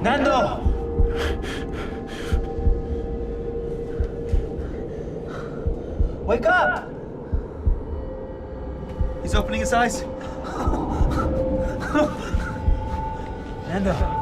Nando! Wake up! He's opening his eyes. Nando.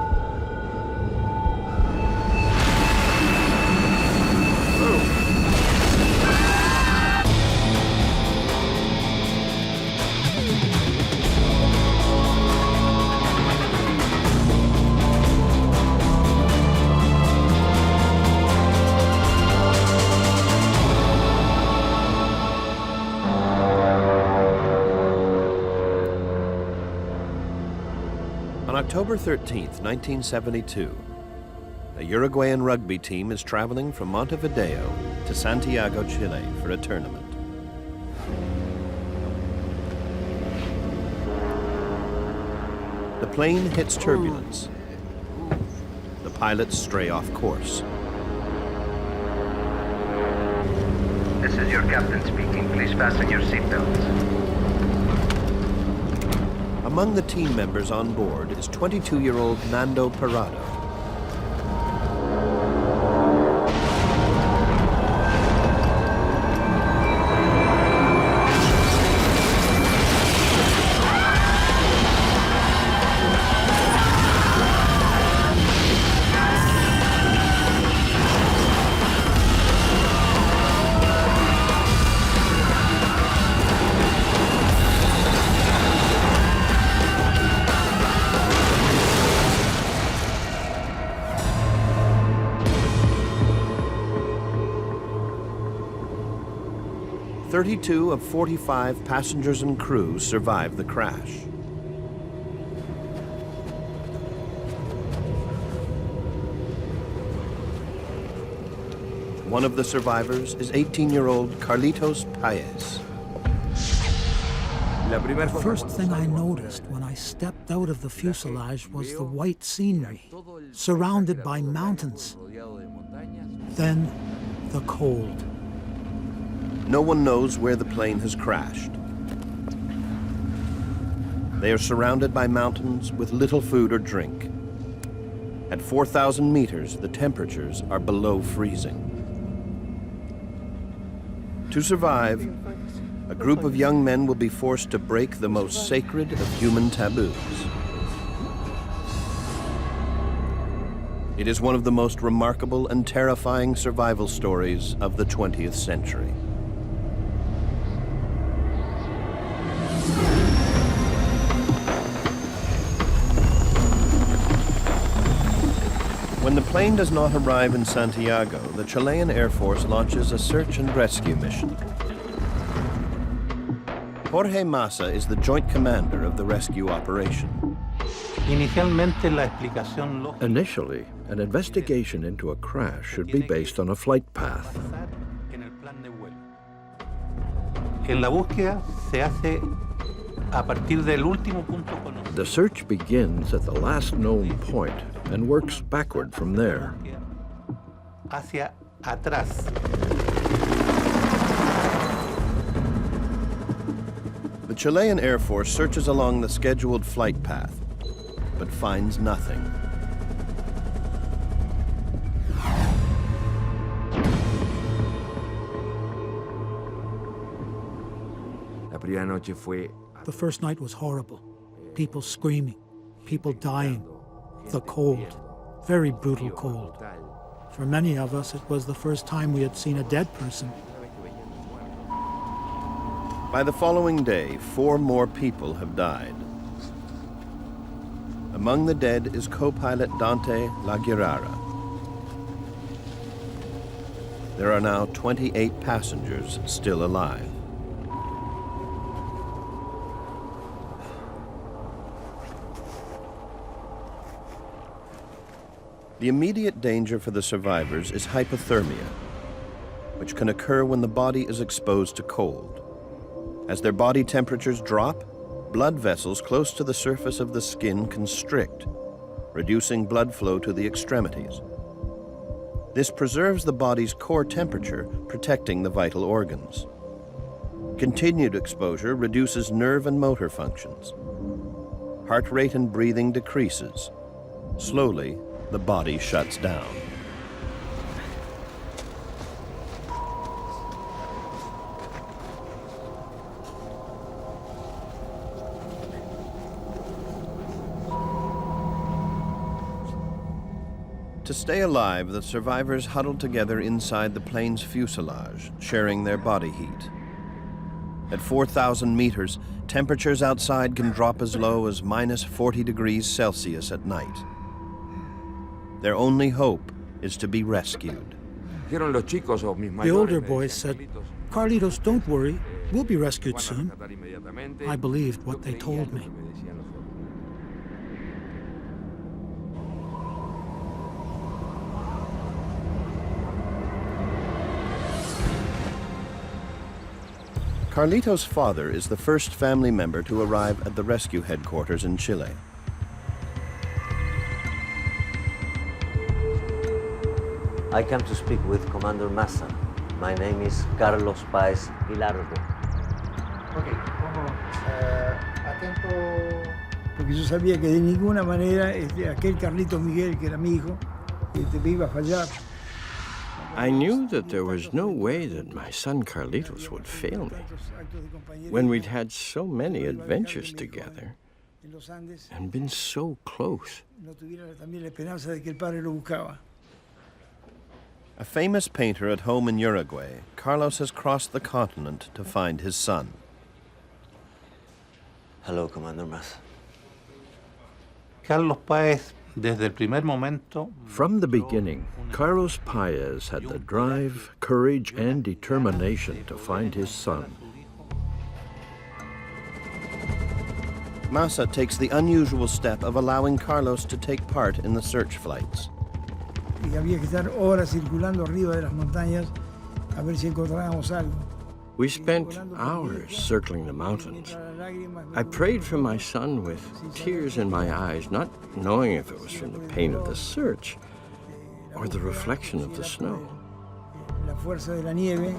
On October 13th, 1972, a Uruguayan rugby team is traveling from Montevideo to Santiago, Chile for a tournament. The plane hits turbulence. The pilots stray off course. This is your captain speaking. Please fasten your seatbelts. Among the team members on board is 22-year-old Nando Parado. Thirty-two of 45 passengers and crew survived the crash. One of the survivors is 18-year-old Carlitos Paez. The first thing I noticed when I stepped out of the fuselage was the white scenery, surrounded by mountains. Then, the cold. No one knows where the plane has crashed. They are surrounded by mountains with little food or drink. At 4,000 meters, the temperatures are below freezing. To survive, a group of young men will be forced to break the most sacred of human taboos. It is one of the most remarkable and terrifying survival stories of the 20th century. When the plane does not arrive in Santiago, the Chilean Air Force launches a search and rescue mission. Jorge Massa is the joint commander of the rescue operation. Initially, an investigation into a crash should be based on a flight path. The search begins at the last known point and works backward from there. The Chilean Air Force searches along the scheduled flight path, but finds nothing. The first night was horrible. People screaming, people dying, the cold, very brutal cold. For many of us, it was the first time we had seen a dead person. By the following day, 4 more people have died. Among the dead is co-pilot Dante Laguirara. There are now 28 passengers still alive. The immediate danger for the survivors is hypothermia, which can occur when the body is exposed to cold. As their body temperatures drop, blood vessels close to the surface of the skin constrict, reducing blood flow to the extremities. This preserves the body's core temperature, protecting the vital organs. Continued exposure reduces nerve and motor functions. Heart rate and breathing decreases. Slowly, the body shuts down. To stay alive, the survivors huddled together inside the plane's fuselage, sharing their body heat. At 4,000 meters, temperatures outside can drop as low as minus 40 degrees Celsius at night. Their only hope is to be rescued. The older boys said, "Carlitos, don't worry, we'll be rescued soon." I believed what they told me. Carlitos' father is the first family member to arrive at the rescue headquarters in Chile. I come to speak with Commander Massa. My name is Carlos Páez Hilardo. Ok, vamos atento. Porque yo sabía que de ninguna manera aquel Carlitos Miguel, que era mi hijo, me iba a fallar. I knew that there was no way that my son Carlitos would fail me when we'd had so many adventures together and been so close. A famous painter at home in Uruguay, Carlos has crossed the continent to find his son. Hello, Commander Massa. Carlos Páez, desde el primer momento. From the beginning, Carlos Páez had the drive, courage, and determination to find his son. Massa takes the unusual step of allowing Carlos to take part in the search flights. Y había que estar horas circulando arriba de las montañas a ver si encontrábamos algo. We spent hours circling the mountains. I prayed for my son with tears in my eyes, not knowing if it was from the pain of the search or the reflection of the snow. La fuerza de la nieve.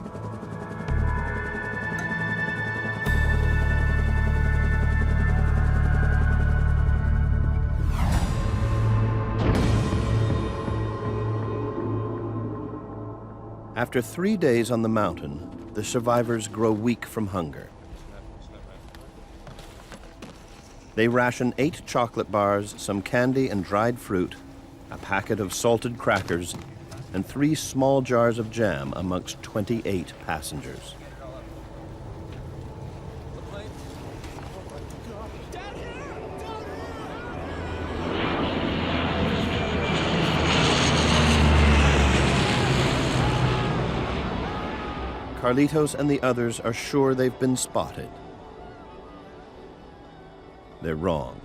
After 3 days on the mountain, the survivors grow weak from hunger. They ration 8 chocolate bars, some candy and dried fruit, a packet of salted crackers, and 3 small jars of jam amongst 28 passengers. Carlitos and the others are sure they've been spotted. They're wrong.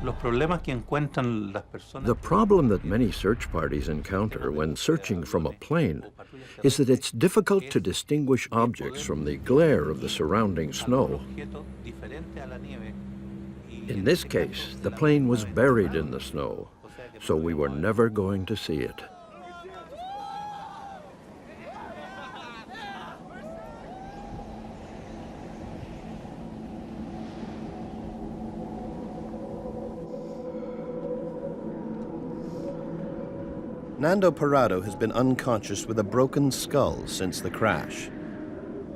Los problemas que encuentran las personas. The problem that many search parties encounter when searching from a plane is that it's difficult to distinguish objects from the glare of the surrounding snow. In this case, the plane was buried in the snow, so we were never going to see it. Nando Parado has been unconscious with a broken skull since the crash.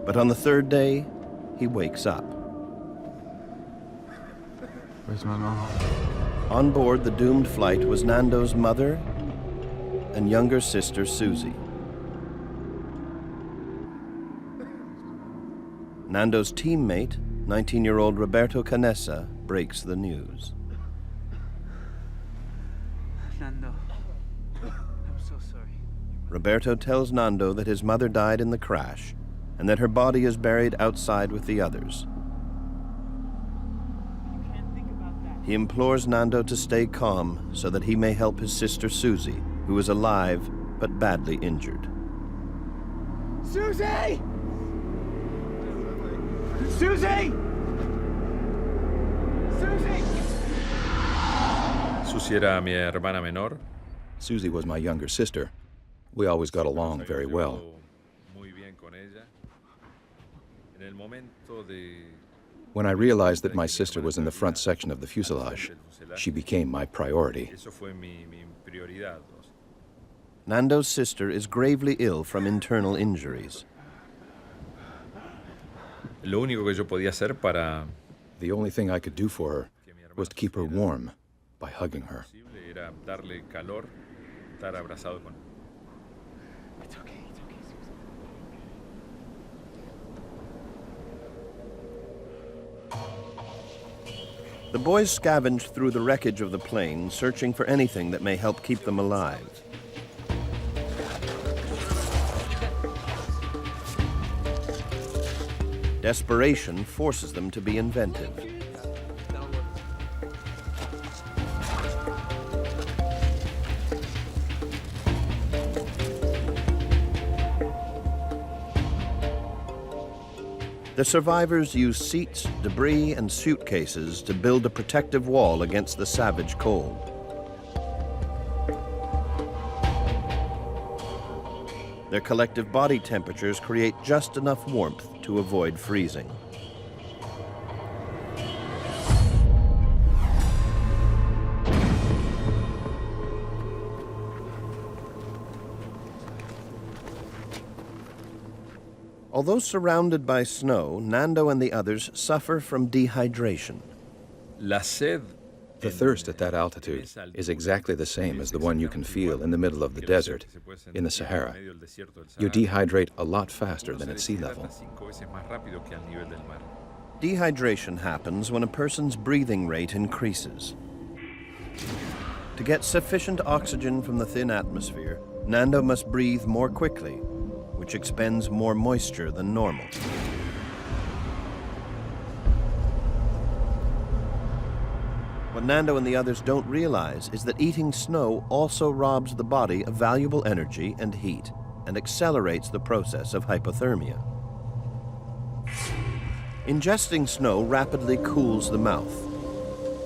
But on the 3rd day, he wakes up. Where's my mom? On board the doomed flight was Nando's mother and younger sister, Susie. Nando's teammate, 19-year-old Roberto Canessa, breaks the news. Nando. So sorry. Roberto tells Nando that his mother died in the crash and that her body is buried outside with the others. You can't think about that. He implores Nando to stay calm so that he may help his sister Susie, who is alive but badly injured. Susie! Susie! Susie! Susie era mi hermana menor. Susie was my younger sister. We always got along very well. When I realized that my sister was in the front section of the fuselage, she became my priority. Nando's sister is gravely ill from internal injuries. Lo único que yo podía hacer para The only thing I could do for her was to keep her warm by hugging her. era darle calor, estar abrazado con. The boys scavenge through the wreckage of the plane, searching for anything that may help keep them alive. Desperation forces them to be inventive. The survivors use seats, debris, and suitcases to build a protective wall against the savage cold. Their collective body temperatures create just enough warmth to avoid freezing. Although surrounded by snow, Nando and the others suffer from dehydration. La sed. The thirst at that altitude is exactly the same as the one you can feel in the middle of the desert, in the Sahara. You dehydrate a lot faster than at sea level. Dehydration happens when a person's breathing rate increases. To get sufficient oxygen from the thin atmosphere, Nando must breathe more quickly, which expends more moisture than normal. What Nando and the others don't realize is that eating snow also robs the body of valuable energy and heat and accelerates the process of hypothermia. Ingesting snow rapidly cools the mouth,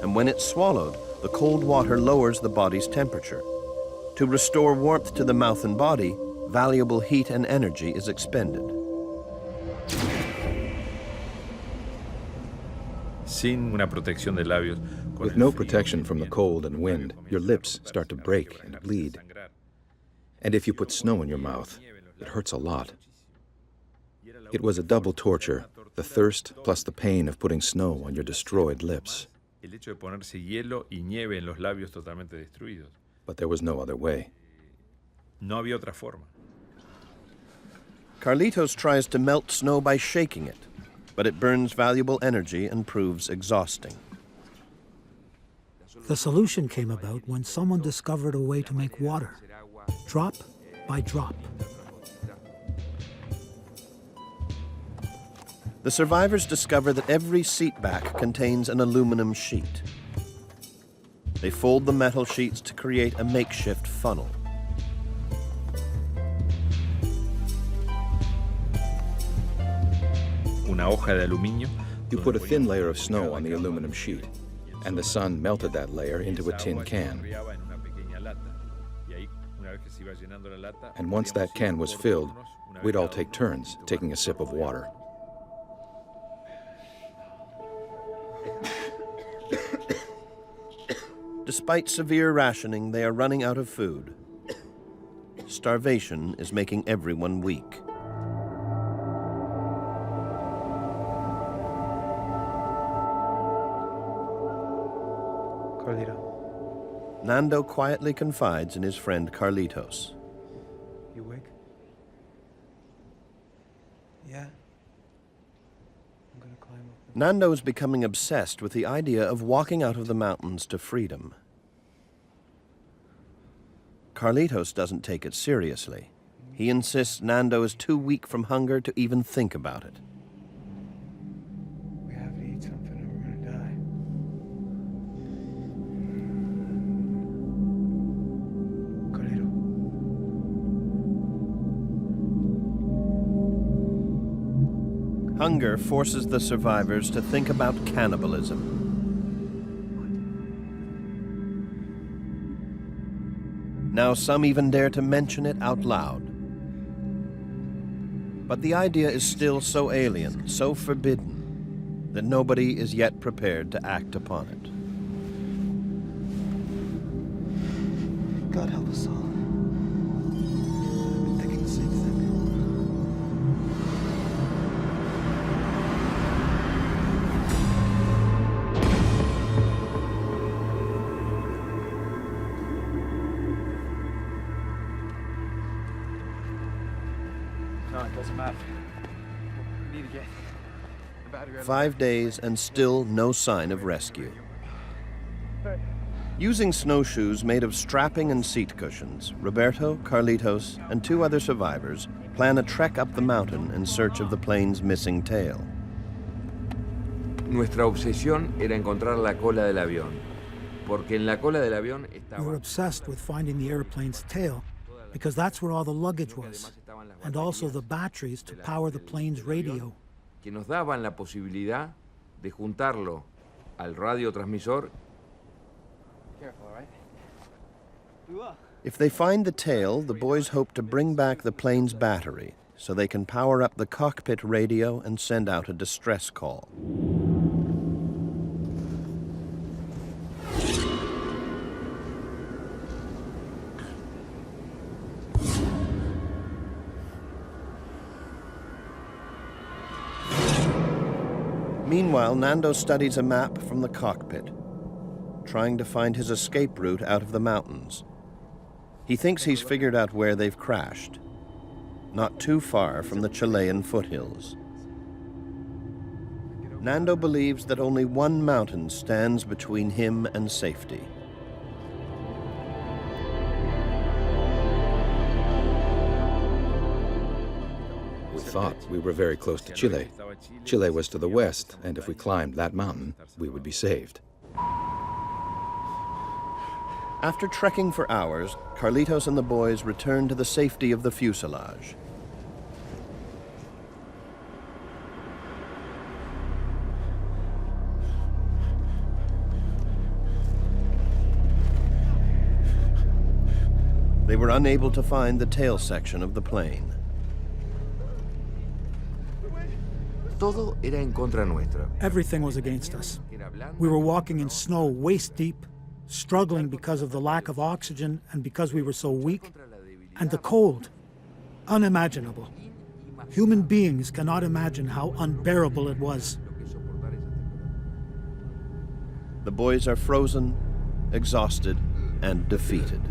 and when it's swallowed, the cold water lowers the body's temperature. To restore warmth to the mouth and body, valuable heat and energy is expended. Sin una protección de labios. With no protection from the cold and wind, your lips start to break and bleed. And if you put snow in your mouth, it hurts a lot. It was a double torture, the thirst plus the pain of putting snow on your destroyed lips. El hecho de ponerse hielo y nieve en los labios totalmente destruidos. But there was no other way. No había otra forma. Carlitos tries to melt snow by shaking it, but it burns valuable energy and proves exhausting. The solution came about when someone discovered a way to make water, drop by drop. The survivors discover that every seat back contains an aluminum sheet. They fold the metal sheets to create a makeshift funnel. Una hoja de aluminio. You put a thin layer of snow on the aluminum sheet, and the sun melted that layer into a tin can. And once that can was filled, we'd all take turns taking a sip of water. Despite severe rationing, they are running out of food. Starvation is making everyone weak. Carlito. Nando quietly confides in his friend Carlitos. You awake? Yeah. I'm gonna climb up. Nando is becoming obsessed with the idea of walking out of the mountains to freedom. Carlitos doesn't take it seriously. He insists Nando is too weak from hunger to even think about it. We have to eat something or we're gonna die. Carlito. Hunger forces the survivors to think about cannibalism. Now some even dare to mention it out loud. But the idea is still so alien, so forbidden, that nobody is yet prepared to act upon it. God help us all. I've been thinking the same thing. No, it doesn't matter. We need to get the battery. 5 days and still no sign of rescue. Using snowshoes made of strapping and seat cushions, Roberto, Carlitos, and 2 other survivors plan a trek up the mountain in search of the plane's missing tail. Nuestra obsesión era encontrar la cola del avión, porque en la cola del avión We estaba. were obsessed with finding the airplane's tail because that's where all the luggage was, and also the batteries to power the plane's radio. Que nos daban la posibilidad de juntarlo al radiotransmisor. Careful, all right? We will. If they find the tail, the boys hope to bring back the plane's battery so they can power up the cockpit radio and send out a distress call. Meanwhile, Nando studies a map from the cockpit, trying to find his escape route out of the mountains. He thinks he's figured out where they've crashed, not too far from the Chilean foothills. Nando believes that only one mountain stands between him and safety. We thought we were very close to Chile. Chile was to the west, and if we climbed that mountain, we would be saved. After trekking for hours, Carlitos and the boys return to the safety of the fuselage. They were unable to find the tail section of the plane. Todo era en contra nuestra. Everything was against us. We were walking in snow waist deep, struggling because of the lack of oxygen and because we were so weak. And the cold, unimaginable. Human beings cannot imagine how unbearable it was. The boys are frozen, exhausted, and defeated.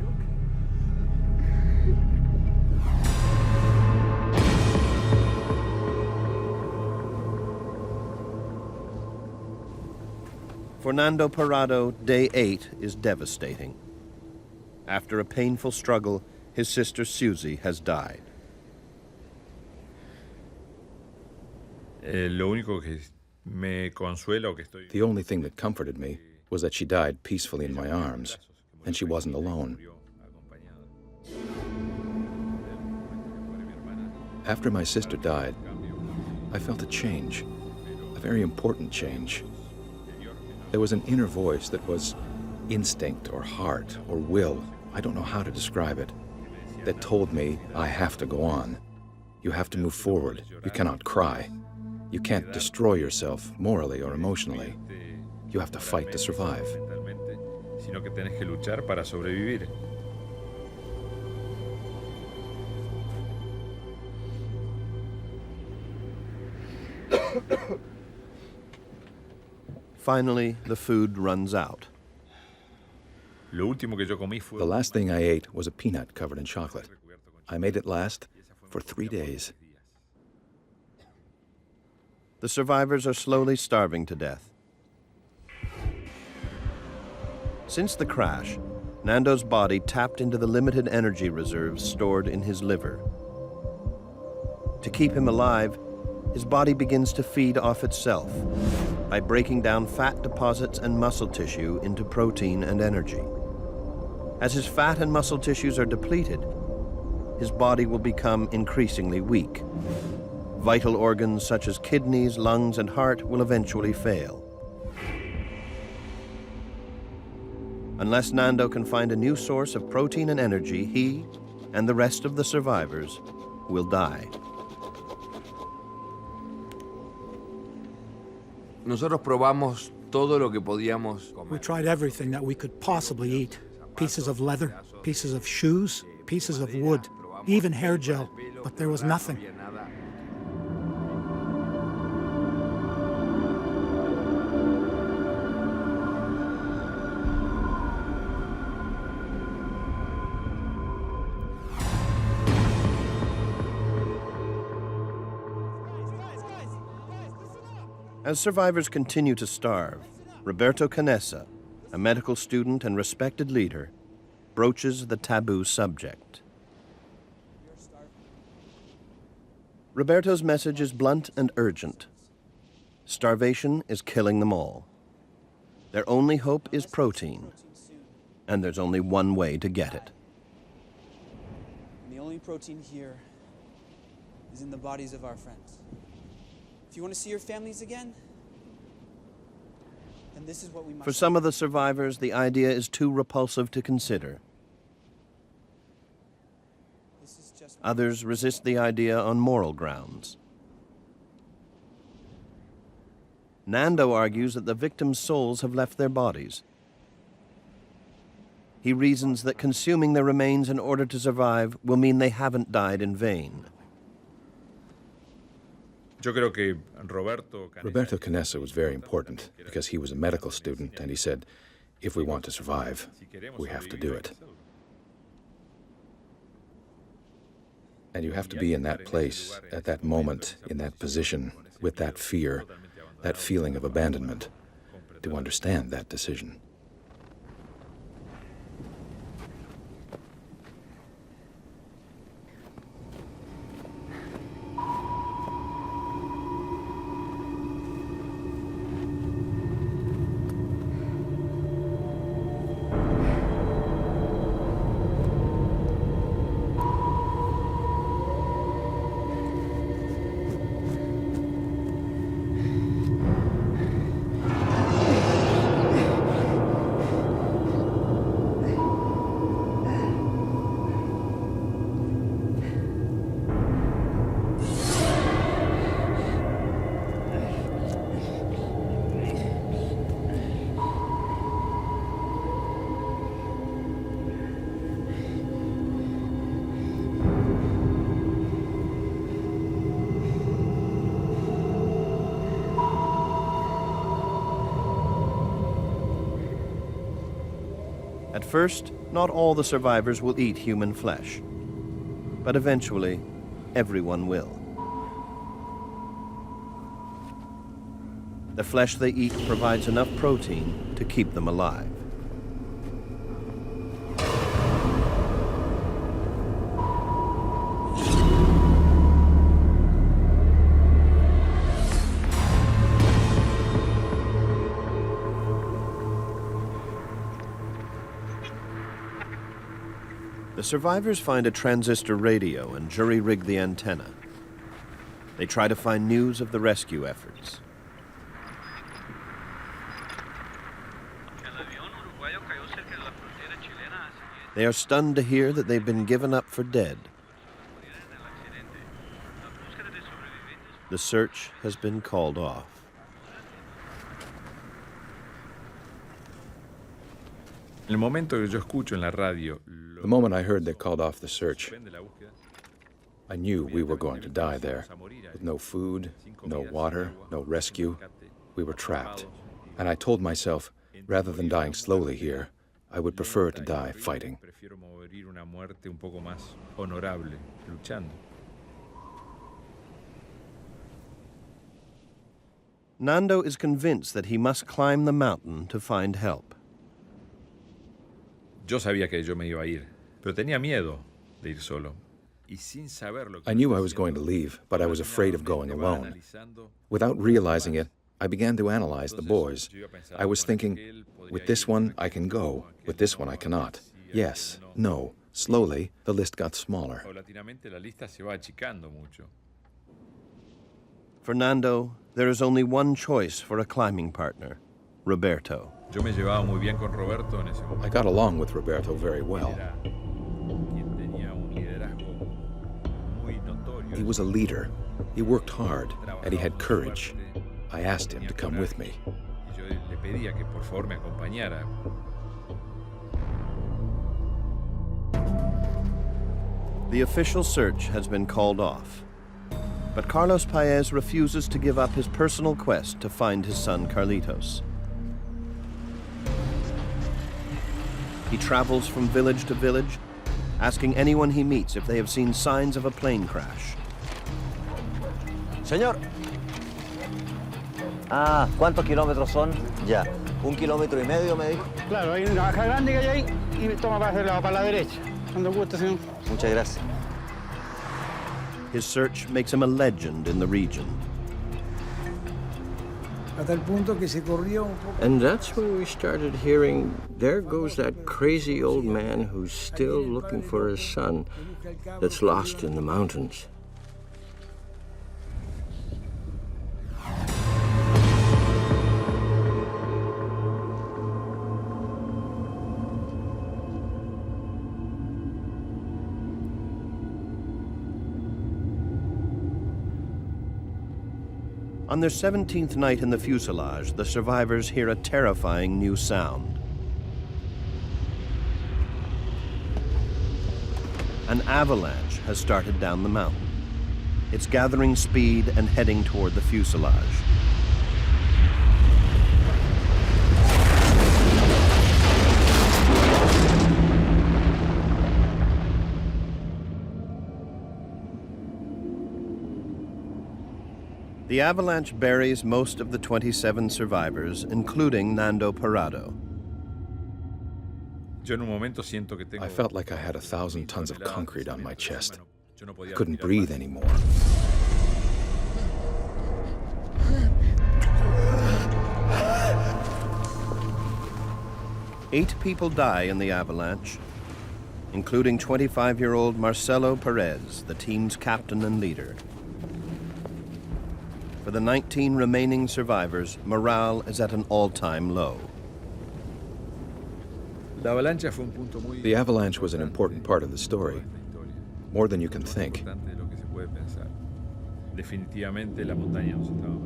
For Nando Parado, day 8 is devastating. After a painful struggle, his sister Susie has died. The only thing that comforted me was that she died peacefully in my arms, and she wasn't alone. After my sister died, I felt a change, a very important change. There was an inner voice that was instinct or heart or will, I don't know how to describe it, that told me I have to go on. You have to move forward. You cannot cry. You can't destroy yourself morally or emotionally. You have to fight to survive. Sino que tenés que luchar para sobrevivir. Finally, the food runs out. The last thing I ate was a peanut covered in chocolate. I made it last for 3 days. The survivors are slowly starving to death. Since the crash, Nando's body tapped into the limited energy reserves stored in his liver. To keep him alive, his body begins to feed off itself by breaking down fat deposits and muscle tissue into protein and energy. As his fat and muscle tissues are depleted, his body will become increasingly weak. Vital organs such as kidneys, lungs, and heart will eventually fail. Unless Nando can find a new source of protein and energy, he and the rest of the survivors will die. Nosotros probamos todo lo que podíamos We comer. tried everything that we could possibly eat. Pieces of leather, pieces of shoes, pieces of wood, even hair gel, but there was nothing. As survivors continue to starve, Roberto Canessa, a medical student and respected leader, broaches the taboo subject. Roberto's message is blunt and urgent. Starvation is killing them all. Their only hope is protein, and there's only one way to get it. And the only protein here is in the bodies of our friends. If you want to see your families again, then this is what we must For some of the survivors, the idea is too repulsive to consider. Others resist the idea on moral grounds. Nando argues that the victims' souls have left their bodies. He reasons that consuming their remains in order to survive will mean they haven't died in vain. Roberto Canessa was very important because he was a medical student, and he said, if we want to survive, we have to do it. And you have to be in that place, at that moment, in that position, with that fear, that feeling of abandonment, to understand that decision. At first, not all the survivors will eat human flesh, but eventually, everyone will. The flesh they eat provides enough protein to keep them alive. The survivors find a transistor radio and jury-rig the antenna. They try to find news of the rescue efforts. They are stunned to hear that they've been given up for dead. The search has been called off. El momento que yo escucho en la radio, The moment I heard they called off the search, I knew we were going to die there, with no food, no water, no rescue. We were trapped. And I told myself, rather than dying slowly here, I would prefer to die fighting. prefiero morir una muerte un poco más honorable, luchando. Nando is convinced that he must climb the mountain to find help. Yo sabía que yo me iba a ir, pero tenía miedo de ir solo. Y sin saber lo que I knew I was going to leave, but I was afraid of going alone. Without realizing it, I began to analyze the boys. I was thinking, with this one I can go, with this one I cannot. Yes, no. Slowly, the list got smaller. Paulatinamente la lista se va achicando mucho. For Nando, there is only one choice for a climbing partner, Roberto. Yo me llevaba muy bien con Roberto en ese momento. I got along with Roberto very well. Quien tenía un liderazgo muy notorio. He was a leader. He worked hard, and he had courage. I asked him to come with me. Yo le pedía que por favor me acompañara. The official search has been called off, but Carlos Paez refuses to give up his personal quest to find his son Carlitos. He travels from village to village, asking anyone he meets if they have seen signs of a plane crash. Señor. Ah, ¿cuántos kilómetros son? Ya. 1,5 kilómetros, me dijo. Claro, hay una baja grande que hay ahí y toma para la derecha. Cuando guste, señor. Muchas gracias. His search makes him a legend in the region. Hasta el punto que se corrió un poco. And that's when we started hearing, there goes that crazy old man who's still looking for his son that's lost in the mountains. On their 17th night in the fuselage, the survivors hear a terrifying new sound. An avalanche has started down the mountain. It's gathering speed and heading toward the fuselage. The avalanche buries most of the 27 survivors, including Nando Parado. I felt like I had 1,000 tons of concrete on my chest. I couldn't breathe anymore. Eight people die in the avalanche, including 25-year-old Marcelo Perez, the team's captain and leader. For the 19 remaining survivors, morale is at an all-time low. The avalanche was an important part of the story, more than you can think.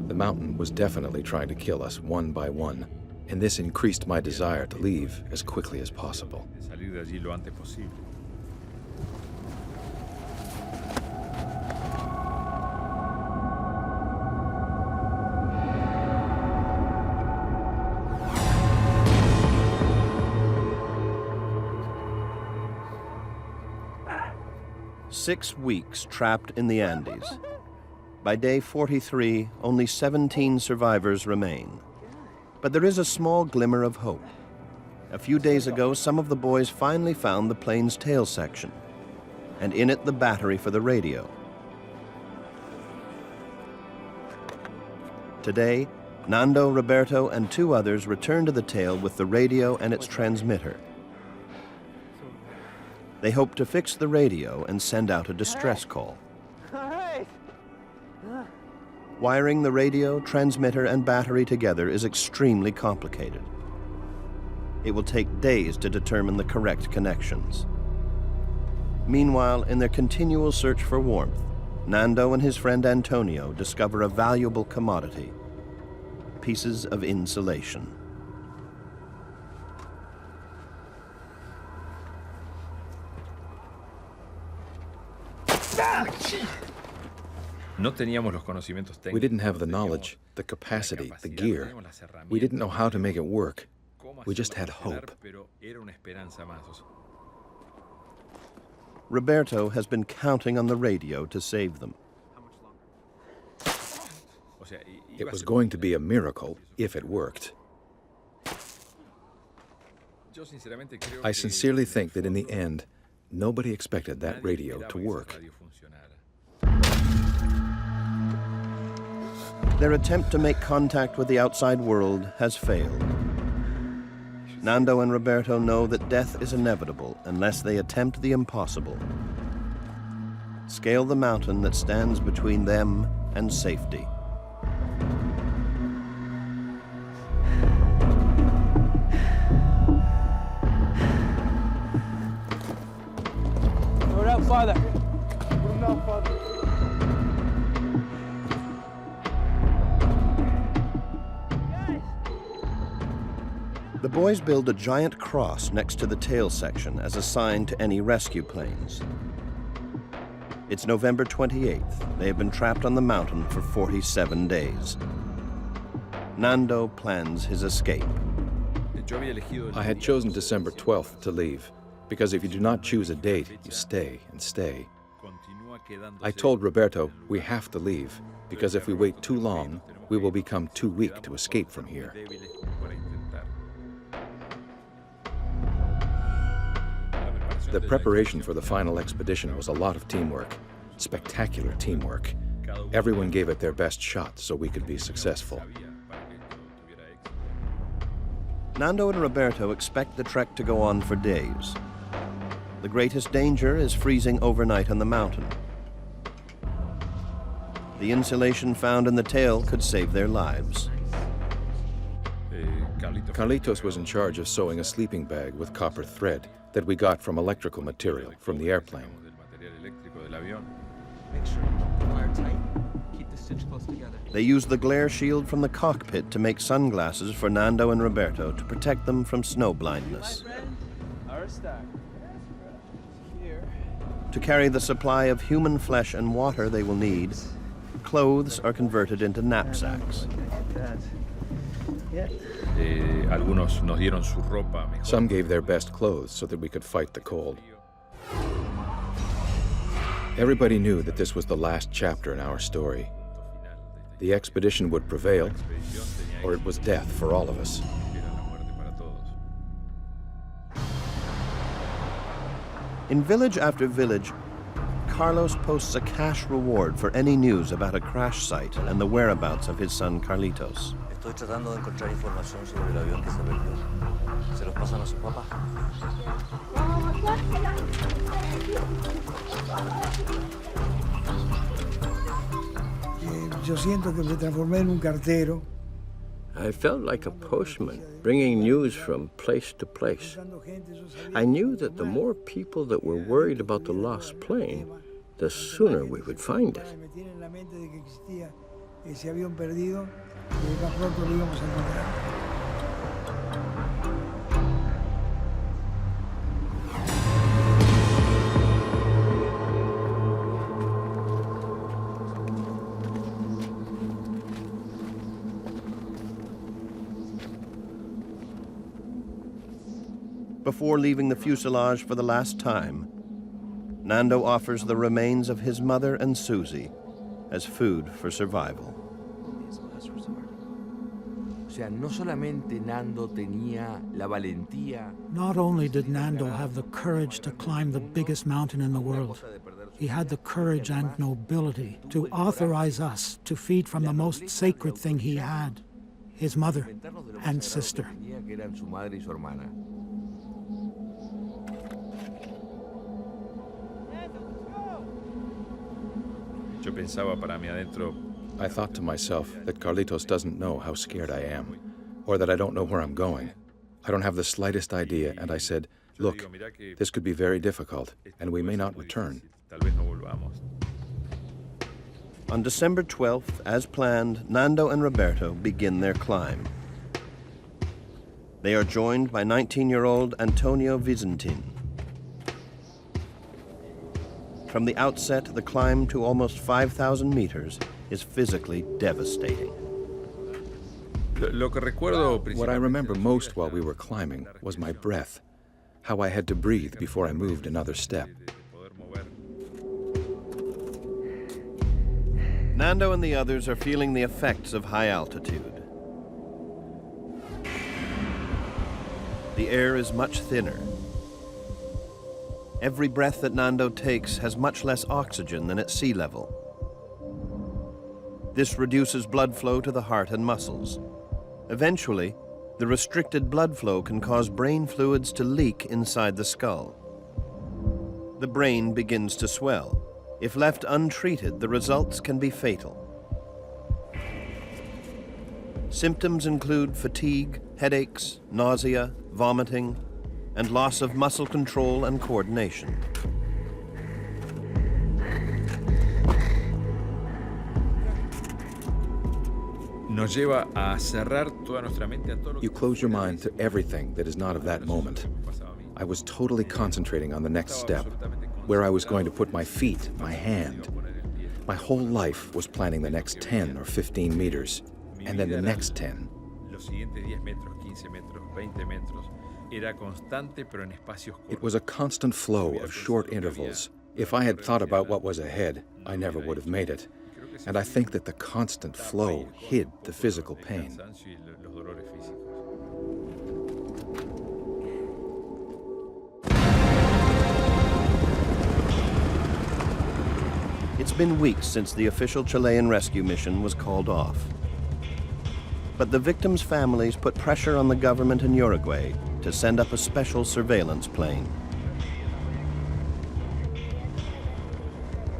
The mountain was definitely trying to kill us one by one, and this increased my desire to leave as quickly as possible. 6 weeks trapped in the Andes. By day 43, only 17 survivors remain. But there is a small glimmer of hope. A few days ago, some of the boys finally found the plane's tail section, and in it the battery for the radio. Today, Nando, Roberto, and 2 others return to the tail with the radio and its transmitter. They hope to fix the radio and send out a distress call. Wiring the radio, transmitter, and battery together is extremely complicated. It will take days to determine the correct connections. Meanwhile, in their continual search for warmth, Nando and his friend Antonio discover a valuable commodity: pieces of insulation. We didn't have the knowledge, the capacity, the gear. We didn't know how to make it work. We just had hope. Roberto has been counting on the radio to save them. It was going to be a miracle if it worked. I sincerely think that in the end, nobody expected that radio to work. Their attempt to make contact with the outside world has failed. Nando and Roberto know that death is inevitable unless they attempt the impossible: scale the mountain that stands between them and safety. We're out farther. We're out farther. The boys build a giant cross next to the tail section as a sign to any rescue planes. It's November 28th. They have been trapped on the mountain for 47 days. Nando plans his escape. I had chosen December 12th to leave, because if you do not choose a date, you stay and stay. I told Roberto we have to leave, because if we wait too long, we will become too weak to escape from here. The preparation for the final expedition was a lot of teamwork, spectacular teamwork. Everyone gave it their best shot so we could be successful. Nando and Roberto expect the trek to go on for days. The greatest danger is freezing overnight on the mountain. The insulation found in the tail could save their lives. Carlitos was in charge of sewing a sleeping bag with copper thread that we got from electrical material from the airplane. Make sure you wire tight. Keep the stitch close together. They used the glare shield from the cockpit to make sunglasses for Nando and Roberto to protect them from snow blindness. To carry the supply of human flesh and water they will need, clothes are converted into knapsacks. Some gave their best clothes so that we could fight the cold. Everybody knew that this was the last chapter in our story. The expedition would prevail, or it was death for all of us. In village after village, Carlos posts a cash reward for any news about a crash site and the whereabouts of his son Carlitos. Estoy tratando de encontrar información sobre el avión que se perdió. ¿Se los pasan a su papá? Yo siento que me transformé en un cartero. I felt like a postman, bringing news from place to place. I knew that the more people that were worried about the lost plane, the sooner we would find it. Ese avión perdido, y más pronto lo íbamos a encontrar. Before leaving the fuselage for the last time, Nando offers the remains of his mother and Susie as food for survival. Not only did Nando have the courage to climb the biggest mountain in the world, he had the courage and nobility to authorize us to feed from the most sacred thing he had, his mother and sister. I thought to myself that Carlitos doesn't know how scared I am, or that I don't know where I'm going. I don't have the slightest idea, and I said, look, this could be very difficult, and we may not return. On December 12th, as planned, Nando and Roberto begin their climb. They are joined by 19-year-old Antonio Vicentin. From the outset, the climb to almost 5,000 meters is physically devastating. What I remember most while we were climbing was my breath, how I had to breathe before I moved another step. Nando and the others are feeling the effects of high altitude. The air is much thinner. Every breath that Nando takes has much less oxygen than at sea level. This reduces blood flow to the heart and muscles. Eventually, the restricted blood flow can cause brain fluids to leak inside the skull. The brain begins to swell. If left untreated, the results can be fatal. Symptoms include fatigue, headaches, nausea, vomiting, and loss of muscle control and coordination. nos lleva a cerrar toda nuestra mente a todo lo que You close your mind to everything that is not of that moment. I was totally concentrating on the next step, where I was going to put my feet, my hand. My whole life was planning the next 10 or 15 meters, and then the next 10. los siguientes 10 metros, 15 metros, 20 metros. Era constante, pero en espacios cortos. It was a constant flow of short intervals. If I had thought about what was ahead, I never would have made it. And I think that the constant flow hid the physical pain. It's been weeks since the official Chilean rescue mission was called off. But the victims' families put pressure on the government in Uruguay to send up a special surveillance plane.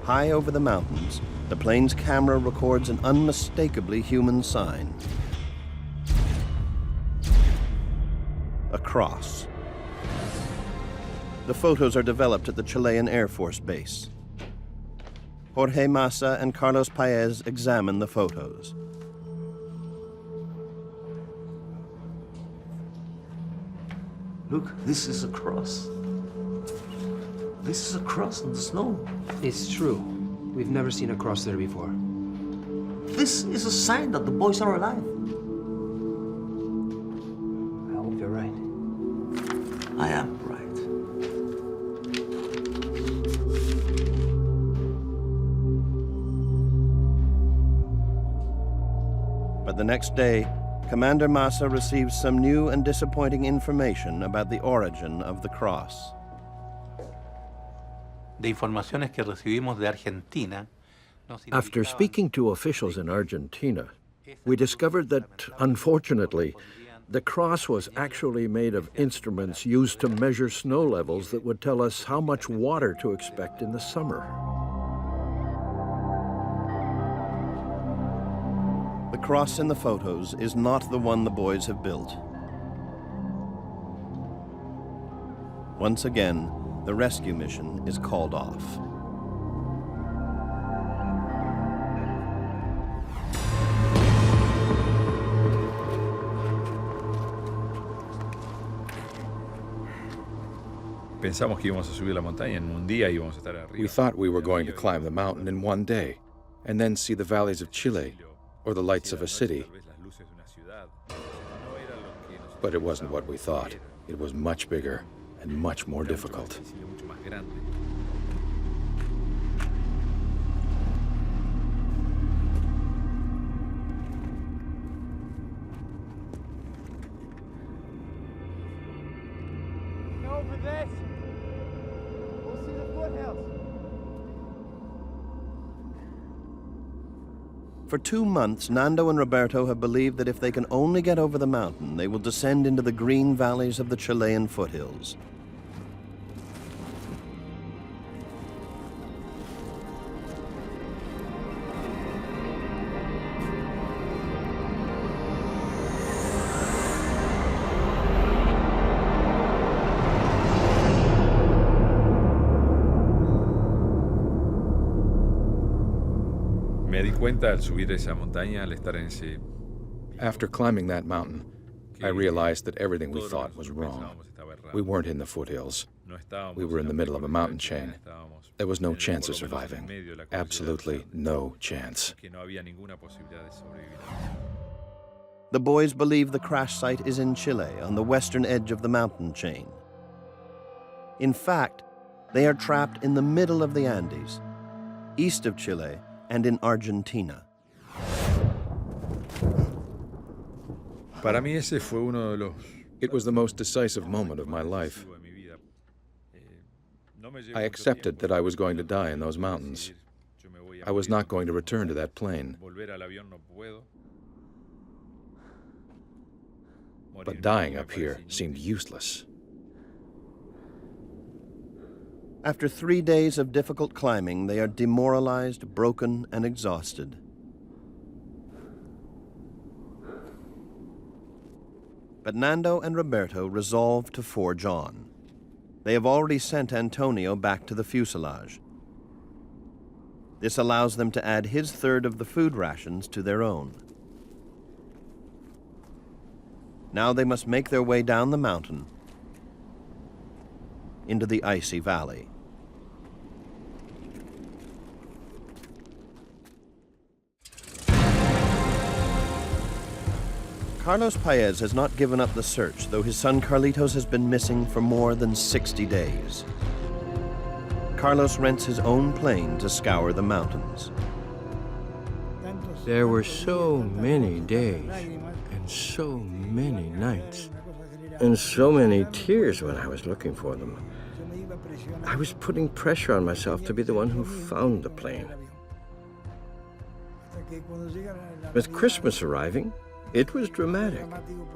High over the mountains, the plane's camera records an unmistakably human sign. A cross. The photos are developed at the Chilean Air Force Base. Jorge Massa and Carlos Paez examine the photos. Look, this is a cross. This is a cross on the snow. It's true. We've never seen a cross there before. This is a sign that the boys are alive. I hope you're right. I am right. But the next day, Commander Massa receives some new and disappointing information about the origin of the cross. De informaciones que recibimos de Argentina. After speaking to officials in Argentina, we discovered that, unfortunately, the cross was actually made of instruments used to measure snow levels that would tell us how much water to expect in the summer. The cross in the photos is not the one the boys have built. Once again, the rescue mission is called off. Pensamos que íbamos a subir la montaña en un día y íbamos a estar arriba. We thought we were going to climb the mountain in one day, and then see the valleys of Chile, or the lights of a city. But it wasn't what we thought. It was much bigger and much more difficult. Go for this. We'll see the foothills. For 2 months, Nando and Roberto have believed that if they can only get over the mountain, they will descend into the green valleys of the Chilean foothills. Me di cuenta al subir esa montaña, al estar en ese... After climbing that mountain, I realized that everything we thought was wrong. We weren't in the foothills. We were in the middle of a mountain chain. There was no chance of surviving. Absolutely no chance. The boys believe the crash site is in Chile, on the western edge of the mountain chain. In fact, they are trapped in the middle of the Andes, east of Chile and in Argentina. Para mí ese fue uno de los... It was the most decisive moment of my life. I accepted that I was going to die in those mountains. I was not going to return to that plane. But dying up here seemed useless. After 3 days of difficult climbing, they are demoralized, broken, and exhausted. But Nando and Roberto resolve to forge on. They have already sent Antonio back to the fuselage. This allows them to add his third of the food rations to their own. Now they must make their way down the mountain into the icy valley. Carlos Paez has not given up the search, though his son Carlitos has been missing for more than 60 days. Carlos rents his own plane to scour the mountains. There were so many days, and so many nights, and so many tears when I was looking for them. I was putting pressure on myself to be the one who found the plane. With Christmas arriving, it was dramatic,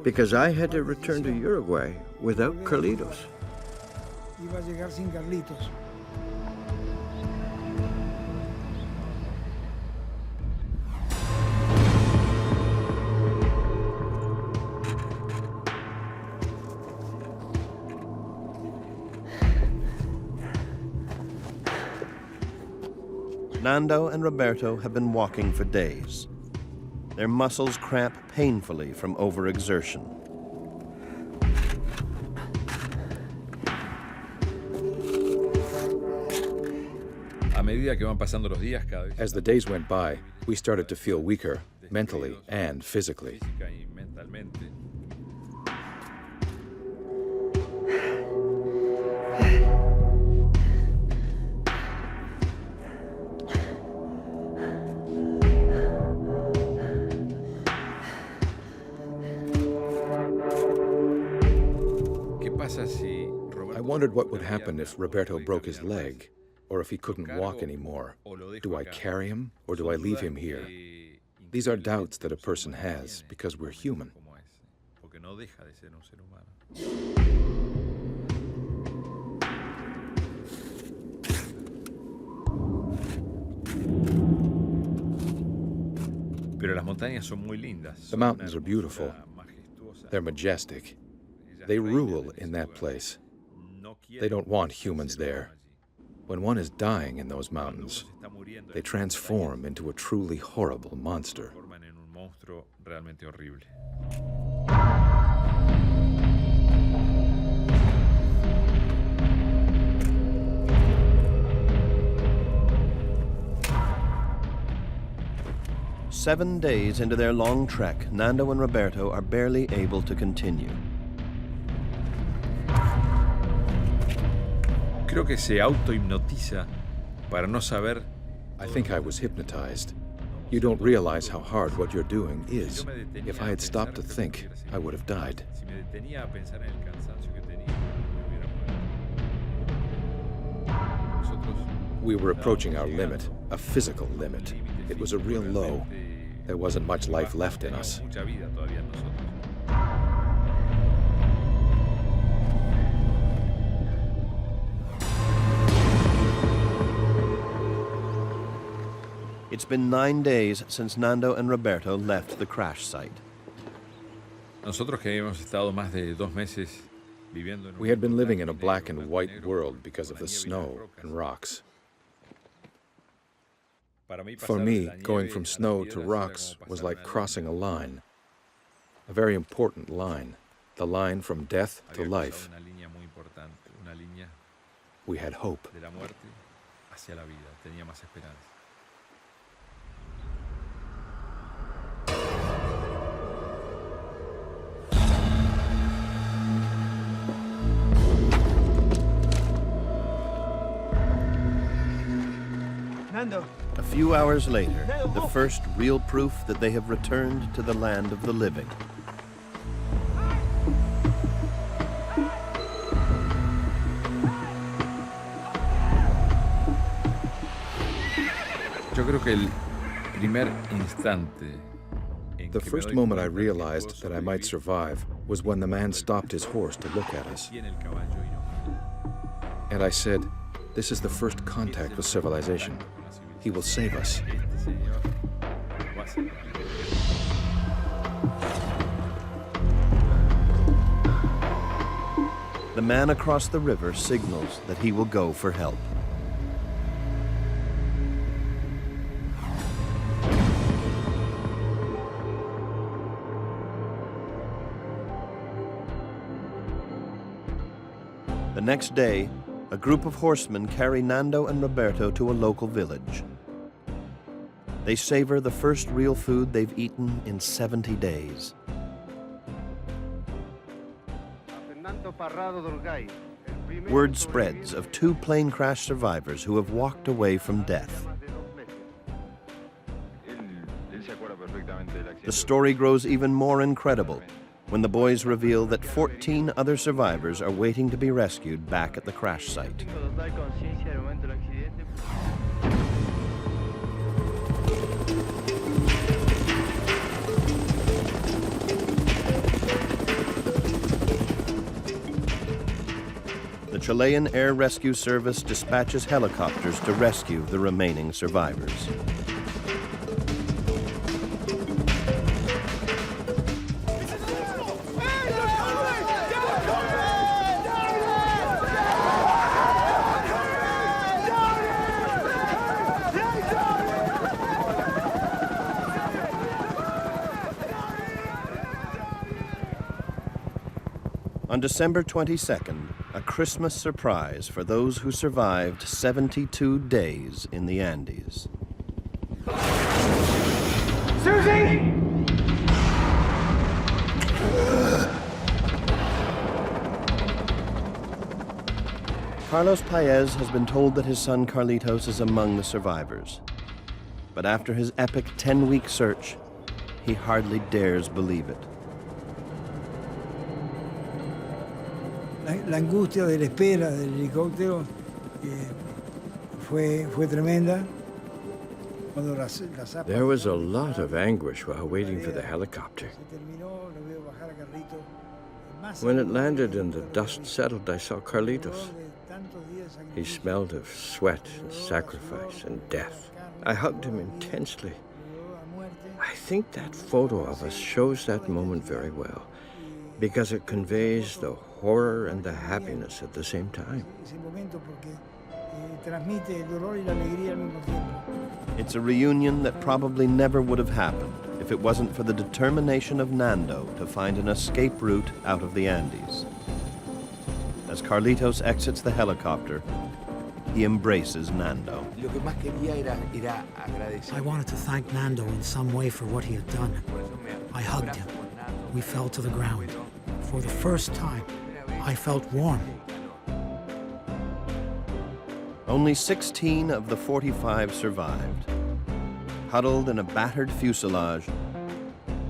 because I had to return to Uruguay without Carlitos. Nando and Roberto have been walking for days. Their muscles cramp painfully from overexertion. As the days went by, we started to feel weaker, mentally and physically. I wondered what would happen if Roberto broke his leg, or if he couldn't walk anymore. Do I carry him, or do I leave him here? These are doubts that a person has, because we're human. The mountains are beautiful. They're majestic. They rule in that place. They don't want humans there. When one is dying in those mountains, they transform into a truly horrible monster. Seven days into their long trek, Nando and Roberto are barely able to continue. I think I was hypnotized. You don't realize how hard what you're doing is. If I had stopped to think, I would have died. We were approaching our limit, a physical limit. It was a real low. There wasn't much life left in us. It's been 9 days since Nando and Roberto left the crash site. We had been living in a black and white world because of the snow and rocks. For me, going from snow to rocks was like crossing a line, a very important line, the line from death to life. We had hope. Nando. A few hours later, the first real proof that they have returned to the land of the living. The first moment I realized that I might survive was when the man stopped his horse to look at us. And I said, "This is the first contact with civilization. He will save us." The man across the river signals that he will go for help. The next day, a group of horsemen carry Nando and Roberto to a local village. They savor the first real food they've eaten in 70 days. Word spreads of 2 plane crash survivors who have walked away from death. The story grows even more incredible when the boys reveal that 14 other survivors are waiting to be rescued back at the crash site. The Chilean Air Rescue Service dispatches helicopters to rescue the remaining survivors. On December 22nd, a Christmas surprise for those who survived 72 days in the Andes. Susie! Carlos Paez has been told that his son Carlitos is among the survivors. But after his epic 10-week search, he hardly dares believe it. La angustia de la espera del helicóptero fue tremenda. There was a lot of anguish while waiting for the helicopter. When it landed and the dust settled, I saw Carlitos. He smelled of sweat and sacrifice and death. I hugged him intensely. I think that photo of us shows that moment very well, because it conveys the horror and the happiness at the same time. It's a reunion that probably never would have happened if it wasn't for the determination of Nando to find an escape route out of the Andes. As Carlitos exits the helicopter, he embraces Nando. I wanted to thank Nando in some way for what he had done. I hugged him. We fell to the ground. For the first time, I felt warm. Only 16 of the 45 survived, huddled in a battered fuselage,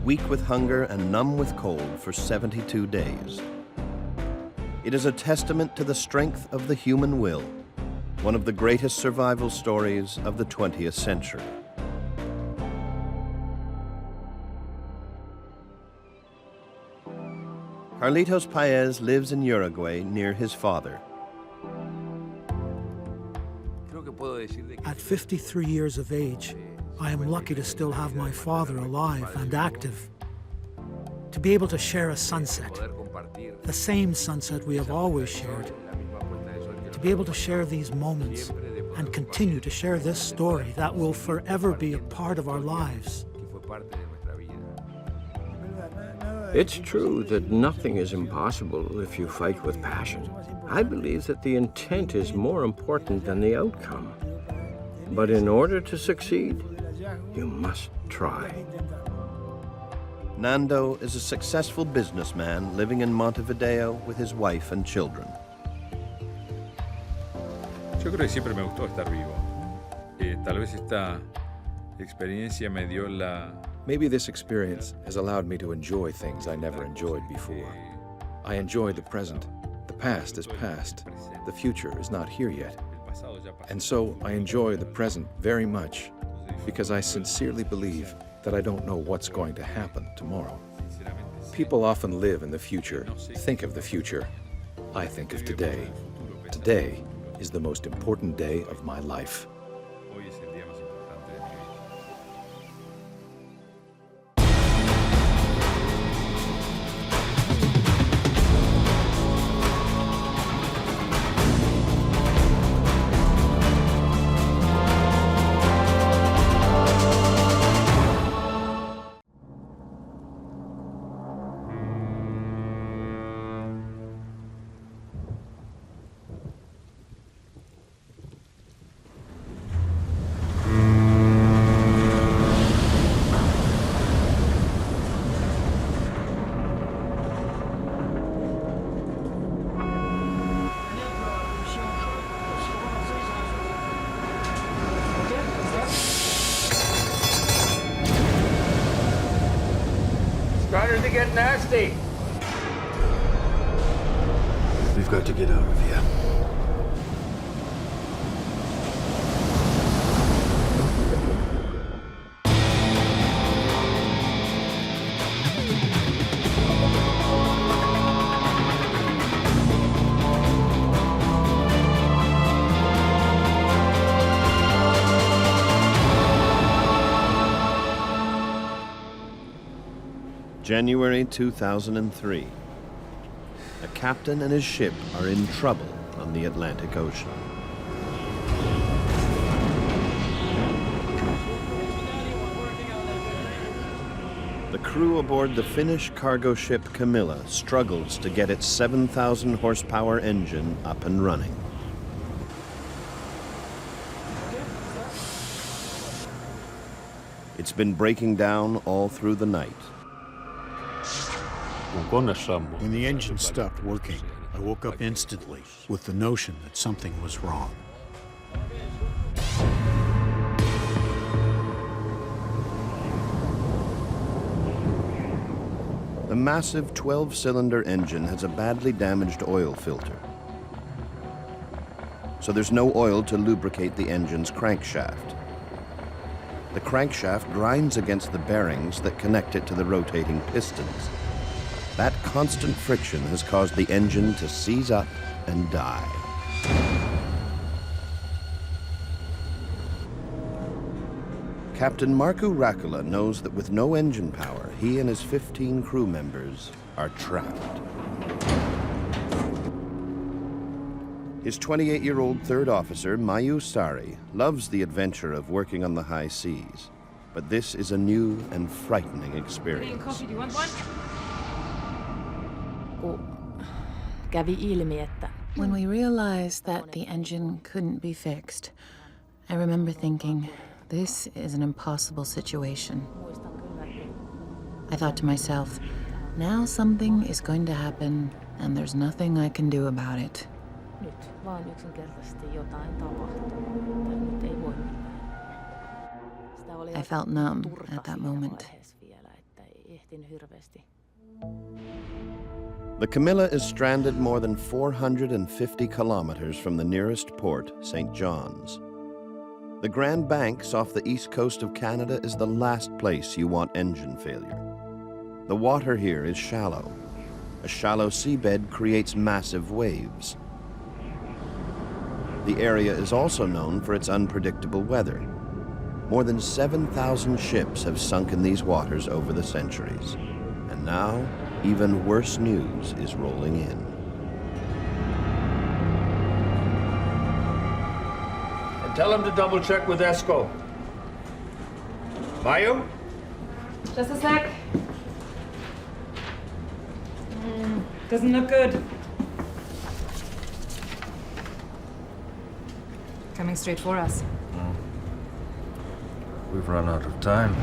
weak with hunger and numb with cold for 72 days. It is a testament to the strength of the human will, one of the greatest survival stories of the 20th century. Carlitos Paez lives in Uruguay near his father. At 53 years of age, I am lucky to still have my father alive and active. To be able to share a sunset, the same sunset we have always shared. To be able to share these moments and continue to share this story that will forever be a part of our lives. It's true that nothing is impossible if you fight with passion. I believe that the intent is more important than the outcome. But in order to succeed, you must try. Nando is a successful businessman living in Montevideo with his wife and children. Yo creo que siempre me gustó estar vivo. Tal vez esta experiencia me dio la... Maybe this experience has allowed me to enjoy things I never enjoyed before. I enjoy the present. The past is past. The future is not here yet. And so I enjoy the present very much because I sincerely believe that I don't know what's going to happen tomorrow. People often live in the future, think of the future. I think of today. Today is the most important day of my life. Starting to get nasty. We've got to get out of here. January 2003. A captain and his ship are in trouble on the Atlantic Ocean. The crew aboard the Finnish cargo ship Camila struggles to get its 7,000 horsepower engine up and running. It's been breaking down all through the night. When the engine stopped working, I woke up instantly with the notion that something was wrong. The massive 12-cylinder engine has a badly damaged oil filter. So there's no oil to lubricate the engine's crankshaft. The crankshaft grinds against the bearings that connect it to the rotating pistons. That constant friction has caused the engine to seize up and die. Captain Markku Rakula knows that with no engine power, he and his 15 crew members are trapped. His 28-year-old third officer, Mayu Sari, loves the adventure of working on the high seas. But this is a new and frightening experience. Coffee, do you want one? Kävi ilmi, että when we realized that the engine couldn't be fixed, I remember thinking, this is an impossible situation. I thought to myself, now something is going to happen and there's nothing I can do about it. I felt numb at that moment. The Camila is stranded more than 450 kilometers from the nearest port, St. John's. The Grand Banks off the east coast of Canada is the last place you want engine failure. The water here is shallow. A shallow seabed creates massive waves. The area is also known for its unpredictable weather. More than 7,000 ships have sunk in these waters over the centuries. And now, even worse news is rolling in. And tell him to double check with Esco. Mayu? Just a sec. Doesn't look good. Coming straight for us. We've run out of time.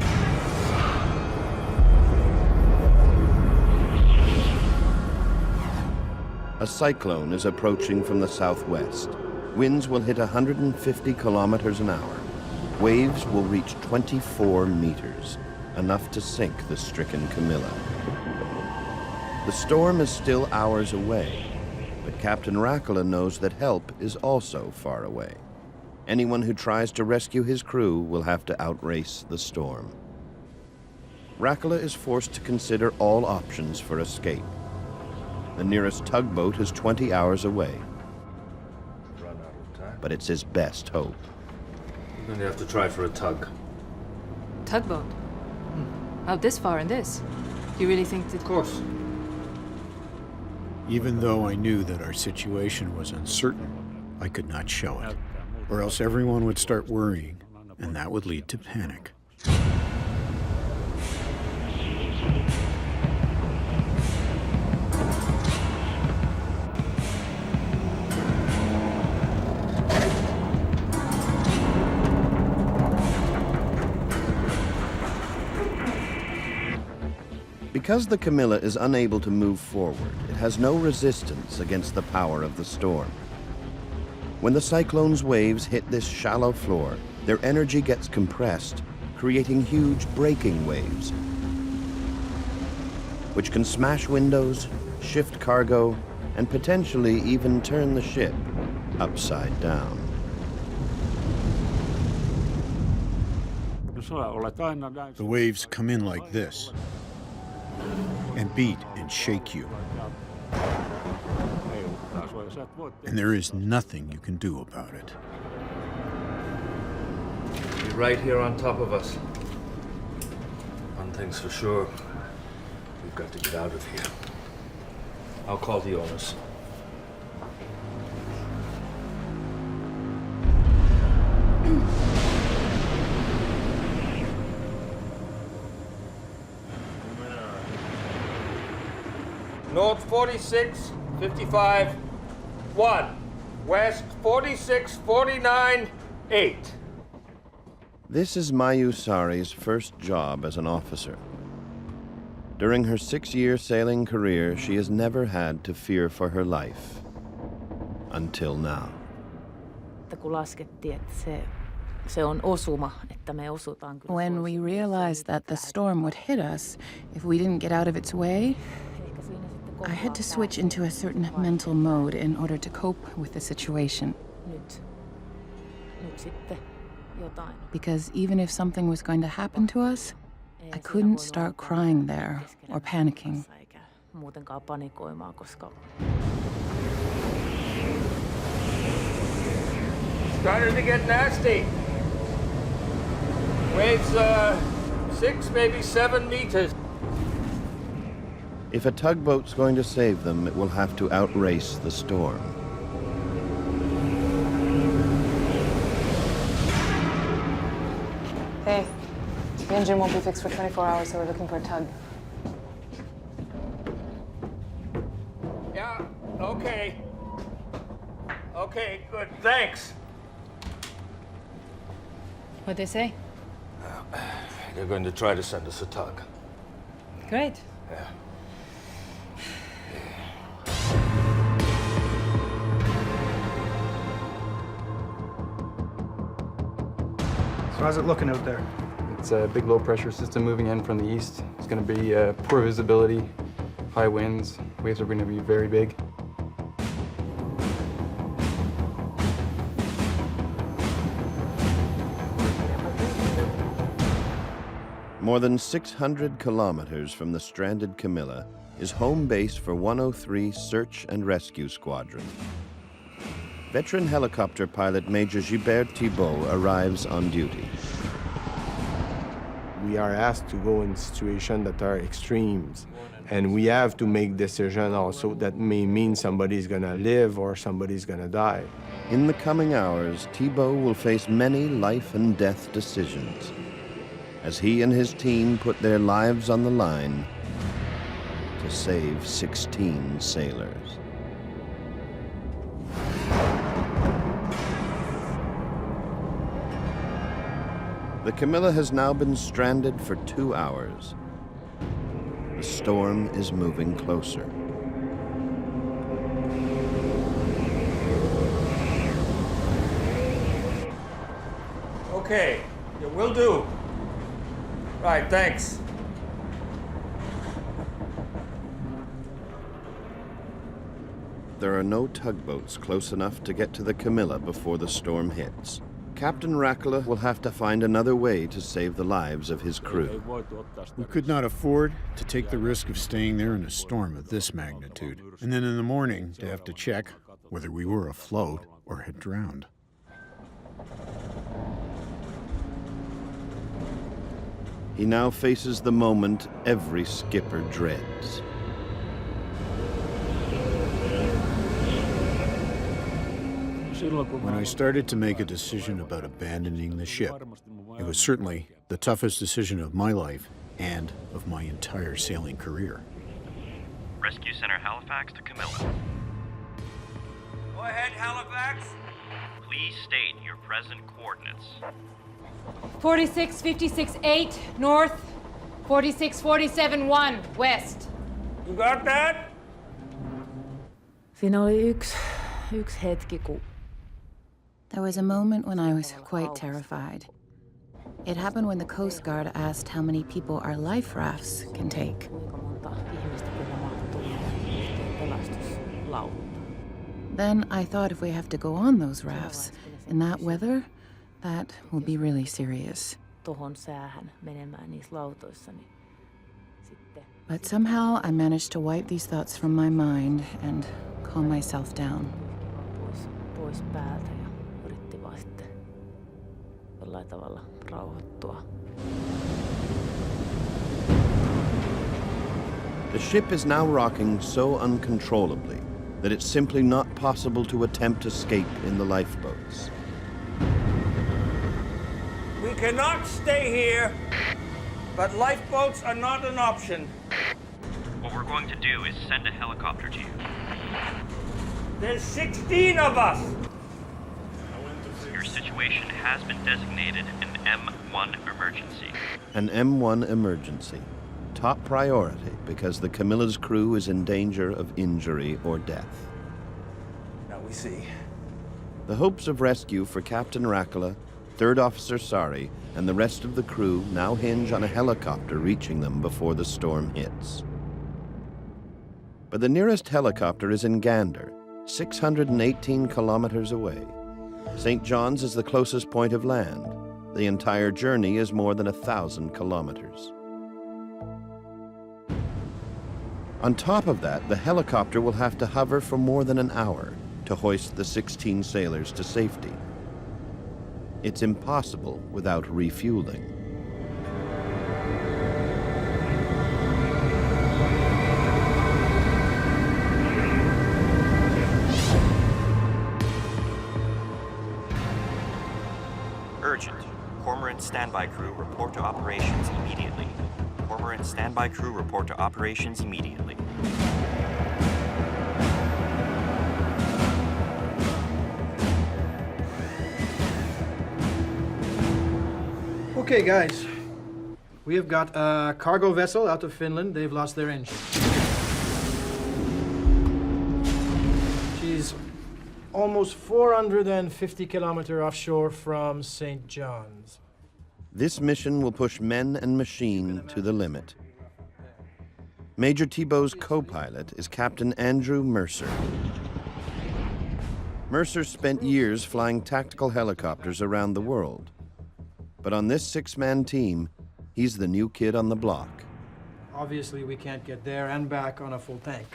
A cyclone is approaching from the southwest. Winds will hit 150 kilometers an hour. Waves will reach 24 meters, enough to sink the stricken Camila. The storm is still hours away, but Captain Rakula knows that help is also far away. Anyone who tries to rescue his crew will have to outrace the storm. Rakula is forced to consider all options for escape. The nearest tugboat is 20 hours away. But it's his best hope. We're going to have to try for a tug. Tugboat? Out this far in this? You really think that... Of course. Even though I knew that our situation was uncertain, I could not show it. Or else everyone would start worrying, and that would lead to panic. Because the Camila is unable to move forward, it has no resistance against the power of the storm. When the cyclone's waves hit this shallow floor, their energy gets compressed, creating huge breaking waves. which can smash windows, shift cargo, and potentially even turn the ship upside down. The waves come in like this and beat and shake you. And there is nothing you can do about it. Be right here on top of us. One thing's for sure. We've got to get out of here. I'll call the owners. North 46, 55, 1. West 46, 49, 8. This is Mayu Sari's first job as an officer. During her 6-year sailing career, she has never had to fear for her life. Until now. When we realized that the storm would hit us if we didn't get out of its way, I had to switch into a certain mental mode in order to cope with the situation. Because even if something was going to happen to us, I couldn't start crying there or panicking. Starting to get nasty. Waves 6, maybe 7 meters. If a tugboat's going to save them, it will have to outrace the storm. Hey, the engine won't be fixed for 24 hours, so we're looking for a tug. Yeah, okay. Okay, good, thanks. What'd they say? They're going to try to send us a tug. Great. Yeah. So how's it looking out there? It's a big low-pressure system moving in from the east. It's going to be poor visibility, high winds. Waves are going to be very big. More than 600 kilometers from the stranded Camila is home base for 103 Search and Rescue Squadron. Veteran helicopter pilot Major Gilbert Thibault arrives on duty. We are asked to go in situations that are extremes, and we have to make decisions also that may mean somebody's gonna live or somebody's gonna die. In the coming hours, Thibault will face many life and death decisions as he and his team put their lives on the line to save 16 sailors. The Camila has now been stranded for 2 hours. The storm is moving closer. Okay, yeah, will do. Right, thanks. There are no tugboats close enough to get to the Camila before the storm hits. Captain Rakula will have to find another way to save the lives of his crew. We could not afford to take the risk of staying there in a storm of this magnitude, and then in the morning to have to check whether we were afloat or had drowned. He now faces the moment every skipper dreads. When I started to make a decision about abandoning the ship, it was certainly the toughest decision of my life and of my entire sailing career. Rescue Center Halifax to Camila. Go ahead, Halifax. Please state your present coordinates. 46-56-8 north, 46-47-1 west. You got that? Siinä oli yksi hetki, kun... There was a moment when I was quite terrified. It happened when the Coast Guard asked how many people our life rafts can take. Then I thought if we have to go on those rafts, in that weather, that will be really serious. But somehow I managed to wipe these thoughts from my mind and calm myself down. The ship is now rocking so uncontrollably that it's simply not possible to attempt escape in the lifeboats. We cannot stay here, but lifeboats are not an option. What we're going to do is send a helicopter to you. There's 16 of us! Your situation has been designated an M1 emergency. An M1 emergency. Top priority because the Camilla's crew is in danger of injury or death. Now we see. The hopes of rescue for Captain Rakala, Third Officer Sari, and the rest of the crew now hinge on a helicopter reaching them before the storm hits. But the nearest helicopter is in Gander, 618 kilometers away. St. John's is the closest point of land. The entire journey is more than 1,000 kilometers. On top of that, the helicopter will have to hover for more than an hour to hoist the 16 sailors to safety. It's impossible without refueling. Urgent. Cormorant standby crew report to operations immediately. Cormorant standby crew report to operations immediately. Okay, guys. We have got a cargo vessel out of Finland. They've lost their engine. She's almost 450 kilometers offshore from St. John's. This mission will push men and machine to the limit. Major Thibault's co-pilot is Captain Andrew Mercer. Mercer spent years flying tactical helicopters around the world. But on this six-man team, he's the new kid on the block. Obviously, we can't get there and back on a full tank.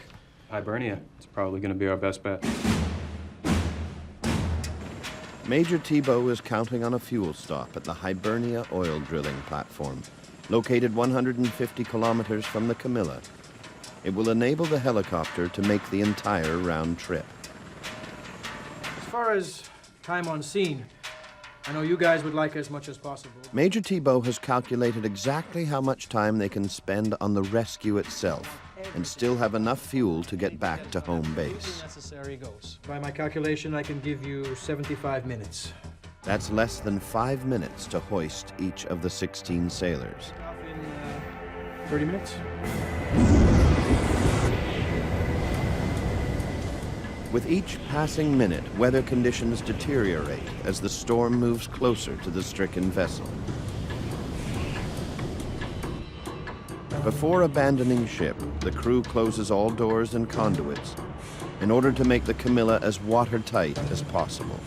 Hibernia. It's probably going to be our best bet. Major Thibault is counting on a fuel stop at the Hibernia oil drilling platform, located 150 kilometers from the Camilla. It will enable the helicopter to make the entire round trip. As far as time on scene, I know you guys would like as much as possible. Major Thibault has calculated exactly how much time they can spend on the rescue itself and still have enough fuel to get back to home base. Necessary goes. By my calculation, I can give you 75 minutes. That's less than 5 minutes to hoist each of the 16 sailors. In 30 minutes. With each passing minute, weather conditions deteriorate as the storm moves closer to the stricken vessel. Before abandoning ship, the crew closes all doors and conduits in order to make the Camilla as watertight as possible.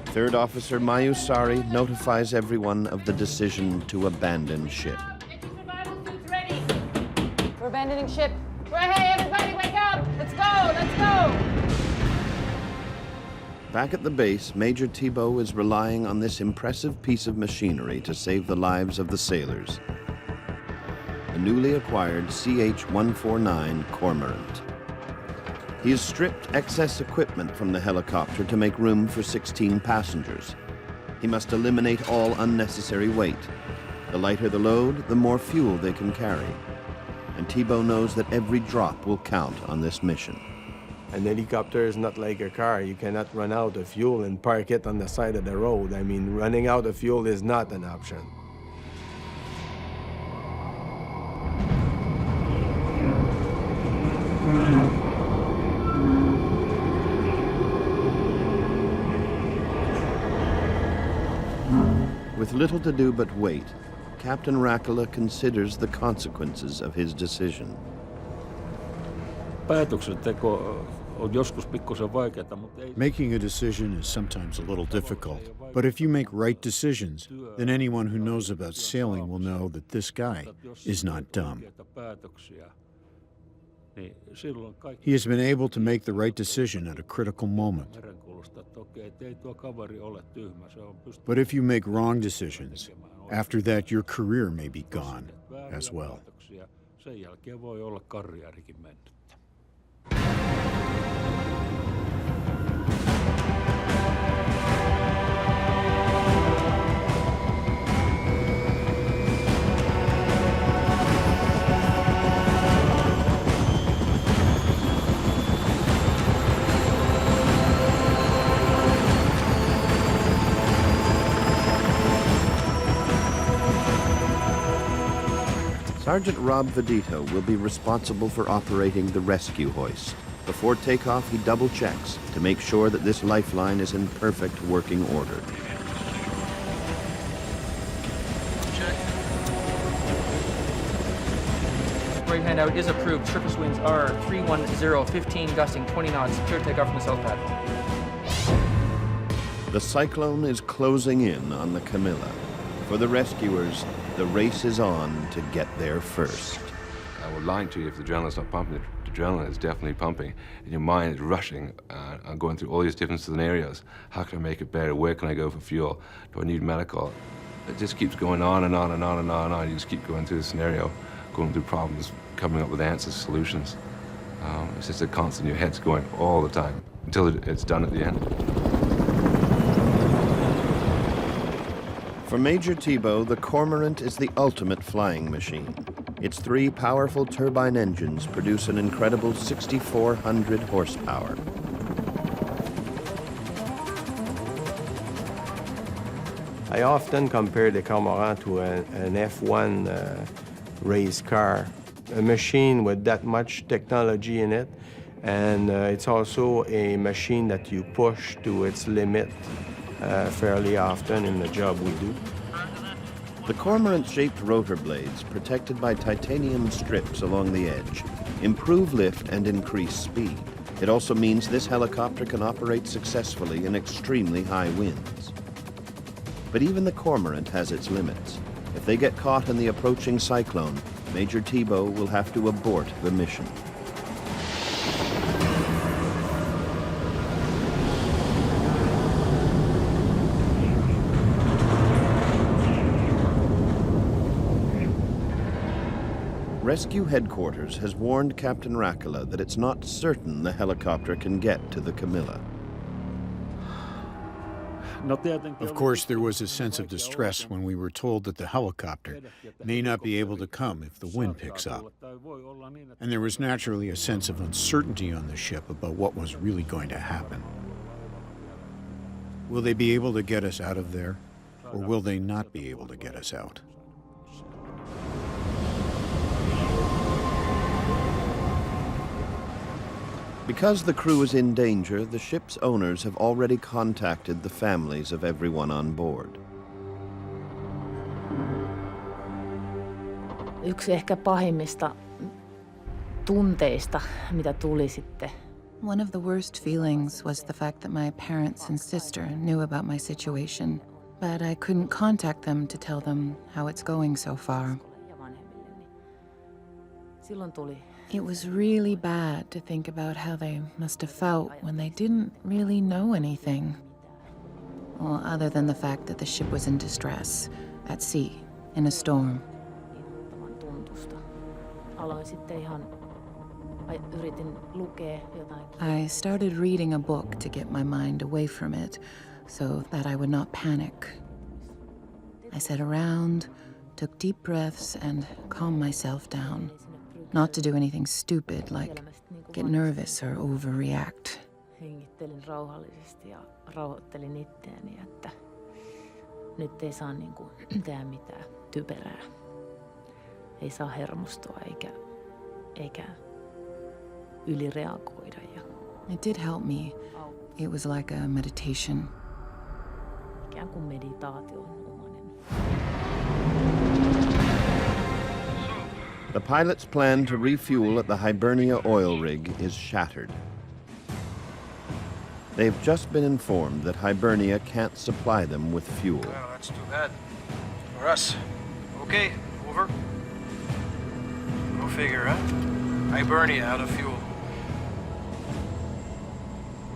Third Officer Mayusari notifies everyone of the decision to abandon ship. We're abandoning ship. Hey, everybody, wake up! Let's go! Let's go! Back at the base, Major Thibault is relying on this impressive piece of machinery to save the lives of the sailors. The newly acquired CH-149 Cormorant. He has stripped excess equipment from the helicopter to make room for 16 passengers. He must eliminate all unnecessary weight. The lighter the load, the more fuel they can carry. And Thibault knows that every drop will count on this mission. An helicopter is not like a car. You cannot run out of fuel and park it on the side of the road. I mean, running out of fuel is not an option. With little to do but wait, Captain Rakala considers the consequences of his decision. päätöksenteko on joskus pikkusen vaikeaa, mutta ei... Making a decision is sometimes a little difficult, but if you make right decisions, then anyone who knows about sailing will know that this guy is not dumb. He has been able to make the right decision at a critical moment. But if you make wrong decisions, after that your career may be gone as well. Sen jälkeen voi olla karrierikin mennyt. Sergeant Rob Vedito will be responsible for operating the rescue hoist. Before takeoff, he double-checks to make sure that this lifeline is in perfect working order. Right handout is approved. Surface winds are 310, 15, gusting 20 knots. Clear takeoff from the south pad. The cyclone is closing in on the Camila. For the rescuers, the race is on to get there first. I would lie to you if the adrenaline's not pumping. The adrenaline is definitely pumping, and your mind is rushing. I'm going through all these different scenarios. How can I make it better? Where can I go for fuel? Do I need medical? It just keeps going on and on and on and on and on. You just keep going through the scenario, going through problems, coming up with answers, solutions. It's just a constant, your head's going all the time until it's done at the end. For Major Thibault, the Cormorant is the ultimate flying machine. Its 3 powerful turbine engines produce an incredible 6,400 horsepower. I often compare the Cormorant to an F1 race car, a machine with that much technology in it, and it's also a machine that you push to its limit fairly often in the job we do. The Cormorant-shaped rotor blades, protected by titanium strips along the edge, improve lift and increase speed. It also means this helicopter can operate successfully in extremely high winds. But even the Cormorant has its limits. If they get caught in the approaching cyclone, Major Thibault will have to abort the mission. Rescue headquarters has warned Captain Rakula that it's not certain the helicopter can get to the Camila. Of course, there was a sense of distress when we were told that the helicopter may not be able to come if the wind picks up. And there was naturally a sense of uncertainty on the ship about what was really going to happen. Will they be able to get us out of there, or will they not be able to get us out? Because the crew is in danger, the ship's owners have already contacted the families of everyone on board. Yksi ehkä pahimmista tunteista, mitä tuli sitten. One of the worst feelings was the fact that my parents and sister knew about my situation, but I couldn't contact them to tell them how it's going so far. Silloin tuli. It was really bad to think about how they must have felt when they didn't really know anything. Well, other than the fact that the ship was in distress, at sea, in a storm. I started reading a book to get my mind away from it, so that I would not panic. I sat around, took deep breaths, and calmed myself down. Not to do anything stupid, like get nervous or overreact. Hengittelin rauhallisesti ja rauhoittelin itseäni, että nyt ei saa tehdä mitään typerää. Ei saa hermostua eikä ylireagoida. It did help me. It was like a meditation. Ikään kuin meditaation omainen. The pilot's plan to refuel at the Hibernia oil rig is shattered. They've just been informed that Hibernia can't supply them with fuel. Well, that's too bad. For us. Okay, over. Go figure, huh? Hibernia out of fuel.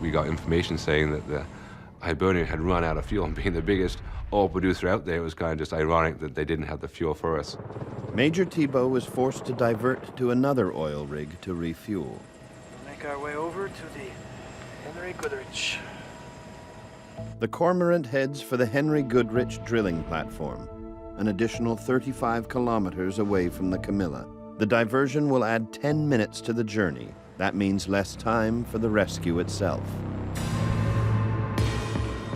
We got information saying that the Hibernia had run out of fuel, and being the biggest oil producer out there, it was kind of just ironic that they didn't have the fuel for us. Major Thibault was forced to divert to another oil rig to refuel. Make our way over to the Henry Goodrich. The Cormorant heads for the Henry Goodrich drilling platform, an additional 35 kilometers away from the Camilla. The diversion will add 10 minutes to the journey. That means less time for the rescue itself.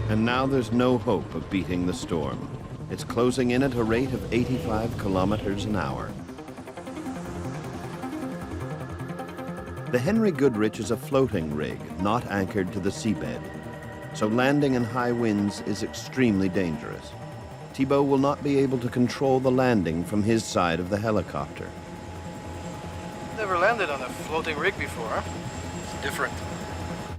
And now there's no hope of beating the storm. It's closing in at a rate of 85 kilometers an hour. The Henry Goodrich is a floating rig, not anchored to the seabed. So landing in high winds is extremely dangerous. Thibault will not be able to control the landing from his side of the helicopter. Never landed on a floating rig before, huh? It's different.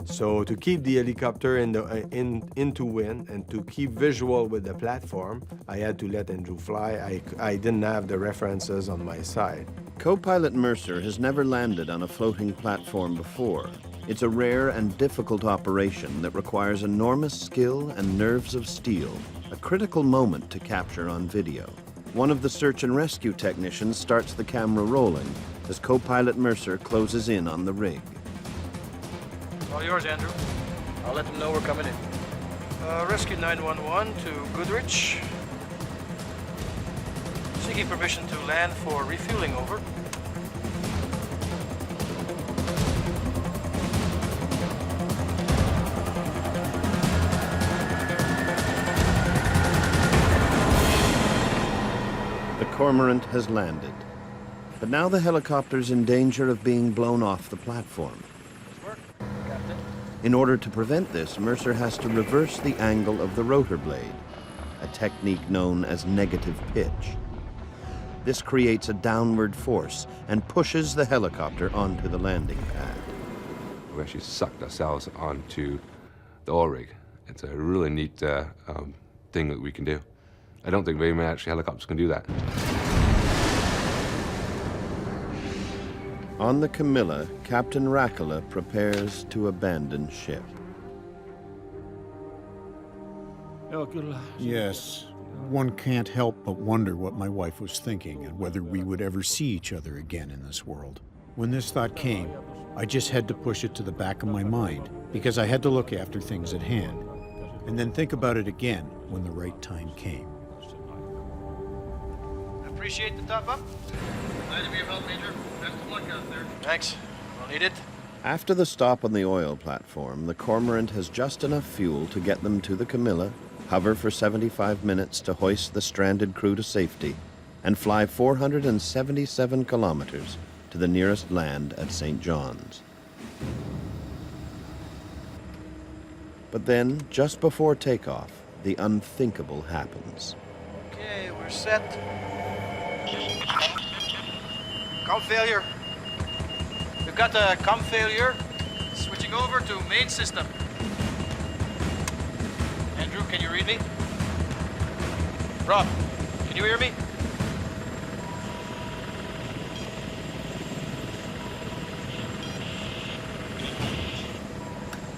So to keep the helicopter into wind and to keep visual with the platform, I had to let Andrew fly. I didn't have the references on my side. Co-pilot Mercer has never landed on a floating platform before. It's a rare and difficult operation that requires enormous skill and nerves of steel, a critical moment to capture on video. One of the search and rescue technicians starts the camera rolling as co-pilot Mercer closes in on the rig. All yours, Andrew. I'll let them know we're coming in. Rescue 911 to Goodrich. Seeking permission to land for refueling, over. The Cormorant has landed, but now the helicopter's in danger of being blown off the platform. In order to prevent this, Mercer has to reverse the angle of the rotor blade, a technique known as negative pitch. This creates a downward force and pushes the helicopter onto the landing pad. We actually sucked ourselves onto the oil rig. It's a really neat thing that we can do. I don't think very many actually helicopters can do that. On the Camilla, Captain Rakala prepares to abandon ship. Yes, one can't help but wonder what my wife was thinking and whether we would ever see each other again in this world. When this thought came, I just had to push it to the back of my mind because I had to look after things at hand and then think about it again when the right time came. Appreciate the top up. Glad to be of help, Major. Best of luck out there. Thanks. We'll need it. After the stop on the oil platform, the Cormorant has just enough fuel to get them to the Camilla, hover for 75 minutes to hoist the stranded crew to safety, and fly 477 kilometers to the nearest land at St. John's. But then, just before takeoff, the unthinkable happens. Okay, we're set. Com failure. We've got a com failure. Switching over to main system. Andrew, can you read me? Rob, can you hear me?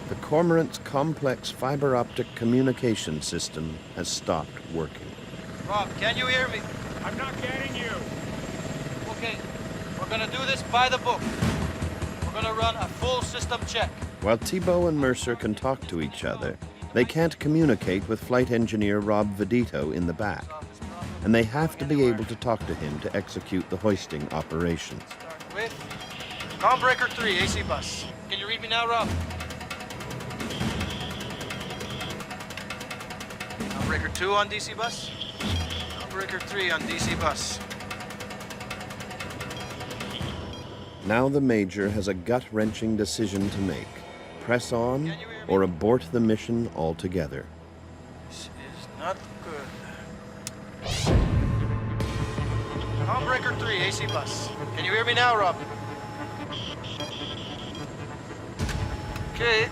The Cormorant's complex fiber optic communication system has stopped working. Rob, can you hear me? I'm not getting you. Okay, we're gonna do this by the book. We're gonna run a full system check. While Thibault and Mercer can talk to each other, they can't communicate with flight engineer Rob Vedito in the back, and they have to be able to talk to him to execute the hoisting operations. With Combreaker 3, AC bus. Can you read me now, Rob? Combreaker 2 on DC bus. Combreaker 3 on DC bus. Now the Major has a gut-wrenching decision to make. Press on or abort the mission altogether. This is not good. Breaker 3, AC bus. Can you hear me now, Rob? Okay.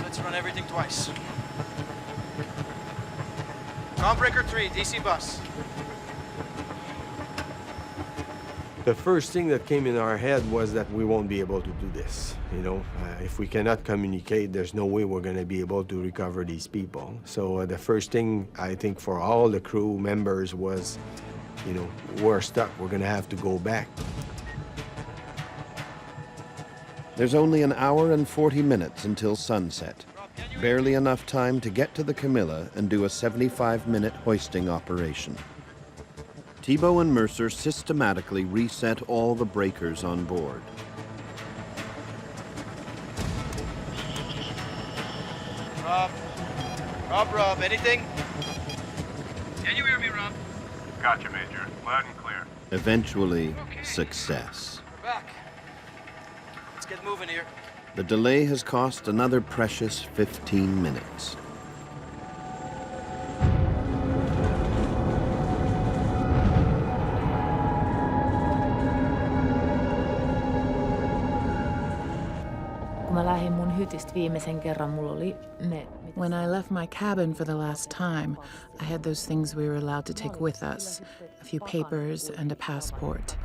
Let's run everything twice. Breaker 3, DC bus. The first thing that came in our head was that we won't be able to do this. You know, if we cannot communicate, there's no way we're going to be able to recover these people. So the first thing, I think, for all the crew members was, you know, we're stuck. We're going to have to go back. There's only an hour and 40 minutes until sunset. Barely enough time to get to the Camilla and do a 75-minute hoisting operation. Thibault and Mercer systematically reset all the breakers on board. Rob, anything? Can you hear me, Rob? Gotcha, Major. Loud and clear. Eventually, success. We're back. Let's get moving here. The delay has cost another precious 15 minutes. When I left my cabin for the last time, I had those things we were allowed to take with us, a few papers and a passport.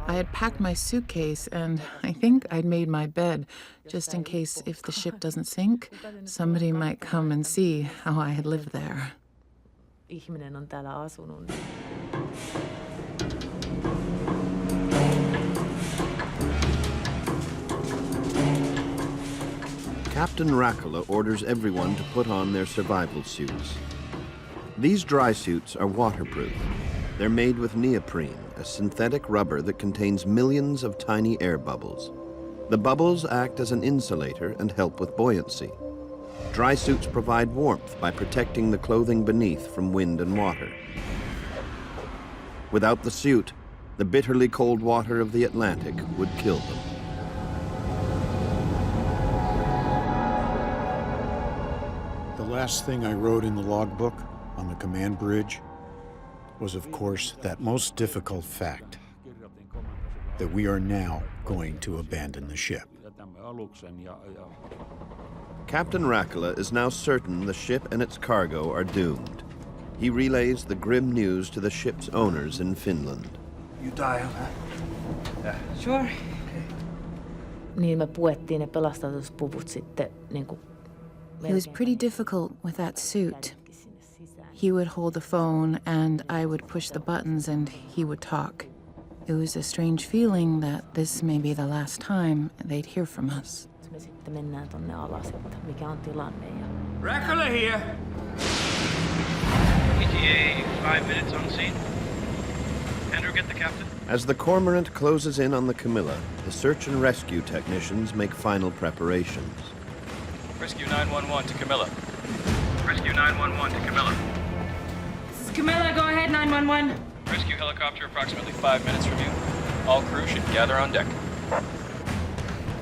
I had packed my suitcase and I think I'd made my bed, just in case if the ship doesn't sink, somebody might come and see how I had lived there. Captain Rakula orders everyone to put on their survival suits. These dry suits are waterproof. They're made with neoprene, a synthetic rubber that contains millions of tiny air bubbles. The bubbles act as an insulator and help with buoyancy. Dry suits provide warmth by protecting the clothing beneath from wind and water. Without the suit, the bitterly cold water of the Atlantic would kill them. The last thing I wrote in the logbook on the command bridge was, of course, that most difficult fact, that we are now going to abandon the ship. Captain Rakula is now certain the ship and its cargo are doomed. He relays the grim news to the ship's owners in Finland. You dial, huh? Yeah. Sure. Niin me puettiin ne pelastuspuvut sitten niinku. It was pretty difficult with that suit. He would hold the phone and I would push the buttons and he would talk. It was a strange feeling that this may be the last time they'd hear from us. Me sitten mennään tonne alas, että mikä on tilanne. Rakula here. ETA 5 minutes on scene. Andrew, get the captain. As the Cormorant closes in on the Camilla, the search and rescue technicians make final preparations. Rescue 911 to Camilla. Rescue 911 to Camilla. This is Camilla, go ahead, 911. Rescue helicopter approximately 5 minutes from you. All crew should gather on deck.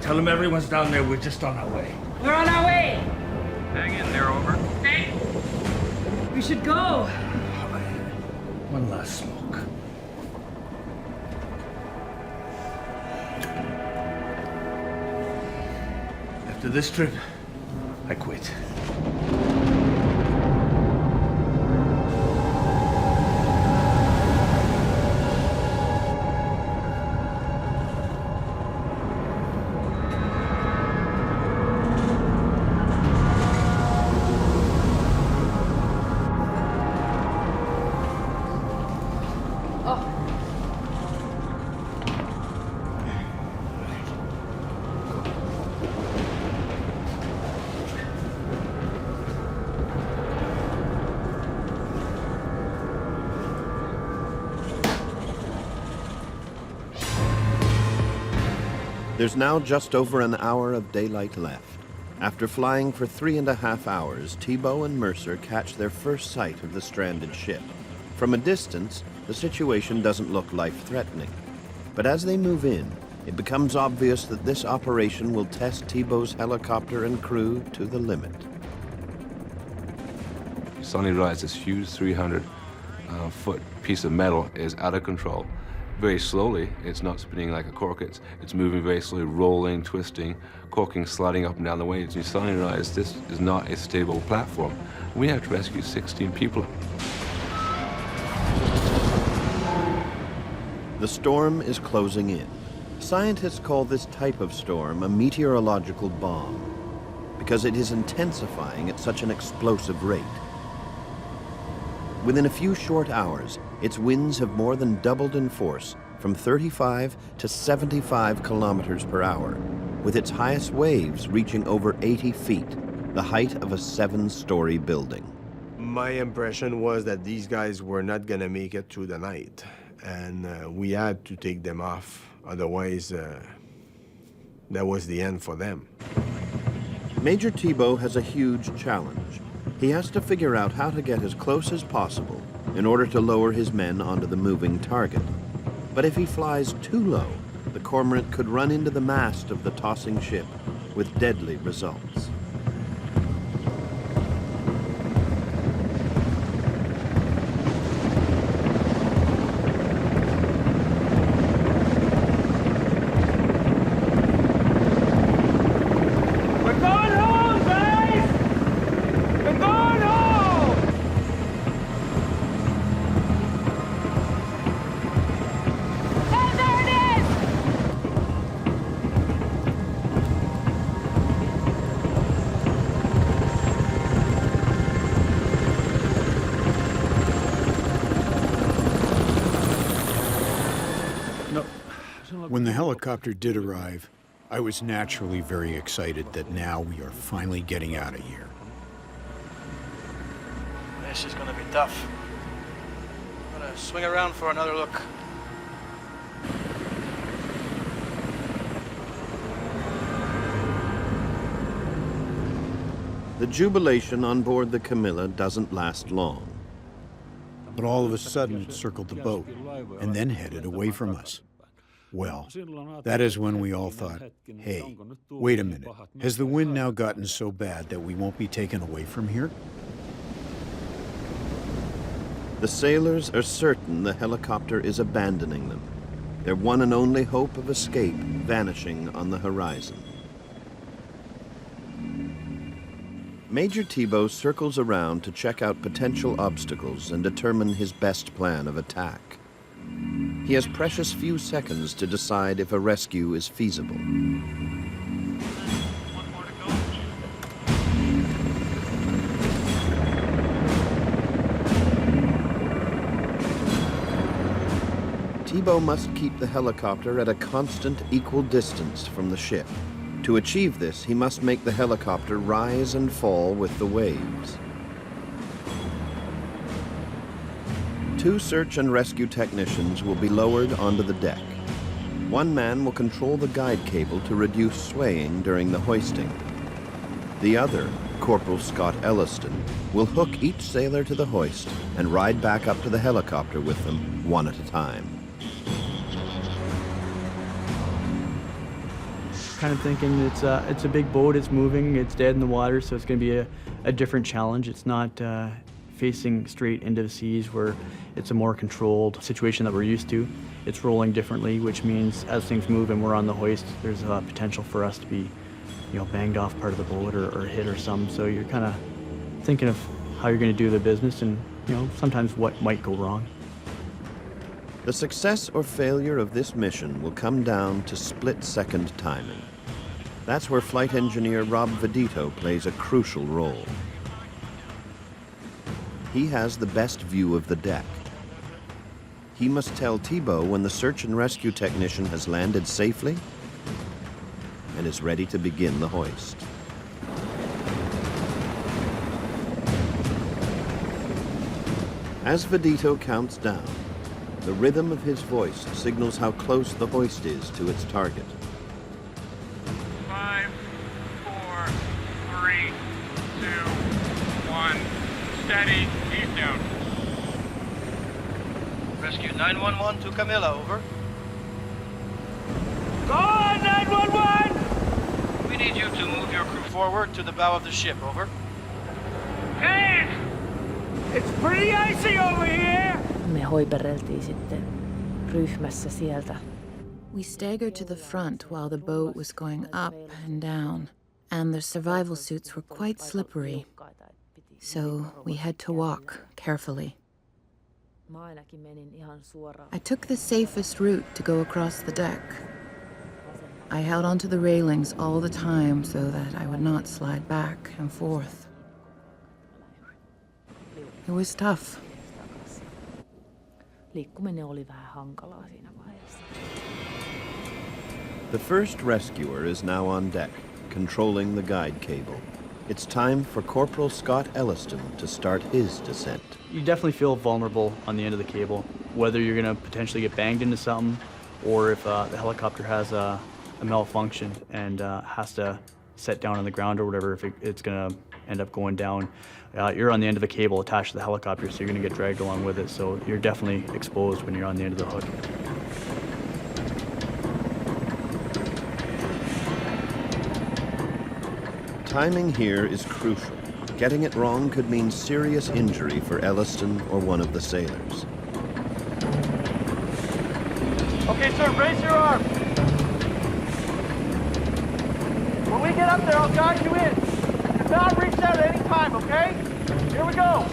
Tell them everyone's down there. We're just on our way. We're on our way. Hang in there, over. Hey. We should go. One last smoke. After this trip, I quit. There's now just over an hour of daylight left. After flying for 3.5 hours, Thibault and Mercer catch their first sight of the stranded ship. From a distance, the situation doesn't look life-threatening. But as they move in, it becomes obvious that this operation will test Thibault's helicopter and crew to the limit. Suddenly rides this huge 300 foot piece of metal is out of control. Very slowly, it's not spinning like a cork, it's moving very slowly, rolling, twisting, corking, sliding up and down the waves. And you suddenly realize this is not a stable platform. We have to rescue 16 people. The storm is closing in. Scientists call this type of storm a meteorological bomb because it is intensifying at such an explosive rate. Within a few short hours, its winds have more than doubled in force from 35 to 75 kilometers per hour, with its highest waves reaching over 80 feet, the height of a 7-story building. My impression was that these guys were not going to make it through the night, and we had to take them off. Otherwise, that was the end for them. Major Thibault has a huge challenge. He has to figure out how to get as close as possible in order to lower his men onto the moving target. But if he flies too low, the cormorant could run into the mast of the tossing ship with deadly results. When the helicopter did arrive, I was naturally very excited that now we are finally getting out of here. This is gonna be tough. I'm gonna swing around for another look. The jubilation on board the Camila doesn't last long. But all of a sudden it circled the boat and then headed away from us. Well, that is when we all thought, hey, wait a minute. Has the wind now gotten so bad that we won't be taken away from here? The sailors are certain the helicopter is abandoning them, their one and only hope of escape vanishing on the horizon. Major Thibault circles around to check out potential obstacles and determine his best plan of attack. He has precious few seconds to decide if a rescue is feasible. Thibault must keep the helicopter at a constant equal distance from the ship. To achieve this, he must make the helicopter rise and fall with the waves. 2 search and rescue technicians will be lowered onto the deck. One man will control the guide cable to reduce swaying during the hoisting. The other, Corporal Scott Elliston, will hook each sailor to the hoist and ride back up to the helicopter with them, one at a time. Kind of thinking it's a big boat, it's moving, it's dead in the water, so it's going to be a different challenge. It's not facing straight into the seas where it's a more controlled situation that we're used to. It's rolling differently, which means as things move and we're on the hoist, there's a potential for us to be, banged off part of the boat or hit or something. So you're kind of thinking of how you're going to do the business and, sometimes what might go wrong. The success or failure of this mission will come down to split-second timing. That's where flight engineer Rob Vedito plays a crucial role. He has the best view of the deck. He must tell Thibault when the search and rescue technician has landed safely and is ready to begin the hoist. As Vedito counts down, the rhythm of his voice signals how close the hoist is to its target. 5, 4, 3, 2, 1. Steady. Ease down. Rescue 911 to Camila, over. Go on, 911! We need you to move your crew forward to the bow of the ship, over. Hey! It's pretty icy over here! Me hoipereltiin sitten ryhmässä sieltä. We staggered to the front while the boat was going up and down, and the survival suits were quite slippery, so we had to walk carefully. I took the safest route to go across the deck. I held onto the railings all the time so that I would not slide back and forth. It was tough. Liikkuminen oli vähän hankalaa siinä vaiheessa. The first rescuer is now on deck, controlling the guide cable. It's time for Corporal Scott Elliston to start his descent. You definitely feel vulnerable on the end of the cable, whether you're going to potentially get banged into something or if the helicopter has a malfunction and has to set down on the ground or whatever, if it's going to end up going down. You're on the end of the cable attached to the helicopter, so you're going to get dragged along with it, so you're definitely exposed when you're on the end of the hook. Timing here is crucial. Getting it wrong could mean serious injury for Elliston or one of the sailors. Okay, sir, raise your arm. When we get up there, I'll guide you in. Do not reach out at any time, okay? Here we go.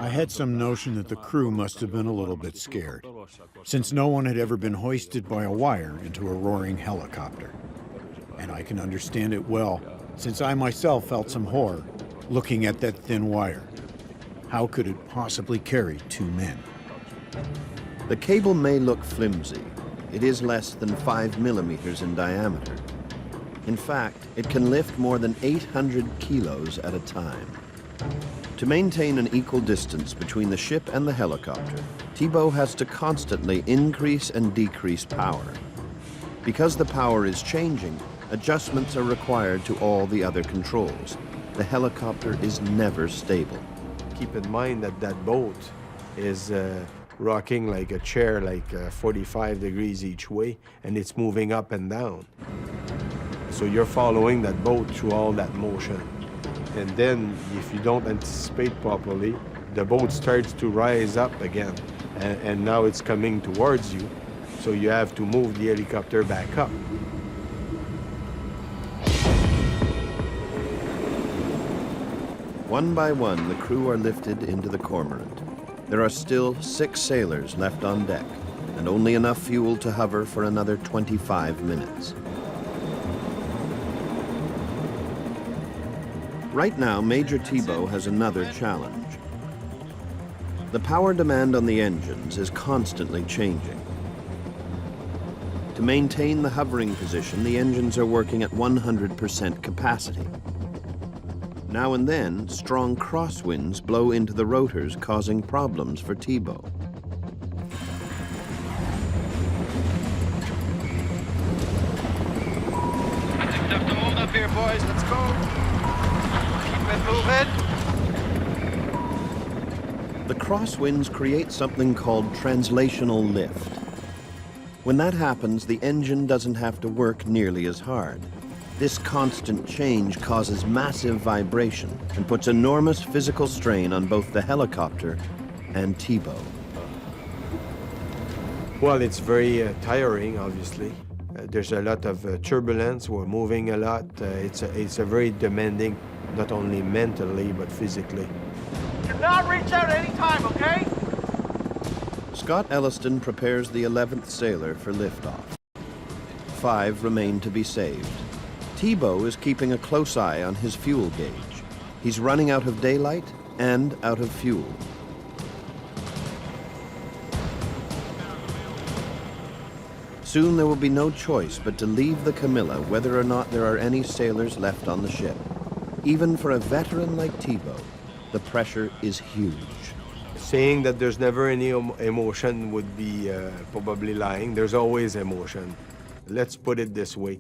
I had some notion that the crew must have been a little bit scared, since no one had ever been hoisted by a wire into a roaring helicopter. And I can understand it well, since I myself felt some horror looking at that thin wire. How could it possibly carry two men? The cable may look flimsy. It is less than 5 millimeters in diameter. In fact, it can lift more than 800 kilos at a time. To maintain an equal distance between the ship and the helicopter, Taboo has to constantly increase and decrease power. Because the power is changing, adjustments are required to all the other controls. The helicopter is never stable. Keep in mind that that boat is rocking like a chair, like 45 degrees each way, and it's moving up and down. So you're following that boat through all that motion. And then, if you don't anticipate properly, the boat starts to rise up again. And now it's coming towards you, so you have to move the helicopter back up. One by one, the crew are lifted into the cormorant. There are still 6 sailors left on deck, and only enough fuel to hover for another 25 minutes. Right now, Major Taboo has another challenge. The power demand on the engines is constantly changing. To maintain the hovering position, the engines are working at 100% capacity. Now and then, strong crosswinds blow into the rotors, causing problems for Taboo. Enough to hold up here, boys. Let's go. Keep it moving. The crosswinds create something called translational lift. When that happens, the engine doesn't have to work nearly as hard. This constant change causes massive vibration and puts enormous physical strain on both the helicopter and Taboo. Well, it's very tiring, obviously. There's a lot of turbulence. We're moving a lot. It's a very demanding, not only mentally, but physically. Do not reach out at any time, okay? Scott Elliston prepares the 11th sailor for liftoff. 5 remain to be saved. Taboo is keeping a close eye on his fuel gauge. He's running out of daylight and out of fuel. Soon there will be no choice but to leave the Camila whether or not there are any sailors left on the ship. Even for a veteran like Taboo, the pressure is huge. Saying that there's never any emotion would be probably lying. There's always emotion. Let's put it this way.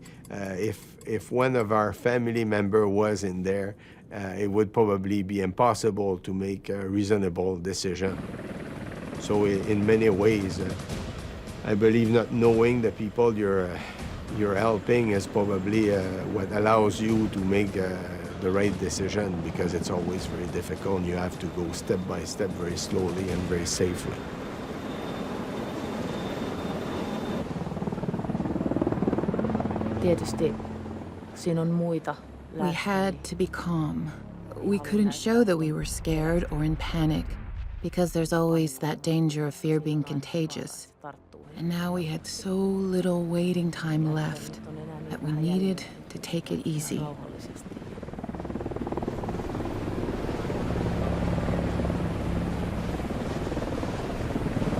If one of our family member was in there, it would probably be impossible to make a reasonable decision. So in many ways, I believe not knowing the people you're helping is probably what allows you to make the right decision because it's always very difficult and you have to go step by step very slowly and very safely. Tietysti siinä on muita. We had to be calm. We couldn't show that we were scared or in panic because there's always that danger of fear being contagious. And now we had so little waiting time left that we needed to take it easy.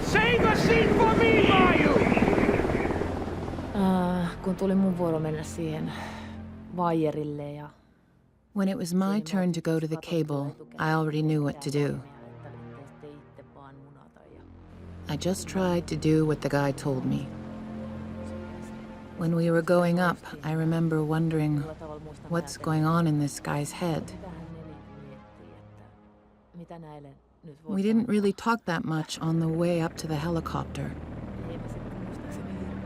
Save a seat for me, Mayu! Kun tuli mun vuoro mennä siihen vaijerille ja... When it was my turn to go to the cable, I already knew what to do. I just tried to do what the guy told me. When we were going up, I remember wondering, what's going on in this guy's head? We didn't really talk that much on the way up to the helicopter.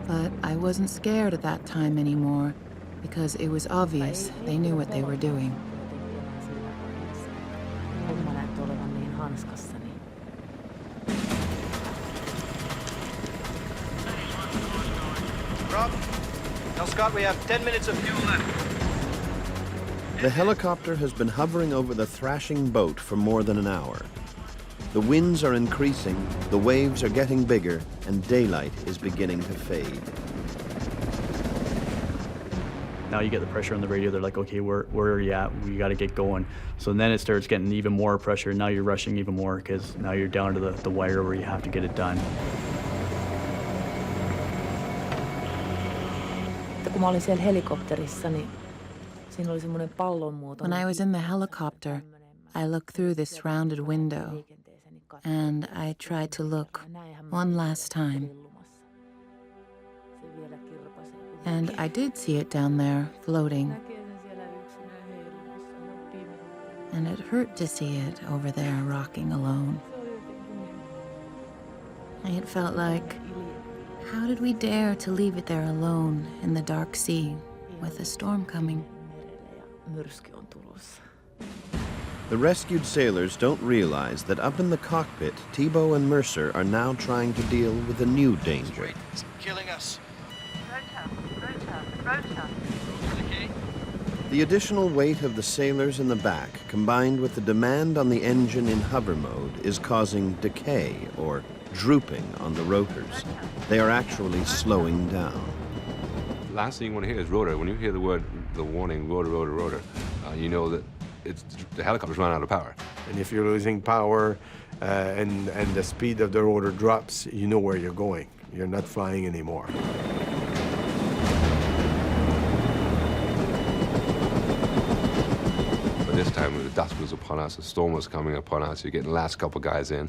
But I wasn't scared at that time anymore, because it was obvious they knew what they were doing. Rob, tell Scott we have 10 minutes of fuel left. The helicopter has been hovering over the thrashing boat for more than an hour. The winds are increasing, the waves are getting bigger, and daylight is beginning to fade. Now you get the pressure on the radio. They're like, okay, where are you at? We got to get going. So then it starts getting even more pressure. Now you're rushing even more because now you're down to the wire where you have to get it done. Kun mä olin siellä helikopterissa, niin siinä oli semmoinen pallon muoto. When I was in the helicopter, I looked through this rounded window, and I tried to look one last time. And I did see it down there, floating. And it hurt to see it over there, rocking alone. It felt like, how did we dare to leave it there alone in the dark sea with a storm coming? The rescued sailors don't realize that up in the cockpit, Thibault and Mercer are now trying to deal with a new danger. It's killing us. The additional weight of the sailors in the back, combined with the demand on the engine in hover mode, is causing decay or drooping on the rotors. They are actually slowing down. Last thing you want to hear is rotor. When you hear the warning, rotor, rotor, rotor, you know that the helicopter's run out of power. And if you're losing power and the speed of the rotor drops, you know where you're going. You're not flying anymore. But this time the dusk was upon us, the storm was coming upon us, you're getting the last couple guys in.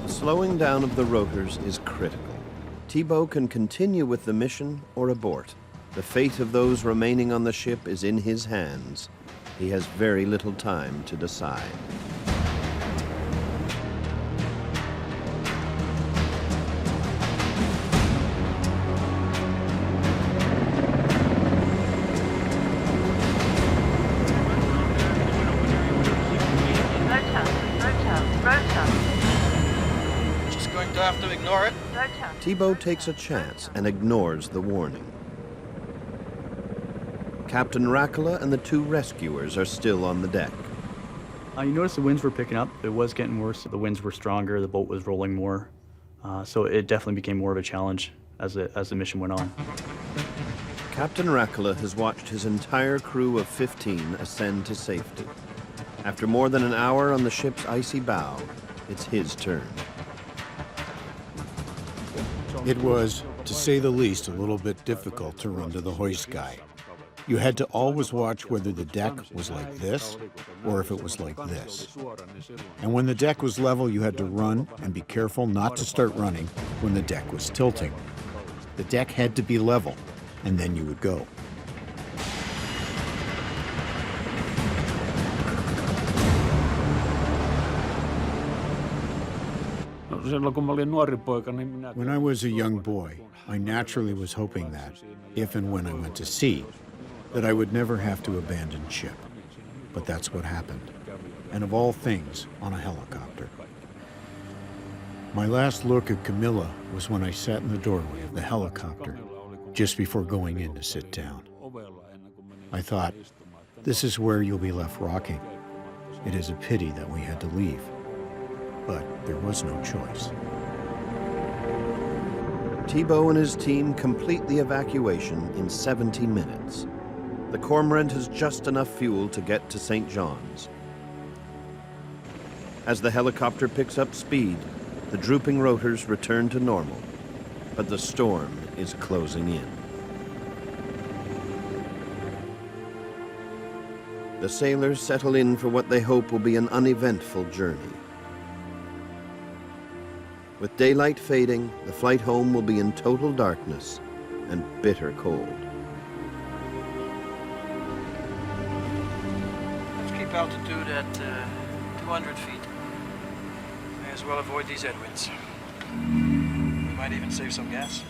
Slowing down of the rotors is critical. Thibault can continue with the mission or abort. The fate of those remaining on the ship is in his hands. He has very little time to decide. Just going to have to ignore it. Thibault takes a chance and ignores the warning. Captain Rakala and the two rescuers are still on the deck. You notice the winds were picking up. It was getting worse. The winds were stronger. The boat was rolling more. So it definitely became more of a challenge as the mission went on. Captain Rakala has watched his entire crew of 15 ascend to safety. After more than an hour on the ship's icy bow, it's his turn. It was, to say the least, a little bit difficult to run to the hoist guy. You had to always watch whether the deck was like this or if it was like this. And when the deck was level, you had to run and be careful not to start running when the deck was tilting. The deck had to be level, and then you would go. When I was a young boy, I naturally was hoping that, if and when I went to sea, that I would never have to abandon ship. But that's what happened. And of all things, on a helicopter. My last look at Camila was when I sat in the doorway of the helicopter, just before going in to sit down. I thought, this is where you'll be left rocking. It is a pity that we had to leave. But there was no choice. Thibault and his team complete the evacuation in 70 minutes. The Cormorant has just enough fuel to get to St. John's. As the helicopter picks up speed, the drooping rotors return to normal, but the storm is closing in. The sailors settle in for what they hope will be an uneventful journey. With daylight fading, the flight home will be in total darkness and bitter cold. Let's keep altitude at 200 feet. May as well avoid these headwinds. We might even save some gas.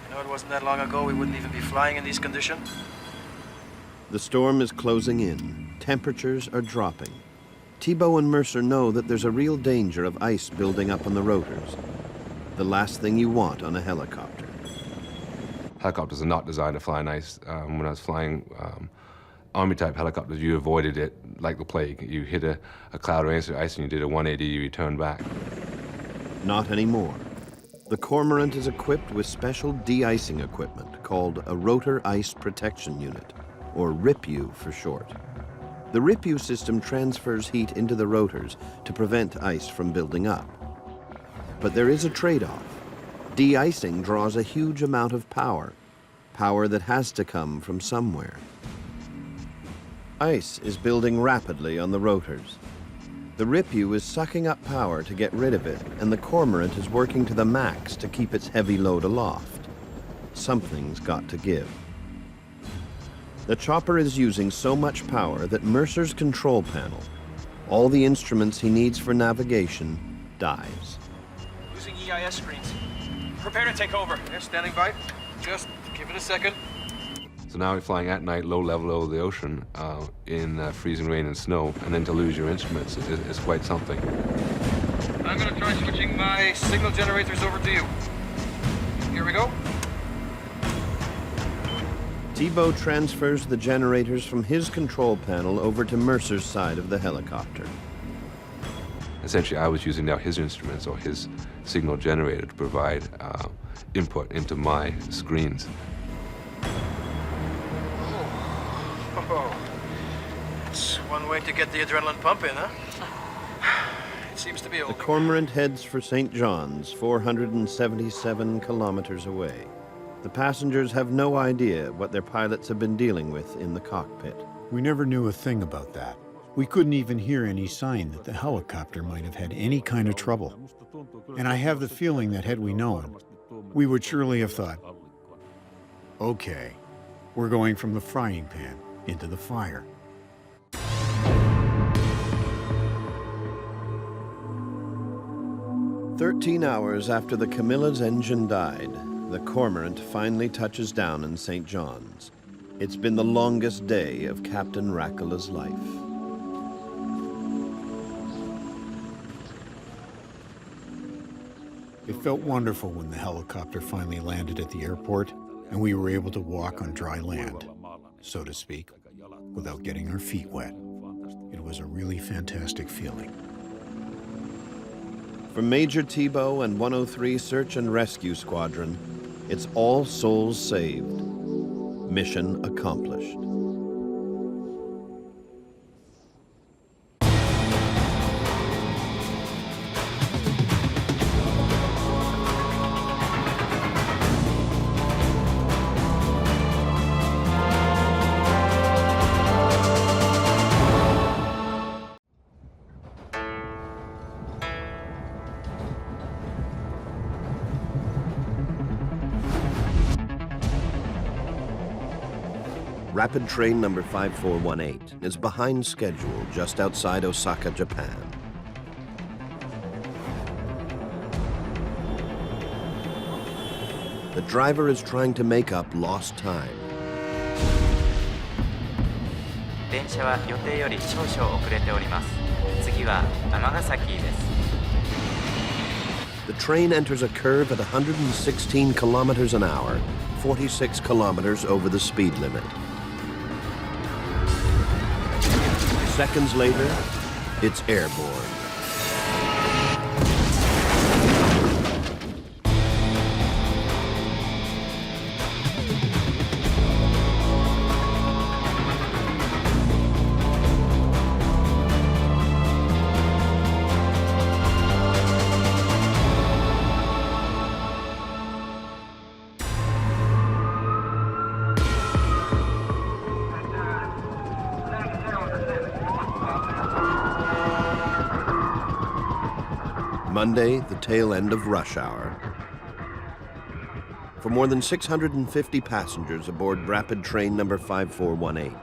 You know, it wasn't that long ago we wouldn't even be flying in these conditions. The storm is closing in. Temperatures are dropping. Thibault and Mercer know that there's a real danger of ice building up on the rotors. The last thing you want on a helicopter. Helicopters are not designed to fly in ice. When I was flying Army-type helicopters, you avoided it like the plague. You hit a cloud of ice and you did a 180, you returned back. Not anymore. The Cormorant is equipped with special de-icing equipment called a Rotor Ice Protection Unit, or RIPU for short. The RIPU system transfers heat into the rotors to prevent ice from building up. But there is a trade-off. De-icing draws a huge amount of power that has to come from somewhere. Ice is building rapidly on the rotors. The RIPU is sucking up power to get rid of it, and the Cormorant is working to the max to keep its heavy load aloft. Something's got to give. The chopper is using so much power that Mercer's control panel, all the instruments he needs for navigation, dies. Using EIS screens. Prepare to take over. They're standing by. Just give it a second. So now we're flying at night, low level over the ocean, in freezing rain and snow, and then to lose your instruments is quite something. I'm going to try switching my signal generators over to you. Here we go. Thibault transfers the generators from his control panel over to Mercer's side of the helicopter. Essentially, I was using now his instruments or his signal generator to provide input into my screens. Oh, that's one way to get the adrenaline pumping, huh? It seems to be The holding. Cormorant heads for St. John's, 477 kilometers away. The passengers have no idea what their pilots have been dealing with in the cockpit. We never knew a thing about that. We couldn't even hear any sign that the helicopter might have had any kind of trouble. And I have the feeling that had we known, we would surely have thought, okay, we're going from the frying pan into the fire. "13 hours after the Camilla's engine died, the Cormorant finally touches down in St. John's. It's been the longest day of Captain Rakula's life. It felt wonderful when the helicopter finally landed at the airport and we were able to walk on dry land, so to speak, without getting our feet wet. It was a really fantastic feeling. From Major Thibault and 103 Search and Rescue Squadron, it's all souls saved. Mission accomplished. Rapid train number 5418 is behind schedule just outside Osaka, Japan. The driver is trying to make up lost time. 電車は予定より少々遅れております。次は尼崎です。The train enters a curve at 116 kilometers an hour, 46 kilometers over the speed limit. Seconds later, it's airborne. Monday, the tail end of rush hour. For more than 650 passengers aboard rapid train number 5418,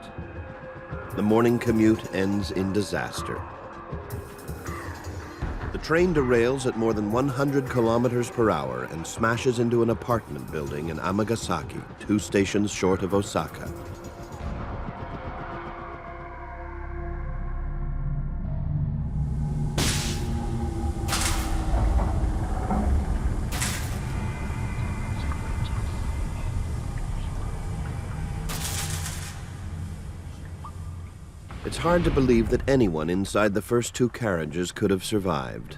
the morning commute ends in disaster. The train derails at more than 100 kilometers per hour and smashes into an apartment building in Amagasaki, 2 stations short of Osaka. It's hard to believe that anyone inside the first 2 carriages could have survived.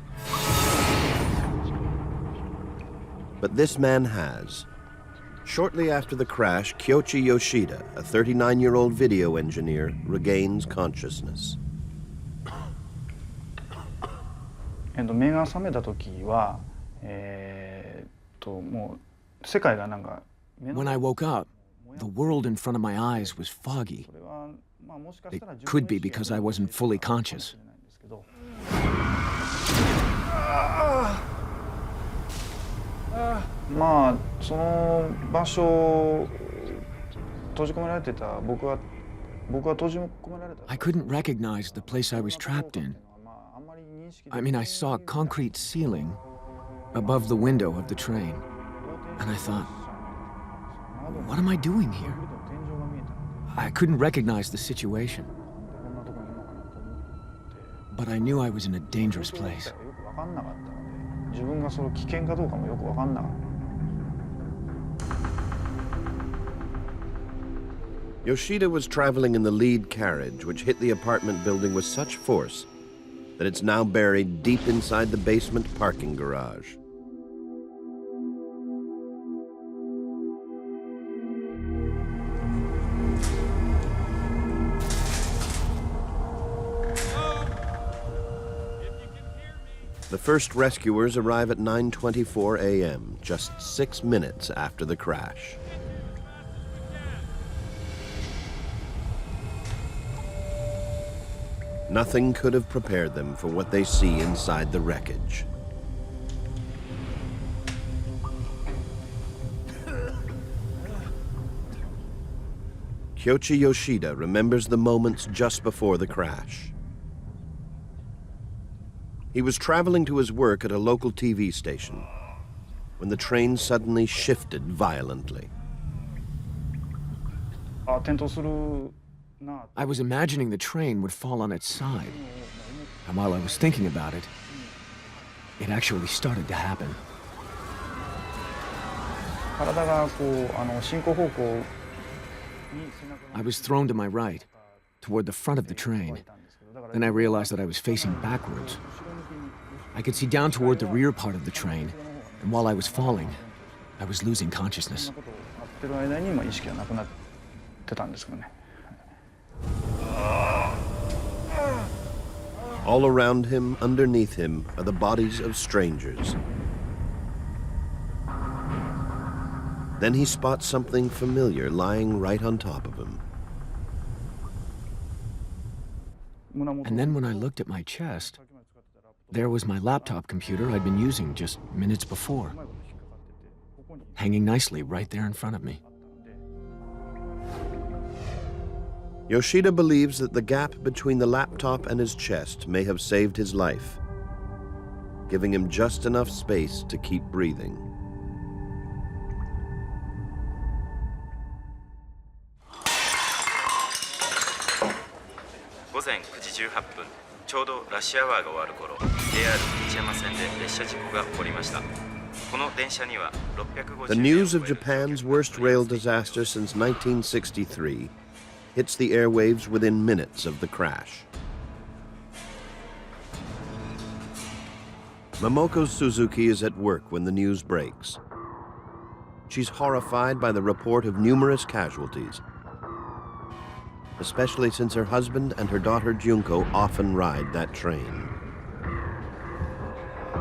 But this man has. Shortly after the crash, Kyoichi Yoshida, a 39-year-old video engineer, regains consciousness. 目が覚めた時は、もう世界がなんか。When I woke up, the world in front of my eyes was foggy. It could be because I wasn't fully conscious. まあその場所閉じ込められてた僕は閉じ込められた。I couldn't recognize the place I was trapped in. I mean, I saw a concrete ceiling above the window of the train, and I thought, what am I doing here? I couldn't recognize the situation. But I knew I was in a dangerous place. Yoshida was traveling in the lead carriage, which hit the apartment building with such force that it's now buried deep inside the basement parking garage. The first rescuers arrive at 9:24 a.m., just 6 minutes after the crash. Nothing could have prepared them for what they see inside the wreckage. Kyoichi Yoshida remembers the moments just before the crash. He was traveling to his work at a local TV station when the train suddenly shifted violently. I was imagining the train would fall on its side. And while I was thinking about it, it actually started to happen. I was thrown to my right, toward the front of the train. Then I realized that I was facing backwards. I could see down toward the rear part of the train, and while I was falling, I was losing consciousness. All around him, underneath him, are the bodies of strangers. Then he spots something familiar lying right on top of him. And then when I looked at my chest, there was my laptop computer I'd been using just minutes before, hanging nicely right there in front of me. Yoshida believes that the gap between the laptop and his chest may have saved his life, giving him just enough space to keep breathing. 18分、ちょうどラッシュアワーが終わる頃、JR 市山線で列車事故が起こりました。この電車には650 The news of Japan's worst rail disaster since 1963 hits the airwaves within minutes of the crash. Momoko Suzuki is at work when the news breaks. She's horrified by the report of numerous casualties, especially since her husband and her daughter Junko often ride that train.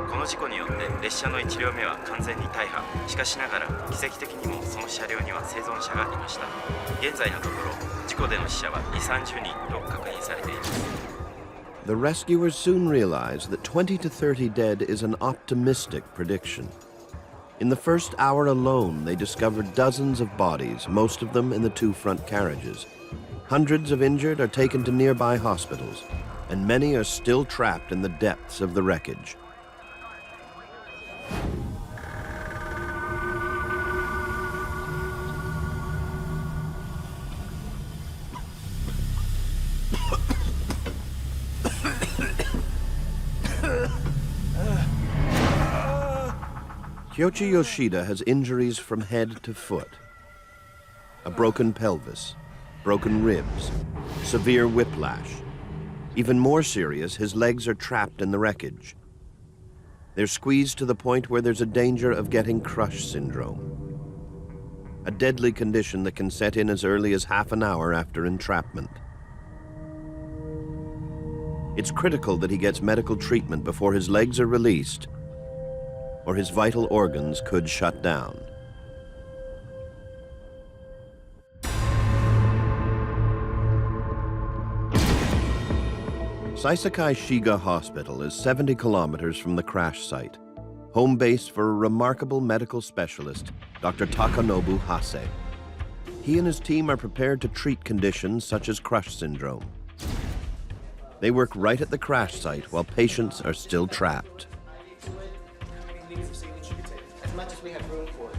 この事故によって列車の1両目は完全に大破。しかしながら奇跡的にもその車両には生存者がいました。現在のところ事故での死者は2、30人と確認されています。The rescuers soon realize that 20 to 30 dead is an optimistic prediction. In the first hour alone, they discovered dozens of bodies, most of them in the two front carriages. Hundreds of injured are taken to nearby hospitals, and many are still trapped in the depths of the wreckage. Kyochi Yoshida has injuries from head to foot. A broken pelvis, broken ribs, severe whiplash. Even more serious, his legs are trapped in the wreckage. They're squeezed to the point where there's a danger of getting crush syndrome, a deadly condition that can set in as early as half an hour after entrapment. It's critical that he gets medical treatment before his legs are released, or his vital organs could shut down. Saisakai Shiga Hospital is 70 kilometers from the crash site, home base for a remarkable medical specialist, Dr. Takanobu Hase. He and his team are prepared to treat conditions such as crush syndrome. They work right at the crash site while patients are still trapped. As much as we have room for it.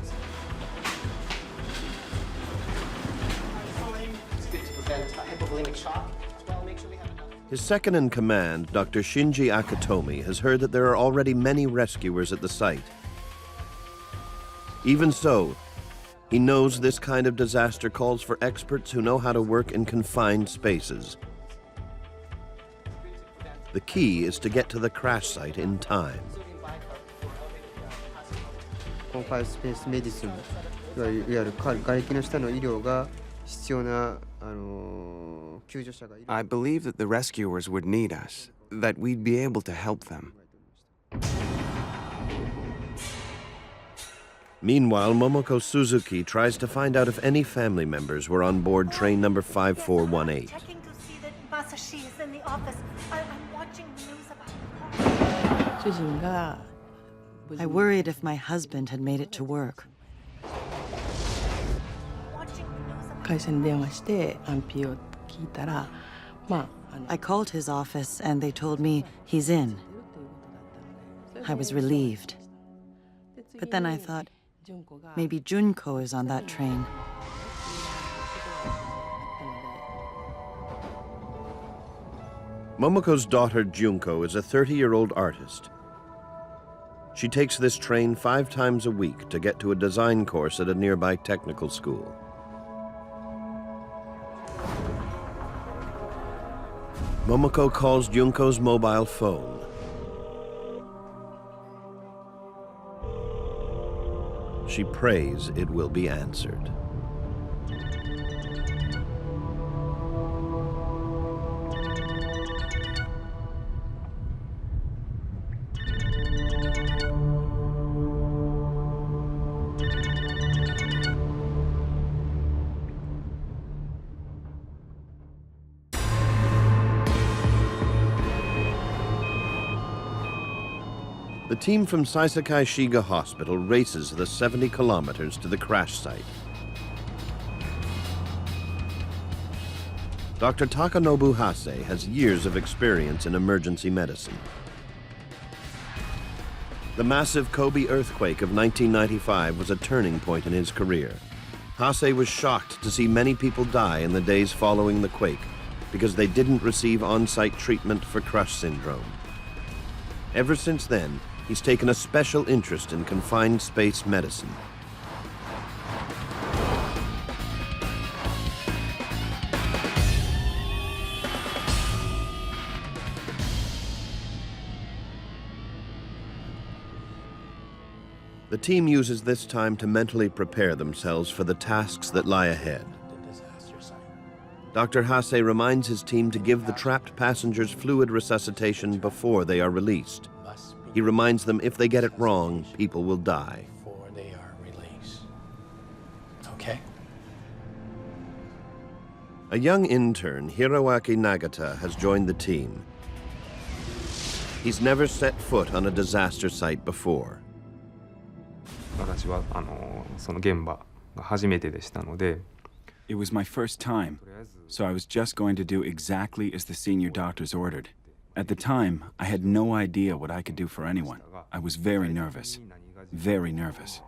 It's good to prevent hypovolemic shock. As well, make sure we have enough. His second-in-command, Dr. Shinji Akatomi, has heard that there are already many rescuers at the site. Even so, he knows this kind of disaster calls for experts who know how to work in confined spaces. The key is to get to the crash site in time. コンファインスペースメディスン、いわゆる瓦礫の下の医療が必要な救助者がいる。I believe that the rescuers would need us, that we'd be able to help them. Meanwhile, Momoko Suzuki tries to find out if any family members were on board train number 5418. Checking to see that Masashi is in the office. I'm watching the news about I worried if my husband had made it to work. I called his office and they told me he's in. I was relieved. But then I thought, maybe Junko is on that train. Momoko's daughter Junko is a 30-year-old artist. She takes this train 5 times a week to get to a design course at a nearby technical school. Momoko calls Junko's mobile phone. She prays it will be answered. The team from Saisakai Shiga Hospital races the 70 kilometers to the crash site. Dr. Takanobu Hase has years of experience in emergency medicine. The massive Kobe earthquake of 1995 was a turning point in his career. Hase was shocked to see many people die in the days following the quake, because they didn't receive on-site treatment for crush syndrome. Ever since then, he's taken a special interest in confined space medicine. The team uses this time to mentally prepare themselves for the tasks that lie ahead. Dr. Hase reminds his team to give the trapped passengers fluid resuscitation before they are released. He reminds them if they get it wrong, people will die. Before they are released. Okay? A young intern, Hiroaki Nagata, has joined the team. He's never set foot on a disaster site before. 私はその現場が初めてでしたので It was my first time, so I was just going to do exactly as the senior doctors ordered. At the time, I had no idea what I could do for anyone. I was very nervous. Very nervous.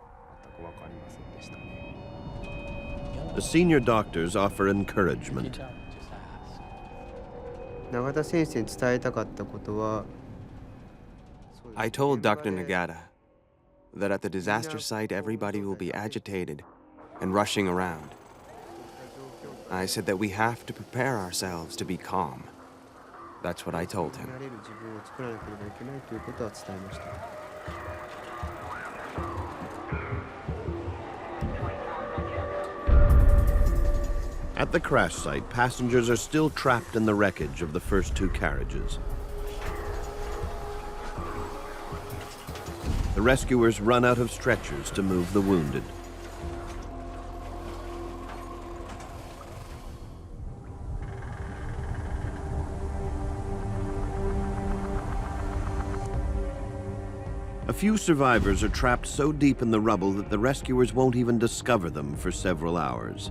The senior doctors offer encouragement. 永田先生に伝えたかったことは I told Dr. Nagata that at the disaster site everybody will be agitated and rushing around. I said that we have to prepare ourselves to be calm. That's what I told him. At the crash site, passengers are still trapped in the wreckage of the first two carriages. The rescuers run out of stretchers to move the wounded. A few survivors are trapped so deep in the rubble that the rescuers won't even discover them for several hours.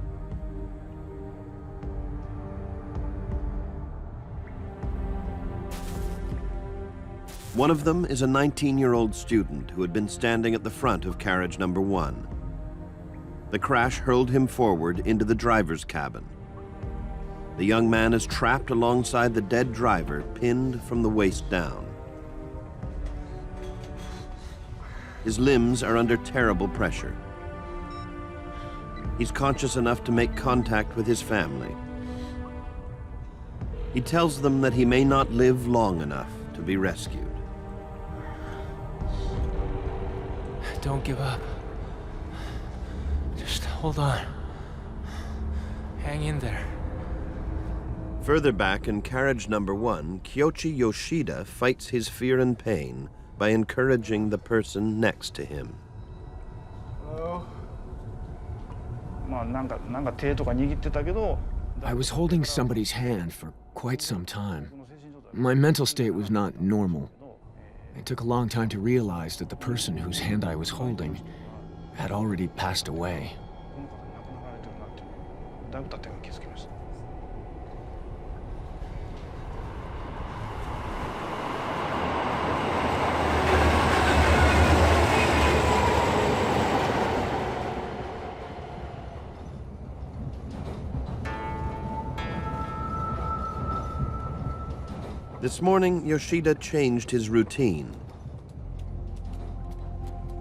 One of them is a 19-year-old student who had been standing at the front of carriage number 1. The crash hurled him forward into the driver's cabin. The young man is trapped alongside the dead driver, pinned from the waist down. His limbs are under terrible pressure. He's conscious enough to make contact with his family. He tells them that he may not live long enough to be rescued. Don't give up. Just hold on. Hang in there. Further back in carriage number 1, Kyoichi Yoshida fights his fear and pain by encouraging the person next to him. I was holding somebody's hand for quite some time. My mental state was not normal. It took a long time to realize that the person whose hand I was holding had already passed away. This morning, Yoshida changed his routine.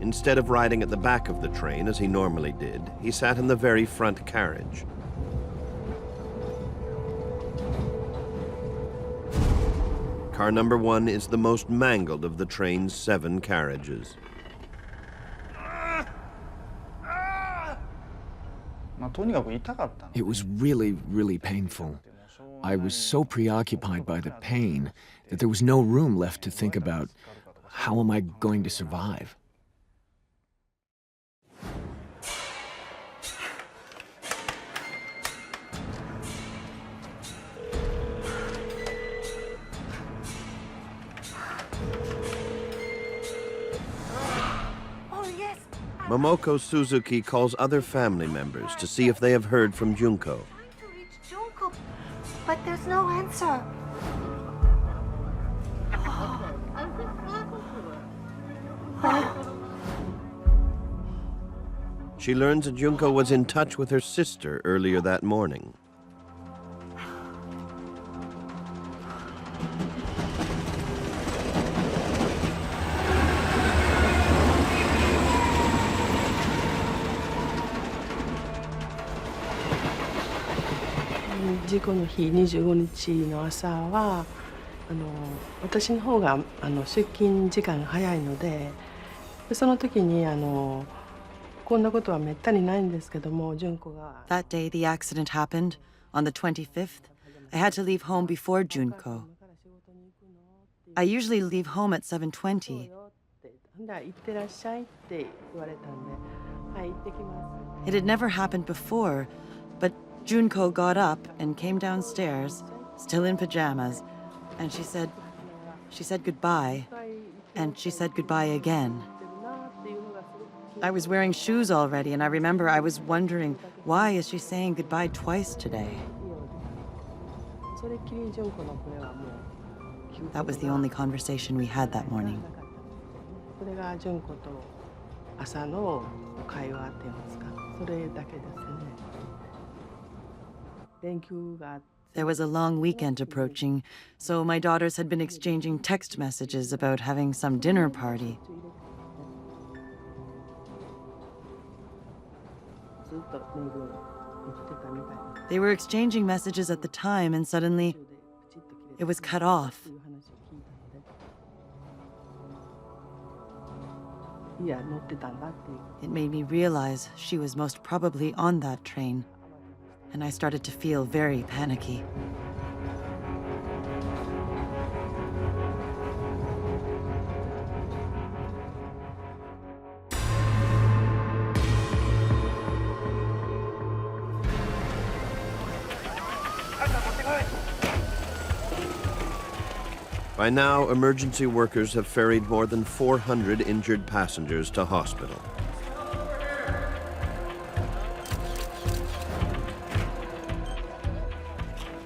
Instead of riding at the back of the train, as he normally did, he sat in the very front carriage. Car number 1 is the most mangled of the train's 7 carriages. It was really, really painful. I was so preoccupied by the pain that there was no room left to think about, how am I going to survive? Momoko Suzuki calls other family members to see if they have heard from Junko. But there's no answer. She learns that Junko was in touch with her sister earlier that morning. 事故の日25日の朝は私の方が出勤時間が早いので、その時にこんなことはめったにないんですけども、純子が。 That day the accident happened, on the 25th, I had to leave home before Junko. I usually leave home at 7:20. 行ってらっしゃいって言われたんで、はい、行ってきます。 It had never happened before, but Junko got up and came downstairs, still in pajamas, and she said goodbye, and she said goodbye again. I was wearing shoes already, and I remember I was wondering, why is she saying goodbye twice today? That was the only conversation we had that morning. それが純子と朝の会話っていうんですか、それだけですね。連休があって。 There was a long weekend approaching, so my daughters had been exchanging text messages about having some dinner party. They were exchanging messages at the time, and suddenly it was cut off. It made me realize she was most probably on that train, and I started to feel very panicky. By now, emergency workers have ferried more than 400 injured passengers to hospital.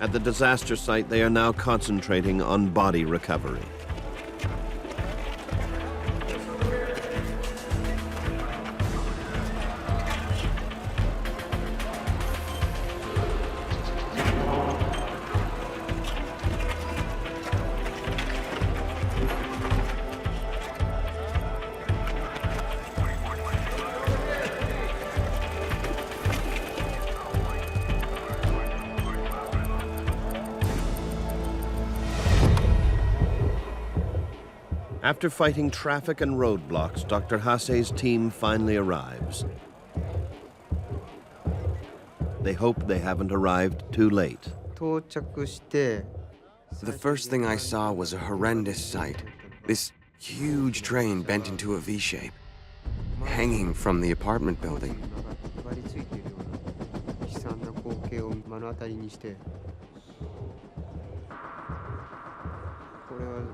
At the disaster site, they are now concentrating on body recovery. After fighting traffic and roadblocks, Dr. Hase's team finally arrives. They hope they haven't arrived too late. The first thing I saw was a horrendous sight. This huge train bent into a V shape, hanging from the apartment building.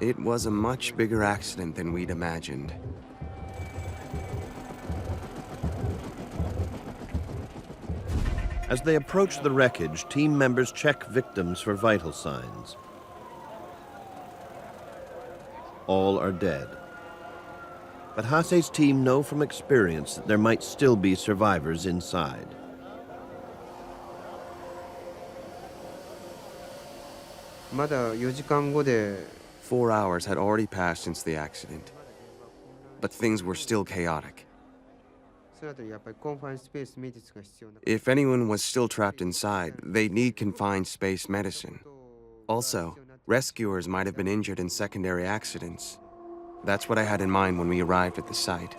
It was a much bigger accident than we'd imagined. As they approach the wreckage, team members check victims for vital signs. All are dead. But Hase's team know from experience that there might still be survivors inside. Four hours had already passed since the accident, but things were still chaotic. If anyone was still trapped inside, they'd need confined space medicine. Also, rescuers might have been injured in secondary accidents. That's what I had in mind when we arrived at the site.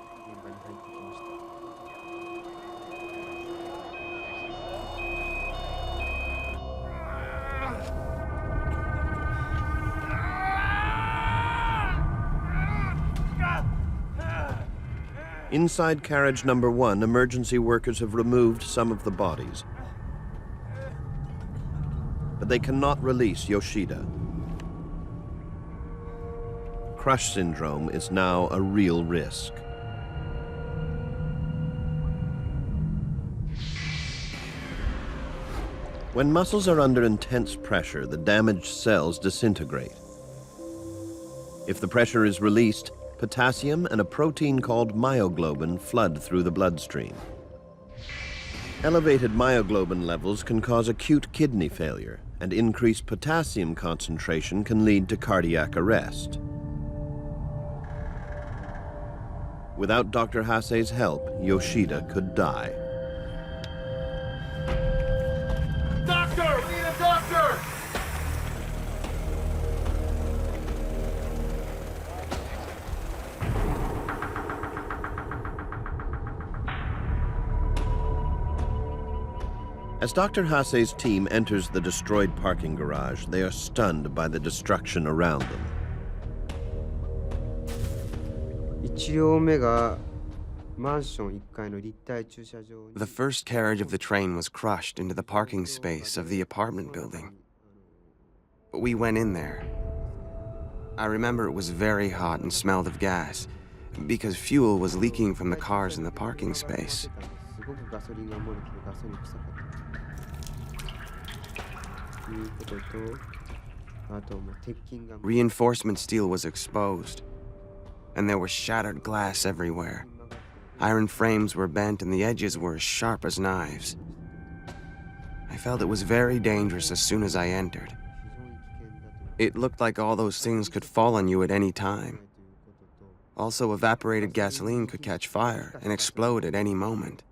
Inside carriage number 1, emergency workers have removed some of the bodies. But they cannot release Yoshida. Crush syndrome is now a real risk. When muscles are under intense pressure, the damaged cells disintegrate. If the pressure is released, potassium and a protein called myoglobin flood through the bloodstream. Elevated myoglobin levels can cause acute kidney failure, and increased potassium concentration can lead to cardiac arrest. Without Dr. Hase's help, Yoshida could die. Doctor! We need a doctor! As Dr. Hase's team enters the destroyed parking garage, they are stunned by the destruction around them. The first carriage of the train was crushed into the parking space of the apartment building. We went in there. I remember it was very hot and smelled of gas, because fuel was leaking from the cars in the parking space. Reinforcement steel was exposed, and there was shattered glass everywhere. Iron frames were bent and the edges were as sharp as knives. I felt it was very dangerous as soon as I entered. It looked like all those things could fall on you at any time. Also, evaporated gasoline could catch fire and explode at any moment.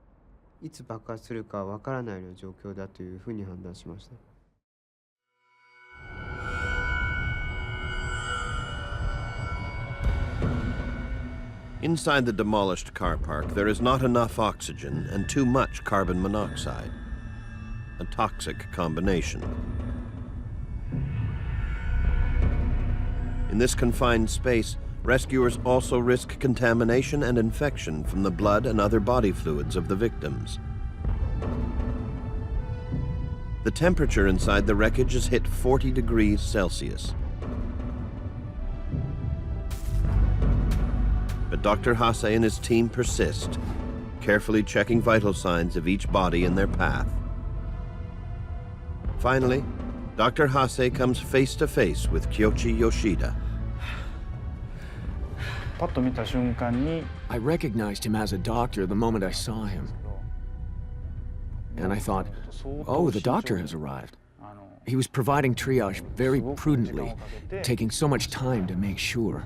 Inside the demolished car park, there is not enough oxygen and too much carbon monoxide, a toxic combination. In this confined space, rescuers also risk contamination and infection from the blood and other body fluids of the victims. The temperature inside the wreckage is hit 40 degrees Celsius. But Dr. Hase and his team persist, carefully checking vital signs of each body in their path. Finally, Dr. Hase comes face to face with Kyoichi Yoshida. I recognized him as a doctor the moment I saw him. And I thought, oh, the doctor has arrived. He was providing triage very prudently, taking so much time to make sure.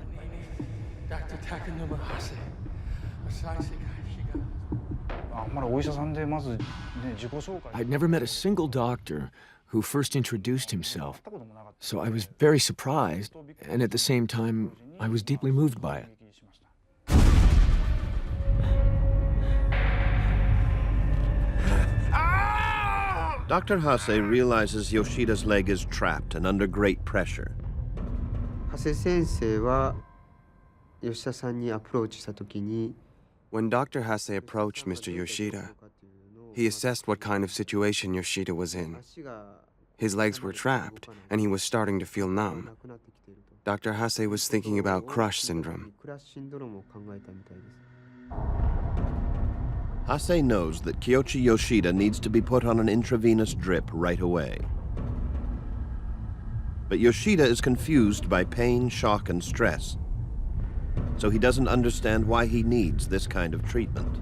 I'd never met a single doctor who first introduced himself, so I was very surprised, and at the same time, I was deeply moved by it. Dr. Hase realizes Yoshida's leg is trapped and under great pressure. When Dr. Hase approached Mr. Yoshida, he assessed what kind of situation Yoshida was in. His legs were trapped, and he was starting to feel numb. Dr. Hase was thinking about crush syndrome. Hase knows that Kyoichi Yoshida needs to be put on an intravenous drip right away. But Yoshida is confused by pain, shock, and stress, so he doesn't understand why he needs this kind of treatment.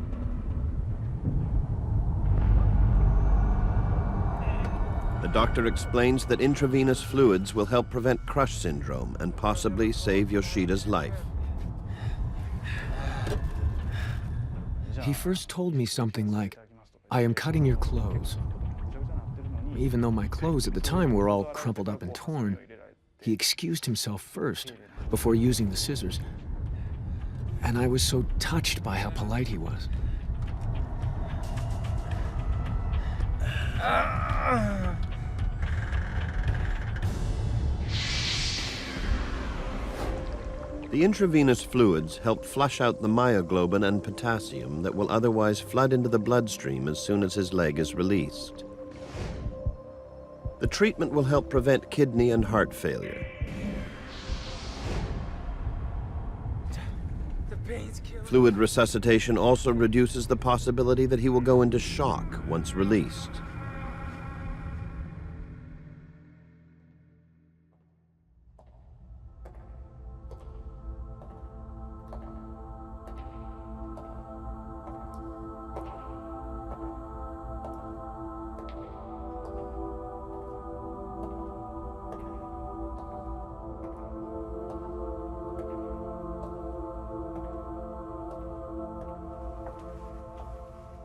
The doctor explains that intravenous fluids will help prevent crush syndrome and possibly save Yoshida's life. He first told me something like, "I am cutting your clothes." Even though my clothes at the time were all crumpled up and torn, he excused himself first, before using the scissors. And I was so touched by how polite he was. The intravenous fluids help flush out the myoglobin and potassium that will otherwise flood into the bloodstream as soon as his leg is released. The treatment will help prevent kidney and heart failure. Fluid resuscitation also reduces the possibility that he will go into shock once released.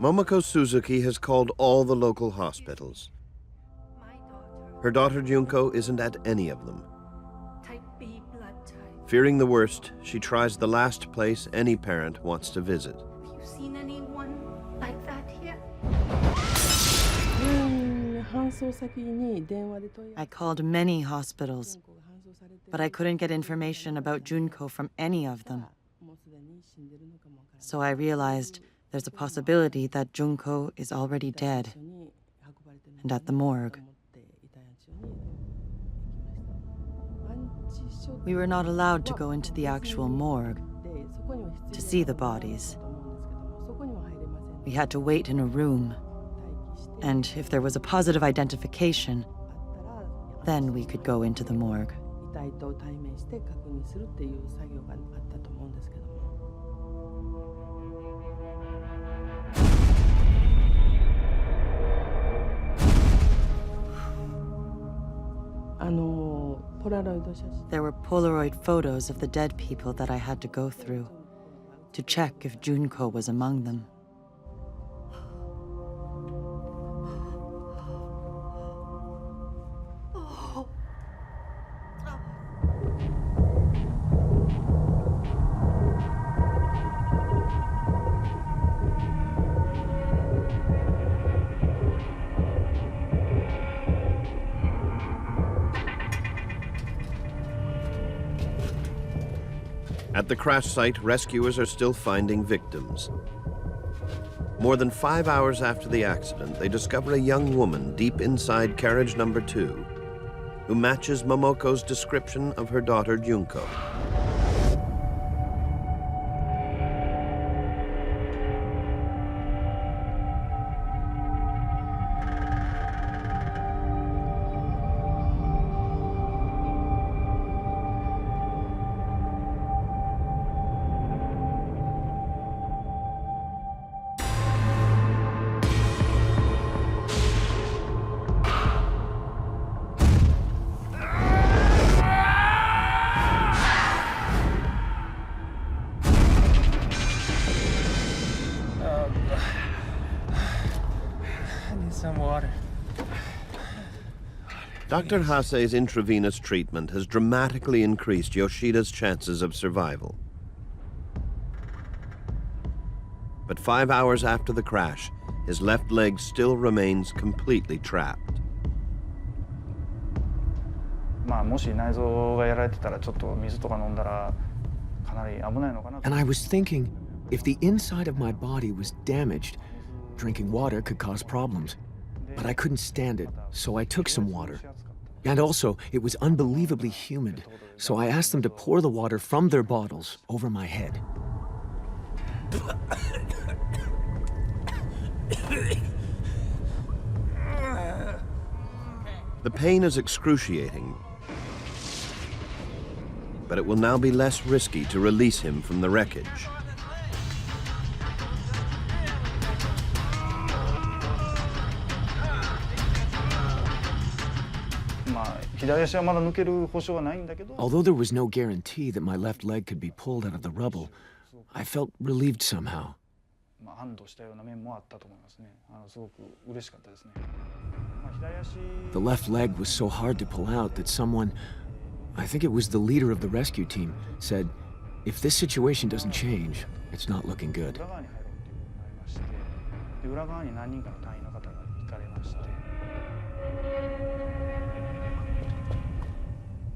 Momoko Suzuki has called all the local hospitals. Her daughter Junko isn't at any of them. Type B blood type. Fearing the worst, she tries the last place any parent wants to visit. Have you seen anyone like that here? I called many hospitals, but I couldn't get information about Junko from any of them. So I realized there's a possibility that Junko is already dead and at the morgue. We were not allowed to go into the actual morgue to see the bodies. We had to wait in a room, and if there was a positive identification, then we could go into the morgue. There were Polaroid photos of the dead people that I had to go through to check if Junko was among them. At the crash site, rescuers are still finding victims. More than 5 hours after the accident, they discover a young woman deep inside carriage number 2 who matches Momoko's description of her daughter Junko. Dr. Hase's intravenous treatment has dramatically increased Yoshida's chances of survival. But 5 hours after the crash, his left leg still remains completely trapped. And I was thinking, if the inside of my body was damaged, drinking water could cause problems. But I couldn't stand it, so I took some water. And also, it was unbelievably humid, so I asked them to pour the water from their bottles over my head. The pain is excruciating, but it will now be less risky to release him from the wreckage. Although there was no guarantee that my left leg could be pulled out of the rubble, I felt relieved somehow. The left leg was so hard to pull out that someone, I think it was the leader of the rescue team, said, if this situation doesn't change, it's not looking good.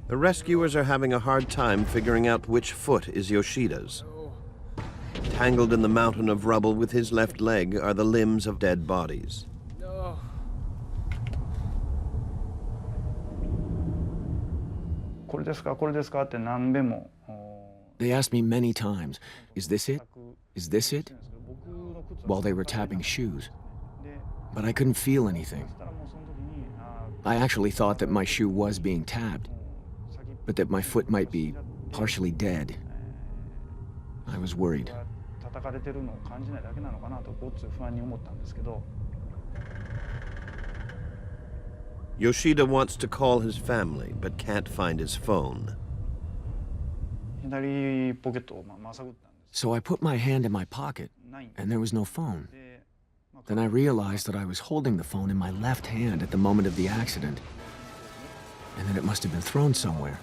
The rescuers are having a hard time figuring out which foot is Yoshida's. Tangled in the mountain of rubble with his left leg are the limbs of dead bodies. They asked me many times, is this it? Is this it? While they were tapping shoes. But I couldn't feel anything. I actually thought that my shoe was being tapped, but that my foot might be partially dead. I was worried. Yoshida wants to call his family, but can't find his phone. So I put my hand in my pocket, and there was no phone. Then I realized that I was holding the phone in my left hand at the moment of the accident, and that it must have been thrown somewhere.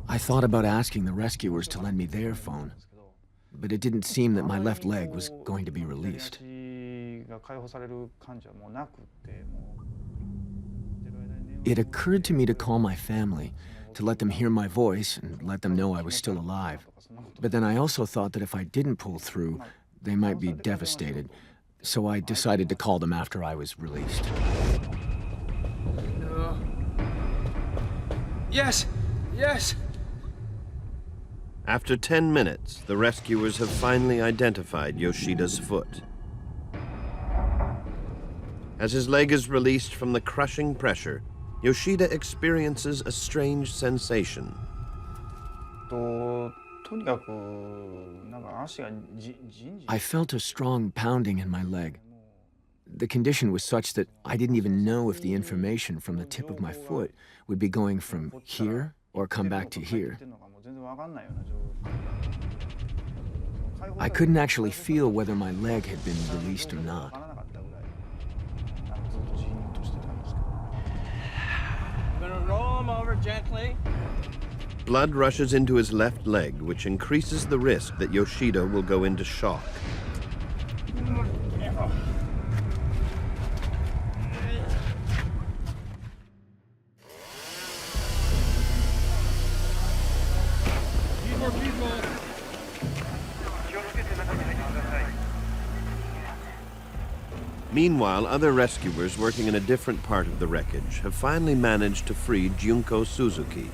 I thought about asking the rescuers to lend me their phone, but it didn't seem that my left leg was going to be released. It occurred to me to call my family, to let them hear my voice and let them know I was still alive. But then I also thought that if I didn't pull through, they might be devastated. So I decided to call them after I was released. Yes! Yes! After 10 minutes, the rescuers have finally identified Yoshida's foot. As his leg is released from the crushing pressure, Yoshida experiences a strange sensation. I felt a strong pounding in my leg. The condition was such that I didn't even know if the information from the tip of my foot would be going from here or come back to here. I couldn't actually feel whether my leg had been released or not. I'm gonna roll him over gently. Blood rushes into his left leg, which increases the risk that Yoshida will go into shock. Meanwhile, other rescuers working in a different part of the wreckage have finally managed to free Junko Suzuki.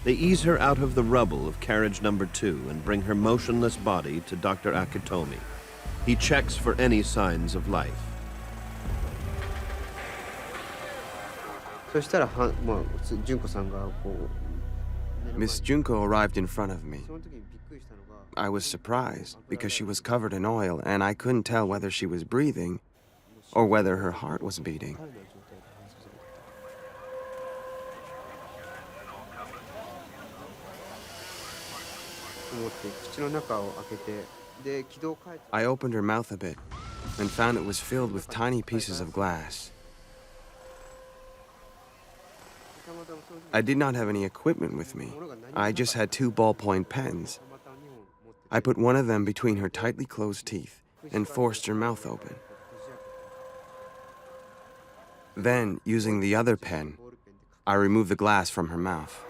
They ease her out of the rubble of carriage number 2 and bring her motionless body to Dr. Akitomi. He checks for any signs of life. Miss Junko arrived in front of me. I was surprised because she was covered in oil and I couldn't tell whether she was breathing or whether her heart was beating. I opened her mouth a bit and found it was filled with tiny pieces of glass. I did not have any equipment with me. I just had 2 ballpoint pens. I put one of them between her tightly closed teeth and forced her mouth open. Then, using the other pen, I removed the glass from her mouth.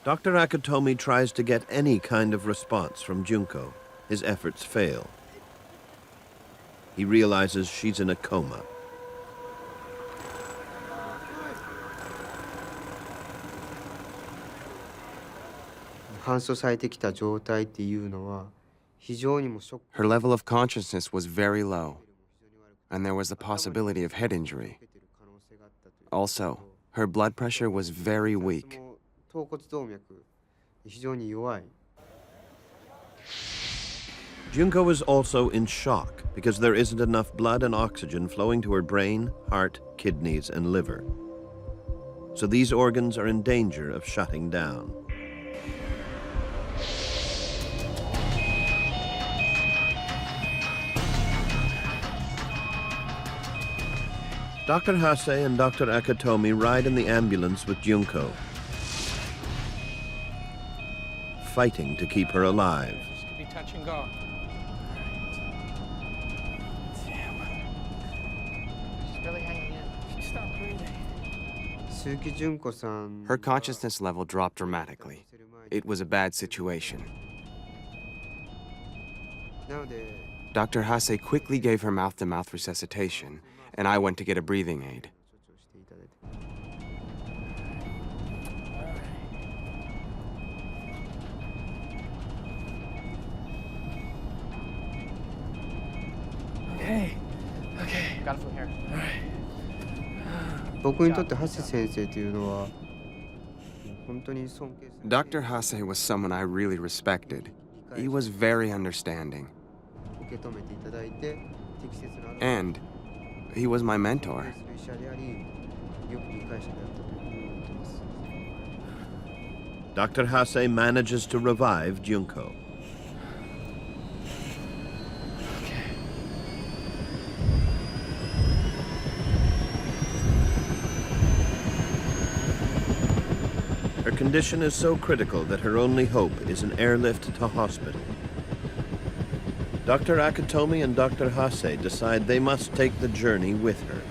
Dr. Akitomi tries to get any kind of response from Junko. His efforts fail. He realizes she's in a coma. Her level of consciousness was very low, and there was the possibility of head injury. Also, her blood pressure was very weak. Junko is also in shock because there isn't enough blood and oxygen flowing to her brain, heart, kidneys, and liver. So these organs are in danger of shutting down. Dr. Hase and Dr. Akitomi ride in the ambulance with Junko, fighting to keep her alive. This could be touch and go. Damn. She's really hanging in. She stopped breathing. Her consciousness level dropped dramatically. It was a bad situation. Dr. Hase quickly gave her mouth-to-mouth resuscitation, and I went to get a breathing aid. Okay. Got it from here. All right. 僕にとってハセ先生というのは本当に尊敬する。 Dr. Hase was someone I really respected. He was very understanding. 受け止めていただいて適切な And he was my mentor. スペシャルでありよく理解者であったというふうに思ってます。 Dr. Hase manages to revive Junko. Her condition is so critical that her only hope is an airlift to hospital. Dr. Akatomi and Dr. Hase decide they must take the journey with her.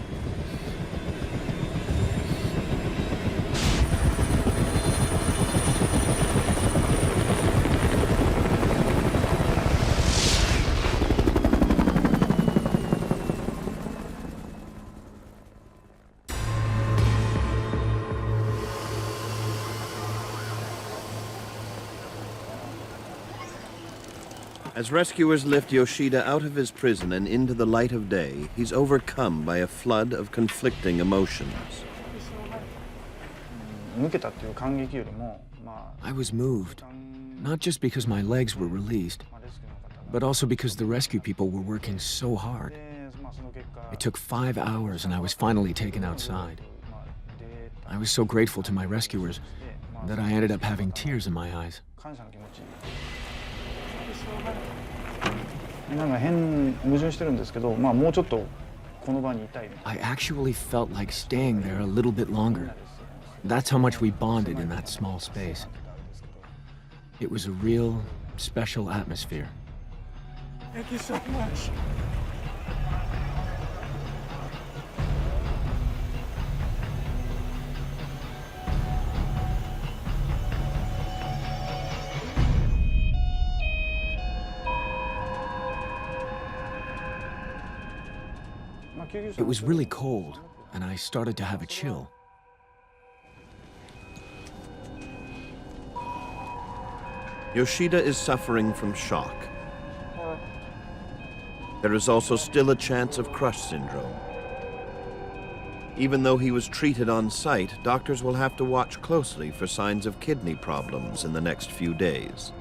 As rescuers lift Yoshida out of his prison and into the light of day, he's overcome by a flood of conflicting emotions. I was moved, not just because my legs were released, but also because the rescue people were working so hard. It took 5 hours and I was finally taken outside. I was so grateful to my rescuers that I ended up having tears in my eyes. I actually felt like staying there a little bit longer. That's how much we bonded in that small space. It was a real, special atmosphere. Thank you so much. It was really cold, and I started to have a chill. Yoshida is suffering from shock. There is also still a chance of crush syndrome. Even though he was treated on site, doctors will have to watch closely for signs of kidney problems in the next few days.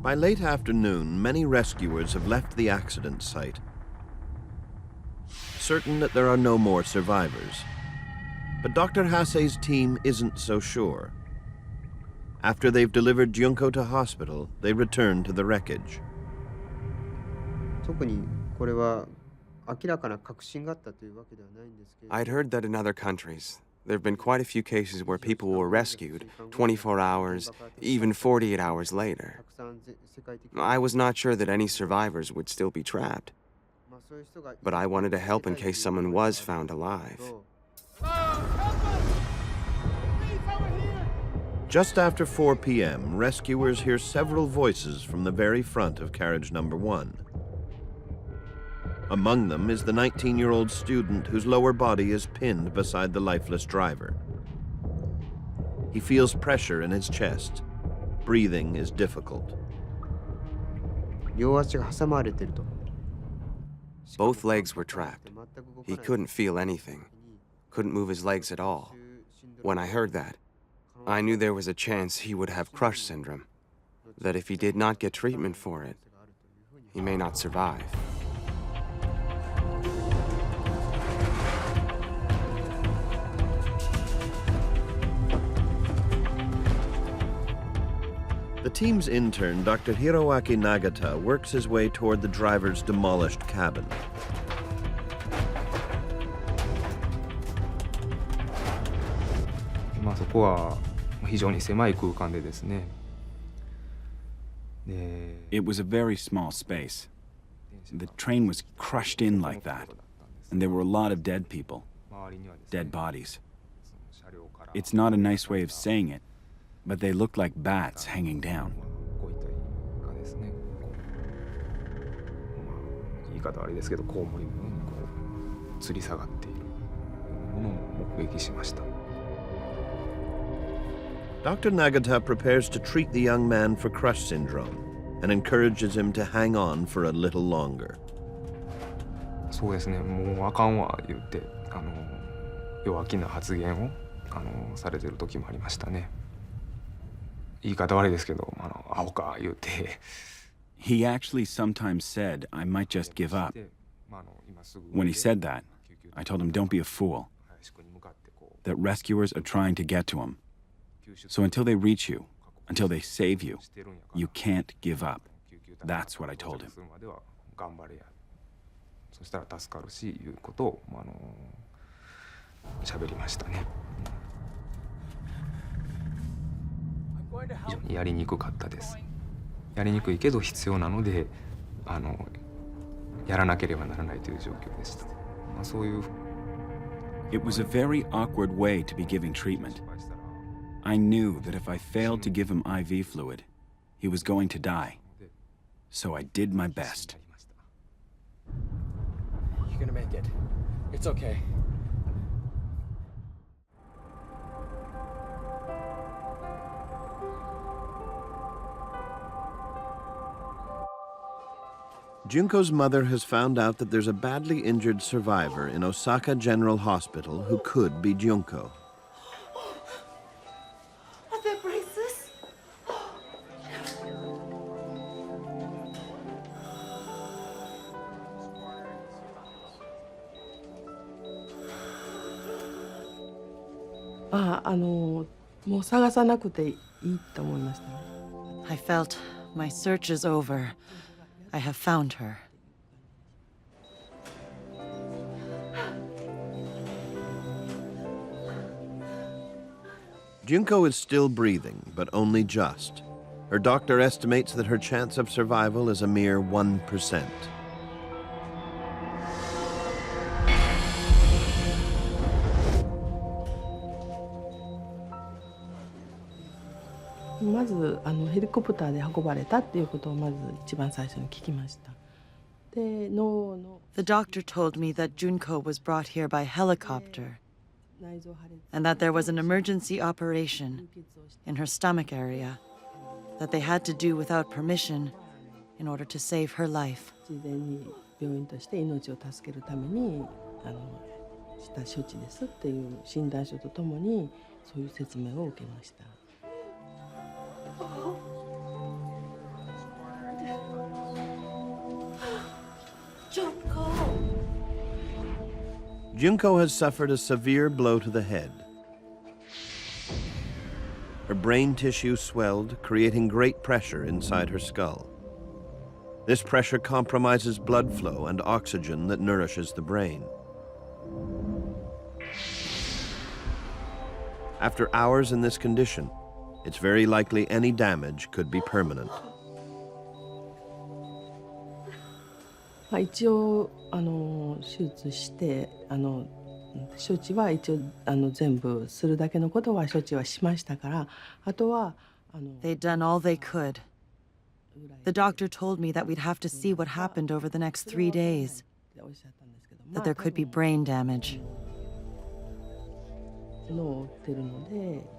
By late afternoon, many rescuers have left the accident site, certain that there are no more survivors. But Dr. Hase's team isn't so sure. After they've delivered Junko to hospital, they return to the wreckage. I'd heard that in other countries, there have been quite a few cases where people were rescued 24 hours, even 48 hours later. I was not sure that any survivors would still be trapped, but I wanted to help in case someone was found alive. Just after 4 p.m., rescuers hear several voices from the very front of carriage number 1. Among them is the 19-year-old student whose lower body is pinned beside the lifeless driver. He feels pressure in his chest. Breathing is difficult. Both legs were trapped. He couldn't feel anything, couldn't move his legs at all. When I heard that, I knew there was a chance he would have crush syndrome, that if he did not get treatment for it, he may not survive. The team's intern, Dr. Hiroaki Nagata, works his way toward the driver's demolished cabin. It was a very small space. The train was crushed in like that, and there were a lot of dead people, dead bodies. It's not a nice way of saying it, but they looked like bats hanging down. Dr. Nagata prepares to treat the young man for crush syndrome and encourages him to hang on for a little longer. そうですね、もうあかんわ言って弱気な発言をされてる時もありましたね。言い方悪いですけど、青か言って。He actually sometimes said I might just give up. When he said that, I told him don't be a fool, that rescuers are trying to get to him. So until they reach you, until they save you, you can't give up. That's what I told him. 頑張れや。そしたら助かるし、いうことを喋りましたね。非常にやりにくかったです。やりにくいけど必要なので、やらなければならないという状況でした。そういう。It was a very awkward way to be giving treatment. I knew that if I failed to give him IV fluid, he was going to die. So I did my best. You're gonna make it. It's okay. Junko's mother has found out that there's a badly injured survivor in Osaka General Hospital who could be Junko. Are there braces? I felt my search is over. I have found her. Junko is still breathing, but only just. Her doctor estimates that her chance of survival is a mere 1%. The doctor told me that Junko was brought here by helicopter and that there was an emergency operation in her stomach area that they had to do without permission in order to save her life. Junko has suffered a severe blow to the head. Her brain tissue swelled, creating great pressure inside her skull. This pressure compromises blood flow and oxygen that nourishes the brain. After hours in this condition, it's very likely any damage could be permanent. 一応手術して処置は一応全部するだけのことは処置はしましたから、あとはThey'd done all they could. The doctor told me that we'd have to see what happened over the next 3 days, that there could be brain damage. 脳を打ってるので。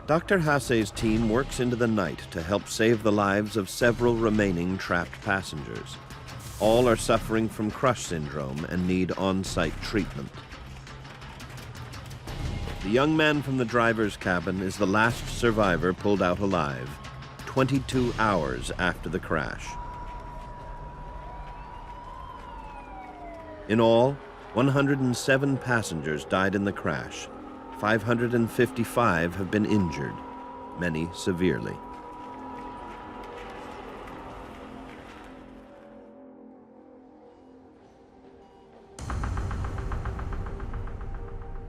Dr. Hase's team works into the night to help save the lives of several remaining trapped passengers. All are suffering from crush syndrome and need on-site treatment. The young man from the driver's cabin is the last survivor pulled out alive, 22 hours after the crash. In all, 107 passengers died in the crash. 555 have been injured, many severely.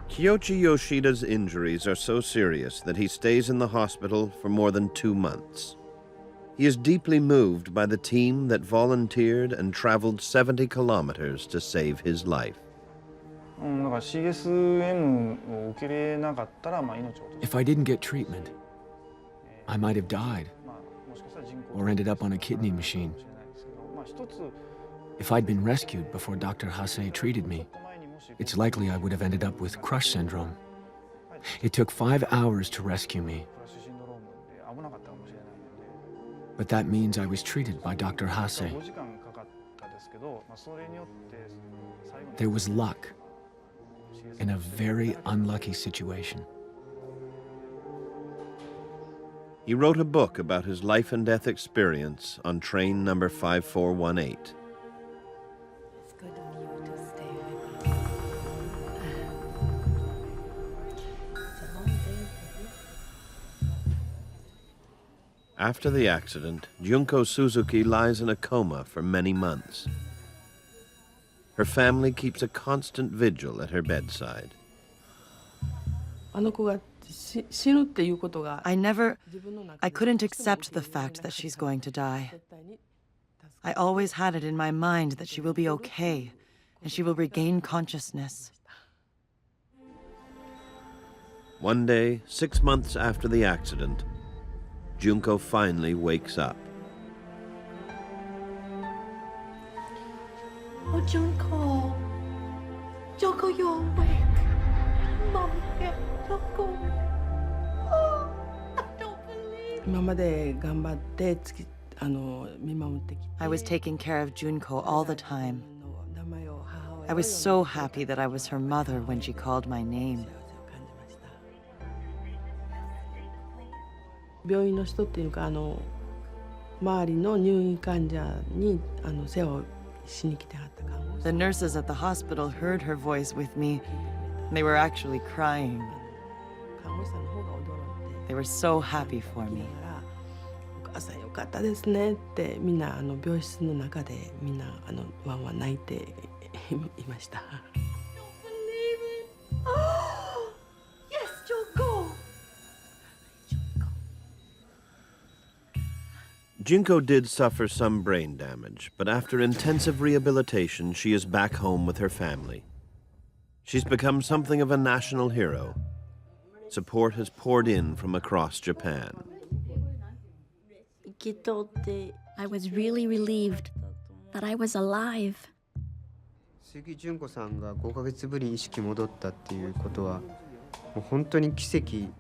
Kiyoshi Yoshida's injuries are so serious that he stays in the hospital for more than 2 months. He is deeply moved by the team that volunteered and traveled 70 kilometers to save his life. If I didn't get treatment, I might have died or ended up on a kidney machine. If I'd been rescued before Dr. Hase treated me, it's likely I would have ended up with crush syndrome. It took 5 hours to rescue me. But that means I was treated by Dr. Hase. There was luck in a very unlucky situation. He wrote a book about his life and death experience on train number 5418. After the accident, Junko Suzuki lies in a coma for many months. Her family keeps a constant vigil at her bedside. I couldn't accept the fact that she's going to die. I always had it in my mind that she will be okay and she will regain consciousness. One day, 6 months after the accident, Junko finally wakes up. Oh, Junko. Junko, you're awake. Mom here, Junko. Oh, I don't believe it. I was taking care of Junko all the time. I was so happy that I was her mother when she called my name. The nurses at the hospital heard her voice with me. They were actually crying. They were so happy for me. Oh, yes, Junko. Junko did suffer some brain damage, but after intensive rehabilitation, she is back home with her family. She's become something of a national hero. Support has poured in from across Japan. I was really relieved that I was alive. 杉純子さんが5ヶ月ぶりに意識戻ったっていうことは、もう本当に奇跡。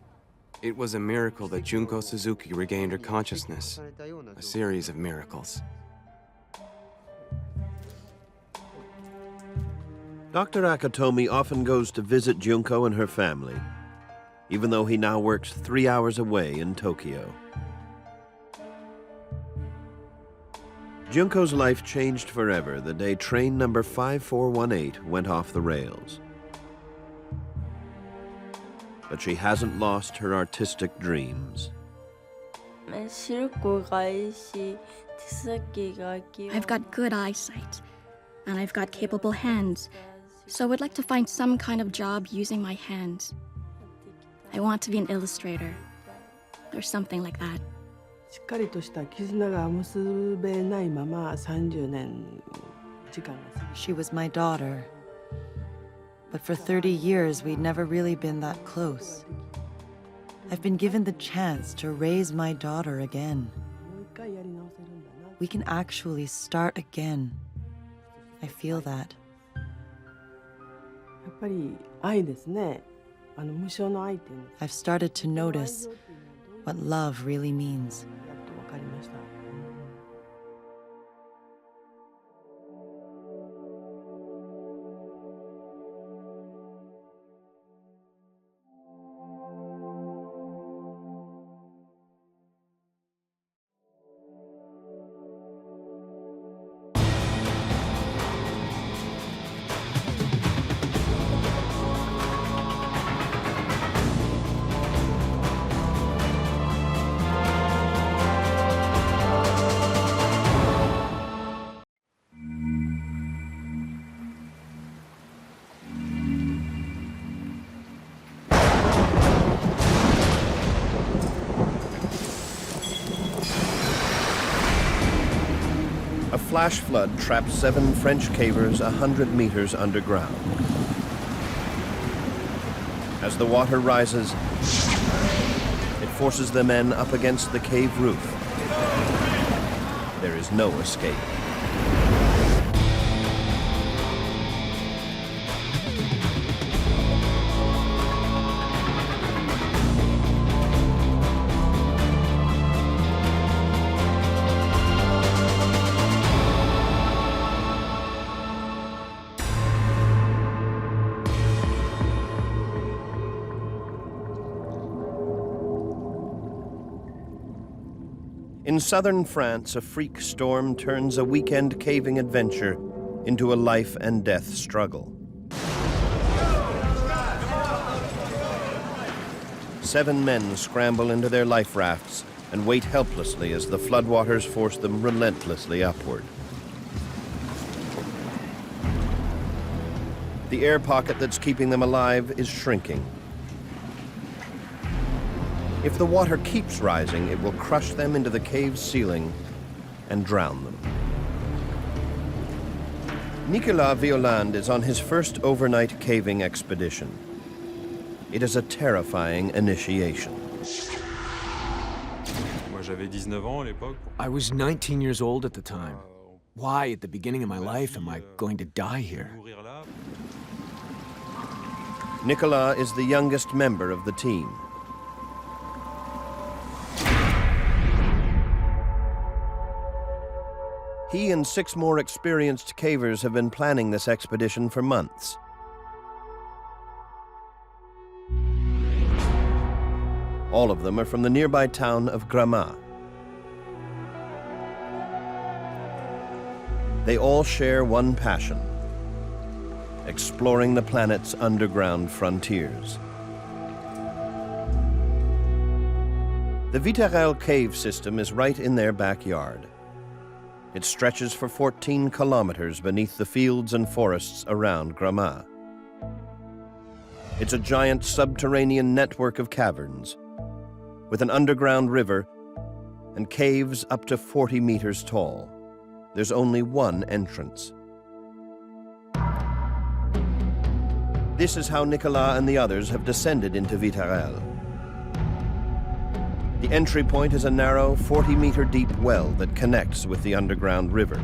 It was a miracle that Junko Suzuki regained her consciousness. A series of miracles. Dr. Akatomi often goes to visit Junko and her family, even though he now works 3 hours away in Tokyo. Junko's life changed forever the day train number 5418 went off the rails. But she hasn't lost her artistic dreams. I've got good eyesight, and I've got capable hands, so I would like to find some kind of job using my hands. I want to be an illustrator, or something like that. She was my daughter. But for 30 years, we'd never really been that close. I've been given the chance to raise my daughter again. We can actually start again. I feel that. I've started to notice what love really means. A flash flood trapped 7 French cavers 100 meters underground. As the water rises, it forces the men up against the cave roof. There is no escape. In southern France, a freak storm turns a weekend caving adventure into a life and death struggle. 7 men scramble into their life rafts and wait helplessly as the floodwaters force them relentlessly upward. The air pocket that's keeping them alive is shrinking. If the water keeps rising, it will crush them into the cave's ceiling and drown them. Nicolas Violande is on his first overnight caving expedition. It is a terrifying initiation. I was 19 years old at the time. Why, at the beginning of my life, am I going to die here? Nicolas is the youngest member of the team. He and 6 more experienced cavers have been planning this expedition for months. All of them are from the nearby town of Grammat. They all share one passion: exploring the planet's underground frontiers. The Vitarelle cave system is right in their backyard. It stretches for 14 kilometers beneath the fields and forests around Grammat. It's a giant subterranean network of caverns, with an underground river and caves up to 40 meters tall. There's only one entrance. This is how Nicolas and the others have descended into Vitarelle. The entry point is a narrow, 40-meter-deep well that connects with the underground river.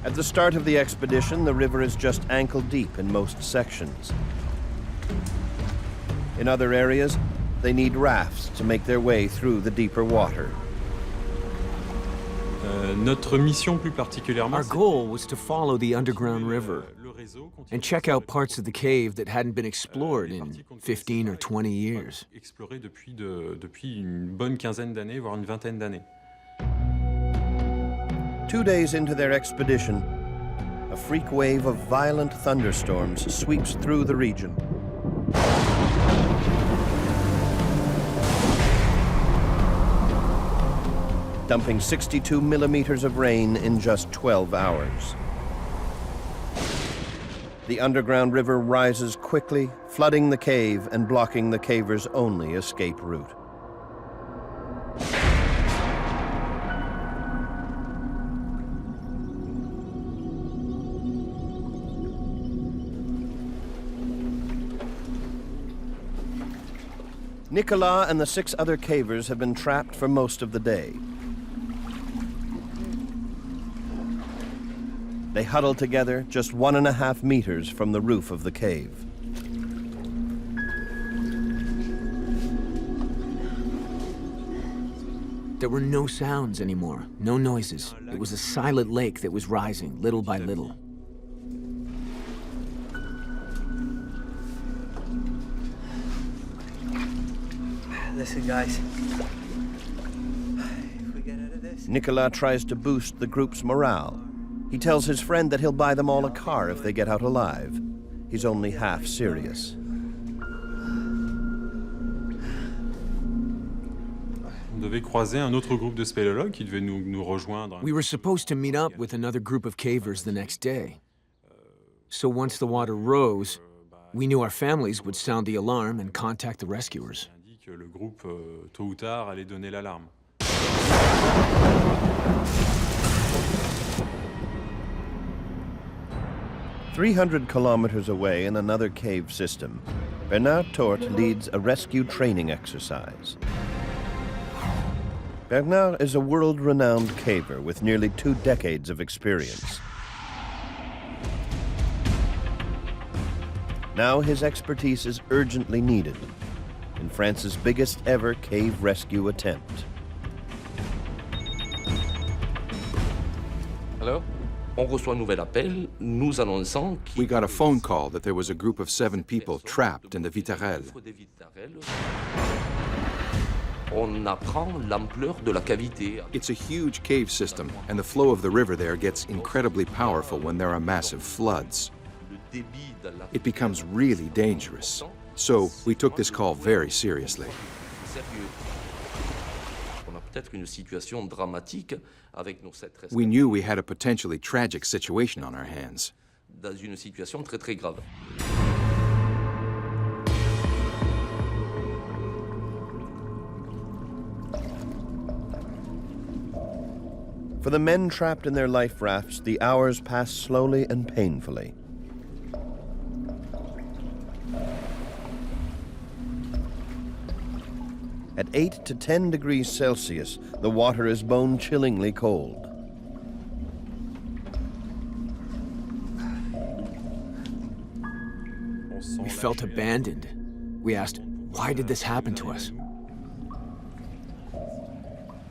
At the start of the expedition, the river is just ankle-deep in most sections. In other areas, they need rafts to make their way through the deeper water. Our goal was to follow the underground river and check out parts of the cave that hadn't been explored in 15 or 20 years. 2 days into their expedition, a freak wave of violent thunderstorms sweeps through the region. Dumping 62 millimeters of rain in just 12 hours. The underground river rises quickly, flooding the cave and blocking the cavers' only escape route. Nicolas and the 6 other cavers have been trapped for most of the day. They huddle together just 1.5 meters from the roof of the cave. There were no sounds anymore, no noises. It was a silent lake that was rising little by little. Listen, guys. Nicolas tries to boost the group's morale. He tells his friend that he'll buy them all a car if they get out alive. He's only half serious. We were supposed to meet up with another group of cavers the next day. So once the water rose, we knew our families would sound the alarm and contact the rescuers. 300 kilometers away in another cave system, Bernard Tort leads a rescue training exercise. Bernard is a world-renowned caver with nearly 2 decades of experience. Now his expertise is urgently needed in France's biggest ever cave rescue attempt. Hello? On reçoit un nouvel appel, nous annonçant We got a phone call that there was a group of 7 people trapped in the Vitarelle. On apprend l'ampleur de la cavité. It's a huge cave system, and the flow of the river there gets incredibly powerful when there are massive floods. It becomes really dangerous. So we took this call very seriously. We knew we had a potentially tragic situation on our hands. For the men trapped in their life rafts, the hours pass slowly and painfully. At 8 to 10 degrees Celsius, the water is bone-chillingly cold. We felt abandoned. We asked, why did this happen to us?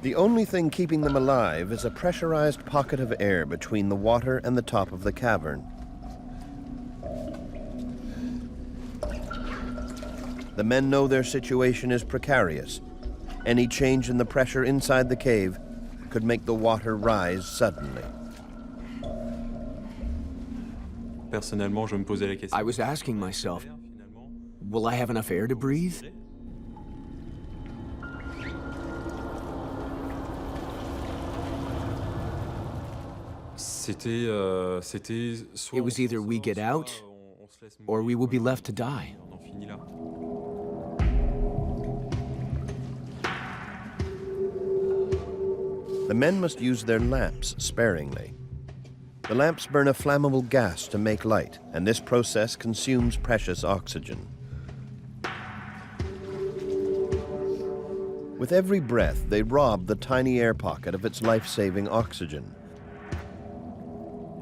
The only thing keeping them alive is a pressurized pocket of air between the water and the top of the cavern. The men know their situation is precarious. Any change in the pressure inside the cave could make the water rise suddenly. I was asking myself, will I have enough air to breathe? It was either we get out, or we will be left to die. The men must use their lamps sparingly. The lamps burn a flammable gas to make light, and this process consumes precious oxygen. With every breath, they rob the tiny air pocket of its life-saving oxygen.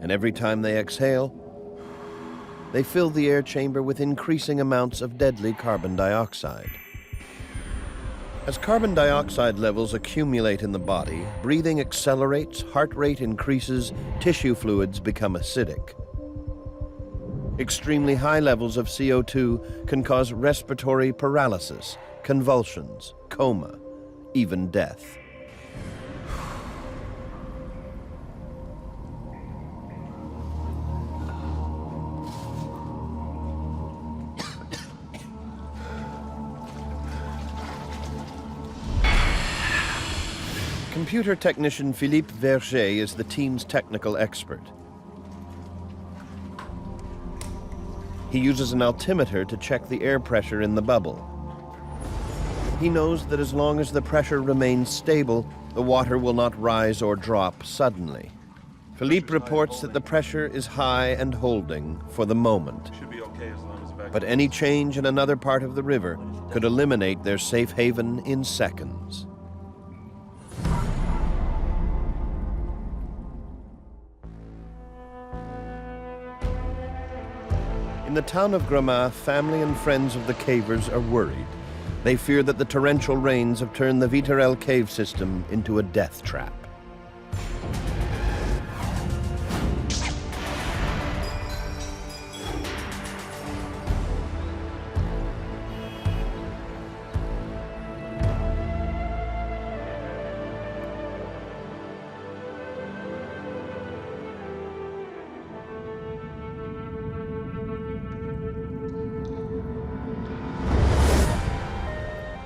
And every time they exhale, they fill the air chamber with increasing amounts of deadly carbon dioxide. As carbon dioxide levels accumulate in the body, breathing accelerates, heart rate increases, tissue fluids become acidic. Extremely high levels of CO2 can cause respiratory paralysis, convulsions, coma, even death. Computer technician Philippe Verger is the team's technical expert. He uses an altimeter to check the air pressure in the bubble. He knows that as long as the pressure remains stable, the water will not rise or drop suddenly. Philippe reports that the pressure is high and holding for the moment. But any change in another part of the river could eliminate their safe haven in seconds. In the town of Gramma, family and friends of the cavers are worried. They fear that the torrential rains have turned the Vitarel cave system into a death trap.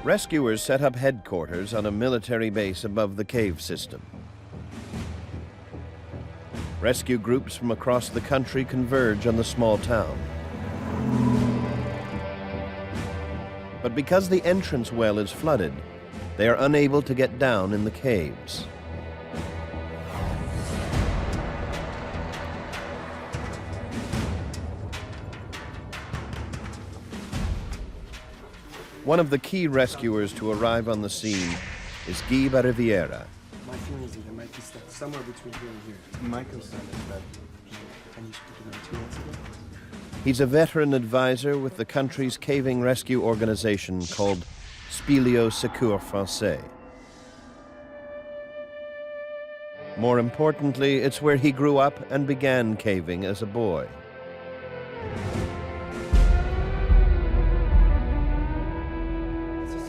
Rescuers set up headquarters on a military base above the cave system. Rescue groups from across the country converge on the small town. But because the entrance well is flooded, they are unable to get down in the caves. One of the key rescuers to arrive on the scene is Guy Barriviera. My feeling is there might be stuff somewhere between here and here. My concern is that I need to put it 2 months ago. He's a veteran advisor with the country's caving rescue organization called Spilio Secours Français. More importantly, it's where he grew up and began caving as a boy.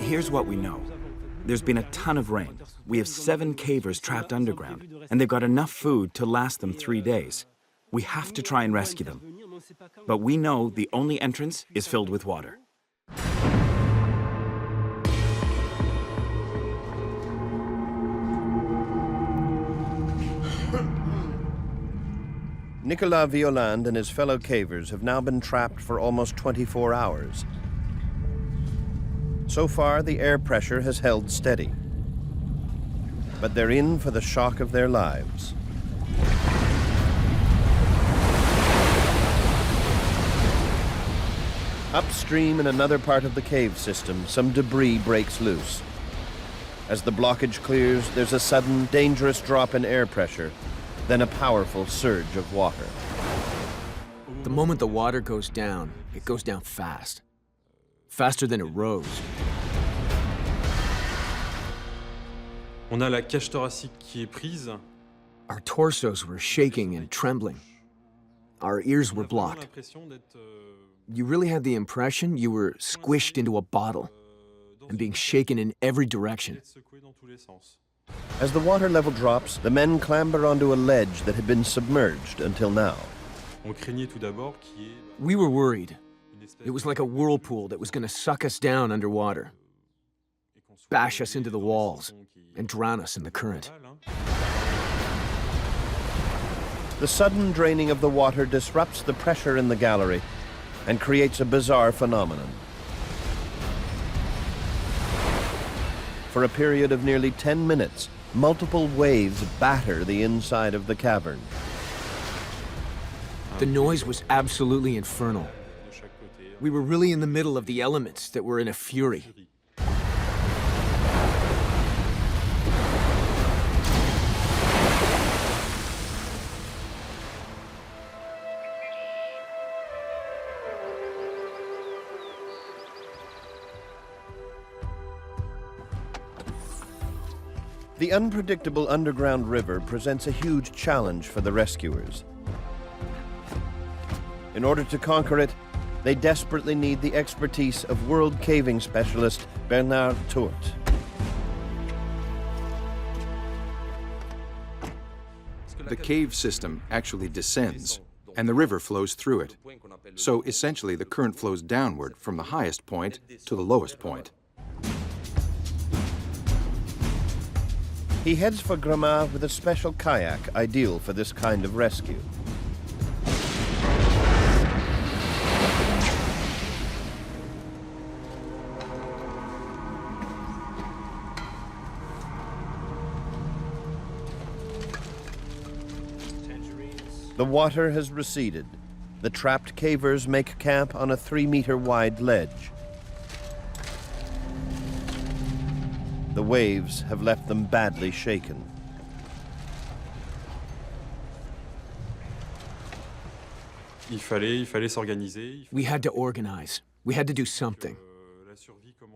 Here's what we know. There's been a ton of rain. We have 7 cavers trapped underground, and they've got enough food to last them 3 days. We have to try and rescue them. But we know the only entrance is filled with water. Nicolas Violand and his fellow cavers have now been trapped for almost 24 hours. So far, the air pressure has held steady. But they're in for the shock of their lives. Upstream in another part of the cave system, some debris breaks loose. As the blockage clears, there's a sudden, dangerous drop in air pressure, then a powerful surge of water. The moment the water goes down, it goes down fast. Faster than it rose. On a la cage thoracique qui est prise. Our torsos were shaking and trembling. Our ears were blocked. You really had the impression you were squished into a bottle and being shaken in every direction. As the water level drops, the men clamber onto a ledge that had been submerged until now. We were worried. It was like a whirlpool that was going to suck us down underwater, bash us into the walls, and drown us in the current. The sudden draining of the water disrupts the pressure in the gallery and creates a bizarre phenomenon. For a period of nearly 10 minutes, multiple waves batter the inside of the cavern. The noise was absolutely infernal. We were really in the middle of the elements that were in a fury. The unpredictable underground river presents a huge challenge for the rescuers. In order to conquer it, they desperately need the expertise of world caving specialist Bernard Tourt. The cave system actually descends, and the river flows through it. So essentially, the current flows downward from the highest point to the lowest point. He heads for Gramma with a special kayak ideal for this kind of rescue. The water has receded. The trapped cavers make camp on a 3-meter-wide ledge. The waves have left them badly shaken. Il fallait s'organiser. We had to organize. We had to do something.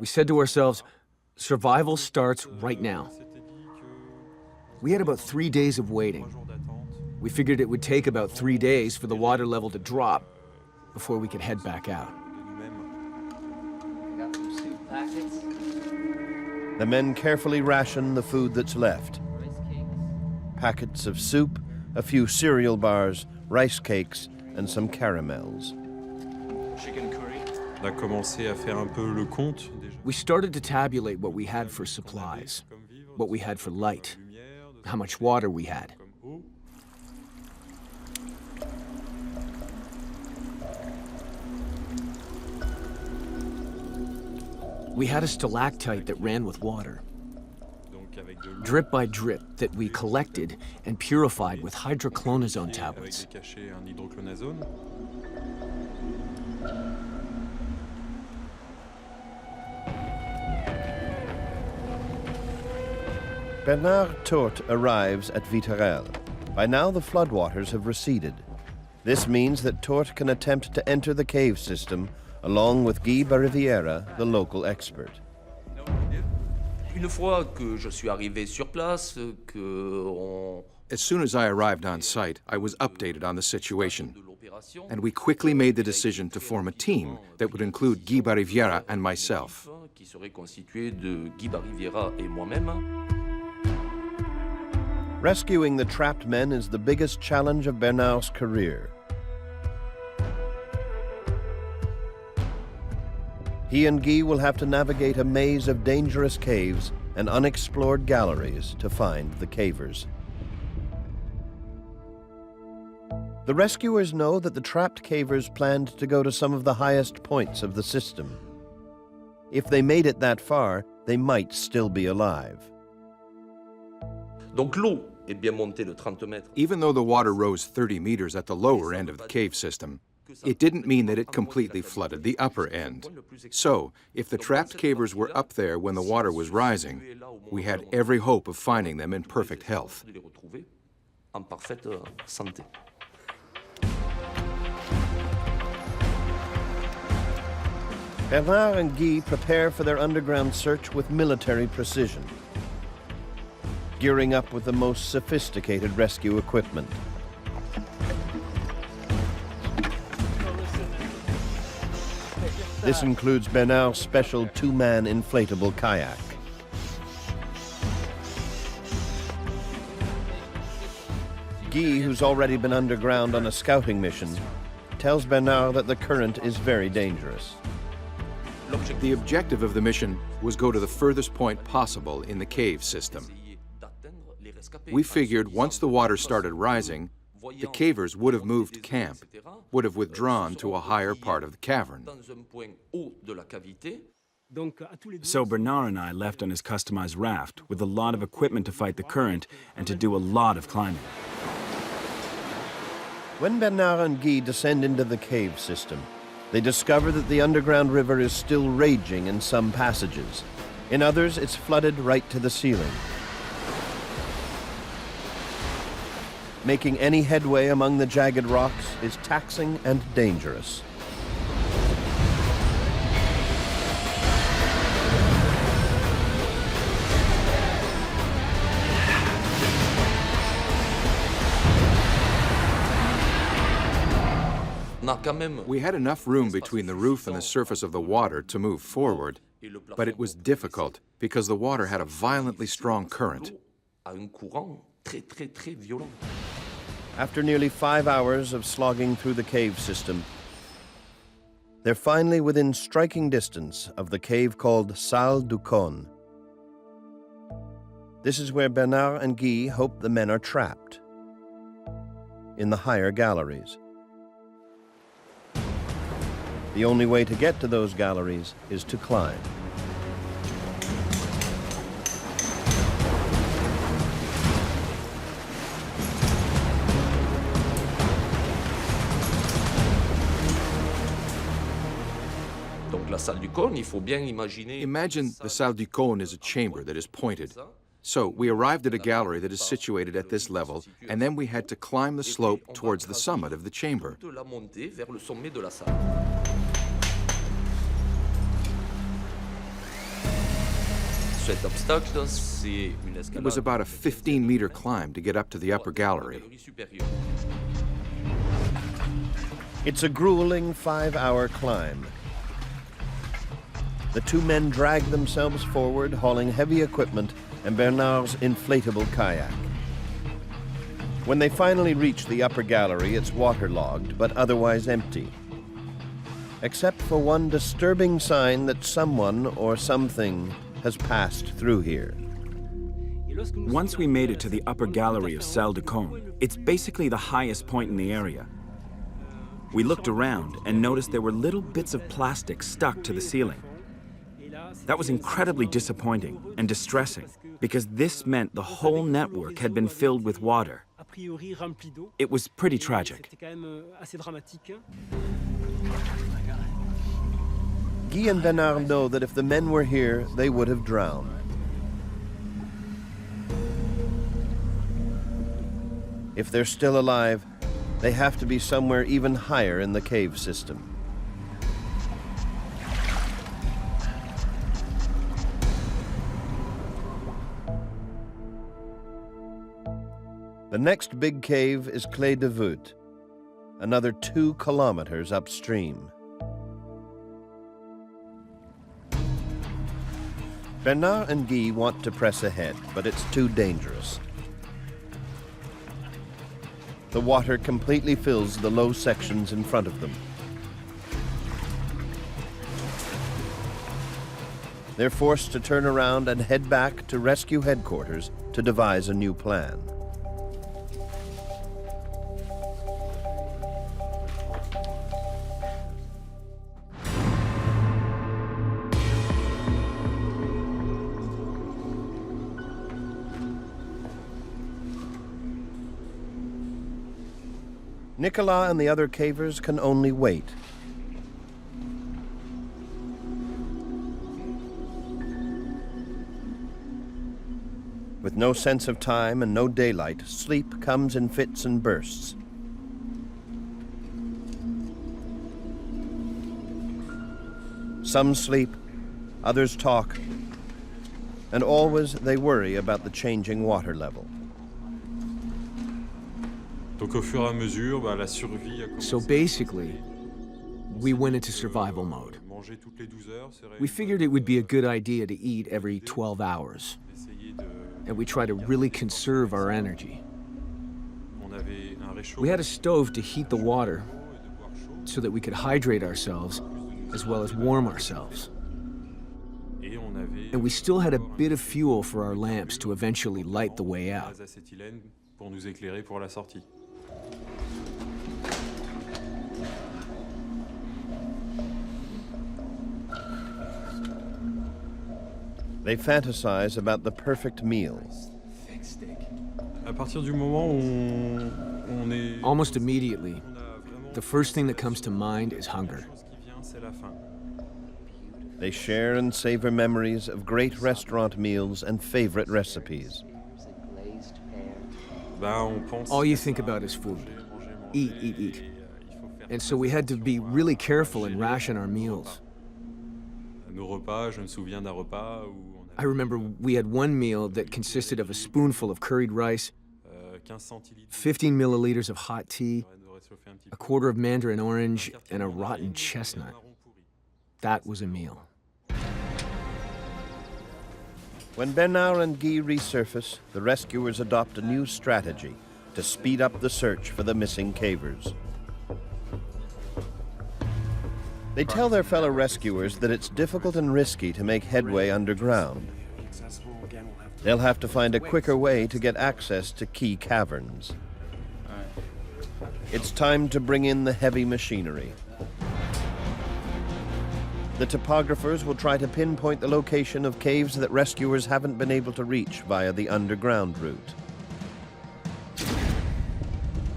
We said to ourselves, survival starts right now. We had about 3 days of waiting. We figured it would take about 3 days for the water level to drop before we could head back out. The men carefully ration the food that's left. Packets of soup, a few cereal bars, rice cakes, and some caramels. On a commencé à faire un peu le compte. We started to tabulate what we had for supplies, what we had for light, how much water we had. We had a stalactite that ran with water, drip by drip, that we collected and purified with hydroclonazone tablets. Bernard Tourt arrives at Viterel. By now, the floodwaters have receded. This means that Tourt can attempt to enter the cave system along with Guy Bariviera, the local expert. Une fois que je suis arrivé sur place, As soon as I arrived on site, I was updated on the situation, and we quickly made the decision to form a team that would include Guy Bariviera and myself. qui serait constitué de Guy Bariviera et moi-même. Rescuing the trapped men is the biggest challenge of Bernard's career. He and Guy will have to navigate a maze of dangerous caves and unexplored galleries to find the cavers. The rescuers know that the trapped cavers planned to go to some of the highest points of the system. If they made it that far, they might still be alive. Even though the water rose 30 meters at the lower end of the cave system, it didn't mean that it completely flooded the upper end. So, if the trapped cavers were up there when the water was rising, we had every hope of finding them in perfect health. Bernard and Guy prepare for their underground search with military precision, gearing up with the most sophisticated rescue equipment. This includes Bernard's special two-man inflatable kayak. Guy, who's already been underground on a scouting mission, tells Bernard that the current is very dangerous. The objective of the mission was go to the furthest point possible in the cave system. We figured once the water started rising, the cavers would have moved camp, would have withdrawn to a higher part of the cavern. So Bernard and I left on his customized raft with a lot of equipment to fight the current and to do a lot of climbing. When Bernard and Guy descend into the cave system, they discover that the underground river is still raging in some passages. In others, it's flooded right to the ceiling. Making any headway among the jagged rocks is taxing and dangerous. We had enough room between the roof and the surface of the water to move forward, but it was difficult because the water had a violently strong current. After nearly 5 hours of slogging through the cave system, they're finally within striking distance of the cave called Salle du Cône. This is where Bernard and Guy hope the men are trapped, in the higher galleries. The only way to get to those galleries is to climb. Imagine the Salle du Cône is a chamber that is pointed. So we arrived at a gallery that is situated at this level, and then we had to climb the slope towards the summit of the chamber. It was about a 15-meter climb to get up to the upper gallery. It's a grueling 5-hour climb. The two men drag themselves forward, hauling heavy equipment and Bernard's inflatable kayak. When they finally reach the upper gallery, it's waterlogged, but otherwise empty, except for one disturbing sign that someone or something has passed through here. Once we made it to the upper gallery of Salle du Cône, it's basically the highest point in the area. We looked around and noticed there were little bits of plastic stuck to the ceiling. That was incredibly disappointing and distressing because this meant the whole network had been filled with water. It was pretty tragic. Guy and Bernard know that if the men were here, they would have drowned. If they're still alive, they have to be somewhere even higher in the cave system. The next big cave is Clé de Voûte, another 2 kilometers upstream. Bernard and Guy want to press ahead, but it's too dangerous. The water completely fills the low sections in front of them. They're forced to turn around and head back to rescue headquarters to devise a new plan. Nicolas and the other cavers can only wait. With no sense of time and no daylight, sleep comes in fits and bursts. Some sleep, others talk, and always they worry about the changing water level. So basically, we went into survival mode. We figured it would be a good idea to eat every 12 hours. And we try to really conserve our energy. We had a stove to heat the water so that we could hydrate ourselves as well as warm ourselves. And we still had a bit of fuel for our lamps to eventually light the way out. They fantasize about the perfect meal. Almost immediately, the first thing that comes to mind is hunger. They share and savor memories of great restaurant meals and favorite recipes. All you think about is food. Eat, eat, eat. And so we had to be really careful and ration our meals. I remember we had one meal that consisted of a spoonful of curried rice, 15 milliliters of hot tea, a quarter of mandarin orange, and a rotten chestnut. That was a meal. When Bernard and Guy resurface, the rescuers adopt a new strategy to speed up the search for the missing cavers. They tell their fellow rescuers that it's difficult and risky to make headway underground. They'll have to find a quicker way to get access to key caverns. It's time to bring in the heavy machinery. The topographers will try to pinpoint the location of caves that rescuers haven't been able to reach via the underground route.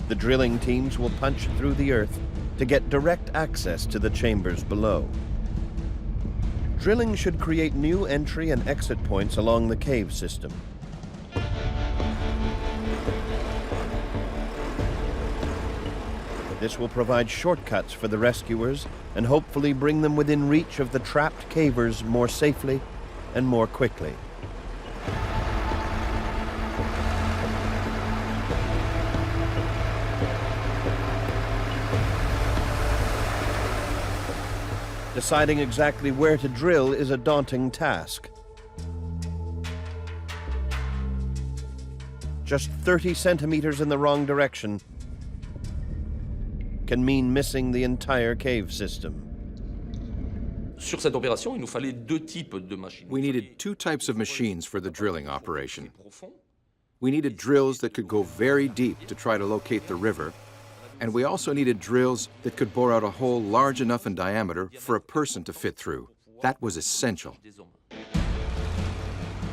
The drilling teams will punch through the earth to get direct access to the chambers below. Drilling should create new entry and exit points along the cave system. This will provide shortcuts for the rescuers and hopefully bring them within reach of the trapped cavers more safely and more quickly. Deciding exactly where to drill is a daunting task. Just 30 centimeters in the wrong direction can mean missing the entire cave system. Sur cette opération, il nous fallait deux types de machines. We needed two types of machines for the drilling operation. We needed drills that could go very deep to try to locate the river, and we also needed drills that could bore out a hole large enough in diameter for a person to fit through. That was essential.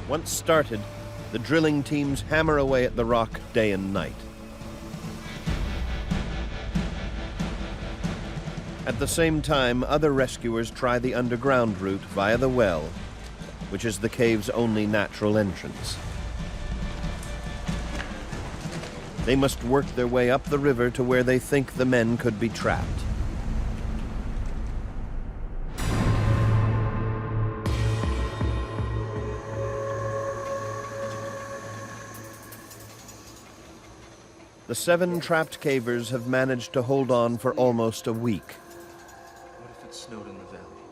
Once started, the drilling teams hammer away at the rock day and night. At the same time, other rescuers try the underground route via the well, which is the cave's only natural entrance. They must work their way up the river to where they think the men could be trapped. The 7 trapped cavers have managed to hold on for almost a week. What if it snowed in the valley?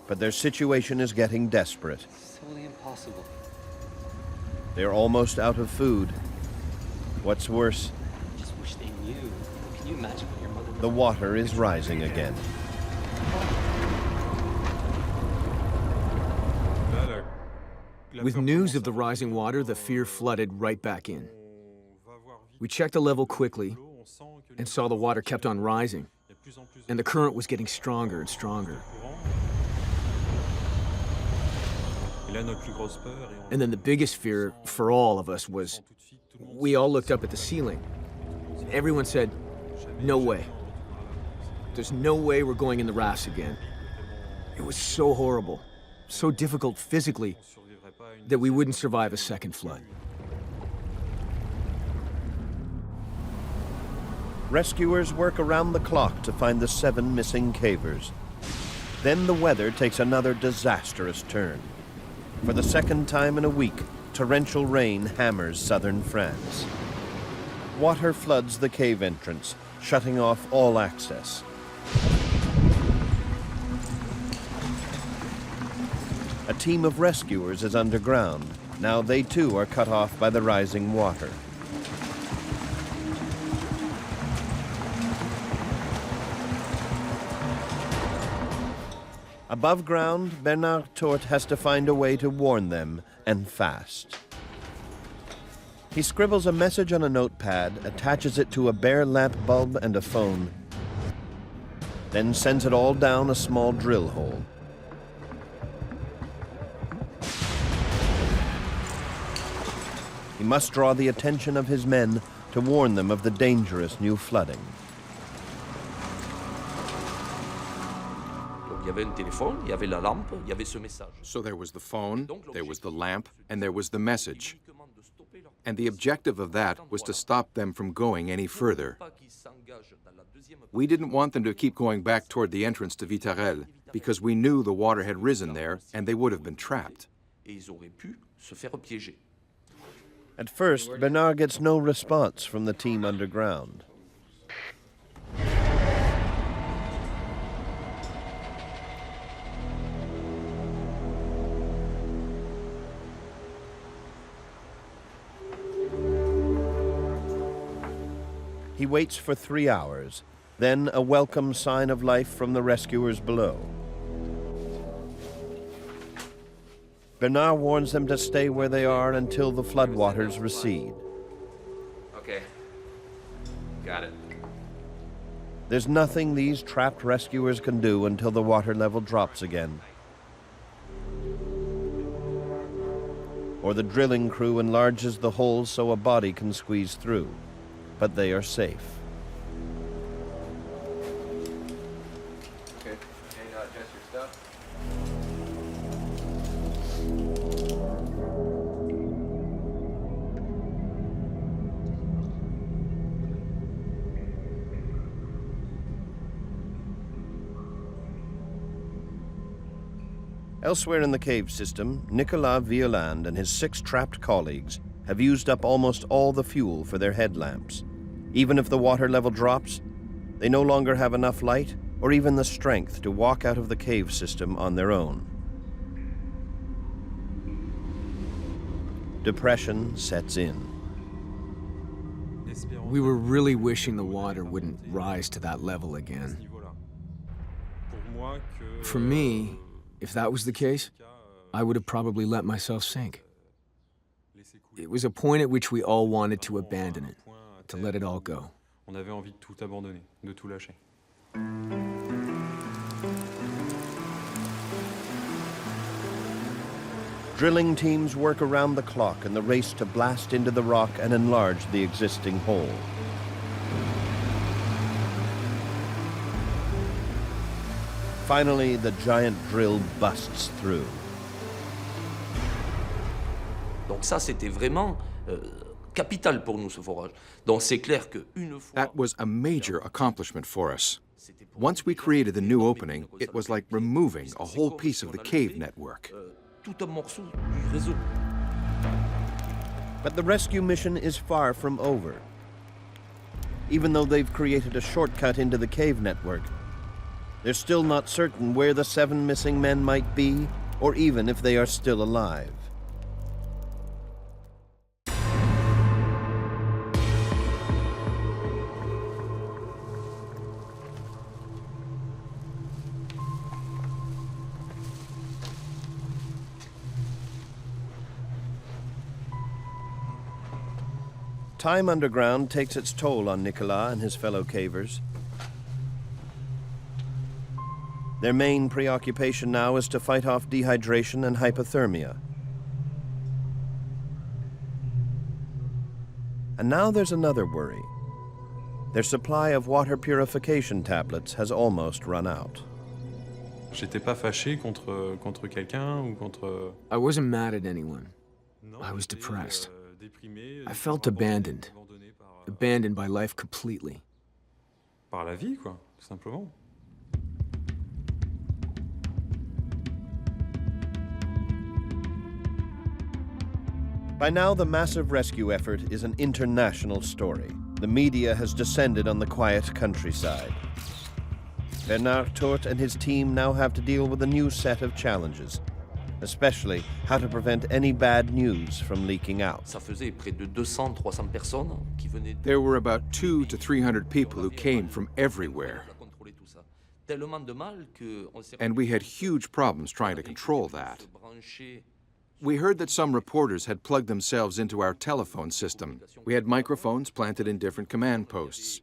But their situation is getting desperate. It's totally impossible. They're almost out of food. What's worse, I just wish they knew. Can you imagine what your mother... the water is rising again. With news of the rising water, the fear flooded right back in. We checked the level quickly and saw the water kept on rising, and the current was getting stronger and stronger. And then the biggest fear for all of us was, we all looked up at the ceiling. Everyone said, No way. There's no way we're going in the rafts again. It was so horrible, so difficult physically, that we wouldn't survive a second flood. Rescuers work around the clock to find the 7 missing cavers. Then the weather takes another disastrous turn. For the second time in a week, torrential rain hammers southern France. Water floods the cave entrance, shutting off all access. A team of rescuers is underground. Now they too are cut off by the rising water. Above ground, Bernard Tourt has to find a way to warn them, and fast. He scribbles a message on a notepad, attaches it to a bare lamp bulb and a phone, then sends it all down a small drill hole. He must draw the attention of his men to warn them of the dangerous new flooding. So there was the phone, there was the lamp, and there was the message. And the objective of that was to stop them from going any further. We didn't want them to keep going back toward the entrance to Vitarelle because we knew the water had risen there and they would have been trapped. At first, Bernard gets no response from the team underground. He waits for 3 hours, then a welcome sign of life from the rescuers below. Bernard warns them to stay where they are until the floodwaters recede. Okay. Got it. There's nothing these trapped rescuers can do until the water level drops again. Or the drilling crew enlarges the holes so a body can squeeze through. But they are safe. Okay, adjust your stuff. Elsewhere in the cave system, Nicolas Violand and his 6 trapped colleagues have used up almost all the fuel for their headlamps. Even if the water level drops, they no longer have enough light or even the strength to walk out of the cave system on their own. Depression sets in. We were really wishing the water wouldn't rise to that level again. For me, if that was the case, I would have probably let myself sink. It was a point at which we all wanted to abandon it, to let it all go. On avait envie de tout abandonner, de tout lâcher. Drilling teams work around the clock in the race to blast into the rock and enlarge the existing hole. Finally, the giant drill busts through. Donc ça, c'était vraiment capital pour nous, ce forage. Donc c'est clair que une fois... That was a major accomplishment for us. Once we created the new opening, it was like removing a whole piece of the cave network. Tout un morceau du réseau. But the rescue mission is far from over. Even though they've created a shortcut into the cave network, they're still not certain where the 7 missing men might be, or even if they are still alive. Time underground takes its toll on Nicolas and his fellow cavers. Their main preoccupation now is to fight off dehydration and hypothermia. And now there's another worry. Their supply of water purification tablets has almost run out. J'étais pas fâché contre quelqu'un ou contre. I wasn't mad at anyone. I was depressed. I felt abandoned. Abandoned by life completely. Par la vie, quoi, tout simplement. By now, the massive rescue effort is an international story. The media has descended on the quiet countryside. Bernard Tourt and his team now have to deal with a new set of challenges, especially how to prevent any bad news from leaking out. Ça faisait près de 200-300 personnes qui venaient. There were about 200 to 300 people who came from everywhere. And we had huge problems trying to control that. We heard that some reporters had plugged themselves into our telephone system. We had microphones planted in different command posts.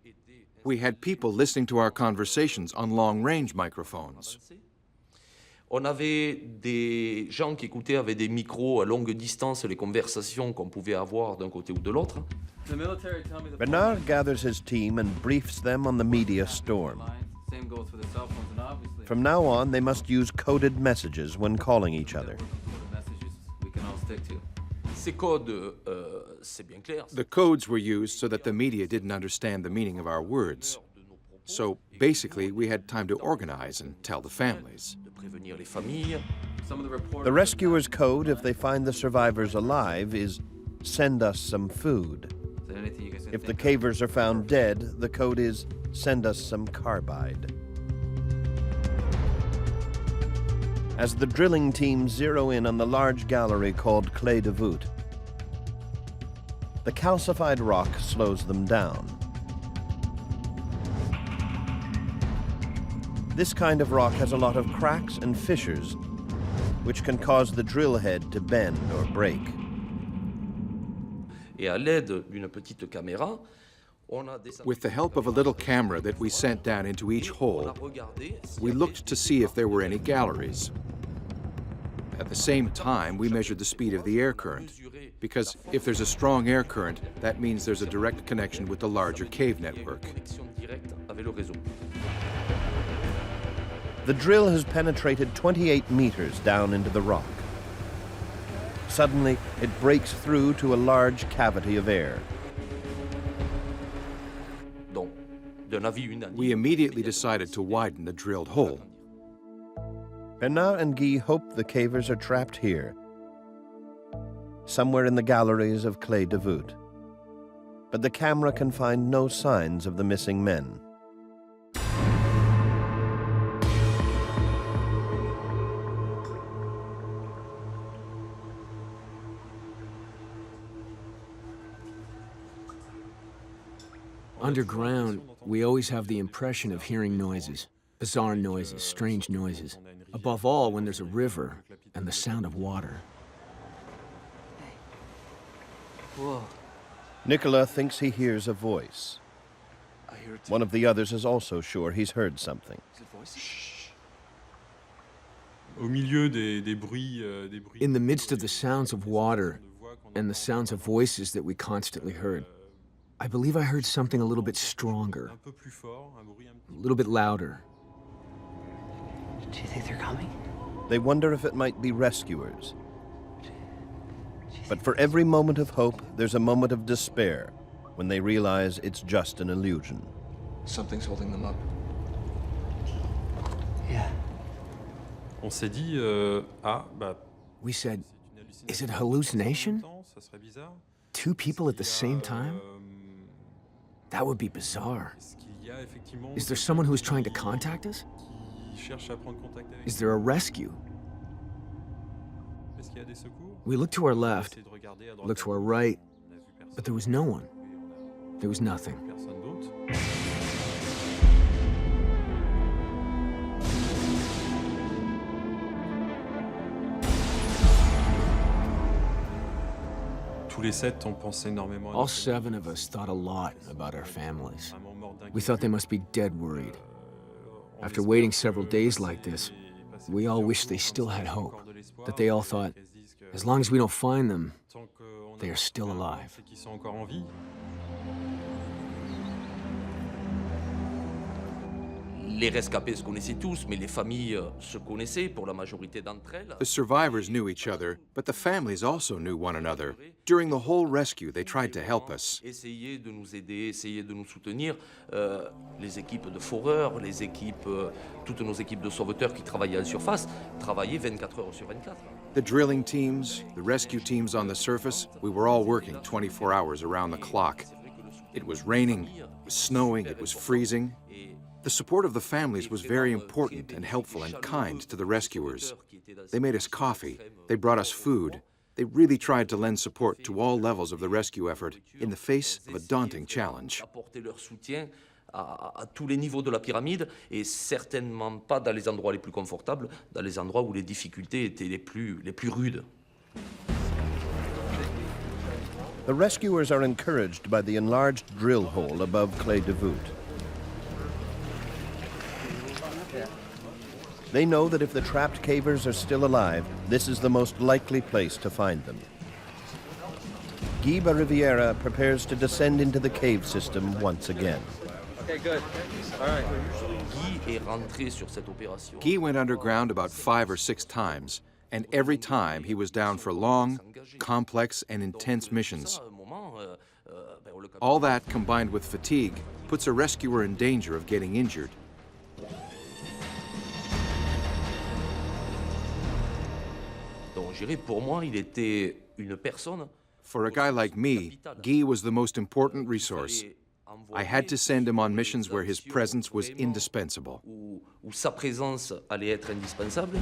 We had people listening to our conversations on long-range microphones. On avait des gens qui écoutaient avec des micros à longue distance les conversations qu'on pouvait avoir d'un côté ou de l'autre. Bernard gathers his team and briefs them on the media storm. From now on, they must use coded messages when calling each other. The codes were used so that the media didn't understand the meaning of our words. So basically, we had time to organize and tell the families. The rescuers' code, if they find the survivors alive, is "send us some food." If the cavers are found dead, the code is "send us some carbide." As the drilling team zero in on the large gallery called Clé de Voûte, the calcified rock slows them down. This kind of rock has a lot of cracks and fissures, which can cause the drill head to bend or break. With the help of a little camera that we sent down into each hole, we looked to see if there were any galleries. At the same time, we measured the speed of the air current, because if there's a strong air current, that means there's a direct connection with the larger cave network. The drill has penetrated 28 meters down into the rock. Suddenly, it breaks through to a large cavity of air. We immediately decided to widen the drilled hole. Bernard and Guy hope the cavers are trapped here, somewhere in the galleries of Clé de Voûte. But the camera can find no signs of the missing men. Underground, we always have the impression of hearing noises, bizarre noises, strange noises. Above all, when there's a river and the sound of water. Whoa. Nicola thinks he hears a voice. One of the others is also sure he's heard something. In the midst of the sounds of water and the sounds of voices that we constantly heard, I believe I heard something a little bit stronger, a little bit louder. Do you think they're coming? They wonder if it might be rescuers. But for every moment of hope, there's a moment of despair when they realize it's just an illusion. Something's holding them up. Yeah. On s'est dit, We said, is it hallucination? Two people at the same time? That would be bizarre. Is there someone who's trying to contact us? Is there a rescue? We looked to our left, looked to our right, but there was no one. There was nothing. All seven of us thought a lot about our families. We thought they must be dead worried. After waiting several days like this, we all wished they still had hope. That they all thought, as long as we don't find them, they are still alive. Les rescapés se connaissaient tous, mais les familles se connaissaient pour la majorité d'entre elles. The survivors knew each other, but the families also knew one another. During the whole rescue, they tried to help us. Essayer de nous aider, essayer de nous soutenir. Les équipes de foreurs, les équipes, toutes nos équipes de sauveteurs qui travaillaient en surface, travaillaient 24 heures sur 24. The drilling teams, the rescue teams on the surface, we were all working 24 hours around the clock. It was raining, it was snowing, it was freezing. The support of the families was very important and helpful and kind to the rescuers. They made us coffee, they brought us food. They really tried to lend support to all levels of the rescue effort in the face of a daunting challenge. Apporter leur soutien à tous les niveaux de la pyramide et certainement pas dans les endroits les plus confortables, dans les endroits où les difficultés étaient les plus rudes. The rescuers are encouraged by the enlarged drill hole above Clé de Voûte. They know that if the trapped cavers are still alive, this is the most likely place to find them. Guy Riviera prepares to descend into the cave system once again. Okay, good. All right. Guy est rentré sur cette opération. Guy went underground about 5 or 6 times, and every time he was down for long, complex, and intense missions. All that, combined with fatigue, puts a rescuer in danger of getting injured. Donc, je dirais, pour moi, il était une personne. For a guy like me, Guy was the most important resource. I had to send him on missions where his presence was indispensable. Où sa présence allait être indispensable.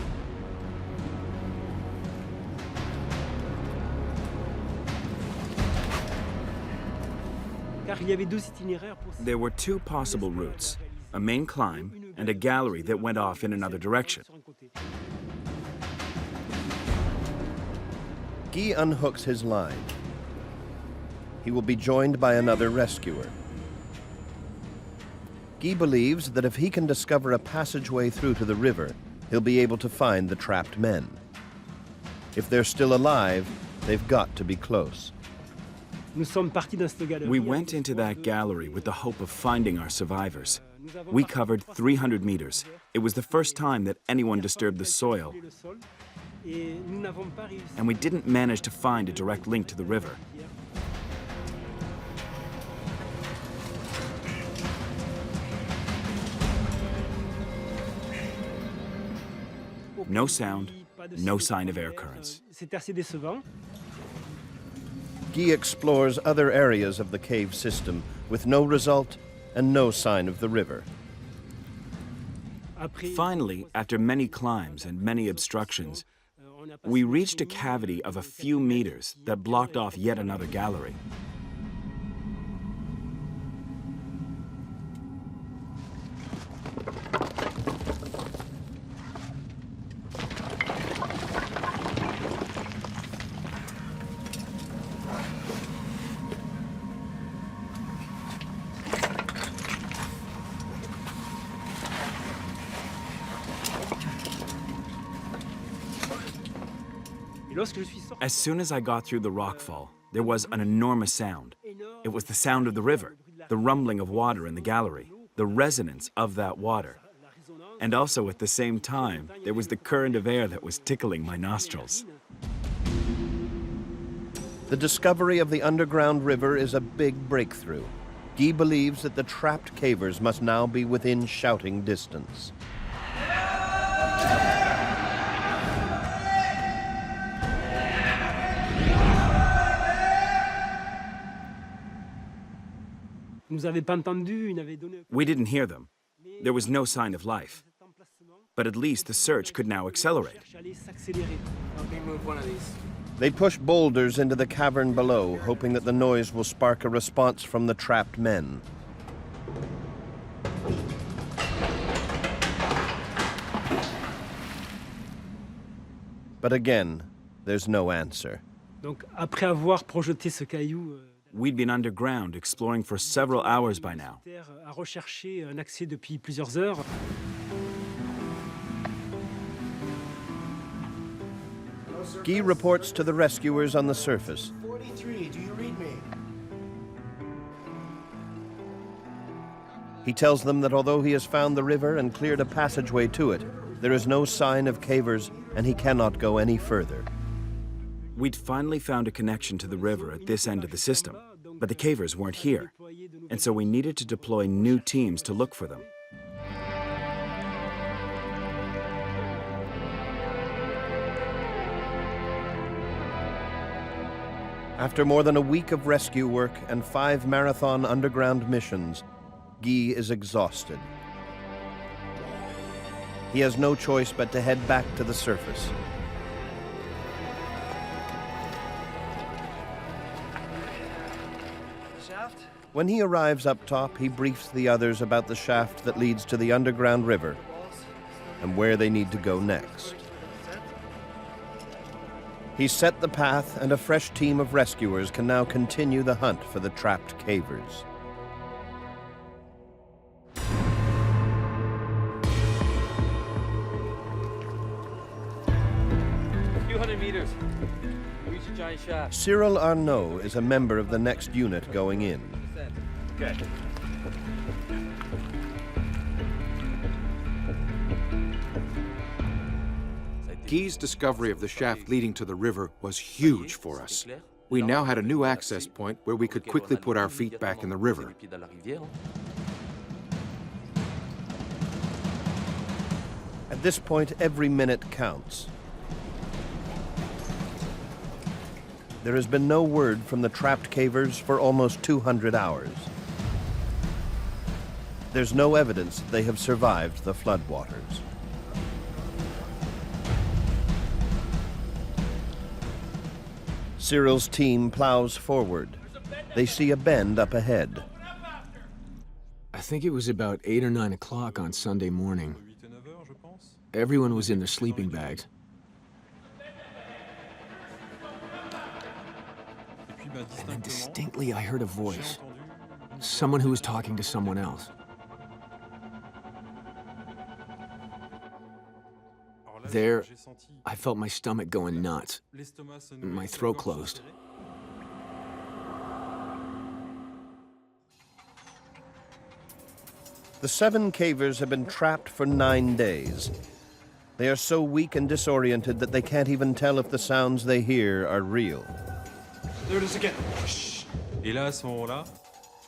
There were 2 possible routes, a main climb and a gallery that went off in another direction. Guy unhooks his line. He will be joined by another rescuer. Guy believes that if he can discover a passageway through to the river, he'll be able to find the trapped men. If they're still alive, they've got to be close. We went into that gallery with the hope of finding our survivors. We covered 300 meters. It was the first time that anyone disturbed the soil, and we didn't manage to find a direct link to the river. No sound, no sign of air currents. Guy explores other areas of the cave system with no result and no sign of the river. Finally, after many climbs and many obstructions, we reached a cavity of a few meters that blocked off yet another gallery. As soon as I got through the rockfall, there was an enormous sound. It was the sound of the river, the rumbling of water in the gallery, the resonance of that water. And also at the same time, there was the current of air that was tickling my nostrils. The discovery of the underground river is a big breakthrough. Guy believes that the trapped cavers must now be within shouting distance. We didn't hear them. There was no sign of life. But at least the search could now accelerate. They push boulders into the cavern below, hoping that the noise will spark a response from the trapped men. But again, there's no answer. We'd been underground exploring for several hours by now. Guy reports to the rescuers on the surface. 43, do you read me? He tells them that although he has found the river and cleared a passageway to it, there is no sign of cavers and he cannot go any further. We'd finally found a connection to the river at this end of the system, but the cavers weren't here, and so we needed to deploy new teams to look for them. After more than a week of rescue work and 5 marathon underground missions, Guy is exhausted. He has no choice but to head back to the surface. When he arrives up top, he briefs the others about the shaft that leads to the underground river and where they need to go next. He's set the path, and a fresh team of rescuers can now continue the hunt for the trapped cavers. A few hundred meters. Reach a giant shaft. Cyril Arnaud is a member of the next unit going in. Okay. Guy's discovery of the shaft leading to the river was huge for us. We now had a new access point where we could quickly put our feet back in the river. At this point, every minute counts. There has been no word from the trapped cavers for almost 200 hours. There's no evidence that they have survived the floodwaters. Cyril's team plows forward. They see a bend up ahead. I think it was about 8 or 9 o'clock on Sunday morning. Everyone was in their sleeping bags. And then distinctly I heard a voice. Someone who was talking to someone else. There, I felt my stomach going nuts. My throat closed. The 7 cavers have been trapped for 9 days. They are so weak and disoriented that they can't even tell if the sounds they hear are real. There it is again. Et là, à ce moment-là,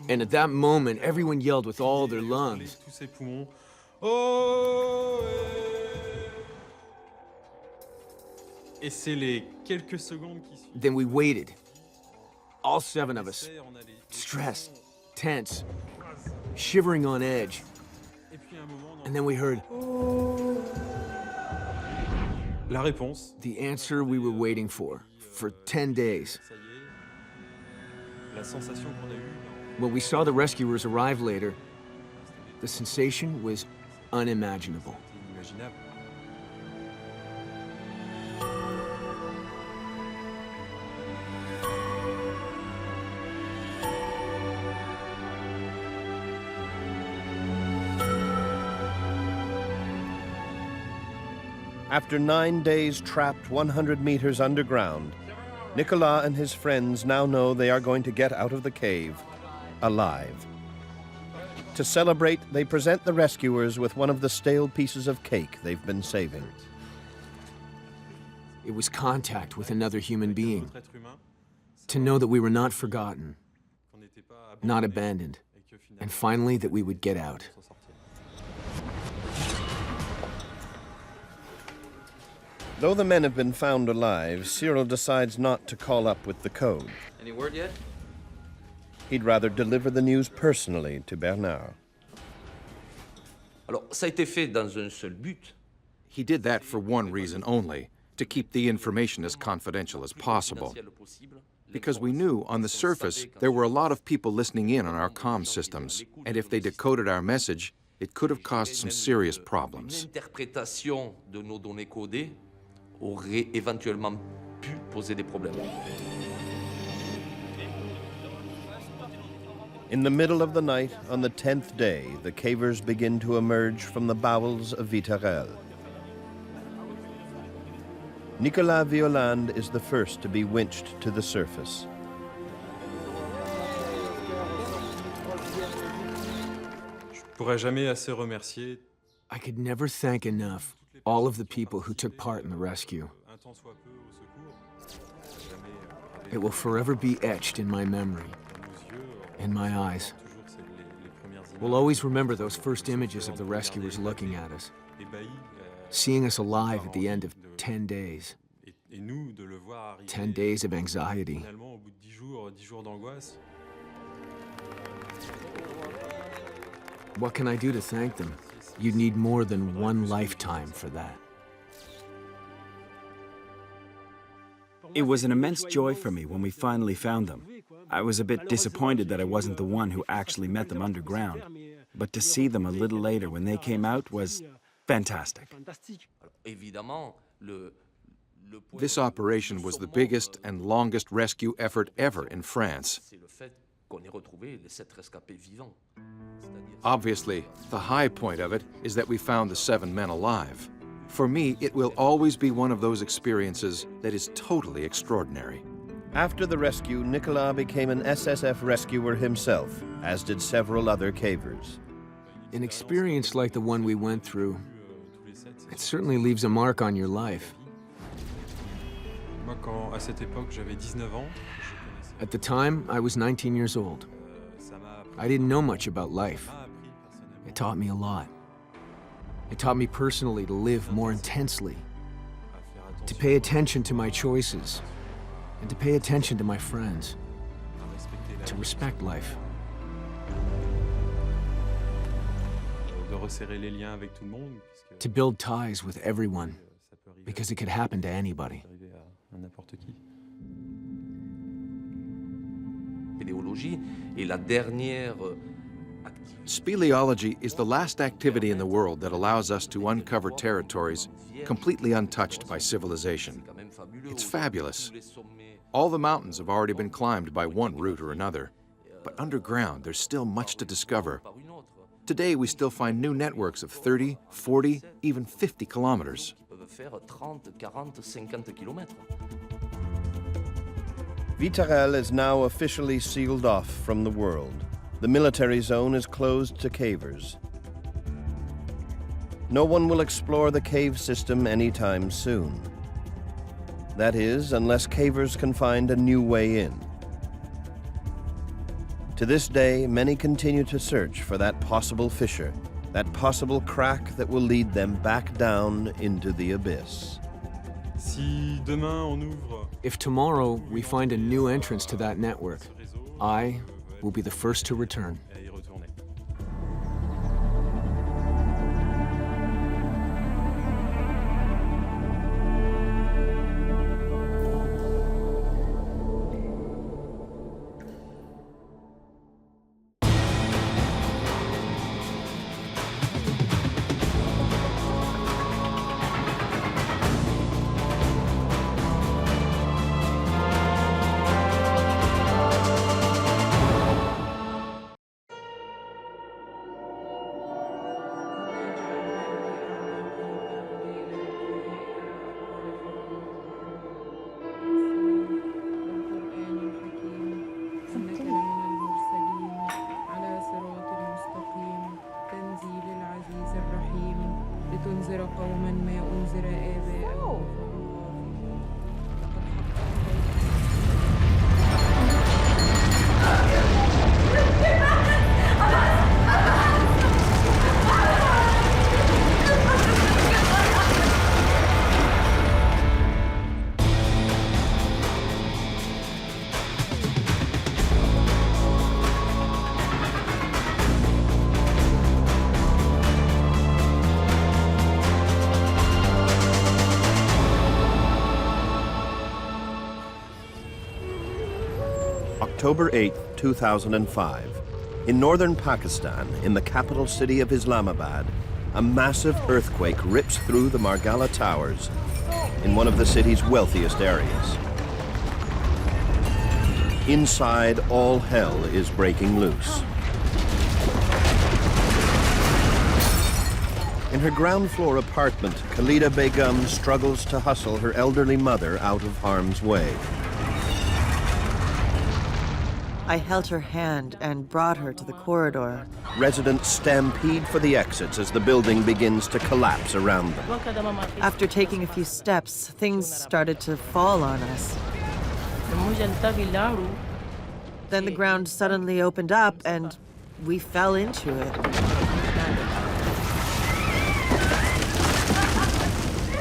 And at that moment, everyone yelled with all their lungs. tous ses poumons. Oh! Et c'est les quelques secondes qui suivent. Then we waited. All 7 of us. Stressed, tense, shivering on edge. And then we heard... La réponse. The answer we were waiting for 10 days. La sensation qu'on a eue. When we saw the rescuers arrive later, the sensation was unimaginable. Inimaginable. After 9 days trapped 100 meters underground, Nicolas and his friends now know they are going to get out of the cave alive. To celebrate, they present the rescuers with one of the stale pieces of cake they've been saving. It was contact with another human being. To know that we were not forgotten, not abandoned, and finally that we would get out. Though the men have been found alive, Cyril decides not to call up with the code. Any word yet? He'd rather deliver the news personally to Bernard. Alors, ça a été fait dans un seul but. He did that for one reason only, to keep the information as confidential as possible. Because we knew on the surface there were a lot of people listening in on our comm systems, and if they decoded our message, it could have caused some serious problems. L'interprétation de nos données codées aurait éventuellement pu poser des problèmes. In the middle of the night, on the 10th day, the cavers begin to emerge from the bowels of Vitarelle. Nicolas Violande is the first to be winched to the surface. pourrai jamais assez remercier. I could never thank enough all of the people who took part in the rescue. It will forever be etched in my memory, in my eyes. We'll always remember those first images of the rescuers looking at us, seeing us alive at the end of 10 days. 10 days of anxiety. What can I do to thank them? You'd need more than one lifetime for that. It was an immense joy for me when we finally found them. I was a bit disappointed that I wasn't the one who actually met them underground, but to see them a little later when they came out was fantastic. This operation was the biggest and longest rescue effort ever in France. Obviously, the high point of it is that we found the 7 men alive. For me, it will always be one of those experiences that is totally extraordinary. After the rescue, Nicolas became an SSF rescuer himself, as did several other cavers. An experience like the one we went through, it certainly leaves a mark on your life. At the time, I was 19 years old. I didn't know much about life. It taught me a lot. It taught me personally to live more intensely, to pay attention to my choices, and to pay attention to my friends, to respect life. To build ties with everyone, because it could happen to anybody. Speleology is the last activity in the world that allows us to uncover territories completely untouched by civilization. It's fabulous. All the mountains have already been climbed by one route or another, but underground there's still much to discover. Today we still find new networks of 30, 40, even 50 kilometers. Vitarelle is now officially sealed off from the world. The military zone is closed to cavers. No one will explore the cave system anytime soon. That is, unless cavers can find a new way in. To this day, many continue to search for that possible fissure, that possible crack that will lead them back down into the abyss. If tomorrow we find a new entrance to that network, I will be the first to return. October 8, 2005. In northern Pakistan, in the capital city of Islamabad, a massive earthquake rips through the Margala Towers in one of the city's wealthiest areas. Inside, all hell is breaking loose. In her ground floor apartment, Khalida Begum struggles to hustle her elderly mother out of harm's way. I held her hand and brought her to the corridor. Residents stampede for the exits as the building begins to collapse around them. After taking a few steps, things started to fall on us. Then the ground suddenly opened up and we fell into it.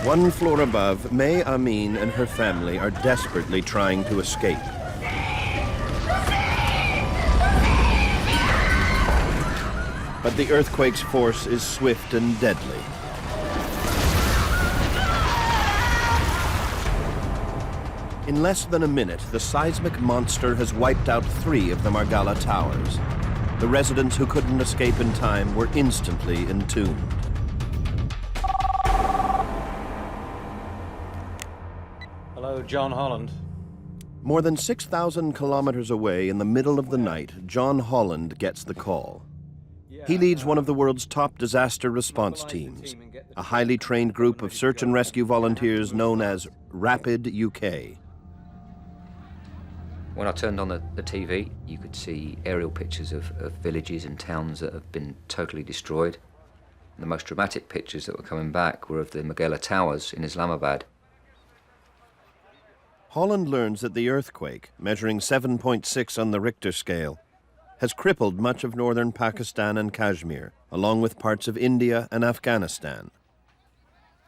One floor above, May Amin and her family are desperately trying to escape. But the earthquake's force is swift and deadly. In less than a minute, the seismic monster has wiped out 3 of the Margala towers. The residents who couldn't escape in time were instantly entombed. Hello, John Holland. More than 6,000 kilometers away in the middle of the night, John Holland gets the call. He leads one of the world's top disaster response teams, a highly trained group of search and rescue volunteers known as Rapid UK. When I turned on the TV, you could see aerial pictures of villages and towns that have been totally destroyed. And the most dramatic pictures that were coming back were of the Margala Towers in Islamabad. Holland learns that the earthquake, measuring 7.6 on the Richter scale, has crippled much of northern Pakistan and Kashmir, along with parts of India and Afghanistan.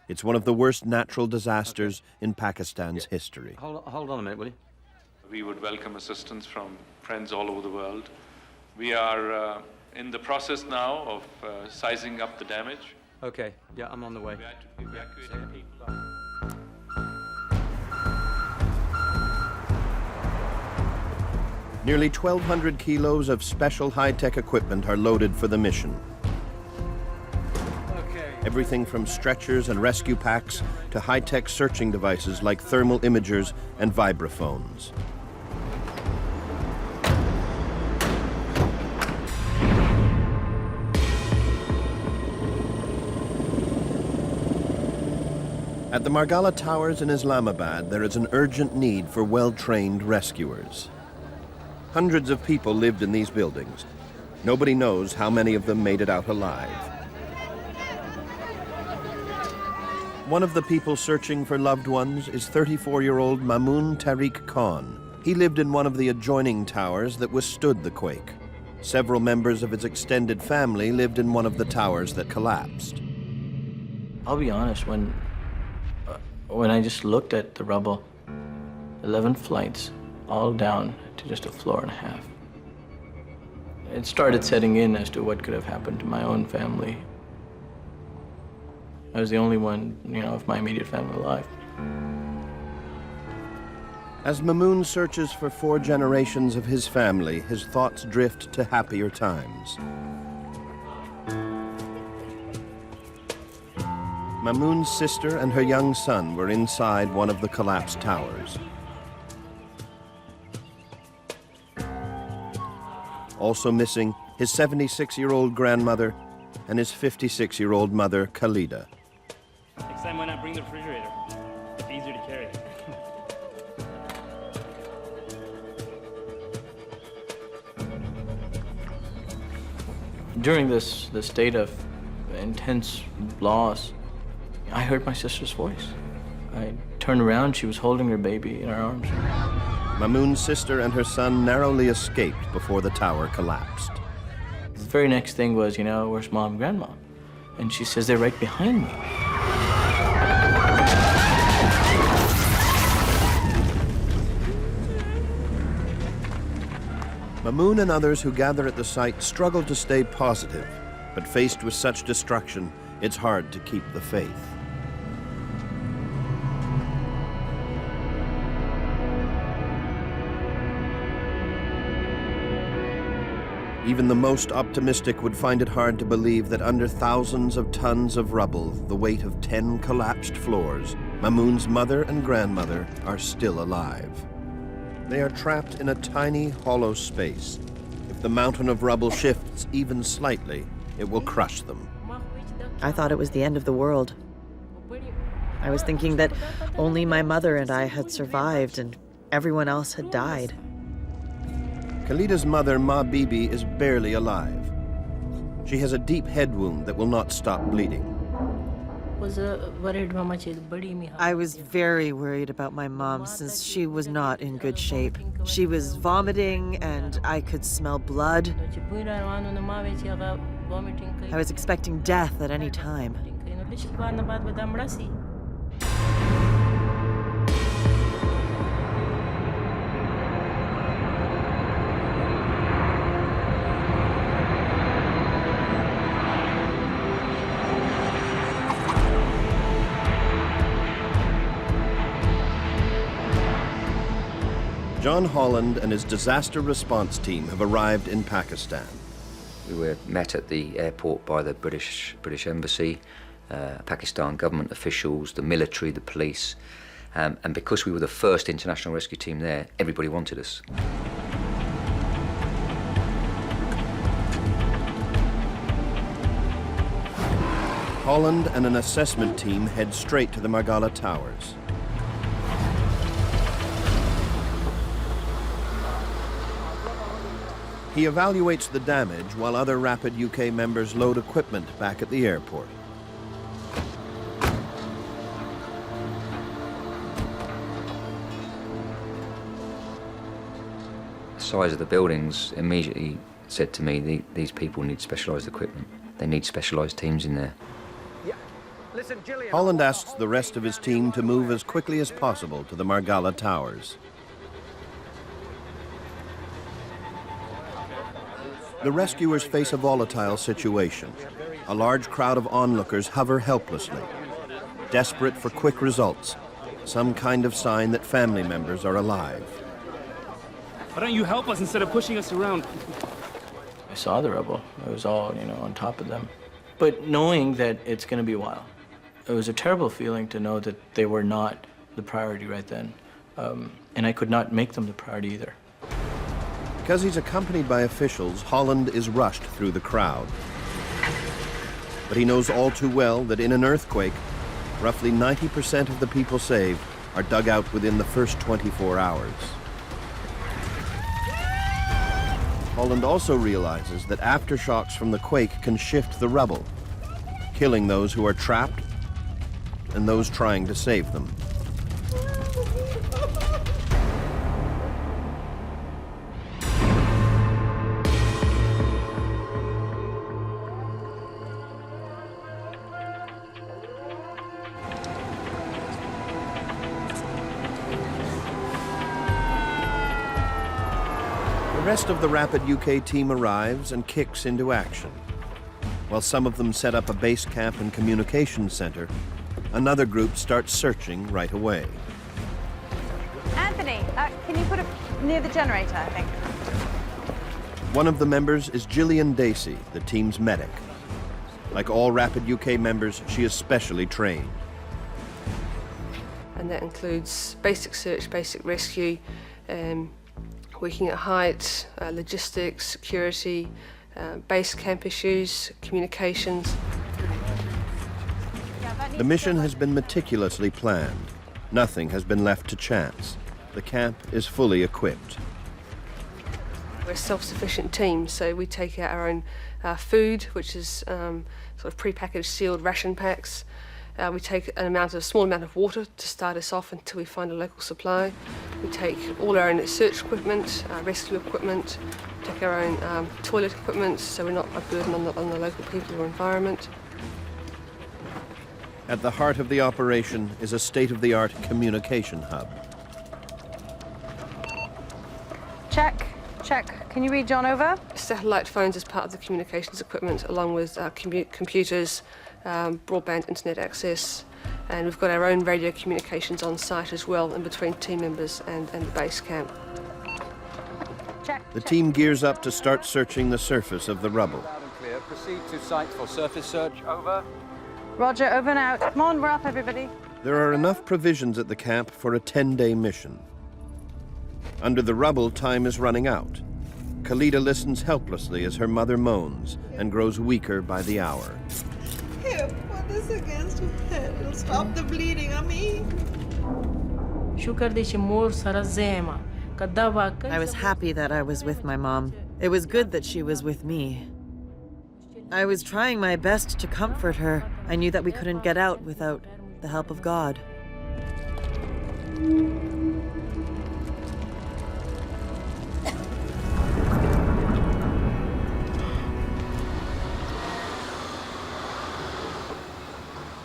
It's one of the worst natural disasters in Pakistan's history. Hold on a minute, will you? We would welcome assistance from friends all over the world. We are in the process now of sizing up the damage. Okay, yeah, I'm on the way. Evacuating people. Nearly 1,200 kilos of special high-tech equipment are loaded for the mission. Everything from stretchers and rescue packs to high-tech searching devices like thermal imagers and vibraphones. At the Margala Towers in Islamabad, there is an urgent need for well-trained rescuers. Hundreds of people lived in these buildings. Nobody knows how many of them made it out alive. One of the people searching for loved ones is 34-year-old Mamoon Tariq Khan. He lived in one of the adjoining towers that withstood the quake. Several members of his extended family lived in one of the towers that collapsed. I'll be honest, when I just looked at the rubble, 11 flights, all down to just a floor and a half. It started setting in as to what could have happened to my own family. I was the only one, of my immediate family alive. As Mamoon searches for 4 generations of his family, his thoughts drift to happier times. Mamoon's sister and her young son were inside one of the collapsed towers. Also missing, his 76-year-old grandmother and his 56-year-old mother, Khalida. Next time, why not bring the refrigerator? It's easier to carry. During this state of intense loss, I heard my sister's voice. I turned around, she was holding her baby in her arms. Mamoon's sister and her son narrowly escaped before the tower collapsed. The very next thing was, where's Mom and Grandma? And she says, they're right behind me. Mamoon and others who gather at the site struggle to stay positive, but faced with such destruction, it's hard to keep the faith. Even the most optimistic would find it hard to believe that under thousands of tons of rubble, the weight of 10 collapsed floors, Mamoon's mother and grandmother are still alive. They are trapped in a tiny, hollow space. If the mountain of rubble shifts even slightly, it will crush them. I thought it was the end of the world. I was thinking that only my mother and I had survived and everyone else had died. Khalida's mother, Ma Bibi, is barely alive. She has a deep head wound that will not stop bleeding. I was very worried about my mom since she was not in good shape. She was vomiting and I could smell blood. I was expecting death at any time. John Holland and his disaster response team have arrived in Pakistan. We were met at the airport by the British Embassy, Pakistan government officials, the military, the police, and because we were the first international rescue team there, everybody wanted us. Holland and an assessment team head straight to the Margala Towers. He evaluates the damage while other Rapid UK members load equipment back at the airport. The size of the buildings immediately said to me, these people need specialised equipment. They need specialised teams in there. Holland asks the rest of his team to move as quickly as possible to the Margala Towers. The rescuers face a volatile situation. A large crowd of onlookers hover helplessly, desperate for quick results, some kind of sign that family members are alive. Why don't you help us instead of pushing us around? I saw the rubble. I was all, on top of them. But knowing that it's going to be a while, it was a terrible feeling to know that they were not the priority right then. And I could not make them the priority either. Because he's accompanied by officials, Holland is rushed through the crowd. But he knows all too well that in an earthquake, roughly 90% of the people saved are dug out within the first 24 hours. Holland also realizes that aftershocks from the quake can shift the rubble, killing those who are trapped and those trying to save them. The rest of the Rapid UK team arrives and kicks into action. While some of them set up a base camp and communications center, another group starts searching right away. Anthony, can you put it near the generator, I think? One of the members is Gillian Dacey, the team's medic. Like all Rapid UK members, she is specially trained. And that includes basic search, basic rescue, working at height, logistics, security, base camp issues, communications. The mission has been meticulously planned. Nothing has been left to chance. The camp is fully equipped. We're a self-sufficient team, so we take out our own food, which is sort of pre-packaged sealed ration packs. We take a small amount of water to start us off until we find a local supply. We take all our own search equipment, rescue equipment, take our own toilet equipment, so we're not a burden on the local people or environment. At the heart of the operation is a state-of-the-art communication hub. Check. Can you read John over? Satellite phones as part of the communications equipment, along with computers, broadband internet access, and we've got our own radio communications on site as well, in between team members and the base camp. The team gears up to start searching the surface of the rubble. Clear. Proceed to site for surface search. Over. Roger, over and out. Come on, we're up, everybody. There are enough provisions at the camp for a 10-day mission. Under the rubble, time is running out. Khalida listens helplessly as her mother moans and grows weaker by the hour. Here, put this against your head. It'll stop the bleeding, Ami. شو كردي شي مور سر الزيمة I was happy that I was with my mom. It was good that she was with me. I was trying my best to comfort her. I knew that we couldn't get out without the help of God.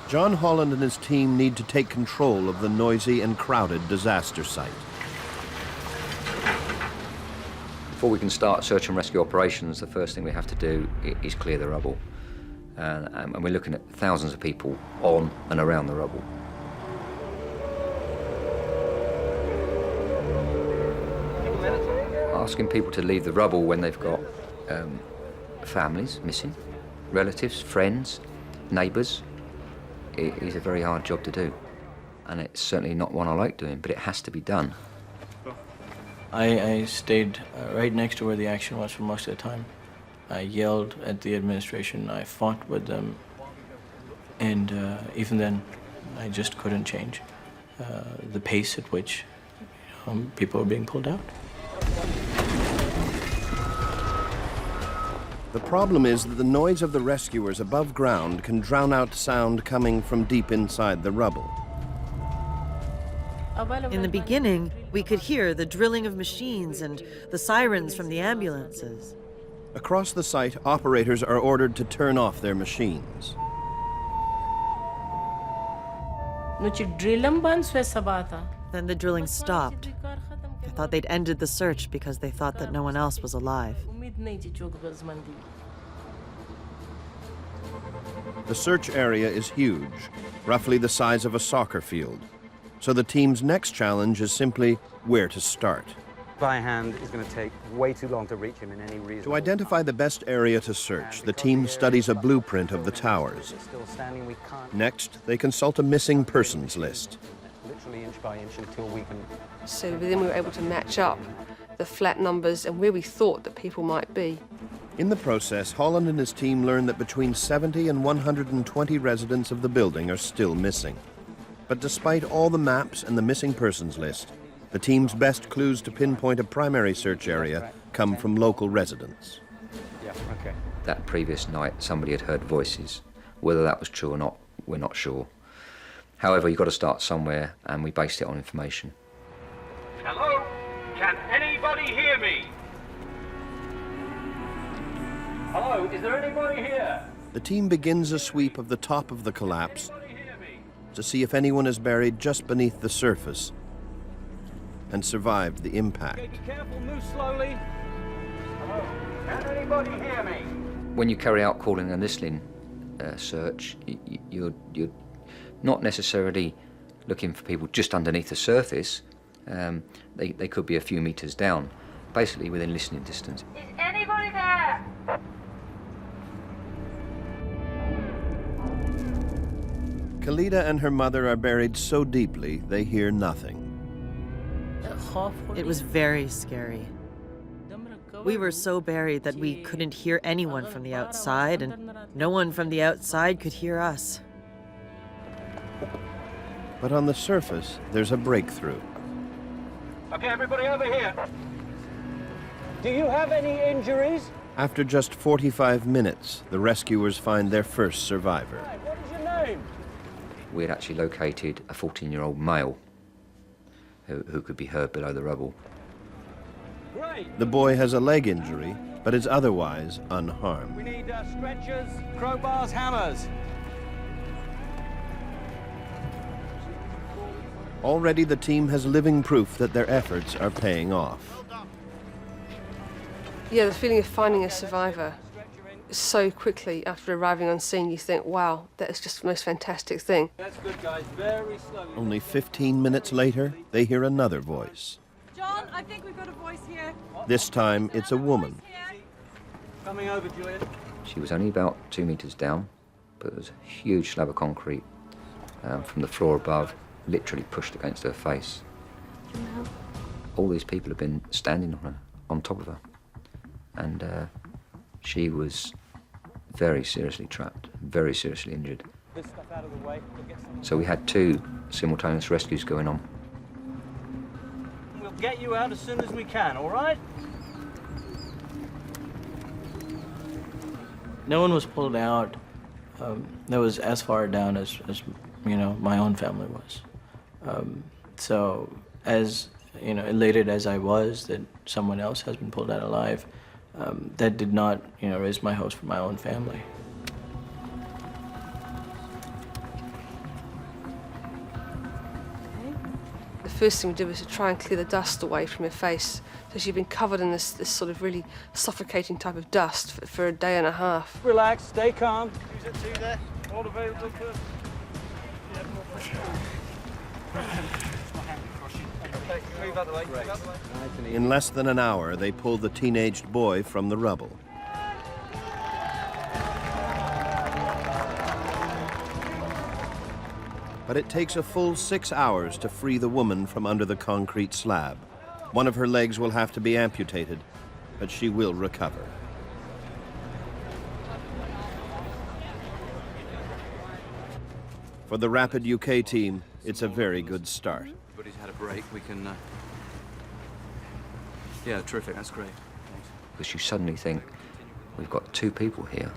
John Holland and his team need to take control of the noisy and crowded disaster site. Before we can start search and rescue operations, the first thing we have to do is clear the rubble. And we're looking at thousands of people on and around the rubble. Asking people to leave the rubble when they've got families missing, relatives, friends, neighbours, it is a very hard job to do. And it's certainly not one I like doing, but it has to be done. I stayed right next to where the action was for most of the time. I yelled at the administration, I fought with them, and even then, I just couldn't change the pace at which people were being pulled out. The problem is that the noise of the rescuers above ground can drown out sound coming from deep inside the rubble. In the beginning, we could hear the drilling of machines and the sirens from the ambulances. Across the site, operators are ordered to turn off their machines. Then the drilling stopped. I thought they'd ended the search because they thought that no one else was alive. The search area is huge, roughly the size of a soccer field. So the team's next challenge is simply where to start. By hand is going to take way too long to reach him in any reason. To identify the best area to search, the team studies a blueprint of the towers. Next, they consult a missing persons list. Literally inch by inch until we can... So then we were able to match up the flat numbers and where we thought that people might be. In the process, Holland and his team learned that between 70 and 120 residents of the building are still missing. But despite all the maps and the missing persons list, the team's best clues to pinpoint a primary search area come from local residents. Yeah, okay. That previous night, somebody had heard voices. Whether that was true or not, we're not sure. However, you've got to start somewhere, and we based it on information. Hello? Can anybody hear me? Hello, is there anybody here? The team begins a sweep of the top of the collapse to see if anyone is buried just beneath the surface and survived the impact. Okay, be careful, move slowly. Hello, can anybody hear me? When you carry out calling and listening search, you're not necessarily looking for people just underneath the surface. They could be a few meters down, basically within listening distance. Is anybody there? Khalida and her mother are buried so deeply they hear nothing. It was very scary. We were so buried that we couldn't hear anyone from the outside, and no one from the outside could hear us. But on the surface, there's a breakthrough. Okay, everybody over here. Do you have any injuries? After just 45 minutes, the rescuers find their first survivor. What is your name? We had actually located a 14-year-old male who could be heard below the rubble. The boy has a leg injury, but is otherwise unharmed. We need stretchers, crowbars, hammers. Already the team has living proof that their efforts are paying off. Yeah, the feeling of finding a survivor so quickly after arriving on scene, you think, wow, that is just the most fantastic thing. That's good, guys. Very slowly. Only 15 minutes later, they hear another voice. John, I think we've got a voice here. This time, it's a woman. Coming over, Julian. She was only about 2 meters down, but there was a huge slab of concrete from the floor above, literally pushed against her face. All these people have been standing on her, on top of her, and she was very seriously trapped, very seriously injured. This stuff out of the way. So we had 2 simultaneous rescues going on. We'll get you out as soon as we can, all right? No one was pulled out that was as far down as you know, my own family was. So as, you know, elated as I was that someone else has been pulled out alive, that did not, you know, raise my hopes for my own family. The first thing we did was to try and clear the dust away from her face. So she'd been covered in this sort of really suffocating type of dust for a day and a half. Relax, stay calm. Who's at two there? All available for... Move out the way. Move out the way. In less than an hour, they pull the teenaged boy from the rubble. But it takes a full 6 hours to free the woman from under the concrete slab. One of her legs will have to be amputated, but she will recover. For the Rapid UK team, it's a very good start. Everybody's had a break. We can... Yeah, terrific. That's great. Because you suddenly think, we've got 2 people here.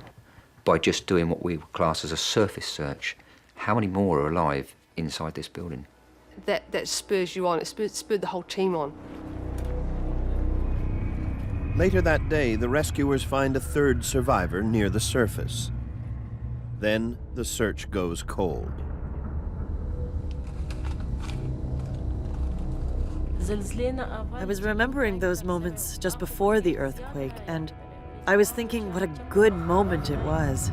By just doing what we would class as a surface search, how many more are alive inside this building? That spurs you on. It spurred the whole team on. Later that day, the rescuers find a 3rd survivor near the surface. Then the search goes cold. I was remembering those moments just before the earthquake, and I was thinking what a good moment it was.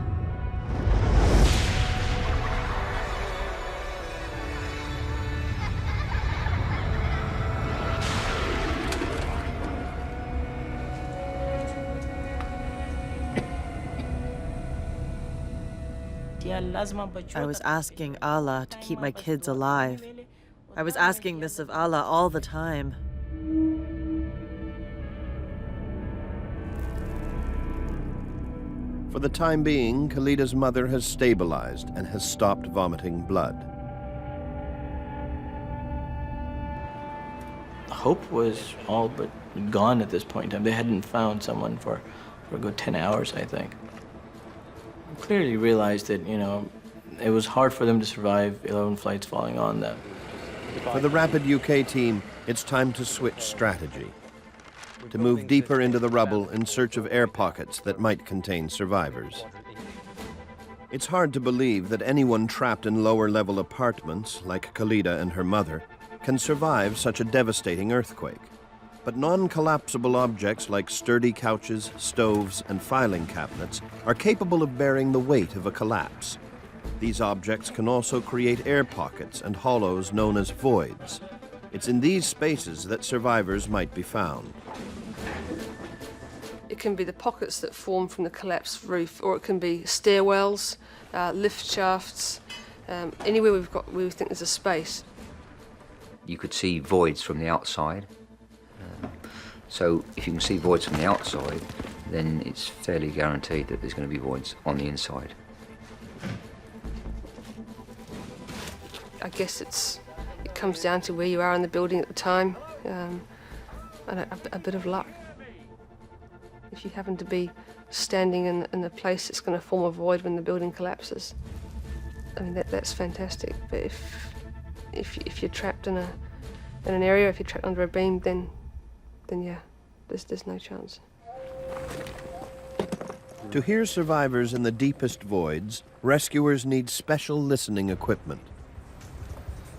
I was asking Allah to keep my kids alive. I was asking this of Allah all the time. For the time being, Khalida's mother has stabilized and has stopped vomiting blood. Hope was all but gone at this point in time. They hadn't found someone for a good 10 hours, I think. I clearly realized that, you know, it was hard for them to survive 11 flights falling on them. For the Rapid UK team, it's time to switch strategy, to move deeper into the rubble in search of air pockets that might contain survivors. It's hard to believe that anyone trapped in lower-level apartments, like Khalida and her mother, can survive such a devastating earthquake. But non-collapsible objects like sturdy couches, stoves, and filing cabinets are capable of bearing the weight of a collapse. These objects can also create air pockets and hollows known as voids. It's in these spaces that survivors might be found. It can be the pockets that form from the collapsed roof, or it can be stairwells, lift shafts, anywhere we think there's a space. You could see voids from the outside. So if you can see voids from the outside, then it's fairly guaranteed that there's going to be voids on the inside. I guess it comes down to where you are in the building at the time, and a bit of luck. If you happen to be standing in a place that's going to form a void when the building collapses, I mean that's fantastic. But if you're trapped in an area, if you're trapped under a beam, then yeah, there's no chance. To hear survivors in the deepest voids, rescuers need special listening equipment.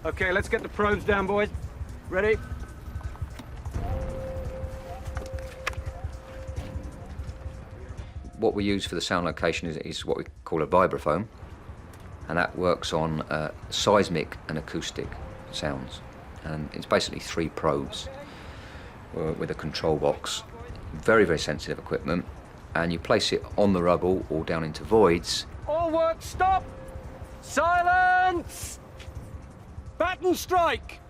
Okay, let's get the probes down, boys. Ready? What we use for the sound location is what we call a vibraphone, and that works on seismic and acoustic sounds. And it's basically 3 probes with a control box. Very, very sensitive equipment, and you place it on the rubble or down into voids. All work, stop! Silence! Batten strike!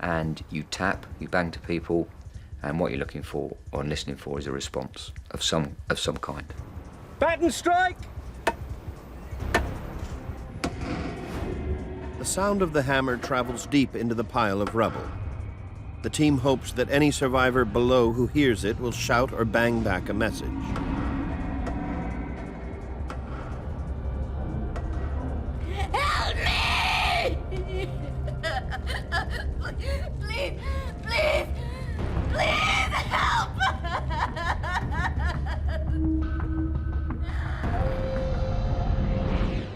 And you tap, you bang to people, and what you're looking for or listening for is a response of some kind. Batten strike! The sound of the hammer travels deep into the pile of rubble. The team hopes that any survivor below who hears it will shout or bang back a message. Help me! Please, please, please help!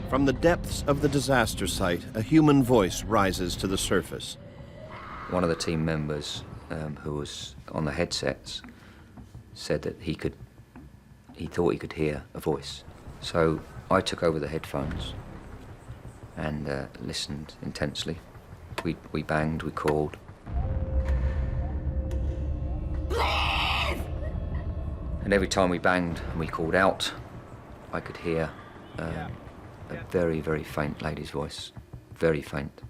From the depths of the disaster site, a human voice rises to the surface. One of the team members who was on the headsets said that he thought he could hear a voice. So I took over the headphones and listened intensely. We banged, we called. Please! And every time we banged and we called out, I could hear a very, very faint lady's voice. Very faint.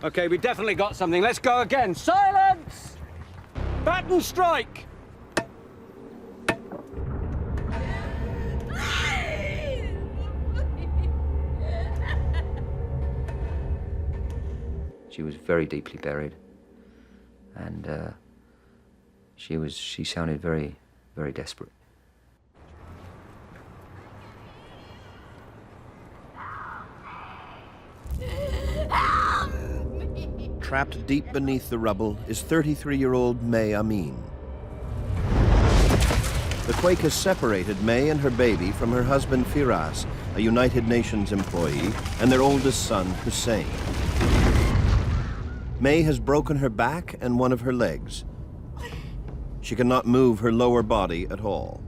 Okay, we definitely got something. Let's go again. Silence! Baton strike! She was very deeply buried, and she sounded very, very desperate. Trapped deep beneath the rubble is 33-year-old May Amin. The quake has separated May and her baby from her husband Firas, a United Nations employee, and their oldest son, Hussein. May has broken her back and one of her legs. She cannot move her lower body at all.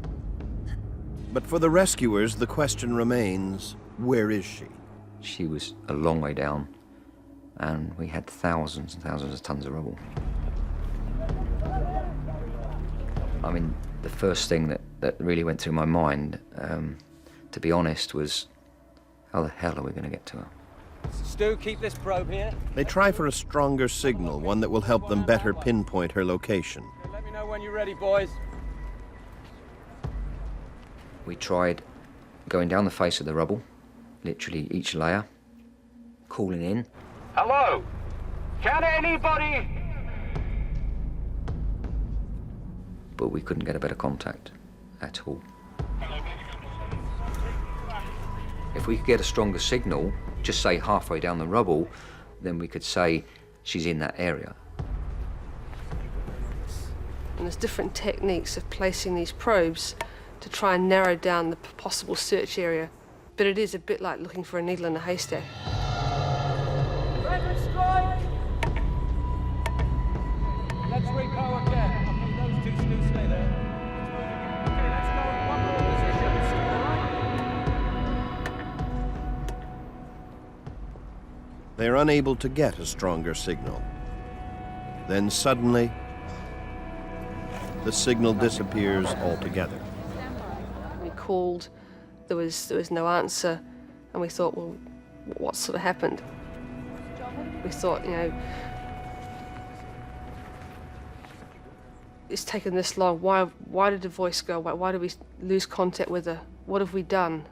But for the rescuers, the question remains, where is she? She was a long way down, and we had thousands and thousands of tons of rubble. I mean, the first thing that really went through my mind, to be honest, was how the hell are we going to get to her? Stu, keep this probe here. They try for a stronger signal, one that will help them better pinpoint her location. Let me know when you're ready, boys. We tried going down the face of the rubble, literally each layer, calling in. Hello? Can anybody? But we couldn't get a better contact at all. If we could get a stronger signal, just say halfway down the rubble, then we could say she's in that area. And there's different techniques of placing these probes to try and narrow down the possible search area. But it is a bit like looking for a needle in a haystack. Let's repo again. Those two Stu, stay there. Okay, let's go one more position. They are unable to get a stronger signal. Then suddenly, the signal disappears altogether. We called, there was no answer, and we thought, well, what sort of happened? We thought, you know, it's taken this long. Why did the voice go? Why did we lose contact with her? What have we done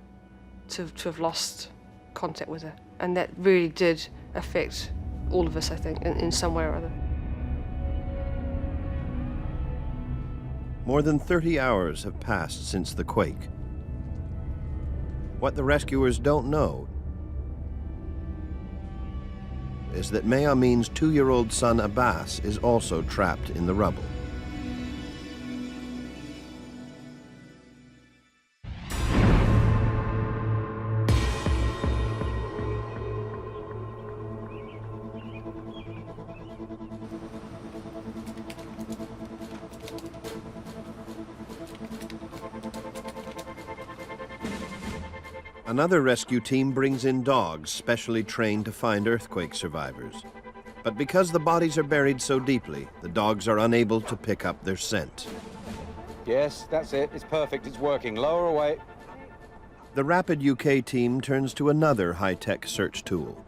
to have lost contact with her? And that really did affect all of us, I think, in some way or other. More than 30 hours have passed since the quake. What the rescuers don't know is that May Amin's 2-year-old son Abbas is also trapped in the rubble. Another rescue team brings in dogs specially trained to find earthquake survivors. But because the bodies are buried so deeply, the dogs are unable to pick up their scent. Yes, that's it. It's perfect. It's working. Lower away. The Rapid UK team turns to another high-tech search tool.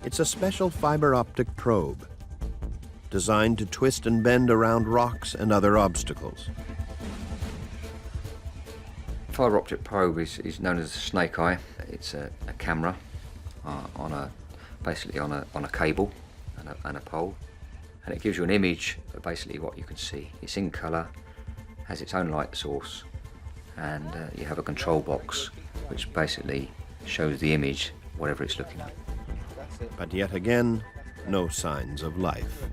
It's a special fiber optic probe. designed to twist and bend around rocks and other obstacles. Fiber optic probe is known as a snake eye. It's a camera basically on a cable and a pole, and it gives you an image of basically what you can see. It's in colour, has its own light source, and you have a control box which basically shows the image, whatever it's looking at. But yet again, no signs of life.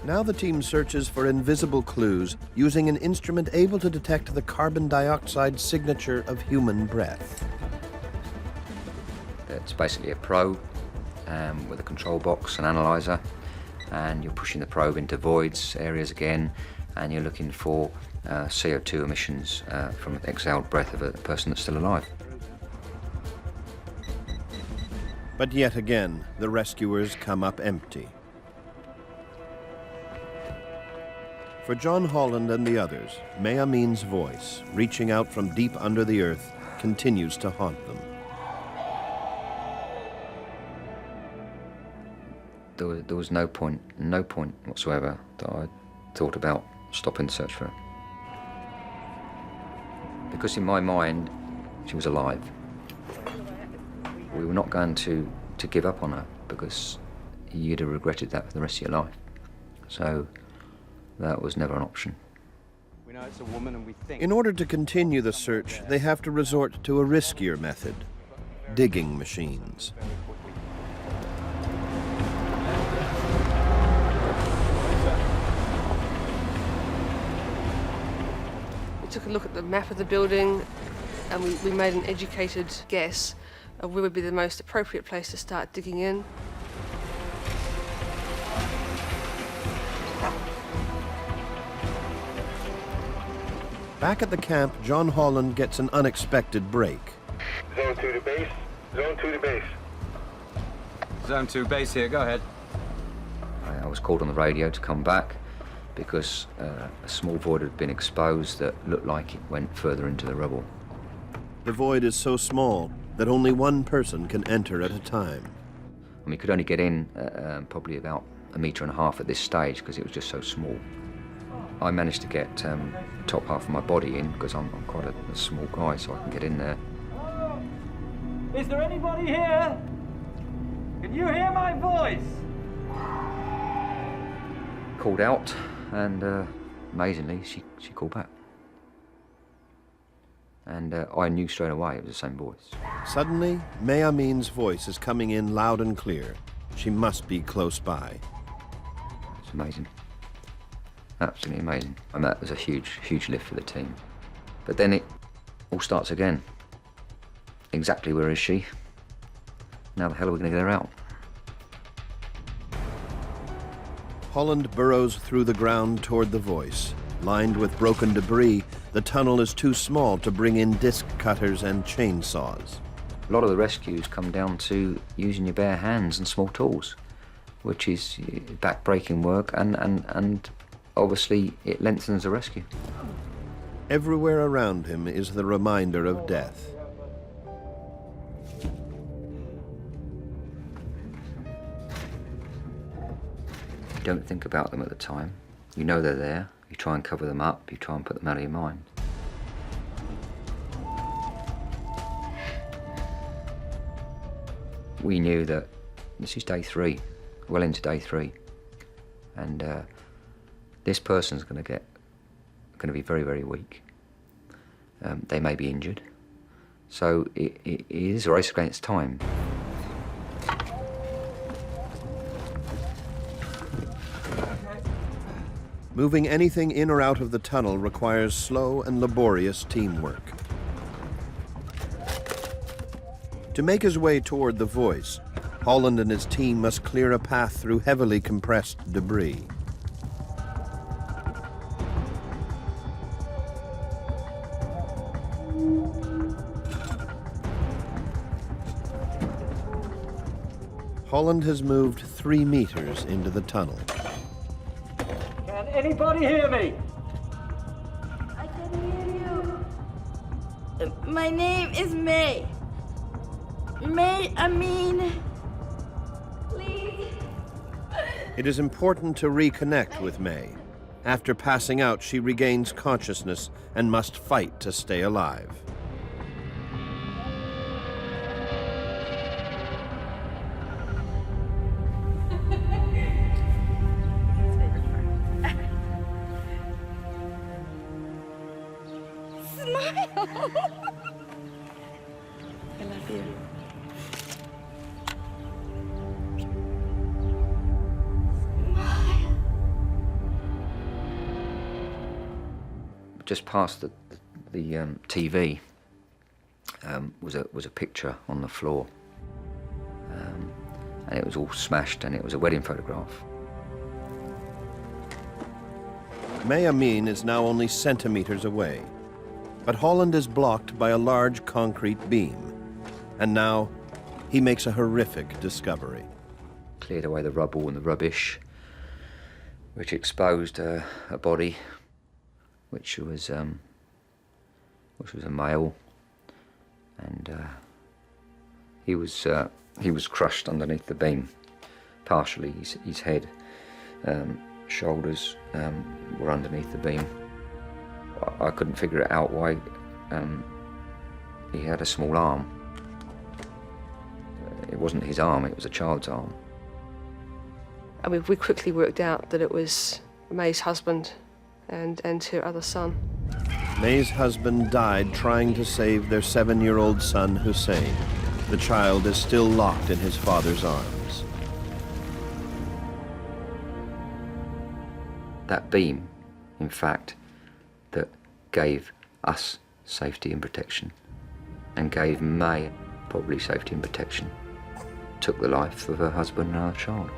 Now the team searches for invisible clues using an instrument able to detect the carbon dioxide signature of human breath. It's basically a probe with a control box, an analyzer, and you're pushing the probe into voids, areas again, and you're looking for CO2 emissions from the exhaled breath of a person that's still alive. But yet again, the rescuers come up empty. For John Holland and the others, May Amin's voice, reaching out from deep under the earth, continues to haunt them. There was no point whatsoever that I thought about stopping the search for her. Because in my mind, she was alive. We were not going to give up on her, because you'd have regretted that for the rest of your life. So that was never an option. We know it's a woman and we think... In order to continue the search, they have to resort to a riskier method, digging machines. We took a look at the map of the building, and we made an educated guess of where would be the most appropriate place to start digging in. Back at the camp, John Holland gets an unexpected break. Zone 2 to base. Zone 2 to base. Zone 2 base here, go ahead. I was called on the radio to come back because a small void had been exposed that looked like it went further into the rubble. The void is so small that only one person can enter at a time. And we could only get in probably about 1.5 meters at this stage because it was just so small. I managed to get the top half of my body in because I'm quite a small guy, so I can get in there. Is there anybody here? Can you hear my voice? Called out, and amazingly, she called back. And I knew straight away it was the same voice. Suddenly, May Amin's voice is coming in loud and clear. She must be close by. It's amazing. Absolutely amazing. And that was a huge, huge lift for the team. But then it all starts again. Exactly where is she? Now the hell are we going to get her out? Holland burrows through the ground toward the voice. Lined with broken debris, the tunnel is too small to bring in disc cutters and chainsaws. A lot of the rescues come down to using your bare hands and small tools, which is back-breaking work, and obviously it lengthens the rescue. Everywhere around him is the reminder of death. You don't think about them at the time. You know they're there. You try and cover them up. You try and put them out of your mind. We knew that this is day 3, well into day 3, and this person's going to be very, very weak. They may be injured, so it is a race against time. Moving anything in or out of the tunnel requires slow and laborious teamwork. To make his way toward the voice, Holland and his team must clear a path through heavily compressed debris. Holland has moved 3 meters into the tunnel. Can anybody hear me? I can hear you. My name is May. May Amin. Please. It is important to reconnect with May. After passing out, she regains consciousness and must fight to stay alive. Smile! I love you. Just past the TV was a picture on the floor, and it was all smashed, and it was a wedding photograph. May Amin is now only centimeters away, but Holland is blocked by a large concrete beam, and now he makes a horrific discovery. Cleared away the rubble and the rubbish, which exposed a body, which was a male, and he was crushed underneath the beam, partially. His head, shoulders were underneath the beam. I couldn't figure it out why he had a small arm. It wasn't his arm; it was a child's arm. I mean, we quickly worked out that it was May's husband and her other son. May's husband died trying to save their 7-year-old son, Hussein. The child is still locked in his father's arms. That beam, in fact, that gave us safety and protection, and gave May probably safety and protection, took the life of her husband and our child,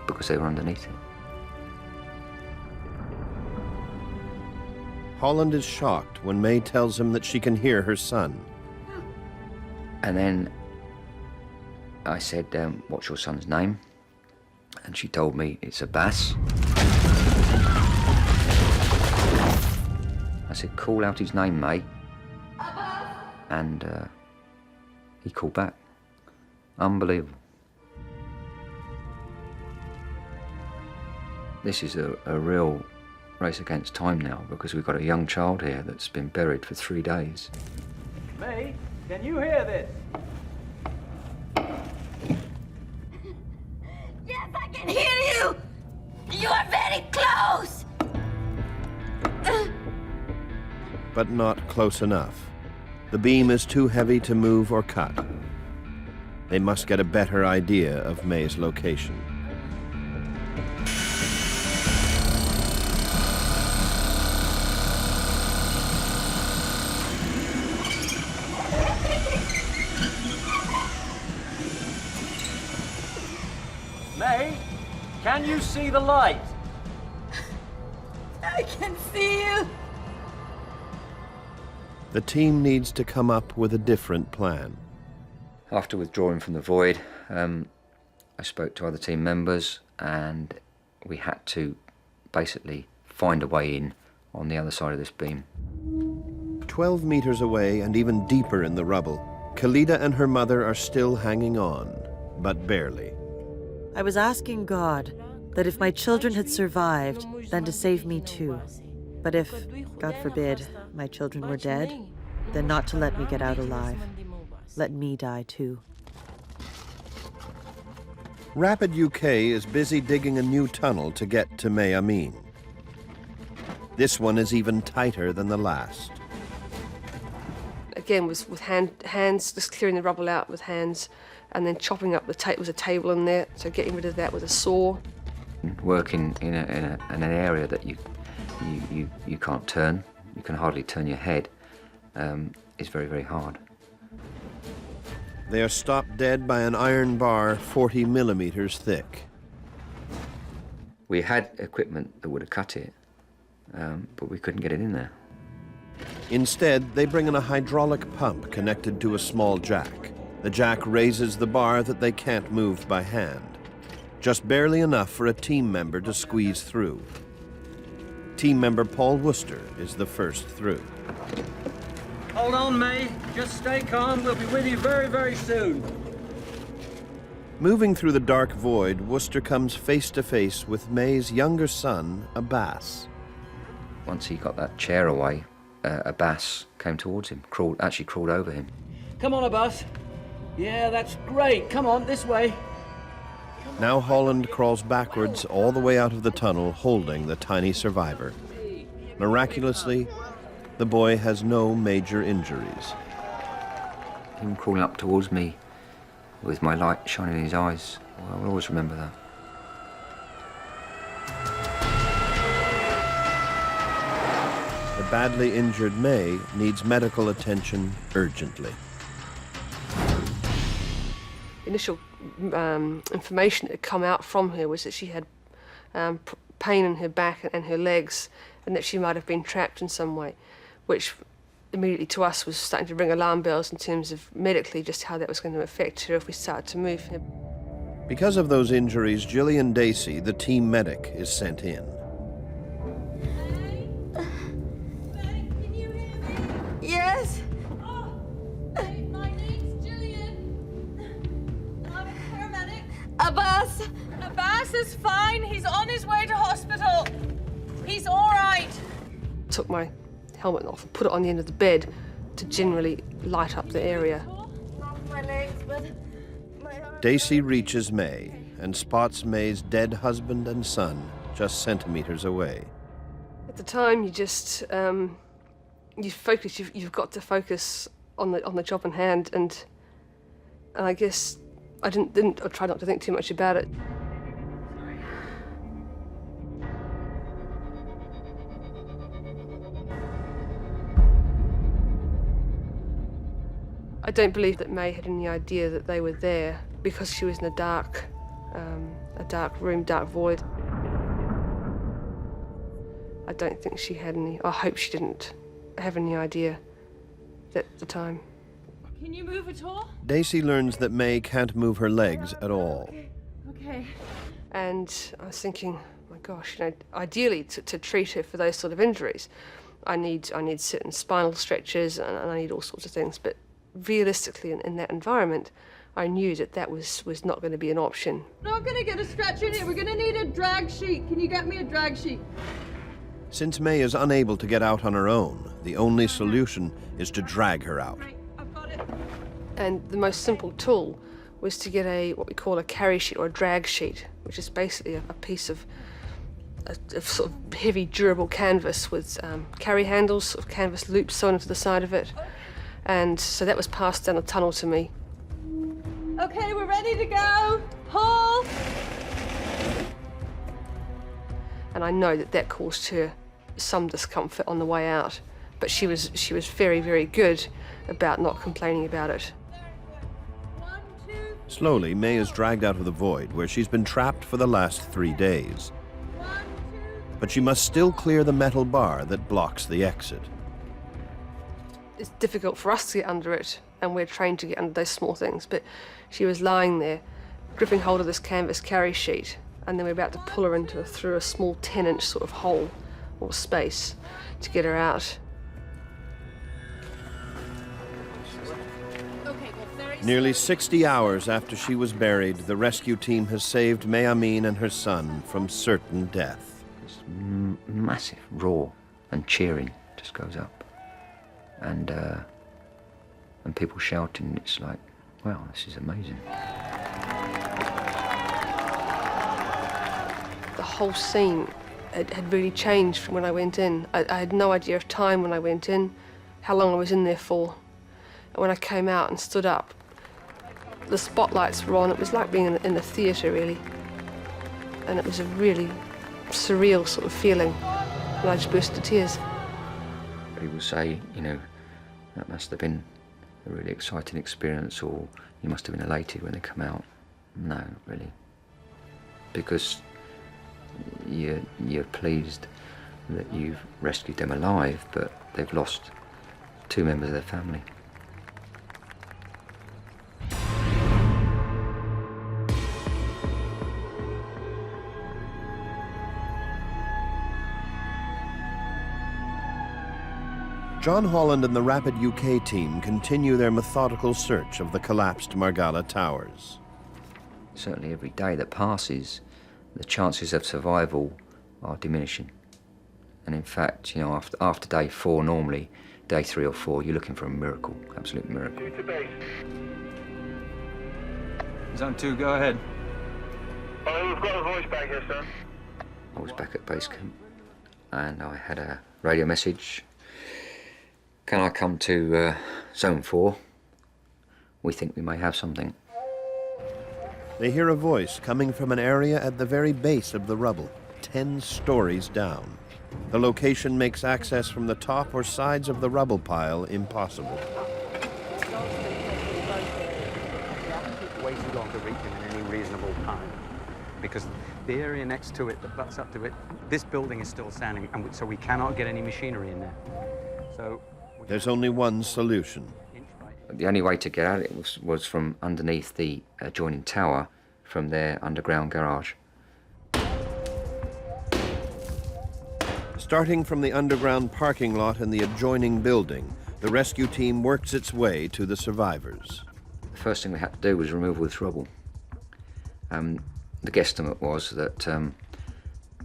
because they were underneath it. Holland is shocked when May tells him that she can hear her son. And then I said, what's your son's name? And she told me it's Abbas. I said, call out his name, May. And he called back. Unbelievable. This is a real race against time now, because we've got a young child here that's been buried for 3 days. May, can you hear this? Yes, I can hear you! You are very close! But not close enough. The beam is too heavy to move or cut. They must get a better idea of May's location. May, can you see the light? I can see you! The team needs to come up with a different plan. After withdrawing from the void, I spoke to other team members, and we had to basically find a way in on the other side of this beam. 12 meters away and even deeper in the rubble, Khalida and her mother are still hanging on, but barely. I was asking God that if my children had survived, then to save me too. But if, God forbid, my children were dead, then not to let me get out alive. Let me die too. Rapid UK is busy digging a new tunnel to get to May Amin. This one is even tighter than the last. Again, was with hands, just clearing the rubble out with hands, and then chopping up the tape. Was a table in there, so getting rid of that with a saw. Working in an area that you can't turn, you can hardly turn your head, is very, very hard. They are stopped dead by an iron bar 40 millimeters thick. We had equipment that would have cut it, but we couldn't get it in there. Instead, they bring in a hydraulic pump connected to a small jack. The jack raises the bar that they can't move by hand, just barely enough for a team member to squeeze through. Team member Paul Worcester is the first through. Hold on, May. Just stay calm. We'll be with you very, very soon. Moving through the dark void, Worcester comes face to face with May's younger son, Abbas. Once he got that chair away, Abbas came towards him, actually crawled over him. Come on, Abbas. Yeah, that's great. Come on, this way. Now Holland crawls backwards all the way out of the tunnel, holding the tiny survivor. Miraculously, the boy has no major injuries. Him crawling up towards me with my light shining in his eyes. Well, I will always remember that. The badly injured May needs medical attention urgently. Initial information that had come out from her was that she had pain in her back and her legs, and that she might have been trapped in some way, which immediately to us was starting to ring alarm bells in terms of medically just how that was going to affect her if we started to move her. Because of those injuries, Gillian Dacey, the team medic, is sent in. Yes? My name's Gillian. I'm a paramedic. Abbas! Abbas is fine. He's on his way to hospital. He's all right. Took my helmet off and put it on the end of the bed to generally light up the area. My legs, but Dacey reaches May and spots May's dead husband and son just centimeters away. At the time, you just you focus. You've got to focus on the job in hand, and I guess I tried not to think too much about it. I don't believe that May had any idea that they were there because she was in a dark room, dark void. I don't think she had any, I hope she didn't have any idea at the time. Can you move at all? Dacey learns that May can't move her legs at all. Okay. And I was thinking, my gosh, ideally to treat her for those sort of injuries, I need certain spinal stretches and I need all sorts of things, but realistically in that environment, I knew that was not going to be an option. not gonna get a stretcher in here. We're gonna need a drag sheet. Can you get me a drag sheet? Since May is unable to get out on her own, the only solution is to drag her out. And the most simple tool was to get what we call a carry sheet or a drag sheet, which is basically a piece of a sort of heavy, durable canvas with carry handles, sort of canvas loops sewn into the side of it. And so that was passed down the tunnel to me. Okay, we're ready to go. Pull! And I know that caused her some discomfort on the way out, but she was very, very good about not complaining about it. Slowly, May is dragged out of the void where she's been trapped for the last 3 days. But she must still clear the metal bar that blocks the exit. It's difficult for us to get under it, and we're trained to get under those small things, but she was lying there, gripping hold of this canvas carry sheet, and then we're about to pull her through a small 10-inch sort of hole or space to get her out. Nearly 60 hours after she was buried, the rescue team has saved May Amin and her son from certain death. This massive roar and cheering just goes up. And people shouting, it's like, wow, this is amazing. The whole scene had really changed from when I went in. I had no idea of time when I went in, how long I was in there for. And when I came out and stood up, the spotlights were on. It was like being in a theatre, really. And it was a really surreal sort of feeling. And I just burst into tears. People say, that must have been a really exciting experience, or you must have been elated when they come out. No, not really. Because you're pleased that you've rescued them alive, but they've lost 2 members of their family. John Holland and the Rapid UK team continue their methodical search of the collapsed Margala Towers. certainly every day that passes, the chances of survival are diminishing. And in fact, you know, after day 4 normally, day 3 or 4, you're looking for a miracle, absolute miracle. Zone 2, go ahead. Oh, we've got a voice back here, sir. I was back at base camp and I had a radio message. Can I come to Zone 4? We think we may have something. They hear a voice coming from an area at the very base of the rubble, 10 stories down. The location makes access from the top or sides of the rubble pile impossible. Way too long to reach him in any reasonable time, because the area next to it that butts up to it, this building is still standing, and so we cannot get any machinery in there. So there's only one solution. The only way to get at it was from underneath the adjoining tower, from their underground garage. Starting from the underground parking lot in the adjoining building, the rescue team works its way to the survivors. The first thing we had to do was remove all this rubble. The guesstimate was that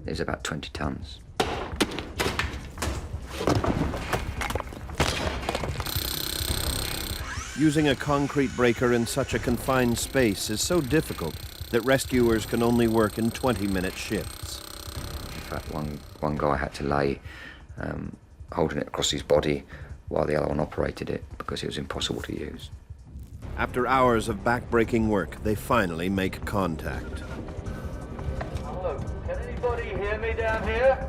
there's about 20 tons. Using a concrete breaker in such a confined space is so difficult that rescuers can only work in 20-minute shifts. In fact, one guy had to lay holding it across his body while the other one operated it because it was impossible to use. After hours of back-breaking work, they finally make contact. Hello, can anybody hear me down here?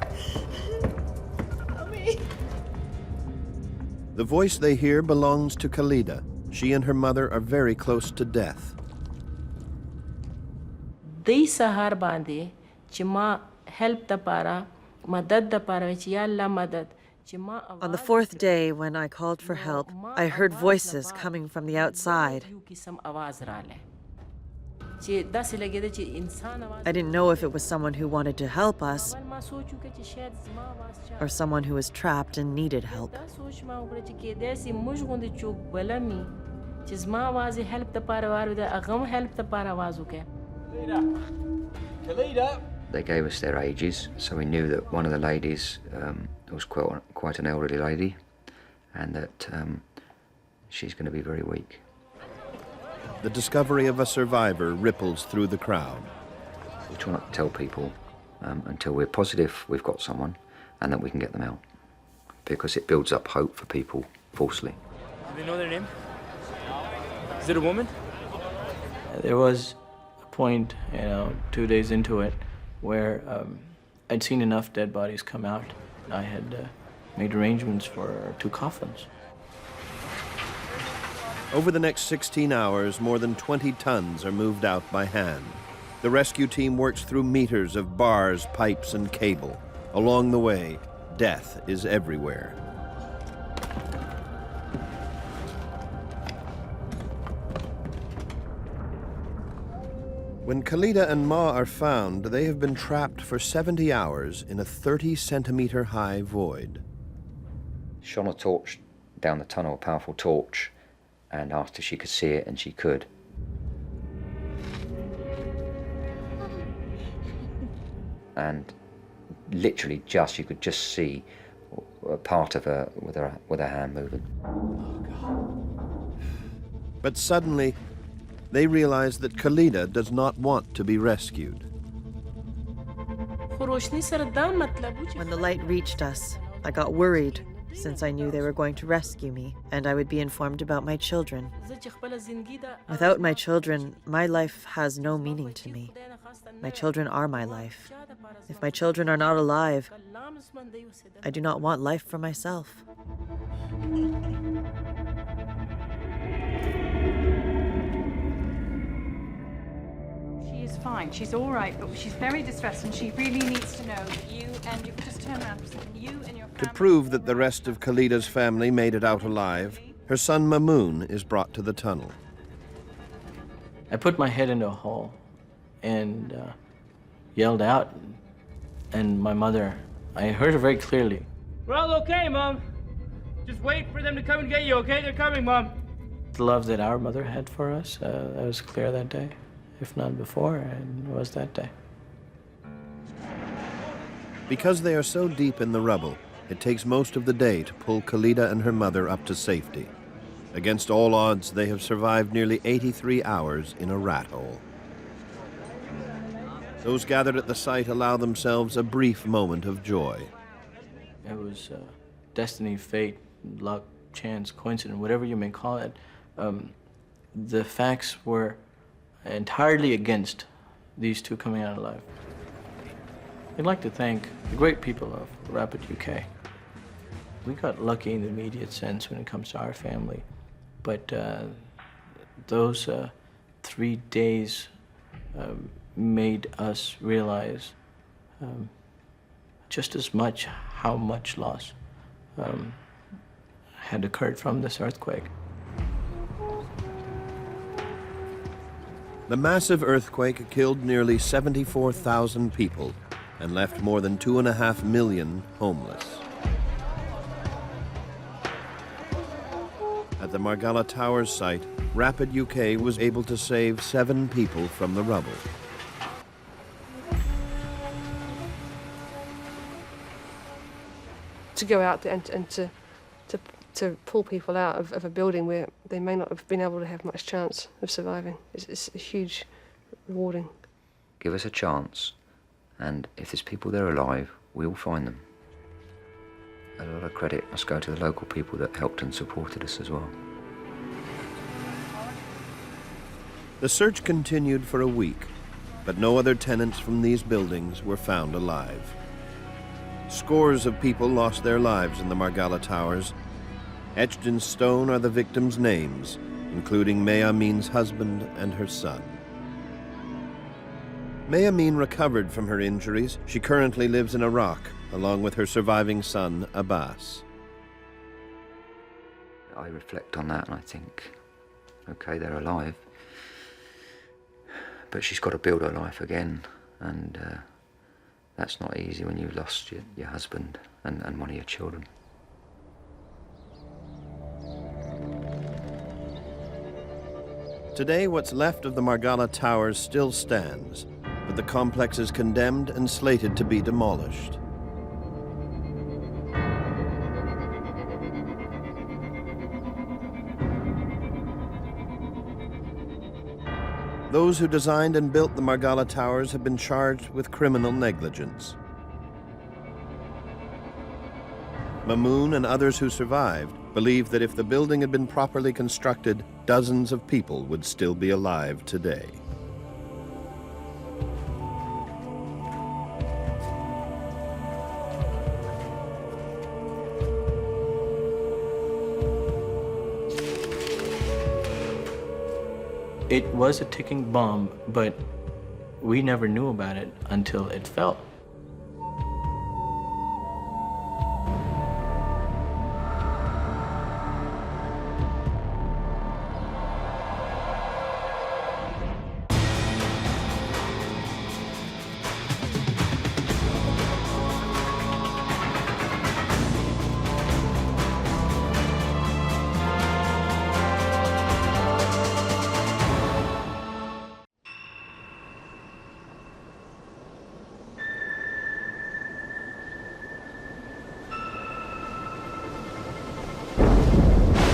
The voice they hear belongs to Khalida. She and her mother are very close to death. Dei sahar bande chima help da para madad da para ya Allah madad. On the 4th day, when I called for help, I heard voices coming from the outside. I didn't know if it was someone who wanted to help us or someone who was trapped and needed help. They gave us their ages, so we knew that one of the ladies was quite an elderly lady, and that she's going to be very weak. The discovery of a survivor ripples through the crowd. We try not to tell people until we're positive we've got someone and that we can get them out, because it builds up hope for people falsely. Do they know their name? Is it a woman? There was a point, 2 days into it, where I'd seen enough dead bodies come out. I had made arrangements for 2 coffins. Over the next 16 hours, more than 20 tons are moved out by hand. The rescue team works through meters of bars, pipes, and cable. Along the way, death is everywhere. When Khalida and Ma are found, they have been trapped for 70 hours in a 30-centimeter high void. Shone a torch down the tunnel, a powerful torch, and asked if she could see it, and she could. And literally you could just see a part of her with her hand moving. But suddenly, they realize that Khalida does not want to be rescued. When the light reached us, I got worried, since I knew they were going to rescue me, and I would be informed about my children. Without my children, my life has no meaning to me. My children are my life. If my children are not alive, I do not want life for myself. She's fine. She's all right, but she's very distressed, and she really needs to know that you and your... Just turn around for a second. You and your family... To prove that the rest of Khalida's family made it out alive, her son Mamoon is brought to the tunnel. I put my head into a hole and yelled out, and my mother, I heard her very clearly. We're all okay, Mom. Just wait for them to come and get you, okay? They're coming, Mom. The love that our mother had for us, that was clear that day. if not before, and it was that day. Because they are so deep in the rubble, it takes most of the day to pull Khalida and her mother up to safety. Against all odds, they have survived nearly 83 hours in a rat hole. Those gathered at the site allow themselves a brief moment of joy. It was destiny, fate, luck, chance, coincidence, whatever you may call it. The facts were entirely against these two coming out alive. I'd like to thank the great people of Rapid UK. We got lucky in the immediate sense when it comes to our family, but those 3 days made us realize just as much how much loss had occurred from this earthquake. The massive earthquake killed nearly 74,000 people and left more than 2.5 million homeless. At the Margala Towers site, Rapid UK was able to save 7 people from the rubble. To go out there and to pull people out of a building where they may not have been able to have much chance of surviving, it's a huge rewarding. Give us a chance, and if there's people there alive, we'll find them. A lot of credit must go to the local people that helped and supported us as well. The search continued for a week, but no other tenants from these buildings were found alive. Scores of people lost their lives in the Margala Towers. Etched in stone are the victims' names, including May Amin's husband and her son. May Amin recovered from her injuries. She currently lives in Iraq, along with her surviving son, Abbas. I reflect on that and I think, okay, they're alive, but she's got to build her life again, and that's not easy when you've lost your husband and one of your children. Today, what's left of the Margala Towers still stands, but the complex is condemned and slated to be demolished. Those who designed and built the Margala Towers have been charged with criminal negligence. Mamoon and others who survived believe that if the building had been properly constructed, dozens of people would still be alive today. It was a ticking bomb, but we never knew about it until it fell.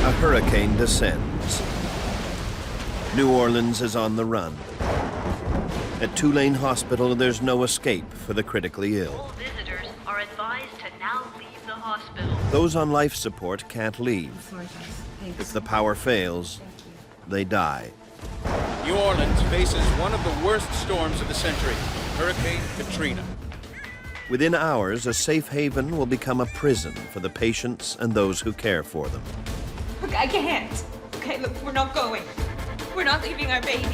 A hurricane descends. New Orleans is on the run. At Tulane Hospital, there's no escape for the critically ill. All visitors are advised to now leave the hospital. Those on life support can't leave. If the power fails, they die. New Orleans faces one of the worst storms of the century, Hurricane Katrina. Within hours, a safe haven will become a prison for the patients and those who care for them. Look, I can't. Okay, look, we're not going. We're not leaving our baby.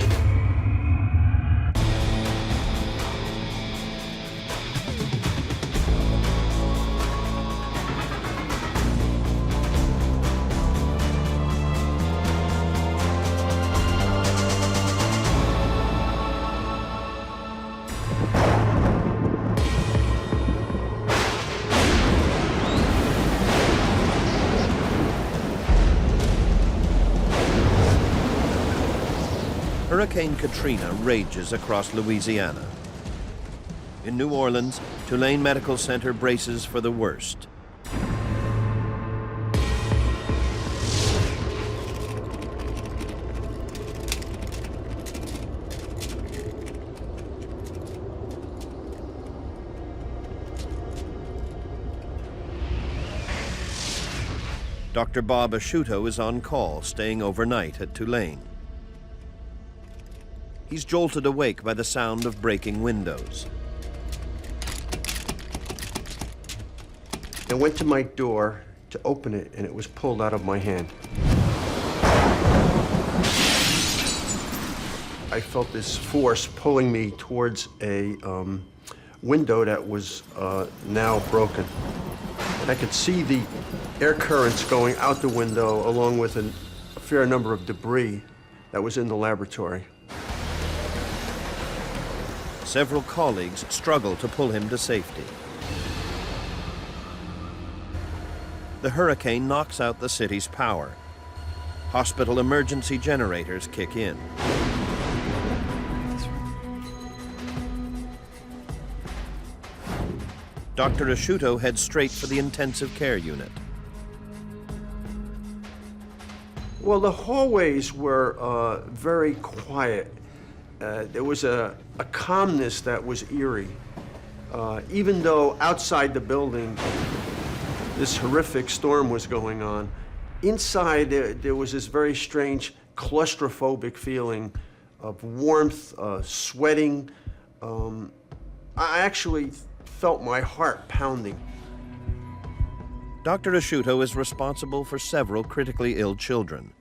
Hurricane Katrina rages across Louisiana. In New Orleans, Tulane Medical Center braces for the worst. Dr. Bob Asciutto is on call, staying overnight at Tulane. He's jolted awake by the sound of breaking windows. I went to my door to open it, and it was pulled out of my hand. I felt this force pulling me towards a window that was now broken. And I could see the air currents going out the window, along with a fair number of debris that was in the laboratory. Several colleagues struggle to pull him to safety. The hurricane knocks out the city's power. Hospital emergency generators kick in. Dr. Asciutto heads straight for the intensive care unit. Well, the hallways were very quiet. There was a calmness that was eerie. Even though outside the building, this horrific storm was going on, inside there was this very strange claustrophobic feeling of warmth, sweating. I actually felt my heart pounding. Dr. Asciutto is responsible for several critically ill children.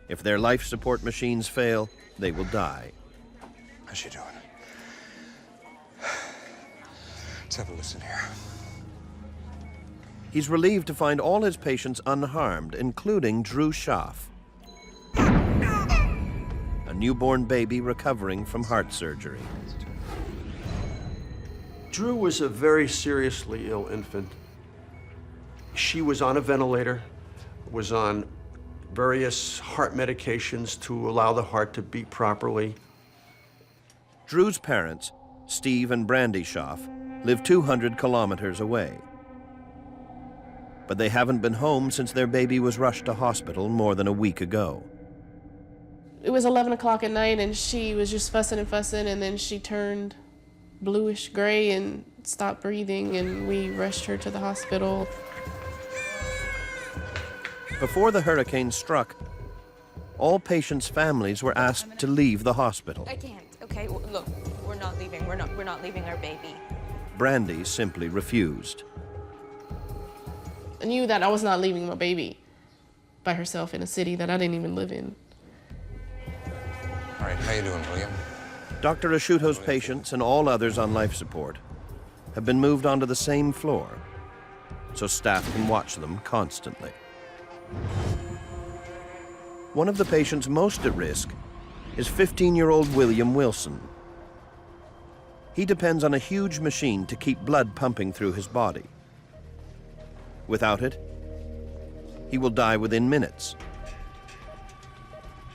If their life support machines fail, they will die. How's she doing? Let's have a listen here. He's relieved to find all his patients unharmed, including Drew Schaff, a newborn baby recovering from heart surgery. Drew was a very seriously ill infant. She was on a ventilator, was on various heart medications to allow the heart to beat properly. Drew's parents, Steve and Brandy Schaff, live 200 kilometers away. But they haven't been home since their baby was rushed to hospital more than a week ago. It was 11 o'clock at night and she was just fussing and then she turned bluish gray and stopped breathing, and we rushed her to the hospital. Before the hurricane struck, all patients' families were asked to leave the hospital. I can't. Okay, well, look, we're not leaving. We're not leaving our baby. Brandy simply refused. I knew that I was not leaving my baby by herself in a city that I didn't even live in. All right, how you doing, William? Dr. Asciutto's patients and all others on life support have been moved onto the same floor, so staff can watch them constantly. One of the patients most at risk is 15-year-old William Wilson. He depends on a huge machine to keep blood pumping through his body. Without it, he will die within minutes.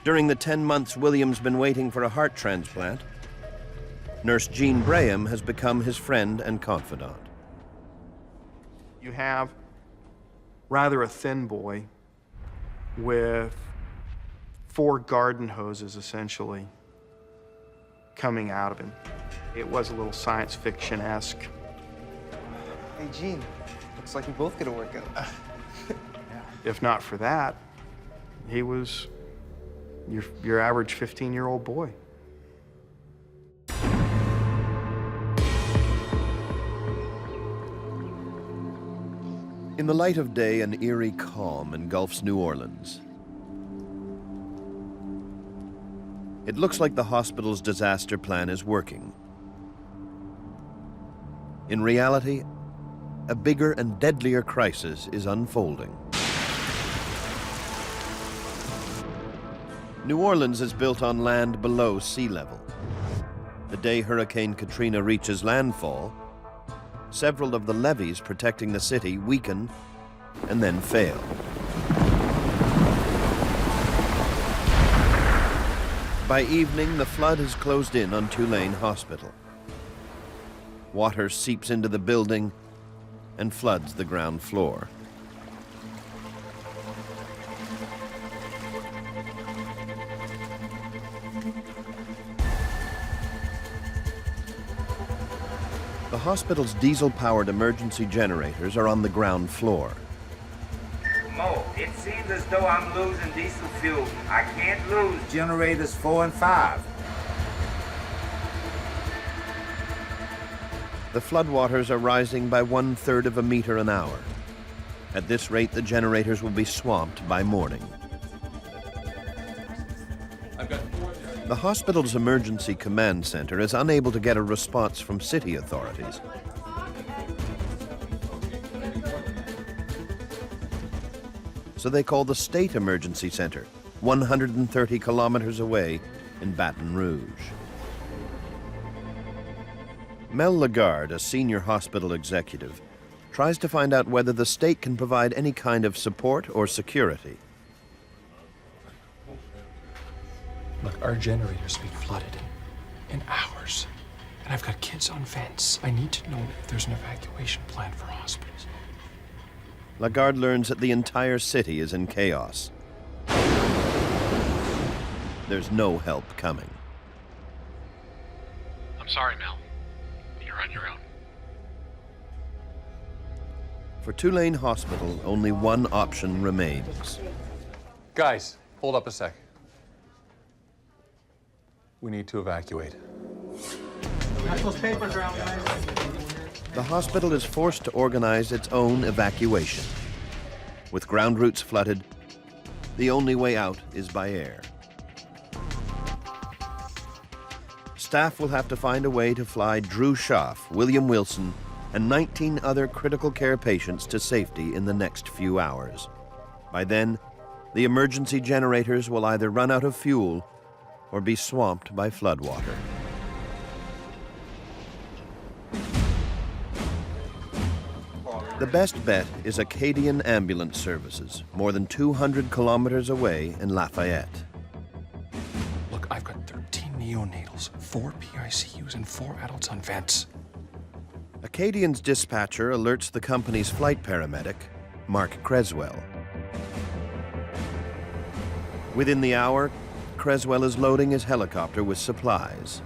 During the 10 months William's been waiting for a heart transplant, Nurse Jean Braham has become his friend and confidant. You have rather a thin boy with 4 garden hoses, essentially, coming out of him. It was a little science fiction-esque. Hey, Gene, looks like we both get a workout. If not for that, he was your average 15-year-old boy. In the light of day, an eerie calm engulfs New Orleans. It looks like the hospital's disaster plan is working. In reality, a bigger and deadlier crisis is unfolding. New Orleans is built on land below sea level. The day Hurricane Katrina reaches landfall, several of the levees protecting the city weaken and then fail. By evening, the flood has closed in on Tulane Hospital. Water seeps into the building and floods the ground floor. The hospital's diesel-powered emergency generators are on the ground floor. Mo, it seems as though I'm losing diesel fuel. I can't lose generators 4 and 5. The floodwaters are rising by 1/3 of a meter an hour. At this rate, the generators will be swamped by morning. The hospital's emergency command center is unable to get a response from city authorities. So they call the State Emergency Center, 130 kilometers away in Baton Rouge. Mel Lagarde, a senior hospital executive, tries to find out whether the state can provide any kind of support or security. Look, our generators be flooded in hours. And I've got kids on vents. I need to know if there's an evacuation plan for hospitals. Lagarde learns that the entire city is in chaos. There's no help coming. I'm sorry, Mel. You're on your own. For Tulane Hospital, only one option remains. Guys, hold up a sec. We need to evacuate. Those papers around, guys. The hospital is forced to organize its own evacuation. With ground routes flooded, the only way out is by air. Staff will have to find a way to fly Drew Schaff, William Wilson, and 19 other critical care patients to safety in the next few hours. By then, the emergency generators will either run out of fuel or be swamped by floodwater. The best bet is Acadian Ambulance Services, more than 200 kilometers away in Lafayette. Look, I've got 13 neonatals, 4 PICUs, and 4 adults on vents. Acadian's dispatcher alerts the company's flight paramedic, Mark Creswell. Within the hour, Creswell is loading his helicopter with supplies.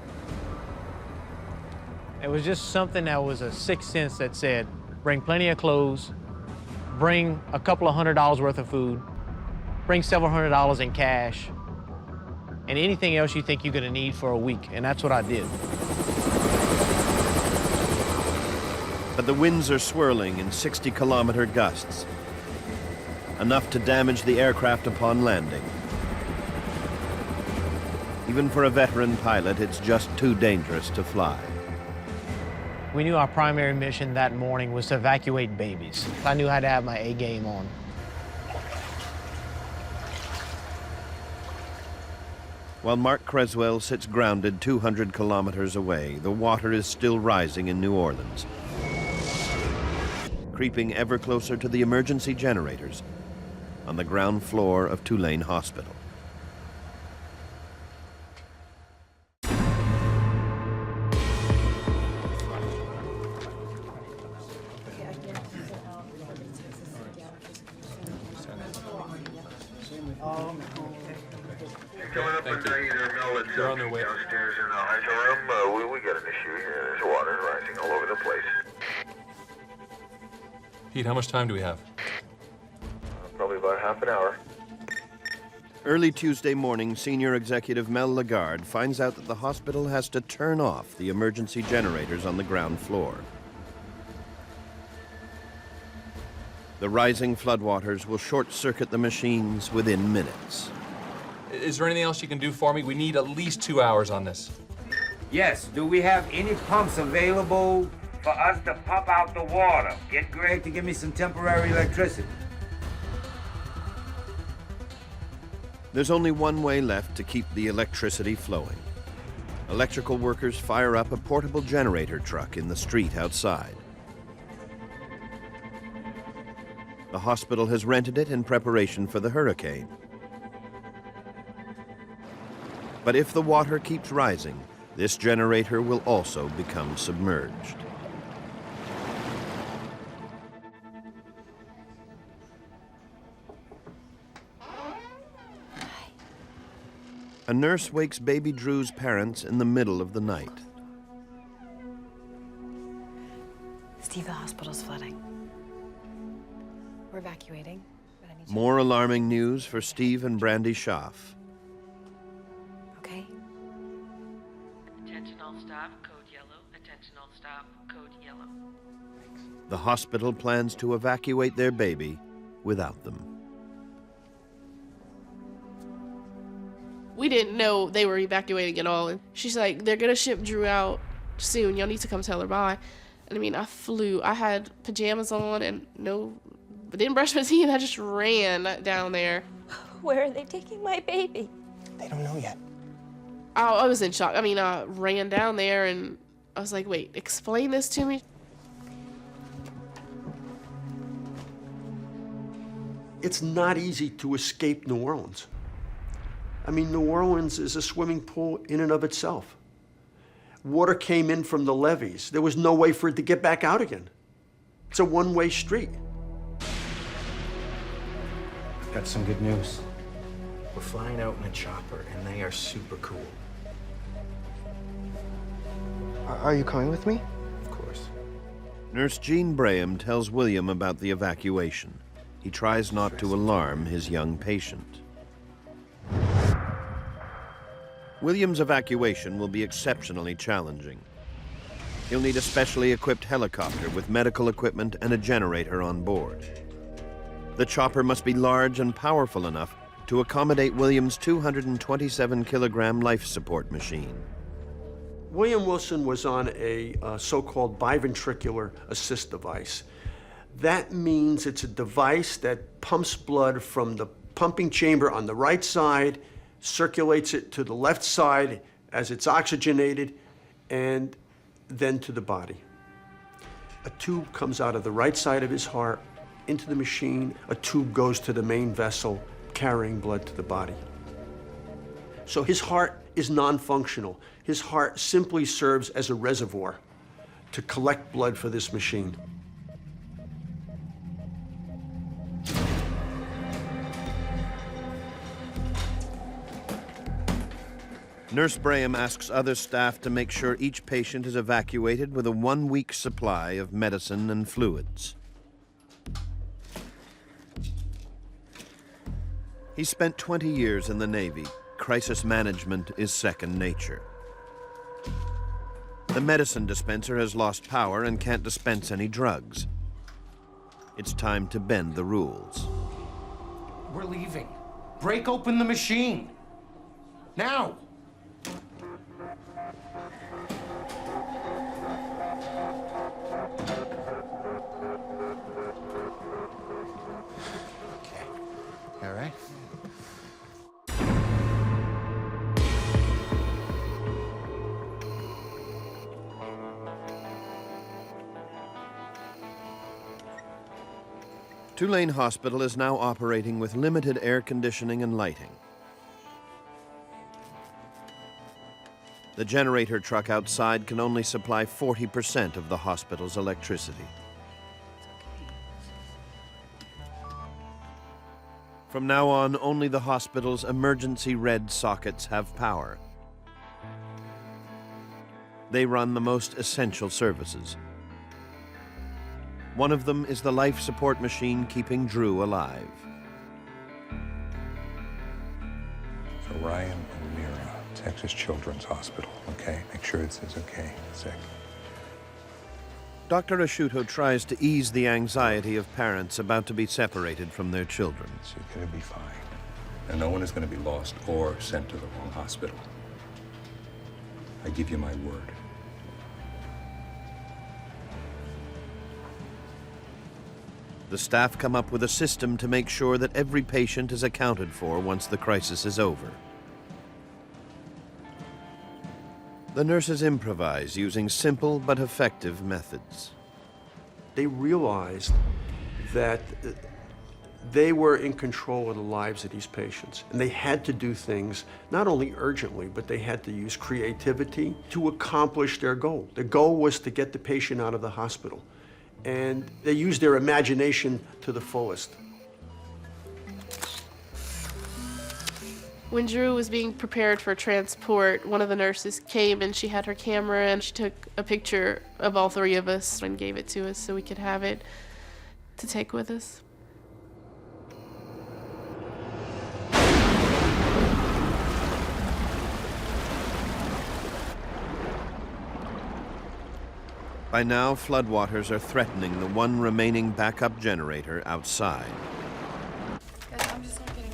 It was just something that was a sixth sense that said, bring plenty of clothes, bring a couple of $100 worth of food, bring several $100 in cash, and anything else you think you're gonna need for a week, and that's what I did. But the winds are swirling in 60-kilometer gusts, enough to damage the aircraft upon landing. Even for a veteran pilot, it's just too dangerous to fly. We knew our primary mission that morning was to evacuate babies. I knew I had to have my A game on. While Mark Creswell sits grounded 200 kilometers away, the water is still rising in New Orleans, creeping ever closer to the emergency generators on the ground floor of Tulane Hospital. They're on their way. Downstairs in the hospital room, we got an issue here. There's water rising all over the place. Pete, how much time do we have? Probably about half an hour. Early Tuesday morning, senior executive Mel Lagarde finds out that the hospital has to turn off the emergency generators on the ground floor. The rising floodwaters will short-circuit the machines within minutes. Is there anything else you can do for me? We need at least 2 hours on this. Yes, do we have any pumps available for us to pump out the water? Get Greg to give me some temporary electricity. There's only one way left to keep the electricity flowing. Electrical workers fire up a portable generator truck in the street outside. The hospital has rented it in preparation for the hurricane. But if the water keeps rising, this generator will also become submerged. A nurse wakes baby Drew's parents in the middle of the night. Steve, the hospital's flooding. We're evacuating, but I need you. More alarming news for Steve and Brandy Schaff. Okay? Attention all staff, code yellow. Attention all staff, code yellow. The hospital plans to evacuate their baby without them. We didn't know they were evacuating at all. And she's like, they're gonna ship Drew out soon. Y'all need to come tell her bye. And I mean, I flew. I had pajamas on and didn't brush my teeth. I just ran down there. Where are they taking my baby? They don't know yet. I was in shock. I mean, I ran down there and I was like, wait, explain this to me. It's not easy to escape New Orleans. I mean, New Orleans is a swimming pool in and of itself. Water came in from the levees. There was no way for it to get back out again. It's a one-way street. Got some good news. We're flying out in a chopper, and they are super cool. Are you coming with me? Of course. Nurse Jean Braham tells William about the evacuation. He tries not to alarm his young patient. William's evacuation will be exceptionally challenging. He'll need a specially equipped helicopter with medical equipment and a generator on board. The chopper must be large and powerful enough to accommodate William's 227-kilogram life support machine. William Wilson was on a so-called biventricular assist device. That means it's a device that pumps blood from the pumping chamber on the right side, circulates it to the left side as it's oxygenated, and then to the body. A tube comes out of the right side of his heart into the machine. A tube goes to the main vessel, carrying blood to the body. So his heart is non-functional. His heart simply serves as a reservoir to collect blood for this machine. Nurse Braham asks other staff to make sure each patient is evacuated with a 1-week supply of medicine and fluids. He spent 20 years in the Navy. Crisis management is second nature. The medicine dispenser has lost power and can't dispense any drugs. It's time to bend the rules. We're leaving. Break open the machine. Now! All right. Tulane Hospital is now operating with limited air conditioning and lighting. The generator truck outside can only supply 40% of the hospital's electricity. From now on, only the hospital's emergency red sockets have power. They run the most essential services. One of them is the life support machine keeping Drew alive. So Ryan and Mira, Texas Children's Hospital, okay? Make sure it says okay, sick. Dr. Asciutto tries to ease the anxiety of parents about to be separated from their children. So you're gonna be fine. And no one is gonna be lost or sent to the wrong hospital. I give you my word. The staff come up with a system to make sure that every patient is accounted for once the crisis is over. The nurses improvise using simple but effective methods. They realized that They were in control of the lives of these patients, and they had to do things not only urgently, but they had to use creativity to accomplish their goal. The goal was to get the patient out of the hospital, and they used their imagination to the fullest. When Drew was being prepared for transport, one of the nurses came and she had her camera and she took a picture of all three of us and gave it to us so we could have it to take with us. By now, floodwaters are threatening the one remaining backup generator outside. I'm just not getting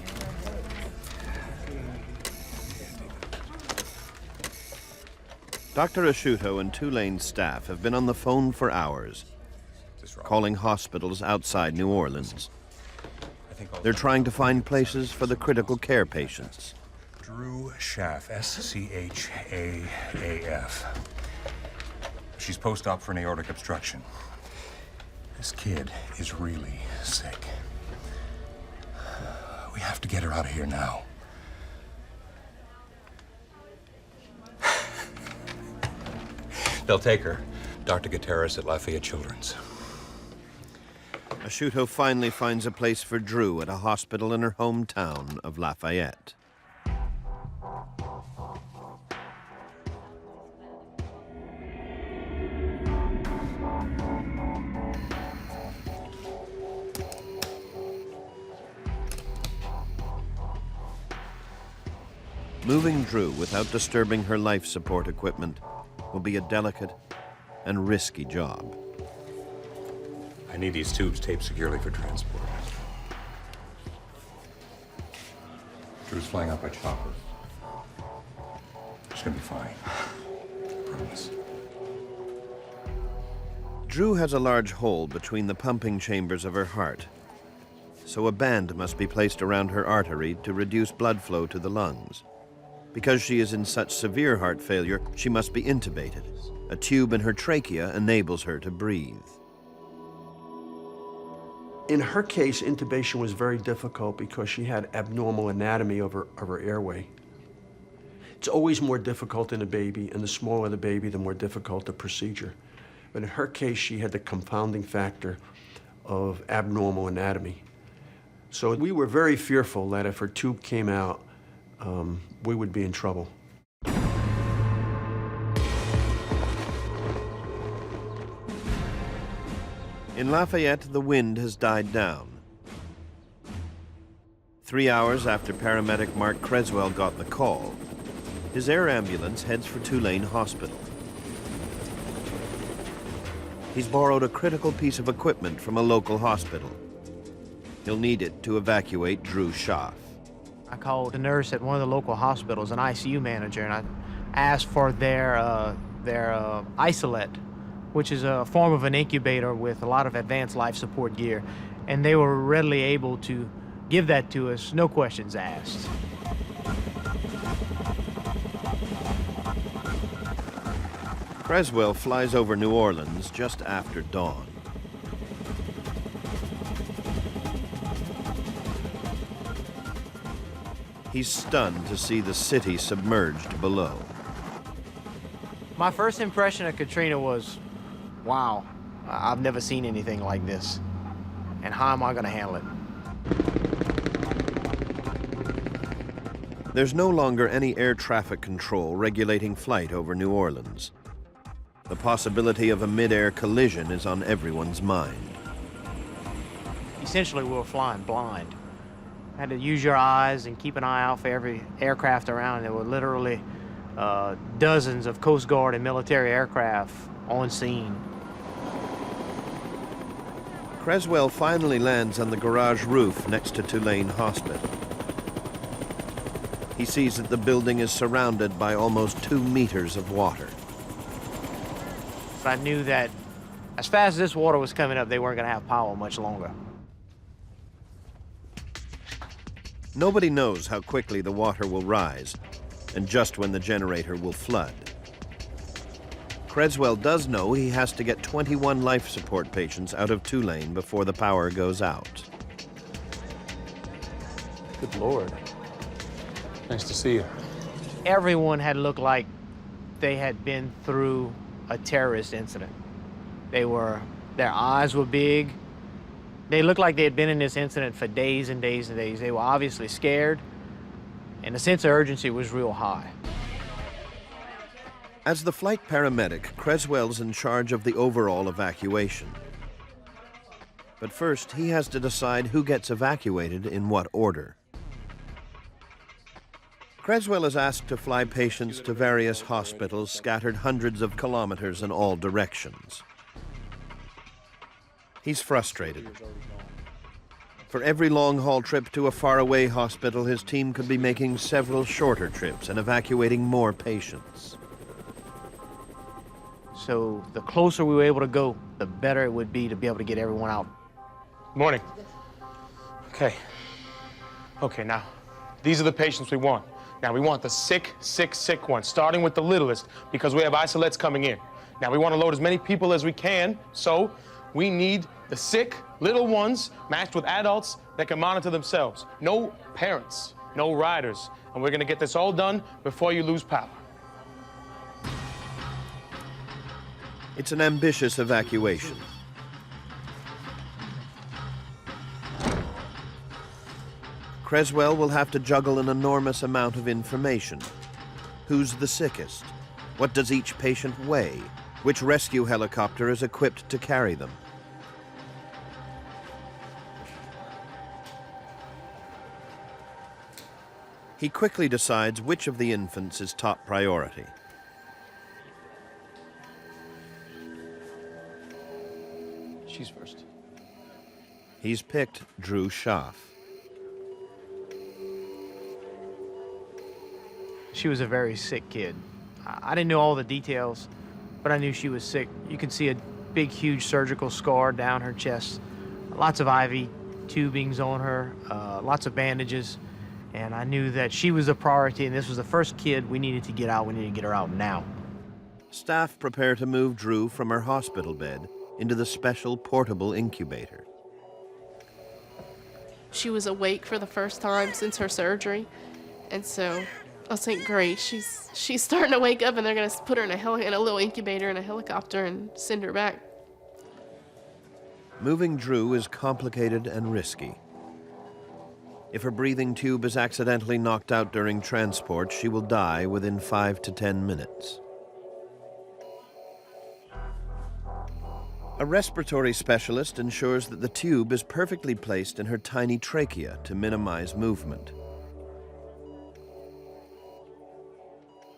Dr. Asciutto and Tulane staff have been on the phone for hours, calling hospitals outside New Orleans. They're trying to find places for the critical care patients. Drew Schaff, S-C-H-A-A-F. She's post-op for an aortic obstruction. This kid is really sick. We have to get her out of here now. They'll take her. Dr. Gutierrez at Lafayette Children's. Asciutto finally finds a place for Drew at a hospital in her hometown of Lafayette. Moving Drew without disturbing her life support equipment will be a delicate and risky job. I need these tubes taped securely for transport. Drew's flying out by chopper. She's gonna be fine. I promise. Drew has a large hole between the pumping chambers of her heart, so a band must be placed around her artery to reduce blood flow to the lungs. Because she is in such severe heart failure, she must be intubated. A tube in her trachea enables her to breathe. In her case, intubation was very difficult because she had abnormal anatomy of her airway. It's always more difficult in a baby, and the smaller the baby, the more difficult the procedure. But in her case, she had the confounding factor of abnormal anatomy. So we were very fearful that if her tube came out, we would be in trouble. In Lafayette, the wind has died down. 3 hours after paramedic Mark Creswell got the call, his air ambulance heads for Tulane Hospital. He's borrowed a critical piece of equipment from a local hospital. He'll need it to evacuate Drew Schaff. I called a nurse at one of the local hospitals, an ICU manager, and I asked for their isolate, which is a form of an incubator with a lot of advanced life support gear. And they were readily able to give that to us, no questions asked. Creswell flies over New Orleans just after dawn. He's stunned to see the city submerged below. My first impression of Katrina was, wow, I've never seen anything like this. And how am I going to handle it? There's no longer any air traffic control regulating flight over New Orleans. The possibility of a mid-air collision is on everyone's mind. Essentially, we were flying blind. Had to use your eyes and keep an eye out for every aircraft around. There were literally dozens of Coast Guard and military aircraft on scene. Creswell finally lands on the garage roof next to Tulane Hospital. He sees that the building is surrounded by almost 2 meters of water. But I knew that as fast as this water was coming up, they weren't going to have power much longer. Nobody knows how quickly the water will rise and just when the generator will flood. Creswell does know he has to get 21 life support patients out of Tulane before the power goes out. Good Lord. Nice to see you. Everyone had looked like they had been through a terrorist incident. Their eyes were big. They looked like they had been in this incident for days and days and days. They were obviously scared, and the sense of urgency was real high. As the flight paramedic, Creswell's in charge of the overall evacuation. But first, he has to decide who gets evacuated in what order. Creswell is asked to fly patients to various hospitals scattered hundreds of kilometers in all directions. He's frustrated. For every long-haul trip to a faraway hospital, his team could be making several shorter trips and evacuating more patients. So the closer we were able to go, the better it would be to be able to get everyone out. Morning. Okay. Okay, now, these are the patients we want. Now, we want the sick ones, starting with the littlest, because we have isolates coming in. Now, we want to load as many people as we can, so we need the sick, little ones matched with adults that can monitor themselves. No parents, no riders, and we're going to get this all done before you lose power. It's an ambitious evacuation. Creswell will have to juggle an enormous amount of information. Who's the sickest? What does each patient weigh? Which rescue helicopter is equipped to carry them? He quickly decides which of the infants is top priority. She's first. He's picked Drew Schaff. She was a very sick kid. I didn't know all the details, but I knew she was sick. You could see a big, huge surgical scar down her chest, lots of IV tubings on her, lots of bandages, and I knew that she was a priority, and this was the first kid we needed to get out. We needed to get her out now. Staff prepare to move Drew from her hospital bed into the special portable incubator. She was awake for the first time since her surgery, and so I was like, great, she's starting to wake up, and they're gonna put her in a little incubator in a helicopter and send her back. Moving Drew is complicated and risky. If her breathing tube is accidentally knocked out during transport, she will die within 5 to 10 minutes. A respiratory specialist ensures that the tube is perfectly placed in her tiny trachea to minimize movement.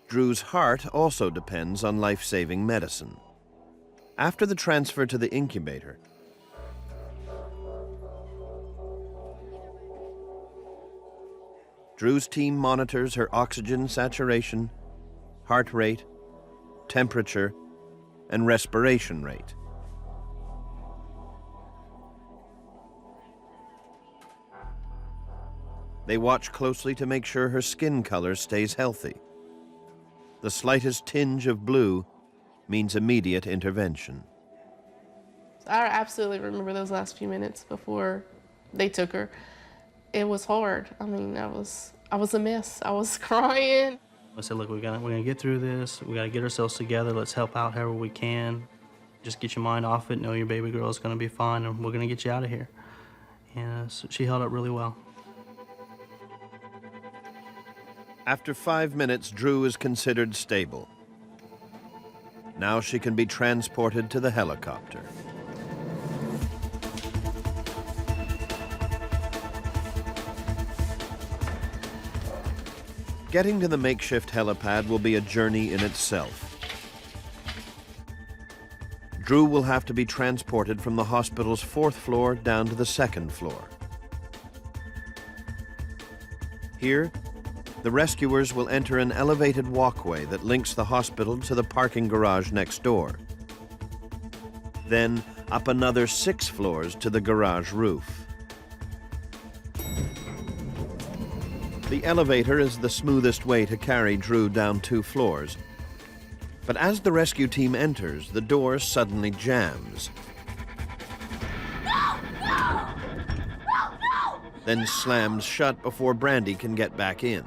Drew's heart also depends on life-saving medicine. After the transfer to the incubator, Drew's team monitors her oxygen saturation, heart rate, temperature, and respiration rate. They watch closely to make sure her skin color stays healthy. The slightest tinge of blue means immediate intervention. I absolutely remember those last few minutes before they took her. It was hard. I mean, I was a mess. I was crying. I said, look, we're gonna get through this. We gotta get ourselves together. Let's help out however we can. Just get your mind off it. Know your baby girl is gonna be fine, and we're gonna get you out of here. And so she held up really well. After 5 minutes, Drew is considered stable. Now she can be transported to the helicopter. Getting to the makeshift helipad will be a journey in itself. Drew will have to be transported from the hospital's 4th floor down to the 2nd floor. Here, the rescuers will enter an elevated walkway that links the hospital to the parking garage next door. Then up another 6 floors to the garage roof. The elevator is the smoothest way to carry Drew down 2 floors. But as the rescue team enters, the door suddenly jams. No! No! No! No! then slams shut before Brandy can get back in.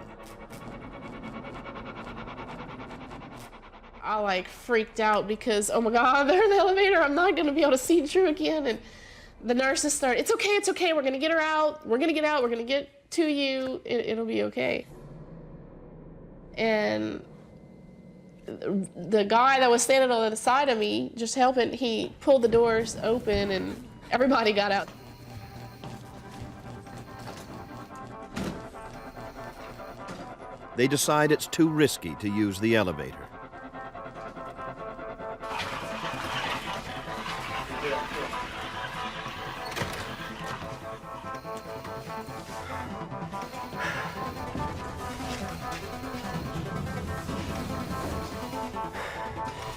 I like freaked out because, oh my God, they're in the elevator. I'm not gonna be able to see Drew again. And the nurses start, it's okay. We're gonna get her out. We're gonna get out. We're gonna get to you. It'll be okay. And the guy that was standing on the side of me, just helping, he pulled the doors open and everybody got out. They decide it's too risky to use the elevator.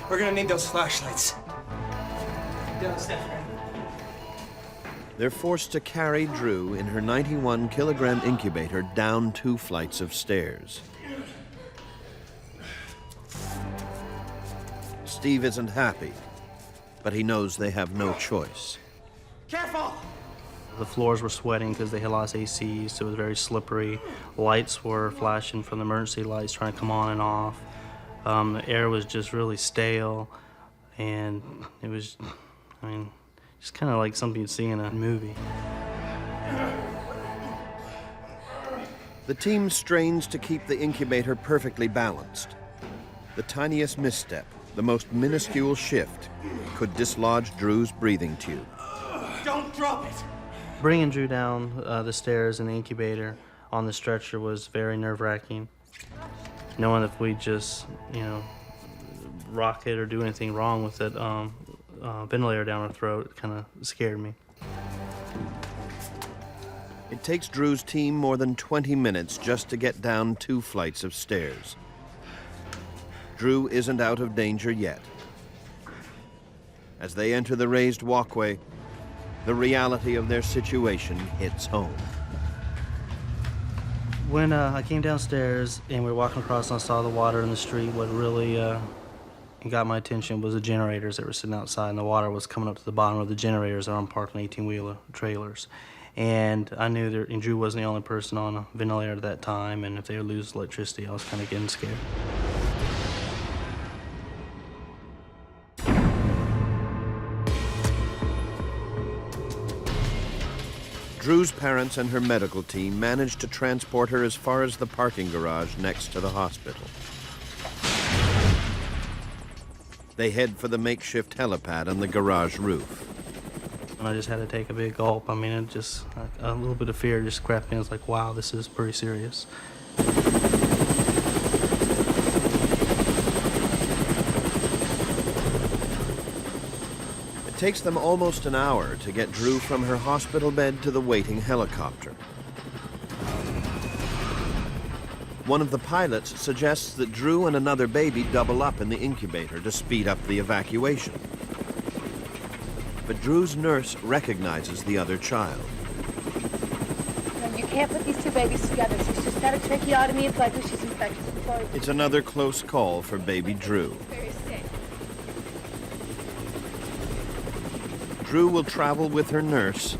We're gonna need those flashlights. They're forced to carry Drew in her 91-kilogram incubator down 2 flights of stairs. Steve isn't happy, but he knows they have no choice. Careful! The floors were sweating because they had lost ACs, so it was very slippery. Lights were flashing from the emergency lights, trying to come on and off. The air was just really stale, and it was, just kind of like something you'd see in a movie. The team strains to keep the incubator perfectly balanced. The tiniest misstep, the most minuscule shift, could dislodge Drew's breathing tube. Don't drop it! Bringing Drew down the stairs in the incubator on the stretcher was very nerve-wracking. Knowing if we just, rock it or do anything wrong with it, ventilator down her throat kind of scared me. It takes Drew's team more than 20 minutes just to get down 2 flights of stairs. Drew isn't out of danger yet. As they enter the raised walkway, the reality of their situation hits home. When I came downstairs and we were walking across and I saw the water in the street, what really got my attention was the generators that were sitting outside, and the water was coming up to the bottom of the generators that are parked in 18-wheeler trailers. And I knew that Drew wasn't the only person on a ventilator at that time, and if they would lose electricity, I was kind of getting scared. Drew's parents and her medical team managed to transport her as far as the parking garage next to the hospital. They head for the makeshift helipad on the garage roof. And I just had to take a big gulp. A little bit of fear just crept in. It's like, wow, this is pretty serious. It takes them almost an hour to get Drew from her hospital bed to the waiting helicopter. One of the pilots suggests that Drew and another baby double up in the incubator to speed up the evacuation. But Drew's nurse recognizes the other child. You can't put these 2 babies together. She's just had a tracheotomy. It's likely she's infectious. It's another close call for baby Drew. Drew will travel with her nurse,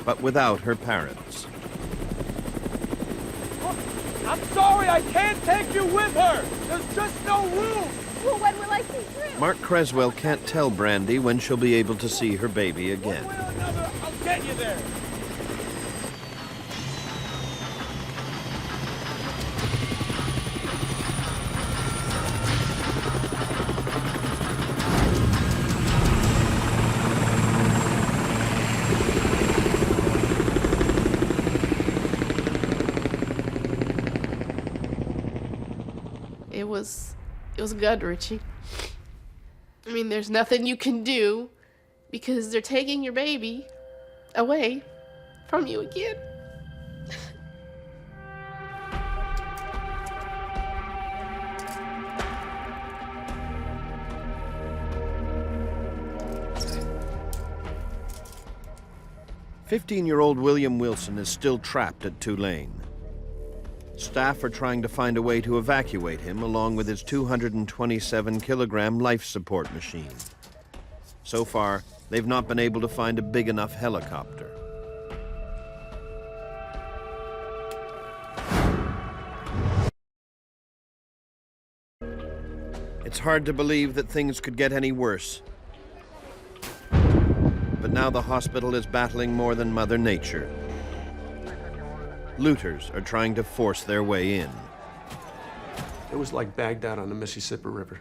but without her parents. I'm sorry, I can't take you with her. There's just no room. Well, when will I see Drew? Mark Creswell can't tell Brandy when she'll be able to see her baby again. One way or another, I'll get you there. It was gut-wrenching. I mean, there's nothing you can do because they're taking your baby away from you again. "15-year-old William Wilson is still trapped at Tulane. Staff are trying to find a way to evacuate him along with his 227-kilogram life support machine. So far, they've not been able to find a big enough helicopter. It's hard to believe that things could get any worse. But now the hospital is battling more than Mother Nature. Looters are trying to force their way in. It was like Baghdad on the Mississippi River.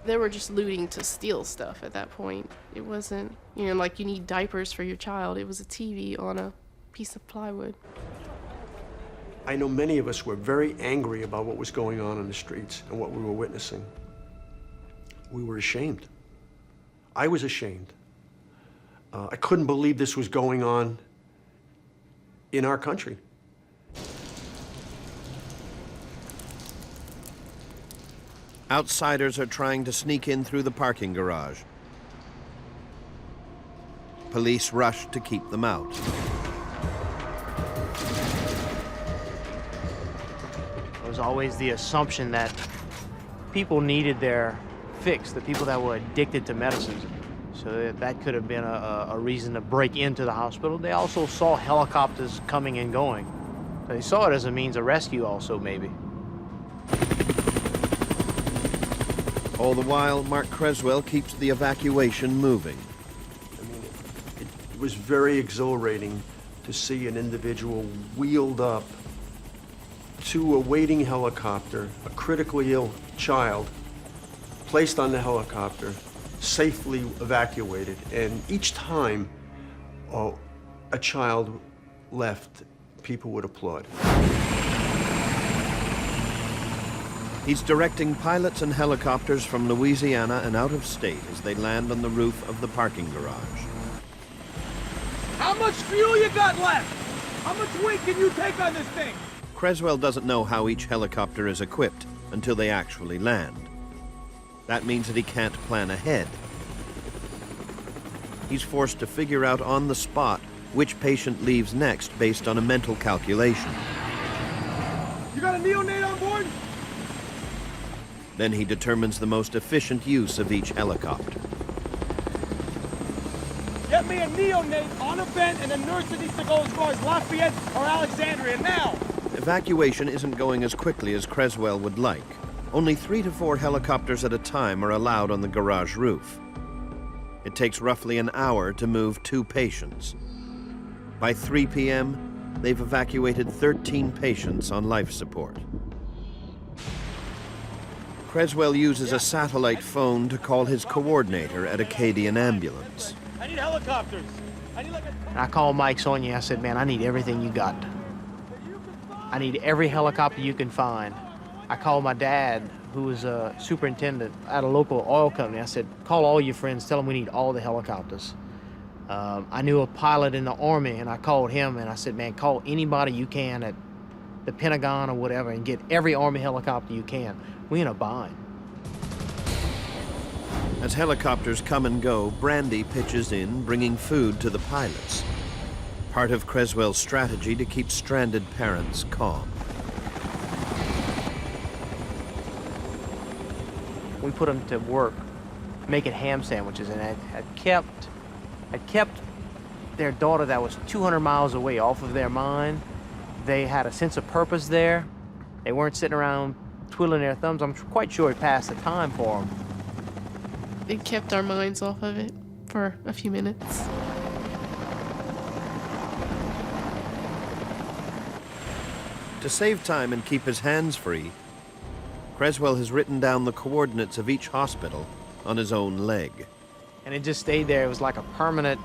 They were just looting to steal stuff at that point. It wasn't, you know, like you need diapers for your child. It was a TV on a piece of plywood. I know many of us were very angry about what was going on in the streets and what we were witnessing. We were ashamed. I was ashamed. I couldn't believe this was going on in our country. Outsiders are trying to sneak in through the parking garage. Police rush to keep them out. There was always the assumption that people needed their fix, the people that were addicted to medicines. So that could have been a reason to break into the hospital. They also saw helicopters coming and going. So they saw it as a means of rescue also, maybe. All the while, Mark Creswell keeps the evacuation moving. I mean, it was very exhilarating to see an individual wheeled up to a waiting helicopter, a critically ill child, placed on the helicopter, safely evacuated. And each time a child left, people would applaud. He's directing pilots and helicopters from Louisiana and out of state as they land on the roof of the parking garage. How much fuel you got left? How much weight can you take on this thing? Creswell doesn't know how each helicopter is equipped until they actually land. That means that he can't plan ahead. He's forced to figure out on the spot which patient leaves next based on a mental calculation. You got a neonate on board? Then he determines the most efficient use of each helicopter. Get me a neonate on a vent and a nurse that needs to go as far as Lafayette or Alexandria now! Evacuation isn't going as quickly as Creswell would like. Only 3 to 4 helicopters at a time are allowed on the garage roof. It takes roughly an hour to move 2 patients. By 3 p.m., they've evacuated 13 patients on life support. Creswell uses a satellite phone to call his coordinator at Acadian Ambulance. I need helicopters. I called Mike Sonia. I said, man, I need everything you got. I need every helicopter you can find. I called my dad, who was a superintendent at a local oil company. I said, call all your friends, tell them we need all the helicopters. I knew a pilot in the Army, and I called him, and I said, man, call anybody you can at the Pentagon or whatever and get every Army helicopter you can. We're in a bind. As helicopters come and go, Brandy pitches in, bringing food to the pilots. Part of Creswell's strategy to keep stranded parents calm. We put them to work making ham sandwiches, and I kept their daughter that was 200 miles away off of their mind. They had a sense of purpose there. They weren't sitting around twiddling their thumbs. I'm quite sure it passed the time for them. It kept our minds off of it for a few minutes. To save time and keep his hands free, Creswell has written down the coordinates of each hospital on his own leg. And it just stayed there. It was like a permanent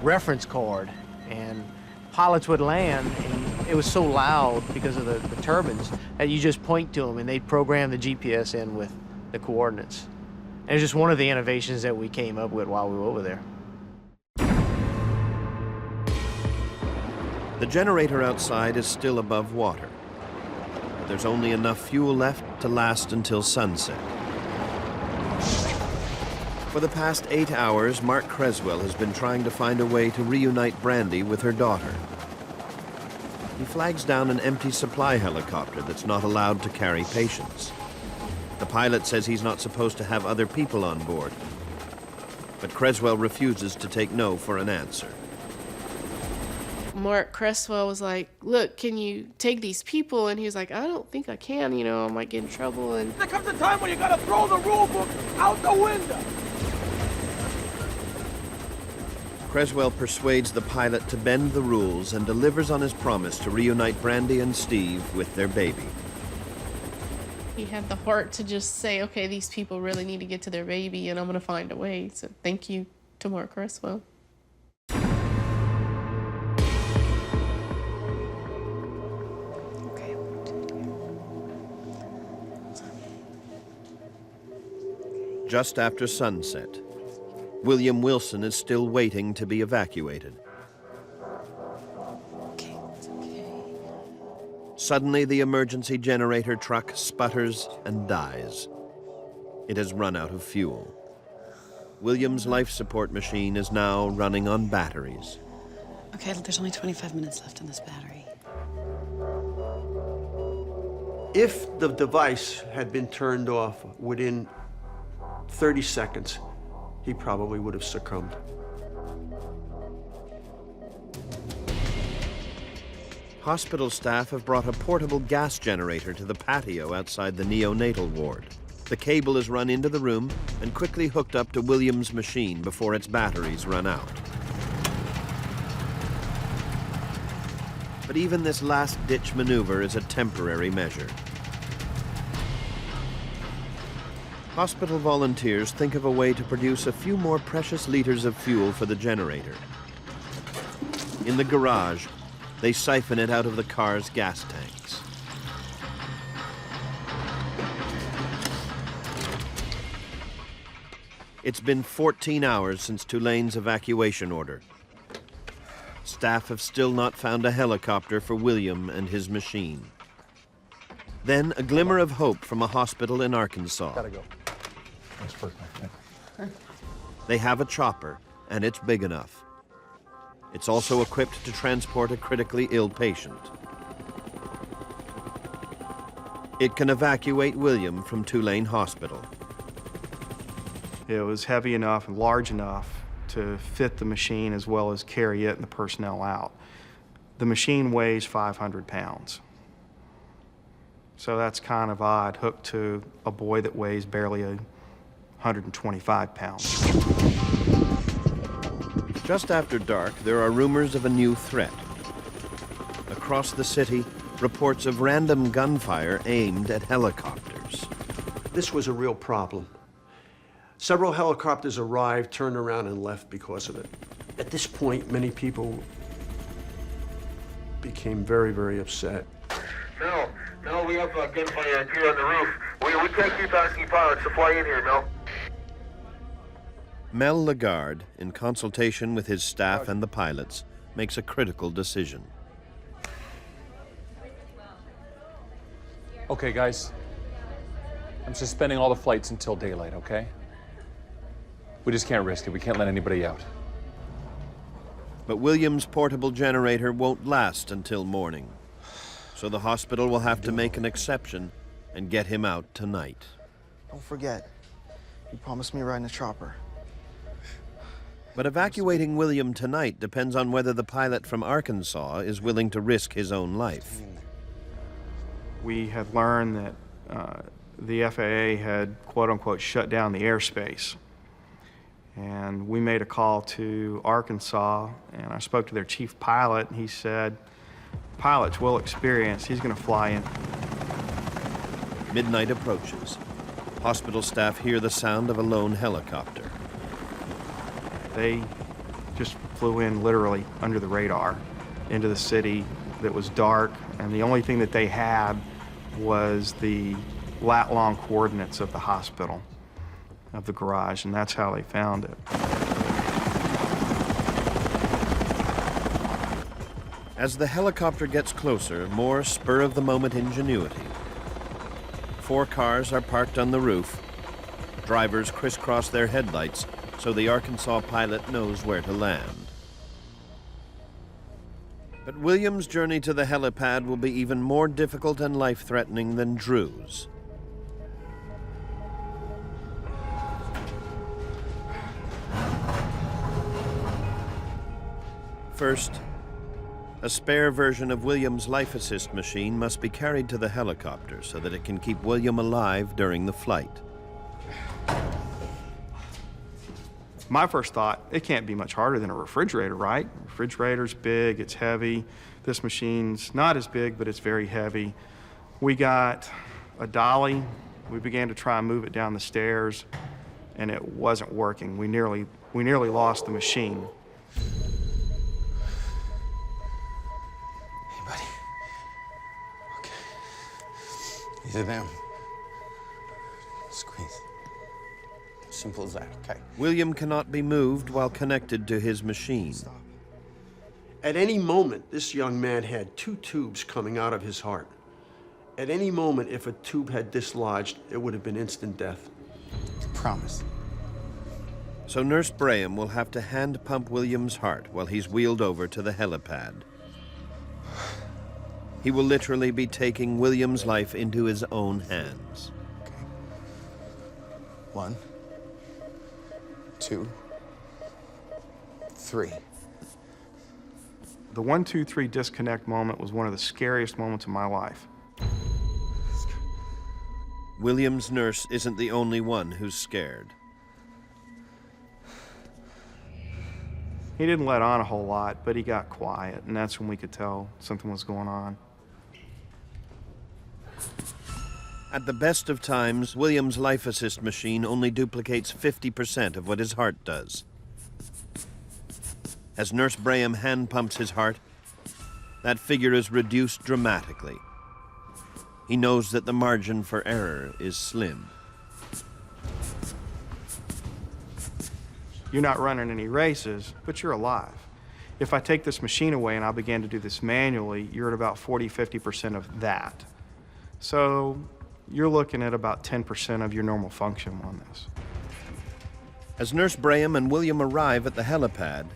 reference card. And pilots would land, and it was so loud because of the turbines that you just point to them, and they'd program the GPS in with the coordinates. And it was just one of the innovations that we came up with while we were over there. The generator outside is still above water. But there's only enough fuel left to last until sunset. For the past 8 hours, Mark Creswell has been trying to find a way to reunite Brandy with her daughter. He flags down an empty supply helicopter that's not allowed to carry patients. The pilot says he's not supposed to have other people on board. But Creswell refuses to take no for an answer. Mark Cresswell was like, look, can you take these people? And he was like, I don't think I can, you know, I might get in trouble. And There comes a time when you gotta throw the rule book out the window. Cresswell persuades the pilot to bend the rules and delivers on his promise to reunite Brandy and Steve with their baby. he had the heart to just say, okay, these people really need to get to their baby, and I'm going to find a way. So thank you to Mark Cresswell. Just after sunset, William Wilson is still waiting to be evacuated. Suddenly, the emergency generator truck sputters and dies. It has run out of fuel. William's life support machine is now running on batteries. Okay, there's only 25 minutes left in this battery. If the device had been turned off within 30 seconds, he probably would have succumbed. Hospital staff have brought a portable gas generator to the patio outside the neonatal ward. The cable is run into the room and quickly hooked up to William's machine before its batteries run out. But even this last-ditch maneuver is a temporary measure. Hospital volunteers think of a way to produce a few more precious liters of fuel for the generator. In the garage, they siphon it out of the car's gas tanks. It's been 14 hours since Tulane's evacuation order. Staff have still not found a helicopter for William and his machine. Then a glimmer of hope from a hospital in Arkansas. Gotta go. That's perfect. They have a chopper, and it's big enough. It's also equipped to transport a critically ill patient. It can evacuate William from Tulane Hospital. It was heavy enough and large enough to fit the machine as well as carry it and the personnel out. The machine weighs 500 pounds. So that's kind of odd, hooked to a boy that weighs barely 125 pounds. Just after dark, there are rumors of a new threat. Across the city, reports of random gunfire aimed at helicopters. This was a real problem. Several helicopters arrived, turned around, and left because of it. At this point, many people became very, very upset. Mel, we have gunfire here on the roof. We can't keep asking pilots to fly in here, Mel. Mel Lagarde, in consultation with his staff and the pilots, makes a critical decision. Okay, guys. I'm suspending all the flights until daylight, okay? We just can't risk it. We can't let anybody out. But William's portable generator won't last until morning. So the hospital will have to make an exception and get him out tonight. Don't forget, you promised me a ride in a chopper. But evacuating William tonight depends on whether the pilot from Arkansas is willing to risk his own life. We had learned that the FAA had, quote-unquote, shut down the airspace. And we made a call to Arkansas, and I spoke to their chief pilot, and he said, pilots will experience, he's going to fly in. Midnight approaches. Hospital staff hear the sound of a lone helicopter. They just flew in literally under the radar into the city that was dark, and the only thing that they had was the lat-long coordinates of the hospital, of the garage, and that's how they found it. As the helicopter gets closer, more spur-of-the-moment ingenuity. 4 cars are parked on the roof. Drivers crisscross their headlights so the Arkansas pilot knows where to land. But William's journey to the helipad will be even more difficult and life-threatening than Drew's. First, A spare version of William's life assist machine must be carried to the helicopter so that it can keep William alive during the flight. My first thought, it can't be much harder than a refrigerator, right? Refrigerator's big, it's heavy. This machine's not as big, but it's very heavy. We got a dolly. We began to try and move it down the stairs, and it wasn't working. We nearly lost the machine. Hey, buddy. Okay. These are them. Squeeze. Simple as that, okay? William cannot be moved while connected to his machine. At any moment, this young man had 2 tubes coming out of his heart. At any moment, if a tube had dislodged, it would have been instant death. Promise. So Nurse Braham will have to hand pump William's heart while he's wheeled over to the helipad. He will literally be taking William's life into his own hands. Okay. 1, 2, 3. The 1, 2, 3 disconnect moment was one of the scariest moments of my life. William's nurse isn't the only one who's scared. He didn't let on a whole lot, but he got quiet, and that's when we could tell something was going on. At the best of times, William's life assist machine only duplicates 50% of what his heart does. As Nurse Braham hand pumps his heart, that figure is reduced dramatically. He knows that the margin for error is slim. You're not running any races, but you're alive. If I take this machine away and I began to do this manually, you're at about 40–50% of that. So you're looking at about 10% of your normal function on this. As Nurse Braham and William arrive at the helipad,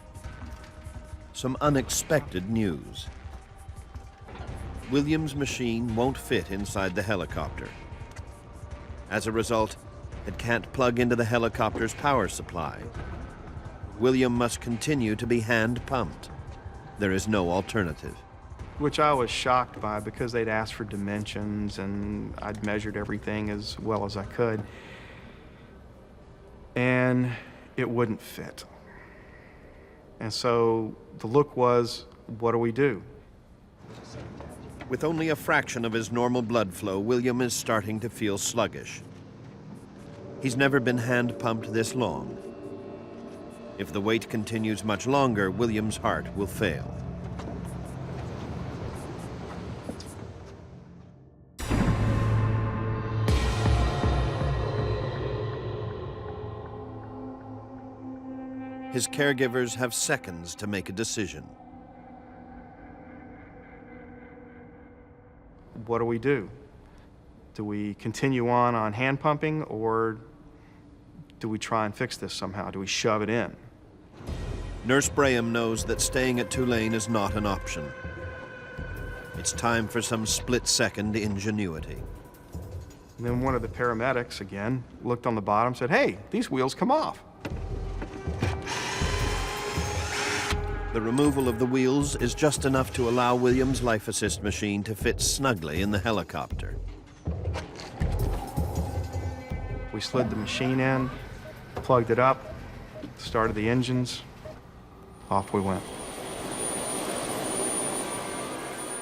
some unexpected news. William's machine won't fit inside the helicopter. As a result, it can't plug into the helicopter's power supply. William must continue to be hand-pumped. There is no alternative. Which I was shocked by because they'd asked for dimensions and I'd measured everything as well as I could. And it wouldn't fit. And so the look was, what do we do? With only a fraction of his normal blood flow, William is starting to feel sluggish. He's never been hand-pumped this long. If the wait continues much longer, William's heart will fail. His caregivers have seconds to make a decision. What do we do? Do we continue on hand pumping, or do we try and fix this somehow? Do we shove it in? Nurse Braham knows that staying at Tulane is not an option. It's time for some split-second ingenuity. And then one of the paramedics, again, looked on the bottom and said, hey, these wheels come off. The removal of the wheels is just enough to allow William's life assist machine to fit snugly in the helicopter. We slid the machine in, plugged it up, started the engines, off we went.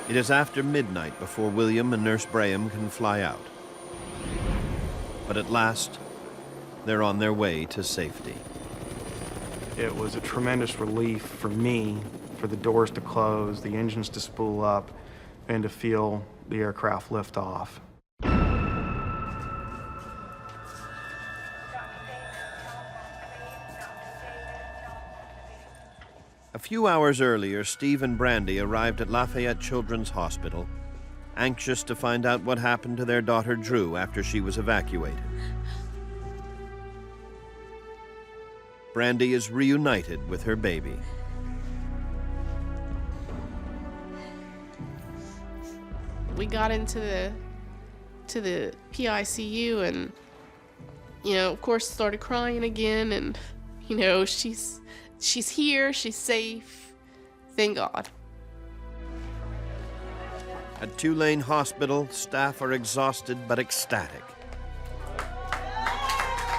It is after midnight before William and Nurse Braham can fly out. But at last, they're on their way to safety. It was a tremendous relief for me, for the doors to close, the engines to spool up, and to feel the aircraft lift off. A few hours earlier, Steve and Brandy arrived at Lafayette Children's Hospital, anxious to find out what happened to their daughter Drew after she was evacuated. Brandy is reunited with her baby. We got into the PICU and, you know, of course started crying again, and, you know, she's here, she's safe, thank God. At Tulane Hospital, staff are exhausted but ecstatic.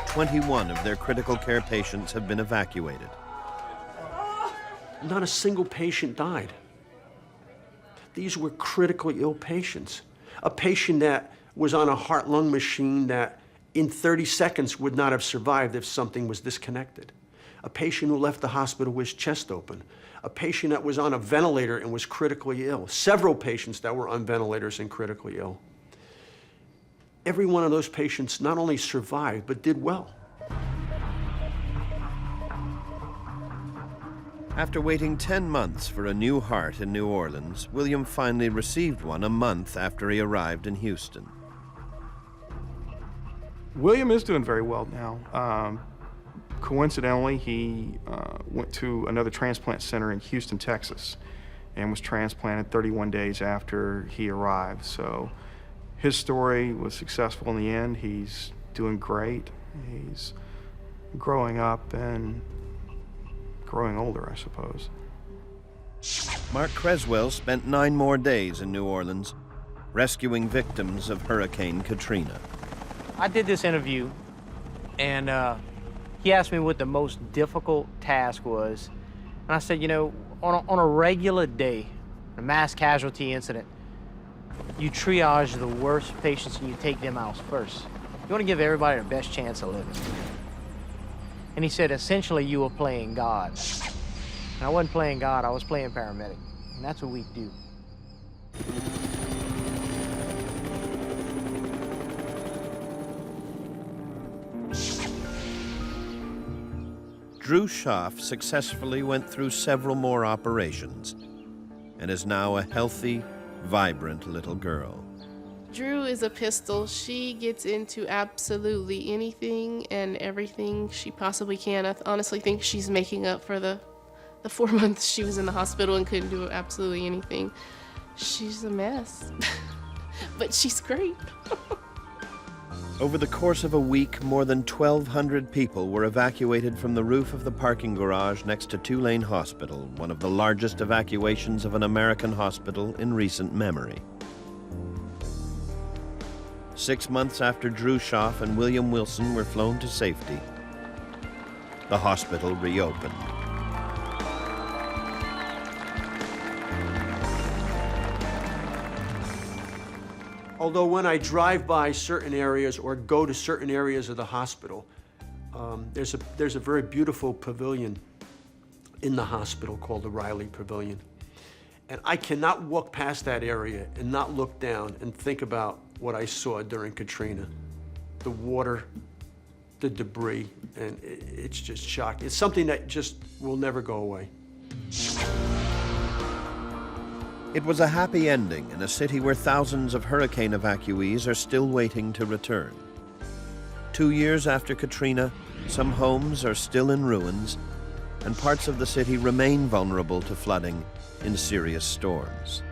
21 of their critical care patients have been evacuated. Not a single patient died. These were critically ill patients. A patient that was on a heart-lung machine that in 30 seconds would not have survived if something was disconnected. A patient who left the hospital with his chest open. A patient that was on a ventilator and was critically ill. Several patients that were on ventilators and critically ill. Every one of those patients not only survived, but did well. After waiting 10 months for a new heart in New Orleans, William finally received one a month after he arrived in Houston. William is doing very well now. Coincidentally, he went to another transplant center in Houston, Texas, and was transplanted 31 days after he arrived. So his story was successful in the end. He's doing great. He's growing up and growing older, I suppose. Mark Creswell spent 9 more days in New Orleans, rescuing victims of Hurricane Katrina. I did this interview, and he asked me what the most difficult task was. And I said, you know, on a regular day, a mass casualty incident, you triage the worst patients and you take them out first. You want to give everybody the best chance of living. And he said, essentially, you were playing God. And I wasn't playing God, I was playing paramedic. And that's what we do. Drew Schaff successfully went through several more operations and is now a healthy, vibrant little girl. Drew is a pistol. She gets into absolutely anything and everything she possibly can. I honestly think she's making up for the 4 months she was in the hospital and couldn't do absolutely anything. She's a mess, but she's great. Over the course of a week, more than 1,200 people were evacuated from the roof of the parking garage next to Tulane Hospital, one of the largest evacuations of an American hospital in recent memory. 6 months after Drew Schaff and William Wilson were flown to safety, the hospital reopened. Although when I drive by certain areas or go to certain areas of the hospital, there's a very beautiful pavilion in the hospital called the Riley Pavilion. And I cannot walk past that area and not look down and think about what I saw during Katrina. The water, the debris, and it's just shocking. It's something that just will never go away. It was a happy ending in a city where thousands of hurricane evacuees are still waiting to return. 2 years after Katrina, some homes are still in ruins, and parts of the city remain vulnerable to flooding in serious storms.